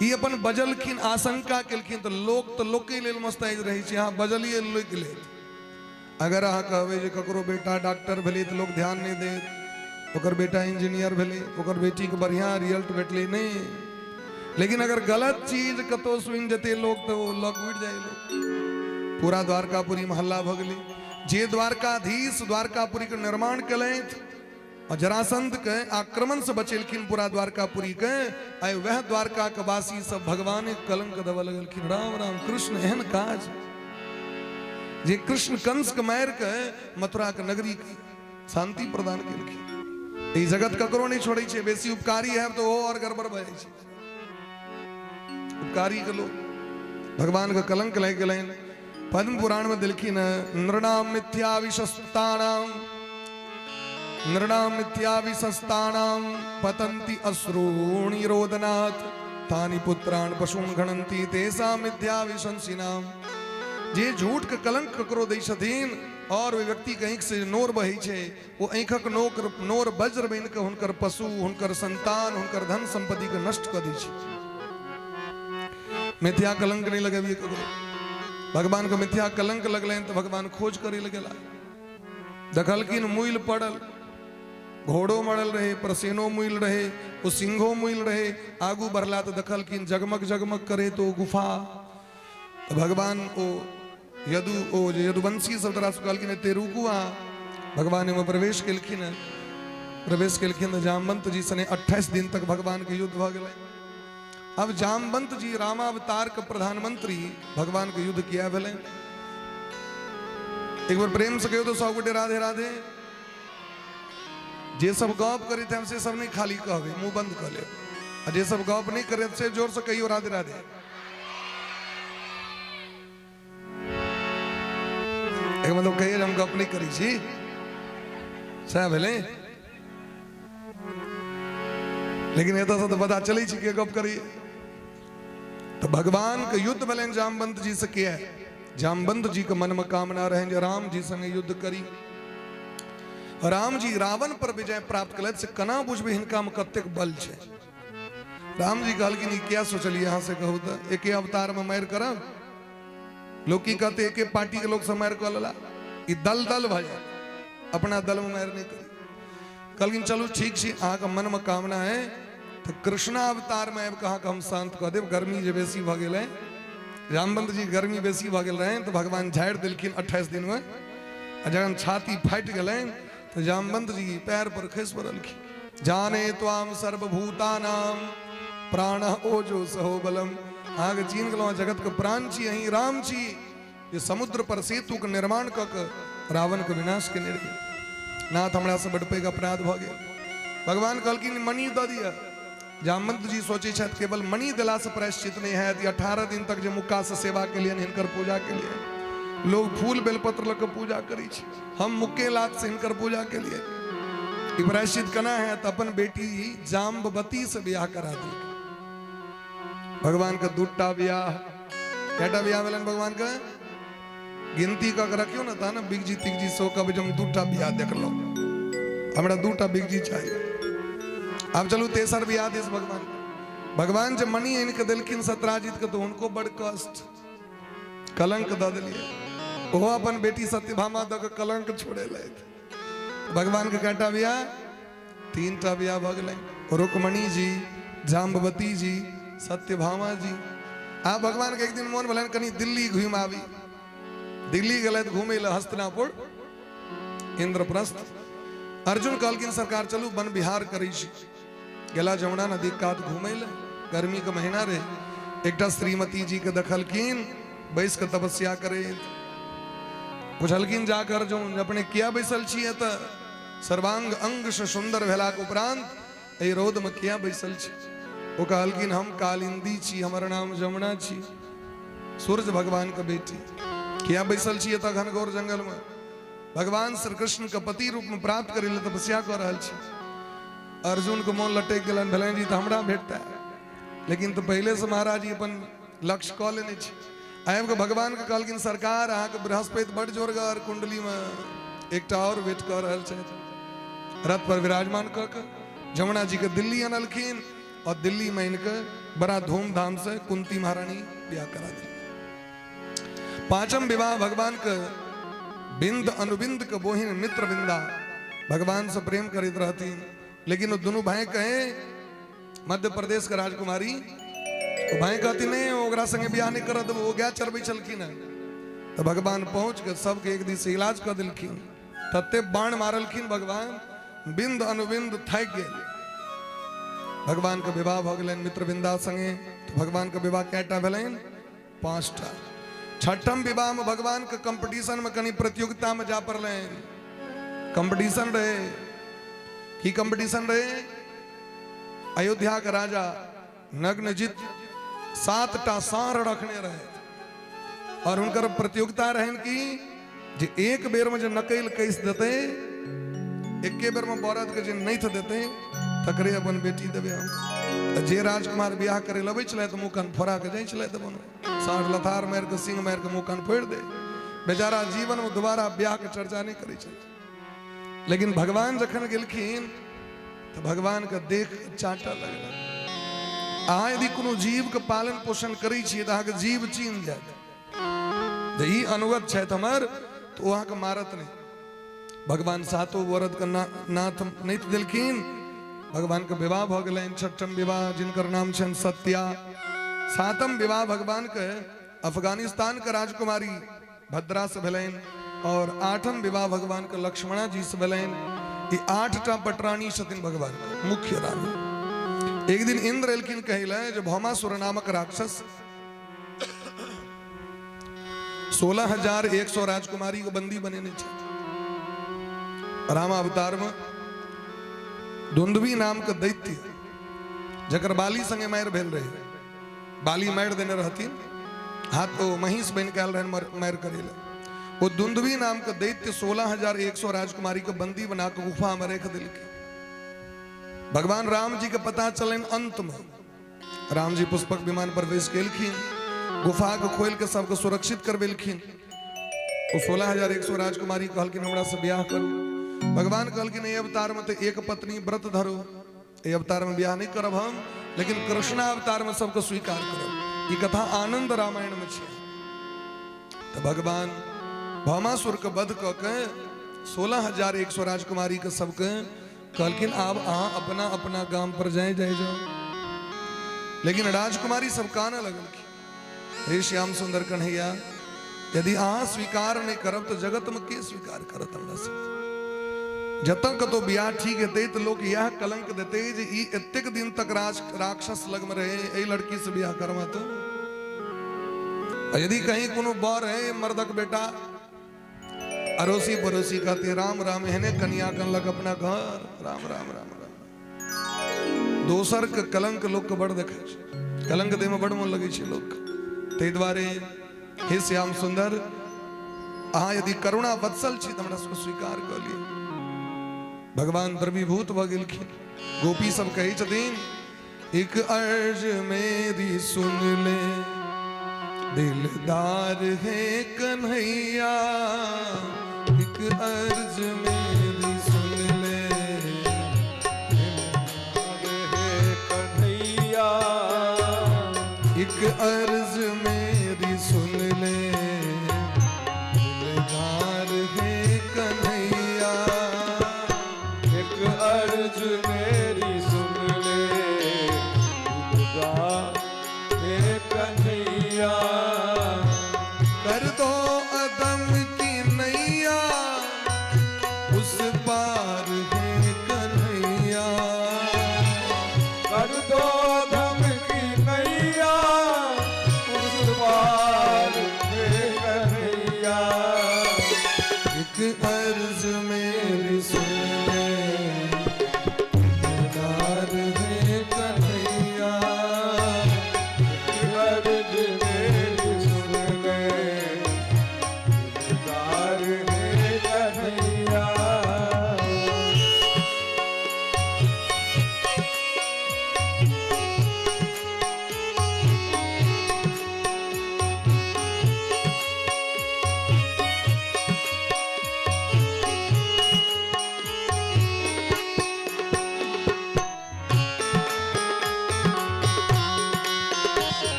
ये अपन बजलखिन आशंका केलखिन तो लोग के लेल मस्ताइज रही छै यहाँ बजलिए लोग ले अगर अहाँ कहबे जे ककरो बेटा डॉक्टर भेले तो लोग ध्यान नहीं दे ओकर बेटा इंजीनियर भेले ओकर बेटी के बढ़िया रिजल्ट भेटले नहीं लेकिन अगर गलत चीज कतो सुन जते लोग तो लग उड़ जाए लोग पूरा द्वारकापुरी महल्ला भगले जे द्वारकाधीश द्वारकापुरी के निर्माण कलैथ और जरासंध के आक्रमण से बचेलखिन पूरा द्वारकापुरी के आय वह द्वारका के वासी सब भगवान कलंक दबा लगलखिन राम राम कृष्ण एहन काज जे कृष्ण कंस के मार के मथुरा के नगरी की शांति प्रदान केलखिन। ई जगत ककरो नहीं छोड़े छे बेसी उपकारी है तो और गड़बड़ भ जाय छे उपकारी के लोग भगवान का कलंक लग गए। पद्म पुराण में दिलखिन नृणाम मिथ्या विशस्तानाम नृणाम मिथ्या विशस्तानाम पतंति अश्रूणि रोदनात् तानि पुत्रान् पशून् गणन्ति तेषां मिथ्या विशंसिनाम। जे झूठ के कलंक ककरो दै छथिन और वे व्यक्ति के आंख से नोर बही छे वो आंखक नोर वज्र बन के हुनकर पशु हुनकर संतान हुनकर धन संपत्ति के नष्ट कर दै छे। मिथ्या कलंक नहीं लगेबी ककरो भगवान को मिथ्या कलंक लगलन तो भगवान खोज करे लगेला दखलकिन मुइल पड़ल घोड़ो मरल रहे प्रसेनो मुइल रहे वो सिंहो मुइल रहे आगू बढ़ला तो दखलकिन जगमग जगमग करे तो गुफा तो भगवान ओ यदुवंशी सब तरह से कहलकिन तेरुकुआ भगवान में प्रवेश केलखिन जामवंत जी सने 28 दिन तक भगवान के युद्ध भ गेलै। अब जामवंत जी रामावतार के प्रधानमंत्री भगवान के युद्ध किया भेले। एक बार प्रेम से कहो तो 100 गोटे राधे राधे जे सब गप करे थे हमसे सब नहीं खाली कहबे मुंह बंद कर ले और जे सब गप नहीं करे से जोर से कहियो राधे राधे। एक मतलब कहिए हम गप नहीं करी छी सह भेले लेकिन एत से तो पता चले छी के गप करिए। तो भगवान के युद्ध भले जामवंत जी से किया है जामवंत जी के मन में कामना रहे राम जी संगे युद्ध करी। राम जी रावण पर विजय प्राप्त कल से कना बुझबे हिनका में कतेक बल छे। राम जी कहलखिन क्या सोचलिए यहाँ से कहू तो एक अवतार में मार करब लोग की कहते एक पार्टी के लोग से मार कर ला दल दल भ जाए अपना दल में मार नहीं करी। कहलखिन चलू ठीक छी अहाँ के मन में कामना है तो कृष्णा अवतार में कहा हम शांत कह देव गर्मी जे बेसी भ गेल जामवंत जी गर्मी बेसी भ गेल रहे तो भगवान झाड़ दिलखिन 28 दिन में जखन छाती फाटि गए तो जामवंत जी पैर पर खसि पड़लखिन। जाने त्वाम सर्वभूतानां प्राण ओजो सहो बलम अहाँ के चीन गेलहुँ जगत के प्राण छी अहीं राम छी जे समुद्र पर सेतु के निर्माण क के रावण के विनाश के निर्णय नाथ हमरा से बड़ पैघ अपराध भ गेल। भगवान कहलखिन मणि दऽ दिअ। जामवंत जी सोचे छथि केवल मणि दिला से प्रायश्चित नहीं है 18 दिन तक जो मुक्का से सेवा के लिए हिनकर पूजा के लिए लोग फूल बेलपत्र लग पूजा करी छी हम मुक्के लात से हिनकर पूजा के लिए प्रायश्चित कना है तो अपन बेटी जाम्बवती से ब्याह करा दी। भगवान का दूटा ब्याह कैटा ब्याह मिलन भगवान का गिनती का रखियो ना था ना बिगजी तिगजी 100 का जम दूटा ब्याह देख लो हमरा दूटा बिगजी चाहिए। अब चलो तेसर ब्याह देश भगवान जब मणि इनके दिलखिन सत्राजित के तो उनको बड़ कष्ट कलंक द दिलिए वो अपन बेटी सत्यभामा द के कलंक छोड़े ले भगवान के कैटा ब्याह 3टा ब्याह भ गेलै रुक्मणी जी जाम्बवती जी सत्यभामा जी। आ भगवान के एक दिन मोन भलन कनी दिल्ली घूम आवी दिल्ली गलत घूमे ला हस्तिनापुर इंद्रप्रस्थ। अर्जुन कहलखिन सरकार चलू वन विहार करै छी गेला जमुना नदी कात घूमे ला गर्मी के महीना रहे एकटा श्रीमती जी के देखलखिन बैस के तपस्या करे पूछलखिन जाकर जो अपने किया बैसल छिए त सर्वांग अंग से सुंदर भेला के उपरांत ए रौद में किया बैसल छी। वो कहलखिन हम कालिंदी छी हमर नाम जमुना छी सूर्य भगवान के बेटी किया बैसल छिए त घनघोर जंगल में भगवान श्री कृष्ण के पति रूप में प्राप्त करे ले तपस्या कर रहल छी। अर्जुन को मोन लटक गेलन भलन जी तो हमरा भेटता है लेकिन तो पहले से महाराज जी अपन लक्ष्य क लेने छी आयब के भगवान के कहलकिन सरकार अहाँ के बृहस्पति बड़ जोरगर कुंडली में एक और वेट कर रहल छै, रथ पर विराजमान क के जमुना जी के दिल्ली अनलखिन और दिल्ली में इनके बड़ा धूमधाम से कुंती महारानी ब्याह करा दी। पांचम विवाह भगवान के बिंद अनुबिंद के बोहिन मित्र बिंदा भगवान से प्रेम करीत रहती, लेकिन वो दोनों भाई कहे मध्य प्रदेश के राजकुमारी भाई कहती नहीं ओकरा संगे ब्याह नहीं करत, वो गया चरबी चलखिन है। तो भगवान पहुंच के सबके एक दिन से इलाज कर दिलखिन, तत्ते बाण मारलखिन भगवान, बिंद अनुबिंद थक गए। भगवान के विवाह भ गए मित्र बिंदा संगे। तो भगवान के विवाह कैटा भेलन? 5टा। छठम विवाह में भगवान के कंपटीशन में कहीं प्रतियोगिता में जा पड़लें। कंपटीशन रहे की कंपटीशन रहे, अयोध्या का राजा नग्नजित 7टा सार रखने रहे और उनकर प्रतियोगिता रहन की जे एक बेर में जो नकैल कैस देते, एक बेर में बरद के जे नहीं थ देते तकरे अपन बेटी देवे हम। जे राजकुमार ब्याह करे लबे चले तो मुंह कान फोड़ा के जाई चले तब साठ लथार मार के सिंह मार के मुंह कान फोड़ दे, बेचारा जीवन में दोबारा ब्याह के चर्चा नहीं करे चल। लेकिन भगवान जखन गेलखिन तो भगवान के देख चाटा लगल। अहाँ यदि कोनो जीव के पालन पोषण करै छियै तो अहाँ के जीव चीन जायत। ई अनुगत छै हमर तो वहां के मारत नहीं। भगवान सातों वरद का नाथ नहीं दिलखिन। भगवान के विवाह भ गए। छठम विवाह जिनकर नाम छन सत्या। सातम विवाह भगवान के अफगानिस्तान के राजकुमारी भद्रा से भेलन और आठम विवाह भगवान के लक्ष्मणा जी से भेलन। ये 8टा पटरानी छथिन भगवान के मुख्य रानी। एक दिन इंद्र एलखिन कहले जो भौमासुर नामक राक्षस 16,100 राजकुमारी को बंदी बनेने राम अवतार में धुंधवी नाम के दैत्य जकर बाली संगे मार भेल रहे, बाली मार देने रहती हाथ तो महिष बन के आल रहे मार करेले। वो धुंधवी नाम के दैत्य 16,100 राजकुमारी को बंदी बना के गुफा में रख दिल के। भगवान राम जी के पता चलन अंत में राम जी पुष्पक विमान पर वेश केलखिन, गुफा को खोल के सबको सुरक्षित करवेलखिन। वो 16,100 राजकुमारी कहलखिन हमरा से ब्याह करू। भगवान कहलखिन ये अवतार में तो एक पत्नी व्रत धरो, ये अवतार में ब्याह नहीं करब हम, लेकिन कृष्णा अवतार में सबको स्वीकार करब। ये कथा आनंद रामायण में छे। तो भगवान भौमासुर के वध क के 16,100 राजकुमारी के सबके कहलखिन आब अहाँ अपना अपना गांव पर जाए जाओ। लेकिन राजकुमारी सब काना लगलखिन, हे श्याम सुंदर कन्हैया यदि अहाँ स्वीकार नहीं करब तो जगत में के स्वीकार करत हमरा से। जतक तो बियाह ठीक हेतै तो लोग यह कलंक देते जे ई एतेक दिन तक राक्षस लग में रहे, ए लड़की से बियाह करवा तो। यदि कहीं कोनो बर है मर्दक बेटा अड़ोसी पड़ोसी कहते राम राम हेने कन्या कनलक अपना घर, राम राम राम राम। दोसर के कलंक लोग के बड़ देखे, कलंक दे में बड़ मन लगे छे लोग। ते द्वारे हे श्याम सुंदर अहाँ यदि करुणा वत्सल छी तो हमरा सबको स्वीकार कर लिया। भगवान द्रवीभूत भ गेलखिन। गोपी सब कहे छथिन एक अर्ज मेरी सुन ले दिलदार है कन्हैया, एक अर्ज मेरी सुन ले दिलदार है कन्हैया, एक अर्ज मेरी सुन ले दिलदार है कन्हैया, एक अर्ज मेरी सुन ले दिलदार है कन्हैया। कर दो अदम की नैया उस पार है कन्हैया, कर दो अदम की नैया उस पार है कन्हैया। एक अर्ज मेरी सुन ले दिलदार है कन्हैया, अर्ज मेरी सुन ले दिलदार है कन्हैया।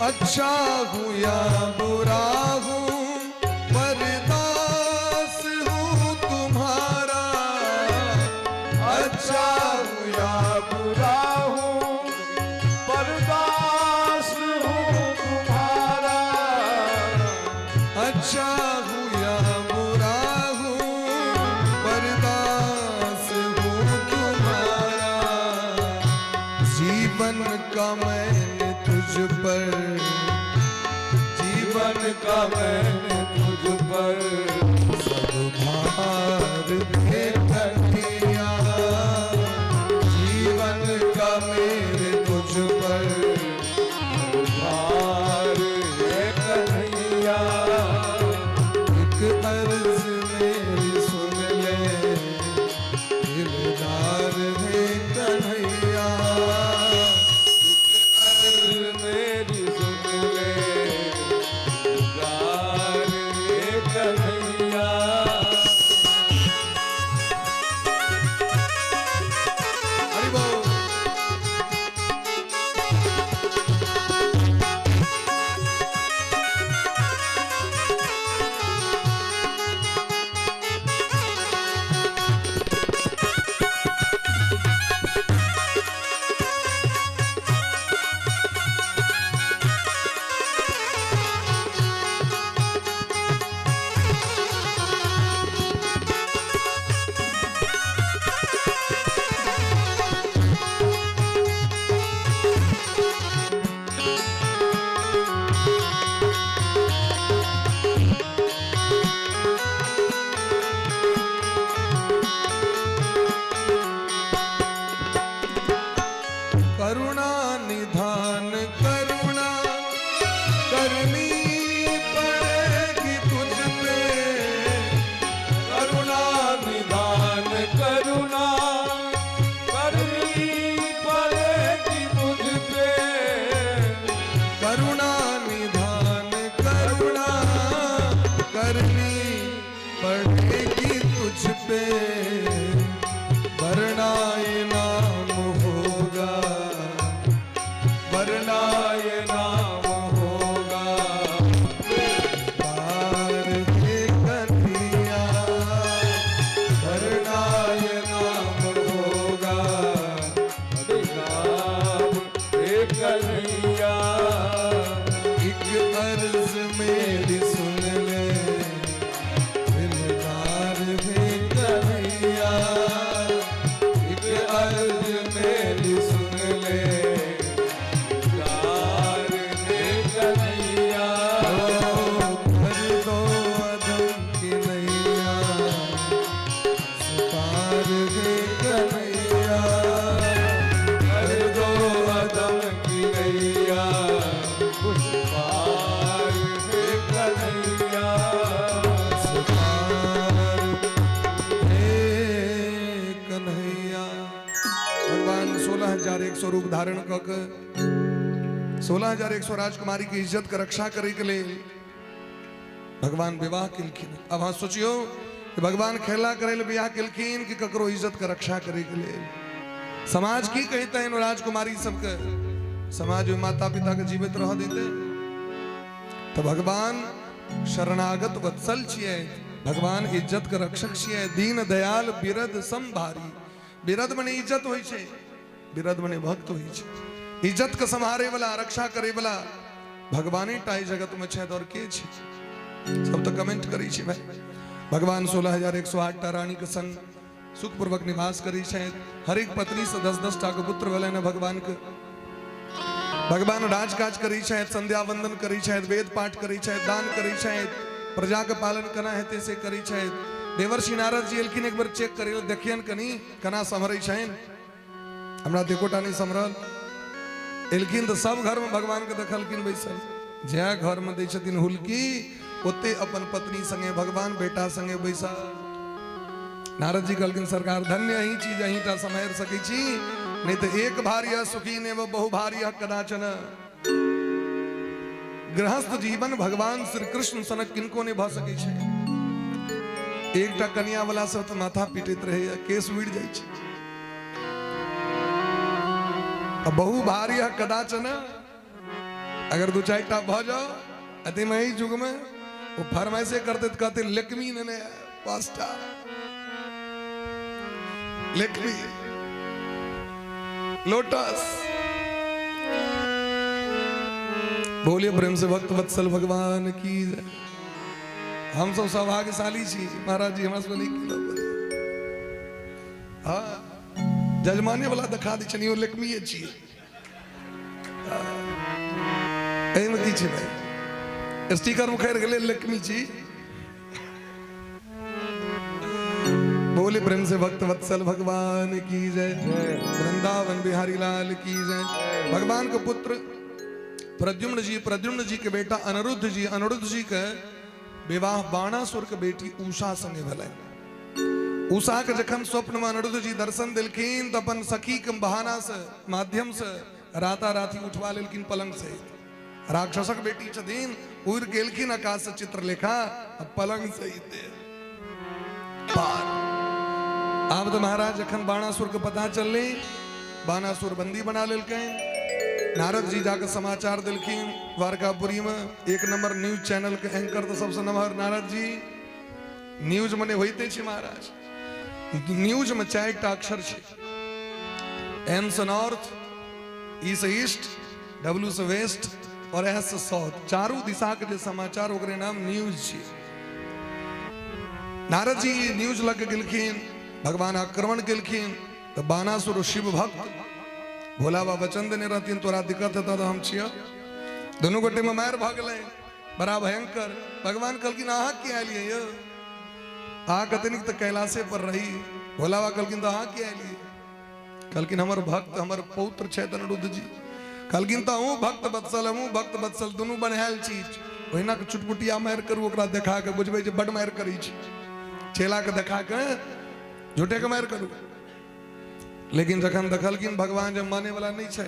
अच्छा हूँ या बुरा हूँ परदास हूँ तुम्हारा, अच्छा हूँ या बुरा हूँ परदास हूँ तुम्हारा, अच्छा हूँ या बुरा हूँ परदास हूँ तुम्हारा। जीवन का मैंने तुझ पर, जीवन का मैंने तुझ पर सब भार दे कन्हैया, जीवन का मेरे तुझ पर भार है कन्हैया। एक अर्ज मेरी सुन ले, दिलदार है कन्हैया। मेरी सुन ले गार है कन्हैया। हरि बोल। करुणा निधान करुणा करनी पड़ेगी तुझ पे, करुणा निदान करुणा करनी पड़ेगी तुझ पे, करुणा निधान करुणा करनी पड़ेगी तुझ पे। वरना ये नाम होगा, वरना ये नाम होगा पार है कन्हैया, वरना ये नाम होगा नाम है कन्हैया। एक अर्ज मेरी सुन ले, दिलदार है कन्हैया। एक अर्ज मेरी सुन ले गार है कन्हैया। भर दो अदम की नैया, पार है कन्हैया। कर दो अदम की नैया उस पार है कन्हैया। पार है कन्हैया। भगवान 16,100 रूप धारण कक 16,100 राजकुमारी की इज्जत का रक्षा करे के लिए भगवान विवाह किलखिन। अब हाँ सोचियो कि भगवान खेला करे ले ब्याह किलखिन कि ककरो इज्जत का रक्षा करे के लिए। समाज की कहते हैं राजकुमारी सबके, समाज में माता पिता के जीवित रह देते तो भगवान शरणागत वत्सल छिए, भगवान इज्जत के रक्षक छिए, दीन दयाल बिरद संभारी। बिरद मने इज्जत होई छे, बिरद मने भक्त होई छे। इज्जत के संभारे वाला, रक्षा करे वाला भगवान टाई जगत में छे और के छे। सब तो कमेंट करी छे भाई। भगवान 16,108 रानी के संग सुखपूर्वक निवास करी छे। हर एक पत्नी से 10-10 टा के पुत्र वाले ने भगवान के भगवान राजकाज करी छे, संध्या वंदन करी छे, वेद पाठ करी छे, दान करी छे, प्रजा के पालन कना है तैसे करी छे। देवर्षि नारद जी एलखिन एक बार चेक करी देखियन कनी कना संभरै छेन, हमरा देकोटा नहीं संभरल। एलखिन तो सब घर में भगवान के देखलखिन बैसल, जे घर में दै छथिन हुलकी ओते अपन पत्नी संगे भगवान बेटा संगे बैसा। नारद जी कहलखिन सरकार धन्य अही चीज अही टा सम्हार सकै छी, नहीं तो एक भार्य सुखी ने वो बहु भार्य कदाचन। गृहस्थ जीवन भगवान श्री कृष्ण सनक किनको ने भ सकै छै। एकटा कन्या वाला सब तो माथा पीटैत रहे, केस उड़ जाय छै। अब बहु भार्य कदाचन अगर दो चार टाप भ जाओ अति में ही जुग में वो फरमाइशे करते तो कहते लेकमी ने पास्ता लेकमी लोटस। बोलिए प्रेम से भक्त वत्सल भगवान की जय। हम सब सौभाग्यशाली छी महाराज जी हमरा सब नहीं किलो। हाँ जजमाने वाला दिखा दी छनी लेकमी छी एमती छी भाई स्टिकर मुखेर गले लेकमी छी। बोले प्रेम से भक्त वत्सल भगवान की जय। वृंदावन बिहारी लाल की जय। भगवान के पुत्र प्रद्युम्न जी के बेटा अनिरुद्ध जी के विवाह बाणासुर के बेटी उषा संगे भेलै। उषा के जखन स्वप्न में अनिरुद्ध जी दर्शन दिलखिन तो अपन सखी के बहाना से माध्यम से राता राती उठवा लेलखिन पलंग से। राक्षसक बेटी छथिन उड़ गेलखिन आकाश से चित्रलेखा पलंग से पार। अब तो महाराज जखन बाणासुर के पता चलले बाणासुर बंदी बना लेलकैन। नारद जी जाकर समाचार दिलखिन द्वारकापुरी में। एक नंबर न्यूज चैनल के एंकर तो सबसे नंबर नारद जी। न्यूज मने होते छे महाराज। न्यूज में 4टा अक्षर छे एम से नॉर्थ, ई से ईस्ट, डब्ल्यू से वेस्ट और एस से साउथ। चारों दिशा के जो समाचार ओकरे नाम न्यूज छे। नारद जी न्यूज लग गेलखिन भगवान आक्रमण केलखिन तो बाणासुर शिव भक्त भोला बाबा वचन देने रहती तोरा दिक्कत है तो हम छिया। दोनों गोटे में मार भाग ले बड़ा भयंकर। भगवान कहलखिन अहाँ क्या लिए यो आ कतनिक तो कैलाशे पर रही। भोला बाबा कहलखिन तो अहाँ क्या लिए कहलखिन हमर भक्त हमर पौत्र छे अनिरुद्ध जी। कहलखिन तो हूँ भक्त वत्सल दोनों बनायल चीज ओहिना के चुटपुटिया मार करू ओकरा देखा के बुझबे जे बड मार करी छी। चेला के देखा के झूठे के मार करू। लेकिन जखन देखलखिन भगवान जब माने वाला नहीं छे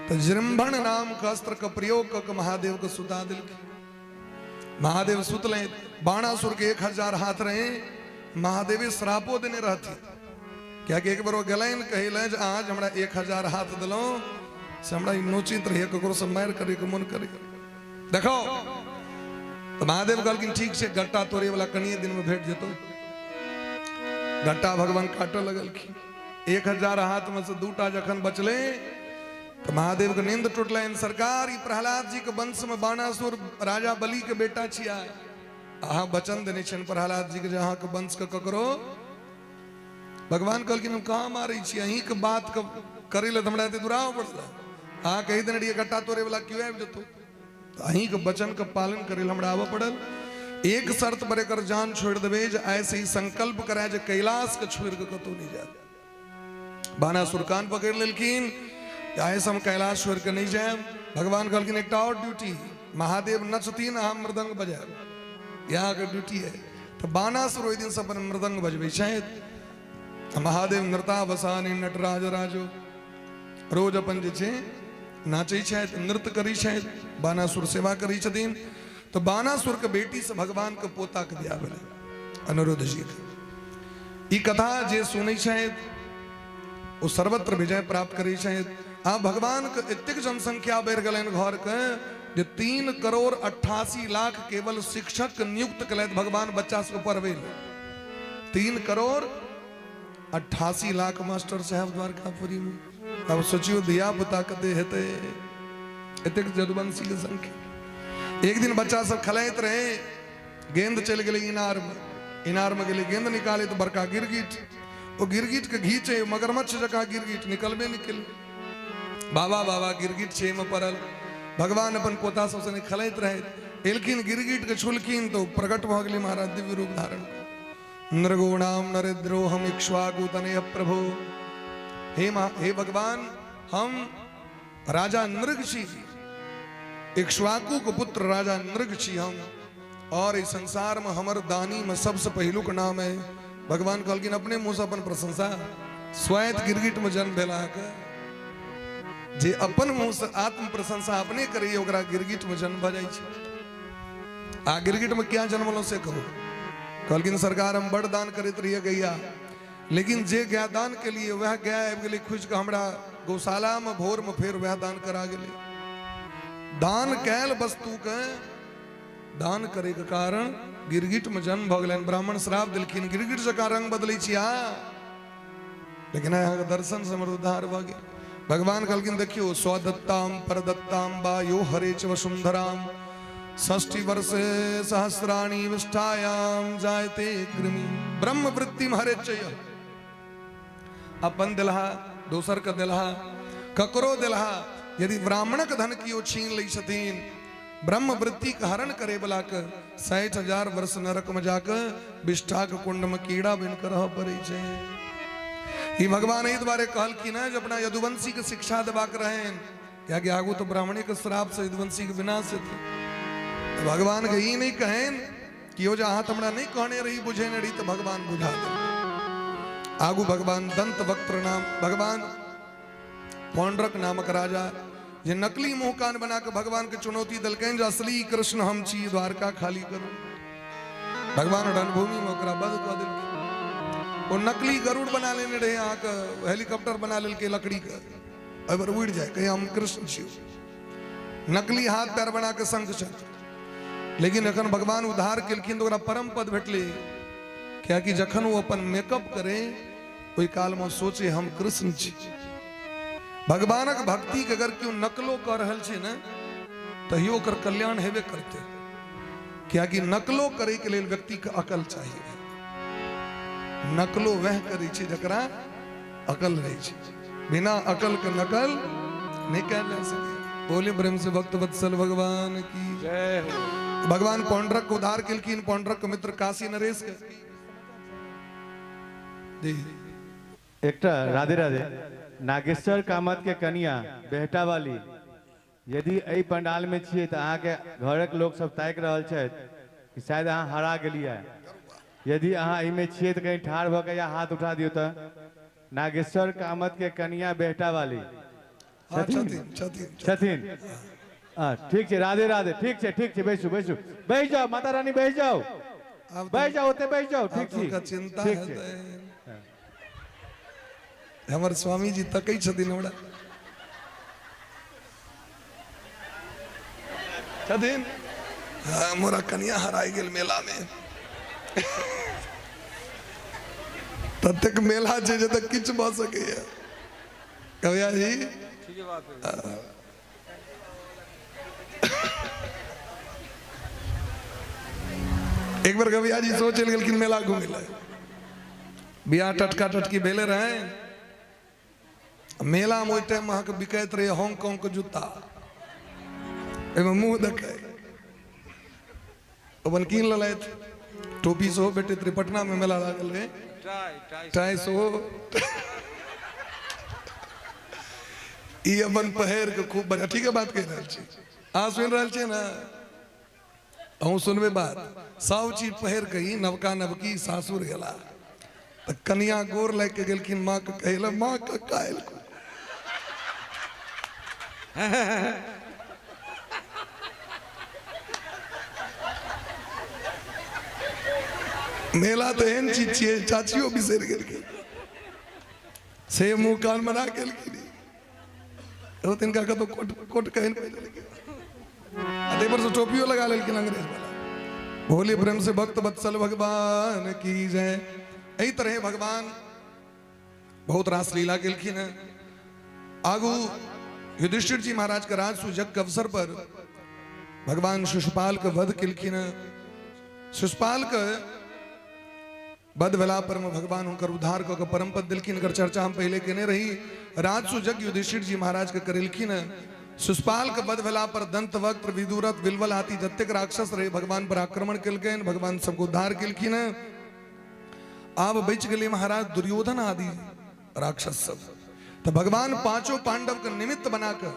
तो जृंभण नाम के अस्त्र का प्रयोग कर महादेव को सुता दिलखिन। महादेव सुतले। बाणासुर के 1000 हाथ रहे। महादेव श्रापो देने रहती क्या कि एक बार वो गलाइन कहले जे आज हमरा 1000 हाथ दिलो से हमरा नोचित रहे ककरो से मार करे के मन करे देखो। तो महादेव कहलखिन ठीक से गट्टा तोड़े वाला कनिए दिन में भेट जेतो। गट्टा भगवान काटो लगलखिन। 1000 हाथ में से 2टा जखन बचले तो महादेव के नींद टूटले। सरकार प्रहलाद जी के वंश में बाणासुर राजा बलि के बेटा छिया। अहाँ वचन देने छन प्रहलाद जी के जहाँ के वंश के ककरो। भगवान कहलखिन हम कहाँ मारे छी अहीं के बात करे ले हमरा दुराव पड़ला। अहाँ कही देने रहिए गट्टा तोड़े वाला क्यों आबि जतो तो अहीं के वचन के पालन करे ले हमरा आबे पड़ल। एक शर्त पर एकर जान छोड़ देबे जे ऐसे ही संकल्प कराए जे कैलाश के छोड़ के कतौ नहीं जाए। बाणासुर कान पकड़ लेलखिन ऐसे हम कैलाश छोड़ के नहीं जाए। भगवान कहलखिन एक और ड्यूटी महादेव नचतीन हम मृदंग बजाब यहाँ के ड्यूटी है। तो बाणासुर ओहि दिन से अपन मृदंग बजबे छथि। महादेव नृतावसानी नटराज राजो रोज अपन जे छे नाचै छथि नृत्य करै छथि बाणासुर सेवा करै छथिन। तो बाणासुर के बेटी से भगवान के पोता के बियाह भेलै अनिरुद्ध जी के। ई कथा जे सुनै छथि वो सर्वत्र विजय प्राप्त करै छथि। आ भगवान के एतेक जनसंख्या बढ़ गलनि घर के जे 3 करोड़ 88 लाख केवल शिक्षक नियुक्त कलैथ भगवान बच्चा सबके पढ़बै ले। 3 करोड़ 88 लाख मास्टर साहब द्वारकापुरी में। अब सोचियो धिया पुता कते हेतै एतेक जदवंशी के संख्या। एक दिन बच्चा सब खेलैत रहे गेंद चल गई इनार में गेले गेंद निकाले तो बड़का गिरगिट वो गिरगिट के घीचे मगरमच्छ जका गिरगिट निकलबे निकल। बाबा बाबा गिरगिट छे में पड़ल। भगवान अपन पोता सबसे खेलैत रहे एलखिन गिरगिट के छुलखिन तो प्रकट भ गेलै महाराज दिव्य रूप धारण। नृगोणाम नरेद्रो हम इक्ष्वाकु तनय प्रभो। हे भगवान हम राजा नृग छी इक्ष्वाकु के पुत्र राजा नृग छी हम। और इस संसार में हमर दानी में सबसे पहलू का नाम है। भगवान कहलखिन अपने मुंह से अपन प्रशंसा स्वयं गिरगिट में जन्म भेला के जे अपन मुंह से आत्म प्रशंसा अपने करिए ओकरा गिरगिट में जन्म भ जाय छै। आ गिरगिट में क्या जन्मलो से कहो। कहलखिन सरकार हम बड़ दान करैत रहिए गैया लेकिन जे गाय दान के लिए वह गाय आबि गेलै खुज के हमरा गौशाला में भोर में फेर वह दान करा गेलै। दान कैल वस्तु के दान करे के कारण गिरगिट में जन्म भ गेलन। ब्राह्मण श्राप दिलखिन गिरगिट जका रंग बदलै छिया, लेकिन यहाँ के दर्शन से हमर उद्धार भ गेल। भगवान कहलखिन देखियो स्वदत्ताम परदत्ताम बा यो हरे च वसुंधराम 60 वर्षे सहस्राणि विष्ठायाम जायते कृमि ब्रह्म वृत्तिम हरे चय। अपन दिलहा दोसर का दिलहा ककरो दिलहा यदि ब्राह्मणक धन कियो छीन लै छथिन, ब्रह्म वृत्ति का हरण करे बला के 60,000 वर्ष नरक में जाकर विष्ठा के कुंड में कीड़ा बन कर रह पड़े छे। ई भगवान एहि द्वारे कहलखिन है जो अपना यदुवंशी के शिक्षा देबाक रहें, क्या कि आगू तो ब्राह्मणी के श्राप से यदुवंशी के विनाश थे। भगवान के ई नहीं कहें कि यो जहां हमरा नहीं कहने रही बुझे न रही तो भगवान बुझा दे। आगू भगवान दंत वक्त्र नाम भगवान पौंड्रक नामक राजा ये नकली मुंह कान बना के भगवान के चुनौती दलकन जो असली कृष्ण हम छी द्वारका खाली करो। भगवान रणभूमि में ओकरा बध कह दिलखिन। वो नकली गरुड़ बना लेने रहे, यहाँ का हेलीकॉप्टर बना लेके लकड़ी का अगर उड़ जाए कहीं हम कृष्ण छी। नकली हाथ पैर बना के शंख चक्र, लेकिन अखन भगवान उद्धार केलखिन तो ओकरा परम पद भेटले। क्या कि जखन वो अपन मेकअप करे ओई काल में सोचे हम कृष्ण छी। भगवानक भक्ति के अगर क्यों नकलो कर रहल छे न तहियो ओकर कल्याण हेबे करते। क्या कि नकलो करे के लेल व्यक्ति के अकल चाहिए। नकलो वह करे छे जकरा अकल रहे छे, बिना अकल के नकल नहीं कर जा सके। बोले ब्रह्म से भक्त वत्सल भगवान की जय हो। भगवान पौंड्रक को उद्धार केलखिन। पौंड्रक के मित्र काशी नरेश के जी एकटा राधे राधे नागेश्वर कामत के कन्या बेहटा वाली यदि एहि पंडाल में छिए तो अहाँ के घरक लोग सब ताक रहल छथि कि शायद अहाँ हरा गेलिए। यदि अहाँ एहि में छिए तो कहीं ठाढ़ भ के या हाथ उठा दियो तो नागेश्वर कामत के कन्या बेहटा वाली छथिन। ठीक है राधे राधे ठीक है बैसू बैसू बैठ जाओ माता रानी बैठ जाओ बैठ जाओ ओते बैठ जाओ। ठीक है चिंता है हमारे स्वामी जी तक छथिन हमरा छथिन। हाँ, मोरा कन्या हराई गेल मेला में तक मेला छे जे तक किछ भ सके। कविया जी ठीक है बात है। एक बार कविया जी सोच गेलखिन मेला घूमे ला, बियाह टटका टटकी भेले रहे। मेला में ओहि टाइम में अहाँके बिकाइत रहे हांगकांग के जूता, एहिमे मुंह देखे अपन कीन लेलथि। टोपी सेहो भेटैत रहे, पटना में मेला लागल रहे, टाई सेहो ई अपन पहिर के खूब बढ़िया। ठीक है बात कह रहल छी, अहाँ सुनि रहल छियै ना, अहूँ सुनबे बात। सब चीज पहिर के ही नवका नवकी सासुर गेला तो कन्या गोर लाग के गेलखिन माँ के कहला माँ के कायल को मेला तो एहन चीज छियै चाचियो बिसरि गेलखिन से मुंह कान बना गेलखिन। तिनका कतौ कोट कहन पर से टोपियो लगा लेलखिन अंग्रेज वाला। भोले प्रेम से भक्त वत्सल भगवान की जय। एही तरह भगवान बहुत रास लीला केलखिन है। आगू युधिष्ठिर जी महाराज के राजसूय यज्ञ के अवसर पर भगवान शिशुपाल के वध केलखिन है। शिशुपाल के वध भेला पर में भगवान उनकर उद्धार क के परम पद दिलखिन। एकर चर्चा हम पहले केने रही। राजसूय यज्ञ युधिष्ठिर जी महाराज के करेलखिन है। शिशुपाल के वध भेला पर दंतवक्त्र विदुरथ बिलवल आदि जतेक राक्षस रहे भगवान पर आक्रमण केलखिन, भगवान सबको उद्धार केलखिन है। आब बच गेले महाराज दुर्योधन आदि राक्षस सब। तो भगवान पांचों पांडव के निमित्त बनाकर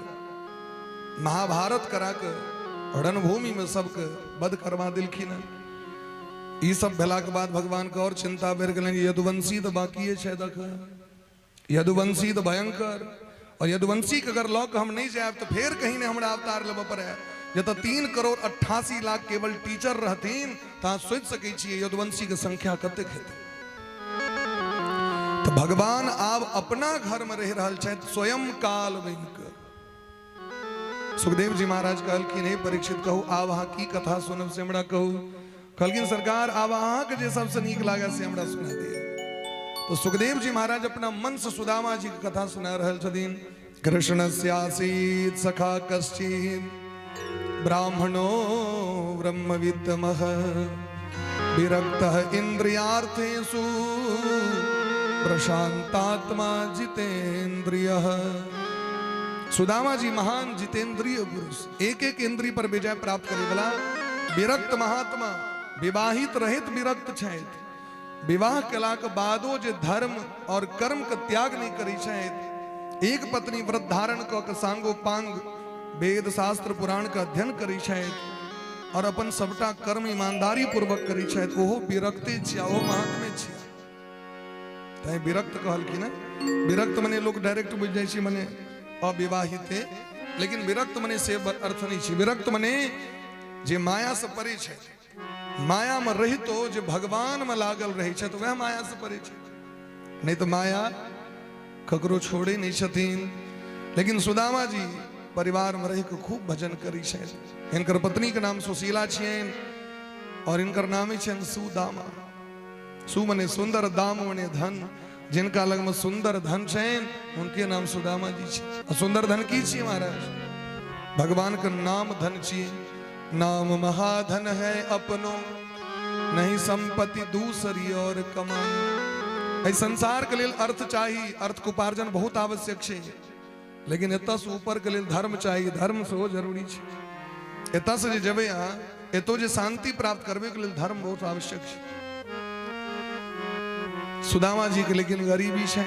महाभारत करा कर रणभूमि में सबके वध करवा दिलखिन है। ये सब भेला के बाद भगवान के और चिंता बढ़ गई। यदुवंशी तो बाकी है देख, यदुवंशी तो भयंकर। और यदुवंशी के अगर लॉक हम नहीं जाए तो फिर कहीं ने हमरा अवतार लेबे पड़े। ये तो 3,88,00,000 केवल टीचर रहतीन तो सोच सके छिए यदुवंशी के संख्या कतेक हेतै। तो भगवान आब अपना घर में रह रहल छथि स्वयं काल बन के। सुखदेव जी महाराज कहलखिन हे परीक्षित कहू आब अहाँ की कथा सुनब से हमरा कहू। कहलखिन सरकार आब अहाँके जे सबसे नीक लागे से हमरा सुना दिए। तो सुखदेव जी महाराज अपना मन से सुदामा जी की कथा सुना रहल छथिन। कृष्णस्यासीत् सखा कश्चित् ब्राह्मणो ब्रह्मविद्मः विरक्तः इंद्रियार्थेषु प्रशांतात्मा जितेंद्रियः। सुदामा जी महान जितेंद्रिय पुरुष, एक एक इंद्रिय पर विजय प्राप्त करे वाला विरक्त महात्मा, विवाहित रहित विरक्त छथि। विवाह कला के बादो जे धर्म और कर्म के त्याग नहीं करी छथि, एक पत्नी व्रत धारण क के सांगोपांग वेद शास्त्र पुराण का अध्ययन करी छथि और अपन सबटा कर्म ईमानदारी पूर्वक करी छथि, ओहो विरक्ते छिया, ओहो महात्मे छिया। तै विरक्त कहलखिन। विरक्त मने लोग डायरेक्ट बुझ जाइ छै मने अविवाहित, लेकिन विरक्त मने से अर्थ नहीं छै। विरक्त मने जे माया से परे छै, माया में रहितो जे भगवान में लागल रहे छै, तो वह माया से परे छै। नहीं तो माया ककरो छोड़े नहीं छथिन। लेकिन सुदामा जी परिवार में रह के खूब भजन करी छथि। इनकर पत्नी के नाम सुशीला छियन और इनकर नाम ही छन सुदामा। सु मने सुंदर, दाम मने धन। जिनका लग में सुंदर धन छन उनके नाम सुदामा जी छै। सुंदर धन की छिए महाराज? भगवान का नाम धन छिए। नाम महाधन है अपनो, नहीं संपत्ति दूसरी और कमान। इस संसार के लिए अर्थ चाहिए, अर्थ को उपार्जन बहुत आवश्यक है, लेकिन एत से ऊपर के लिए धर्म चाहिए, धर्म से वो जरूरी है। एत से जब यहाँ एतो जे शांति प्राप्त करने के लिए धर्म बहुत आवश्यक है। सुदामा जी के लेकिन गरीबी है।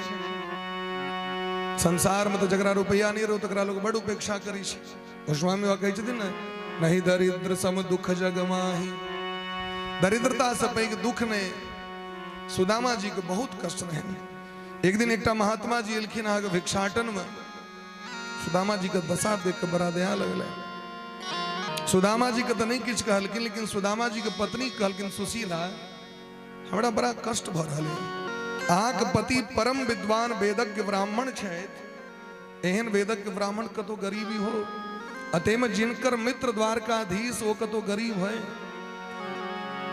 संसार में तो जगरा रुपया नहीं रहो तकरा लोग बड़ उपेक्षा करी छे। गोस्वामी कहे छथिन ना, नहीं दरिद्र सम दुख जग माही। दरिद्रता से पैघ दुख ने सुदामा जी के बहुत कष्ट रहे। एक दिन एक महात्मा जी एलखिन आगे भिक्षाटन में। सुदामा जी का दशा देख के बड़ा दया लगल। सुदामा जी के तो नहीं किछ कहलखिन, लेकिन सुदामा जी के पत्नी कहलखिन सुशीला हमरा बड़ा कष्ट भ रहल है। अहाँके पति परम विद्वान वेदज्ञ ब्राह्मण छथि। एहन वेदज्ञ ब्राह्मण कतो गरीबी हो, अतः में जिनकर मित्र द्वारकाधीश वो कतो गरीब है।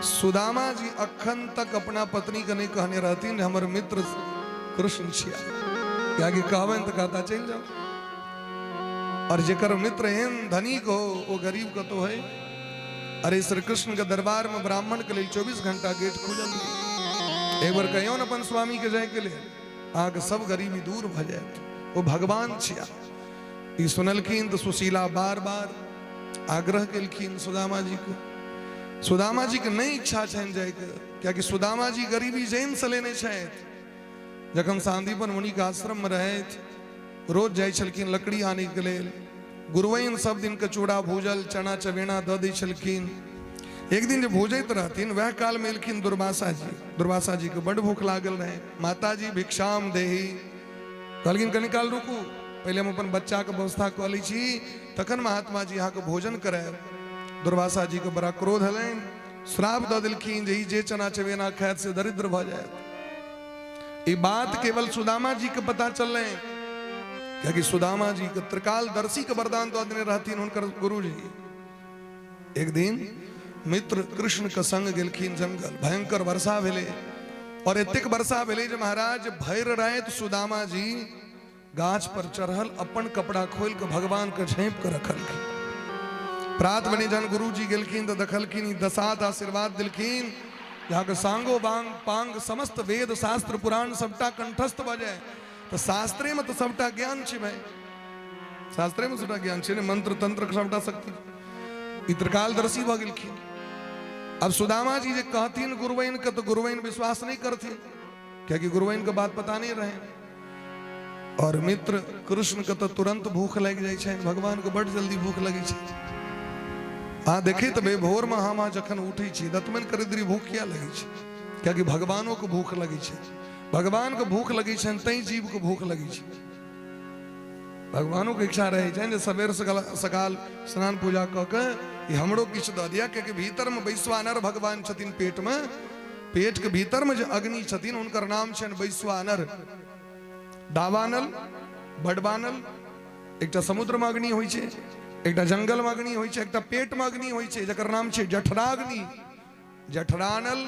सुदामा जी अखन तक अपना पत्नी के नहीं कहने रहती हमर मित्र कृष्ण छिया, क्या कि कहबन तो कहता चल जाओ। और जेकर मित्र एहन धनिक हो वो गरीब कतो है। अरे श्री कृष्ण के दरबार में ब्राह्मण के लिए 24 घंटा गेट खुलल। एक बार कहियो न अपन स्वामी के जाए के लिए आगे सब गरीबी दूर भ जाए। वो भगवान छिया। ई सुनलखिन तो सुशीला बार बार आग्रह केलखिन सुदामा जी को। सुदामा जी के नहीं इच्छा छन जाए के, क्या कि सुदामा जी गरीबी जैन से लेने छथि। जखन सांदीपन मुनि के आश्रम में रहे रोज जाय छलखिन लकड़ी आने के लिए। गुरुवैन सब दिन के चूड़ा भूजल चना चवेना द दै छलखिन। एक दिन जब भोजैत रहथिन वह काल में एलखिन दुर्वासा जी। दुर्वासा जी के बड़ भूख लागल रहे। माता जी भिक्षाम देही कहलखिन कनि काल रुकू, पहले हम अपन बच्चा के व्यवस्था कऽ लै छी, तखन महात्मा जी यहाँ के भोजन करायब। दुर्वासा जी के बड़ा क्रोध हलन, श्राप दऽ देलखिन जे चना चवेना खायत से दरिद्र भ जायत। ई बात केवल सुदामा जी के पता चललै, क्योंकि सुदामा जी के त्रिकालदर्शी के वरदान दऽ देने रहथिन हुनकर गुरु जी। एक दिन मित्र कृष्ण के संग गेलखिन जंगल। भयंकर वर्षा भेले और एतेक वर्षा भेले जे महाराज भैर राति सुदामा जी गाछ पर चढ़ल अपन कपड़ा खोल के भगवान के झाँप के रखलखिन। प्रात बने जन गुरु जी गेलखिन तो देखलखिन दसात आशीर्वाद दिलखिन। यहाँ के सांगो बांग पांग समस्त वेद शास्त्र पुराण सबटा कंठस्थ भ जाए। तो शास्त्रे में तो सबटा ज्ञान छै भाई, शास्त्रे में सबटा ज्ञान छै, मंत्र तंत्र सबटा शक्ति। त्रिकालदर्शी भ गेलखिन। अब सुदामा जी जे कहथिन गुरुवैन के तो गुरुवैन विश्वास नहीं करथिन, क्योंकि गुरुवैन के बात पता नहीं रहे। और मित्र कृष्ण के तो तुरंत भूख लग जाए छै, भगवान के बड़ जल्दी भूख लगे छै। हाँ देखे तबे भोर में हम जखन उठे छी दतमन करिद्री भूख किया लगे छै, क्योंकि भगवानों को भूख लगे छै। भगवान को भूख लगे छै तई जीव को भूख लगे छै। भगवानों के इच्छा रहे छै सवेर सकाल स्नान पूजा क के हमरो किछ द दिया, क्योंकि भीतर में वैश्वानर भगवान छथिन। पेट में, पेट के भीतर में जो अग्नि छथिन उनकर नाम छन वैश्वानर। दावानल बड़वानल एक समुद्र में अग्नि होई छै, एकटा जंगल में अग्नि होय छे, एकटा पेट में अग्नि होय छे जकर नाम छे जठराग्नि। जठरानल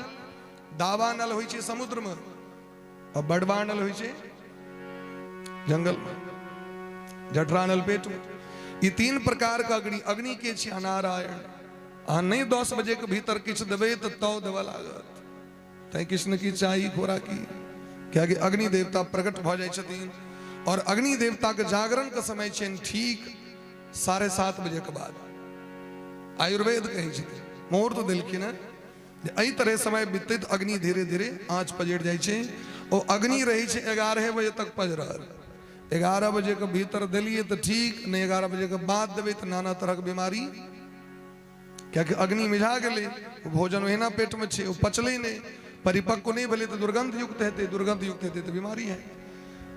दावानल होय छे समुद्र में और बड़वानल होय छे जंगल में। जठरानल पेट में। ये तीन प्रकार का अग्नि। अग्नि के छे नारायण। आ नहीं 10 बजे के भीतर किछ देवे तो तौ देवा लागत। तै कृष्ण की चाही खोरा की क्या कि अग्नि देवता प्रकट भ जाय छथिन। और अग्नि देवता के जागरण के समय छे ठीक 7:30 बजे के बाद। आयुर्वेद कहे छे मुहूर्त देलखिन एहि तरह समय बीतैत अग्नि धीरे धीरे आँच पजड़ जाय छे। ओ अग्नि रही छे 11 बजे तक पजरल। 11 बजे के भीतर दिलिए तो ठीक, नहीं 11 बजे के बाद देवे तो नाना तरह के बीमारी। क्या कि अग्नि मिझा गए, भोजन ओहिना पेट में छे, पचले नहीं, परिपक्व नहीं भले तो दुर्गंध युक्त हेते, दुर्गंध युक्त हेते तो बीमारी है।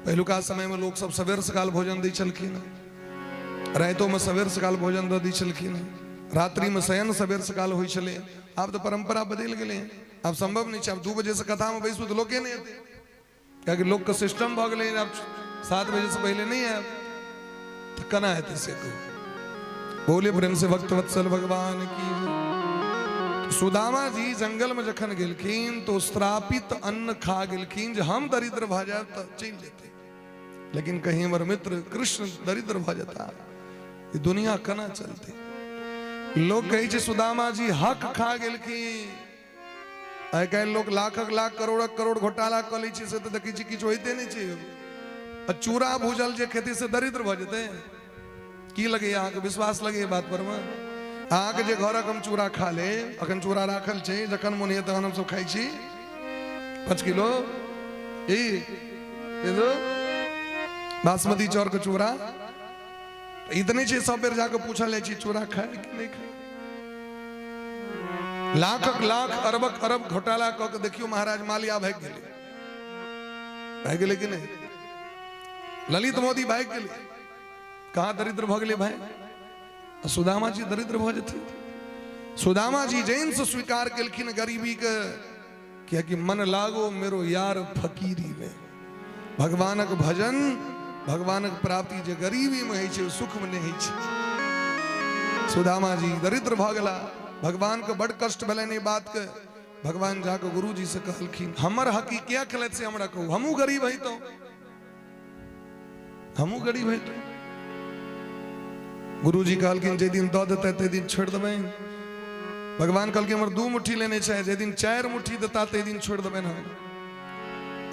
पहलुका समय में लोग सब सवेर सकाल भोजन दी चलखिन, रातों में सवेर सकाल भोजन दी चलखिन, रात्रि में शयन सवेर सकाल होई चले। अब तो परंपरा बदल गए, अब संभव नहीं है। अब 2 बजे से कथा में बैसू तो लोग नहीं आते, क्या कि लोग का सिस्टम भ गए। अब 7 बजे से पहले नहीं है, तो कना है से को बोले प्रेम से भक्त वत्सल भगवान की। सुदामा जी जंगल में जखन गेलखिन तो श्रापित अन्न खा गेलखिन। जे हम दरिद्र भ जाए तो चल जेते, लेकिन कहीं हमर मित्र कृष्ण दरिद्र भ जाता, ये दुनिया कना चलती। लोग कहे छे सुदामा जी हक खा गेलखिन। आइ काल्हि लोग लाखक लाख करोड़क करोड़ घोटाला क लै छै से तो देखै छी किछु होइते नहीं छै। चूड़ा भूजल जे खेती से दरिद्र भ जेते की लगे अहाँ के विश्वास लगे बात पर में? अहाँ के जे घरक हम चूड़ा खा ले, अखन चूड़ा राखल छै, जखन मोन होय तखन हम सब खाइ छी 5 किलो दो बासमती चाउर के चूड़ा। इतने छे सब बेर जाके पूछल जाइ छी चूड़ा खाए कि नहीं खाए। लाखक लाख अरबक अरब घोटाला क के देखियो महाराज माल्या भाग गेले कि नहीं? ललित मोदी भाग गेले, कहाँ दरिद्र भ गेले भाई? सुदामा जी दरिद्र भ जेथिन। सुदामा जी जैन से स्वीकार केलखिन गरीबी के, क्या कि मन लागो मेरो यार फकीरी में। भगवानक भजन, भगवानक प्राप्ति जे गरीबी में है छे, सुख में नहीं है। सुदामा जी दरिद्र भ गेला, भगवान के बड़ कष्ट भेलै नहीं बात के। भगवान जाके गुरु जी से कहलखिन हमर हकी क्या खलत से हमरा कहू, हमू गरीब है तो, हमू गरीब है तो। गुरु जी कहलखिन जे दिन दऽ देते ते दिन छोड़ देबै। भगवान कहलखिन हमर 2 मुट्ठी लेने छै, जे दिन 4 मुट्ठी देता ते दिन छोड़ देबै हम।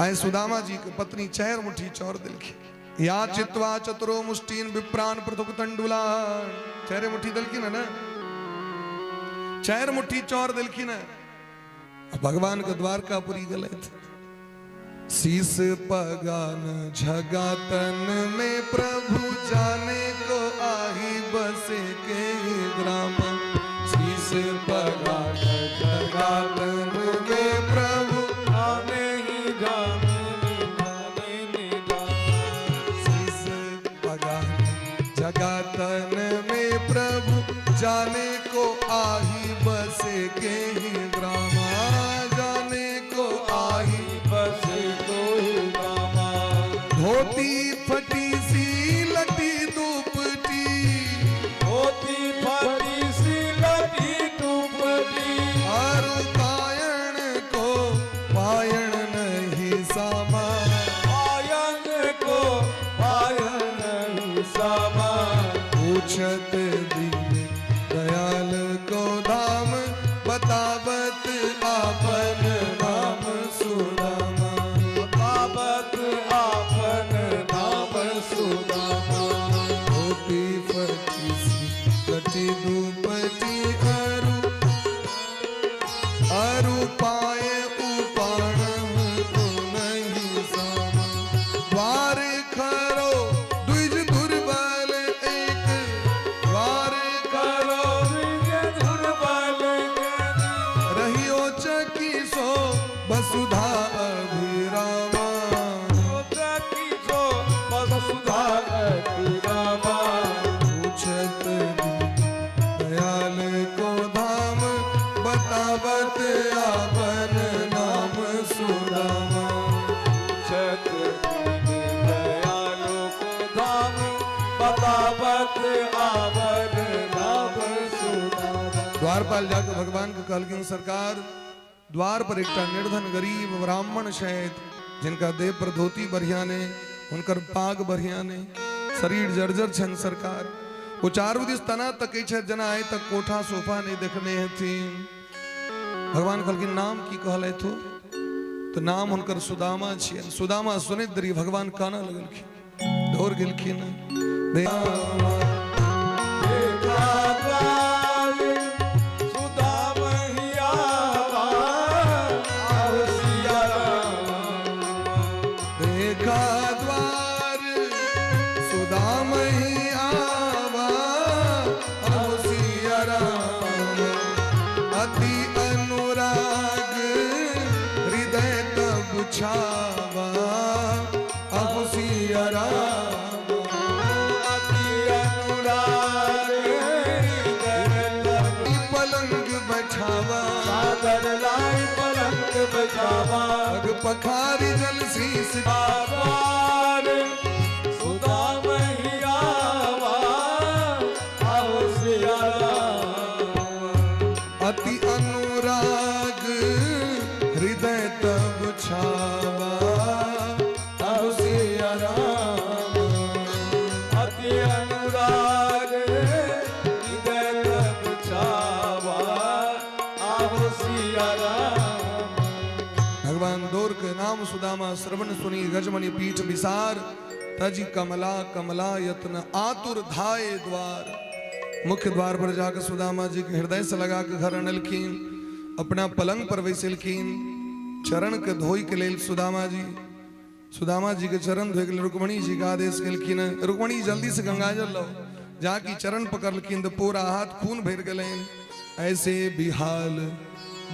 आइ सुदामा जी के पत्नी 4 मुट्ठी चाउर देलखिन। या चित्वा चतुरो मुष्टिन विप्रान पृथुक तंडुला। 4 मुट्ठी देलखिन है ना, 4 मुट्ठी चाउर देलखिन है। भगवान के द्वारकापुरी गलत शीस पगान झगातन में प्रभु जाने को आही बसे के ग्राम। शीस पगान झगातन में प्रभु आने ही जाने निधाने। शीस पगान झगातन में प्रभु जाने को आही बसे के ग्राम। जाने को आही बसे को गामा। धोती फटी सी लटी दुपटी, धोती फटी सी लटी दुपटी। हर पायण को पायण नहीं सामा। पायन को पायन नहीं सामा। पूछत दीन दयाल को धाम, बतावत आपन नाम सुदामा। बतावत आपन नाम सुदामा। धोती फटी सी लटी दुपटी, अरु पाए उपाण को नहीं सामा। द्वार खरो द्विज दुर्बल एक, द्वार करो द्विज दुर्बल रहियो चकी सो वसुधा अभिरामा। की सो वसुधा अभिरामा। पूछत दयाल को द्वारपाल जाकर भगवान के कहलकिन सरकार द्वार पर एक निर्धन गरीब ब्राह्मण शहद जिनका देह पर धोती बढ़िया ने उनकर पाग बढ़िया ने शरीर जर्जर छन सरकार वो चारों दिस तना तक जना आए तक कोठा सोफा नहीं देखने थी भगवान कहलकिन नाम की कहले तो नाम उनकर सुदामा छियन सुदामा सुनित दरी भगवान काना लगलखिन दौड़ गेलखिन पखारी जल शीस बाबार सुदामहिया आओ सिया अति अनुराग हृदय तब छावा आओ सिया अति अनुराग हृदय तब छावा आओ सिया भगवान दौर के नाम सुदामा श्रवण सुनी गजमणि पीठ विसार तजी कमला कमला यत्न आतुर धाये द्वार मुख्य द्वार पर जाकर सुदामा जी के हृदय से लगा के घर अनलखीन अपना पलंग पर बैसलखीन चरण के धोई के लेल सुदामा जी के चरण धोए के लिए रुक्मणी जी का आदेश केलखिन रुक्मणी जल्दी से गंगा जल लो जाकी चरण पकड़लखिन तो पूरा हाथ खून भर गलेन ऐसे बिहाल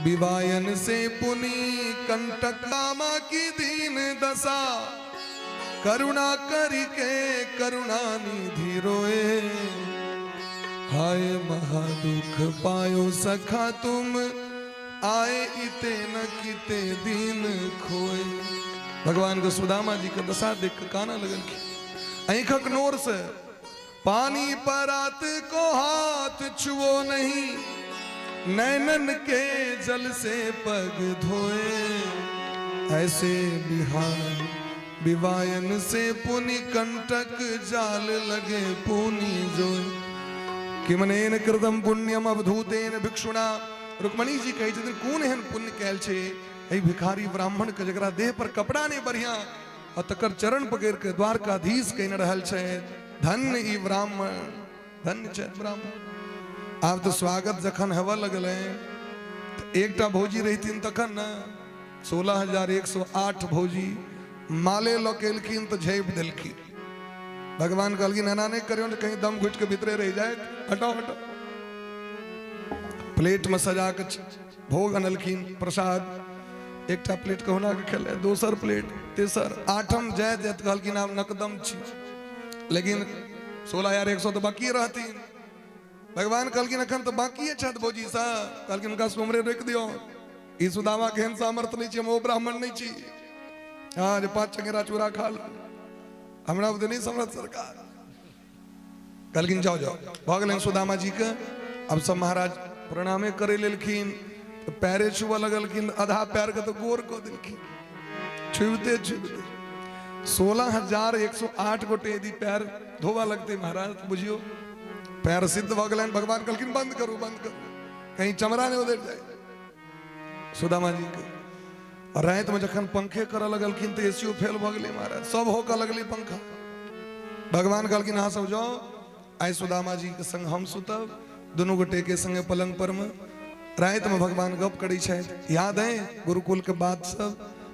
विवायन से पुनी कंटक रामा की दीन दशा करुणा करी के करुणा निधि रोए हाय महादुख पायो सखा तुम आए इते न किते दीन खोए भगवान के सुदामा जी का दशा देख के काना लगन की आंखक नोर से पानी पर आत को हाथ छुओ नहीं नैनन के जल से पग धोए ऐसे बिहार विवायन से पुनि कंटक जाल लगे पुनि जोय किमनेन कृतम पुण्यम अवधूतेन भिक्षुणा रुक्मणी जी कहे छथिन कोन एहन पुण्य कैल छे ए भिखारी ब्राह्मण के जकरा देह पर कपड़ा ने बढ़िया और तकर चरण पकड़ के द्वारकाधीश कह रहल छे धन्य ई ब्राह्मण धन्य छे ब्राह्मण आप तो स्वागत जखन हवा लगल एकटा भौजी रहती तखन न 16,108 भौजी माले लकेलखिन तो झेप दिलखिन भगवान कहलखिन एना नहीं करियो कहीं दम घुट के भीतरे रह जाए हटाओ हटाओ प्लेट में सजा के भोग अनलखिन प्रसाद एकटा प्लेट कहुना के खेले दोसर प्लेट तेसर आठम जय जय कहलखिन आब नकदम छी लेकिन 16,100 तो बाकी रहती भगवान कहलखिन अखन तो बाकी छत भौजी सा कहलखिन उनका सुमरे रोक दियो ई सुदामा केहन सामर्थ नहीं छी हम ओ ब्राह्मण नहीं छी हां जे 5 चंगेरा चूरा खा लो हमरा बुझे नहीं समझ सरकार कहलखिन जाओ जाओ भगलन सुदामा जी के अब सब महाराज प्रणामे करे लेलखिन तो पैरे छुआ लगलखिन आधा पैर के तो गोर को दिलखिन छुते 16,108 गोटे यदि पैर धोवा लगते महाराज बुझियो पैर सिद्ध भगलन भगवान कहलखिन बंद करो कहीं चमड़ा ने उधर जाए सुदामा जी के और रात में जखन पंखे कर लगलखिन तो एसीओ फेल भ गए महाराज सब होकर लगली पंखा भगवान कहलखिन हाँ सब जाओ आइ सुदामा जी के संग हम सुतब दोनों गोटे के संगे पलंग पर में रात में भगवान गप करी छथि याद है गुरुकुल के बात सब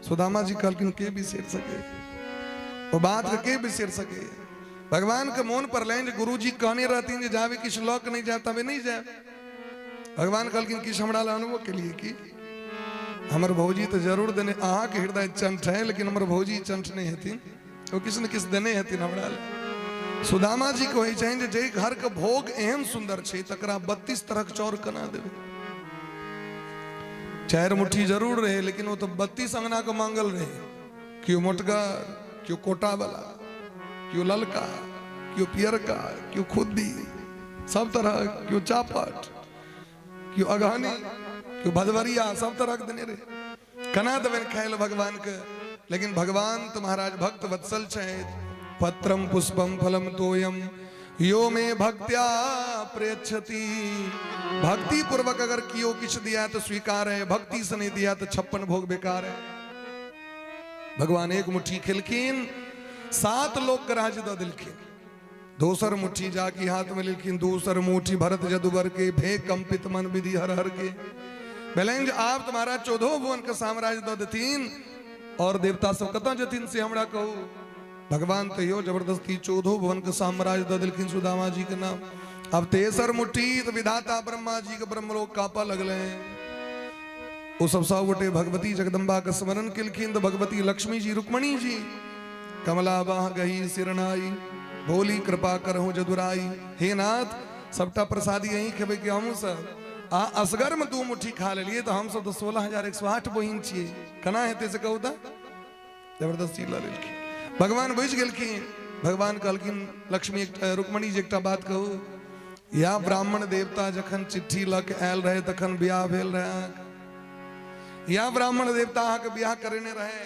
सुदामा जी कहलखिन के बिसर सके वो बात के बिसर सके भगवान के मोन पर लें गुरु जी कहने रहती हैं जावे किस लौक नहीं जाए तबे नहीं जाए भगवान कहलखिन किस हमरा अनुभव के लिए की हमर भौजी तो जरूर देने अहाँ के हृदय चंठ है लेकिन हमर भौजी चंठ नहीं हथिन वो किस न किस देने हथिन हमरा सुदामा जी को चाहिए जे घर के भोग एहन सुंदर छे तकरा 32 तरह के चौर कना देवे 4 मुट्ठी जरूर रहे लेकिन वो तो 32 अंगना को मांगल रहे क्यों मोटगर क्यों कोटा वाला क्यों ललका क्यों पियर का क्यों खुदी सब तरह क्यों चापट क्यों अगहनी क्यों भदवरिया सब तो रख देने रे कना दबन खैल भगवान के। लेकिन भगवान तो महाराज भक्त वत्सल छे। पत्रम पुष्पम फलम तोयम यो में भक्त्या प्रेक्षति। भक्ति पूर्वक अगर कियो किछ दिया तो स्वीकार है, भक्ति से नहीं दिया तो 56 भोग बेकार है। भगवान एक मुट्ठी खिलखिन 7 लोग का राज द दिलखिन। दोसर मुट्ठी जाकी हाथ में लिखिन, दूसर मुट्ठी भरत जदुबर के भे कंपित मन विधि हर हर के। बेलेंज आप तुम्हारा 14 भुवन का साम्राज्य द देतीन और देवता सब कतौ जतीन से हमरा कहू। भगवान तो यो जबरदस्ती 14 भुवन का साम्राज्य द दिलखिन सुदामा जी के नाम। अब तेसर मुट्ठी तो विधाता ब्रह्मा जी के ब्रह्मलोक कापा लगले। वो सब सौ गोटे भगवती जगदम्बा का स्मरण किलखिन। तो भगवती लक्ष्मी जी रुक्मणी जी कमला बाह गही सिरनाई बोली कृपा करहु जदुराई। हे नाथ सबटा प्रसादी यही खेबे कि हमू सब आ असगर में 2 मुट्ठी खा लिए तो हम सब तो 16,108 बहिन छिए। कना हेते से कहू ता जबरदस्ती ला लेलखिन। भगवान बुझ गेलखिन। भगवान कहलखिन लक्ष्मी रुक्मणी जी एकटा बात कहू, या ब्राह्मण देवता जखन चिट्ठी लऽ के आयल रहे तखन बियाह भेल रहे। या ब्राह्मण देवता अहाँके बियाह करेने रहे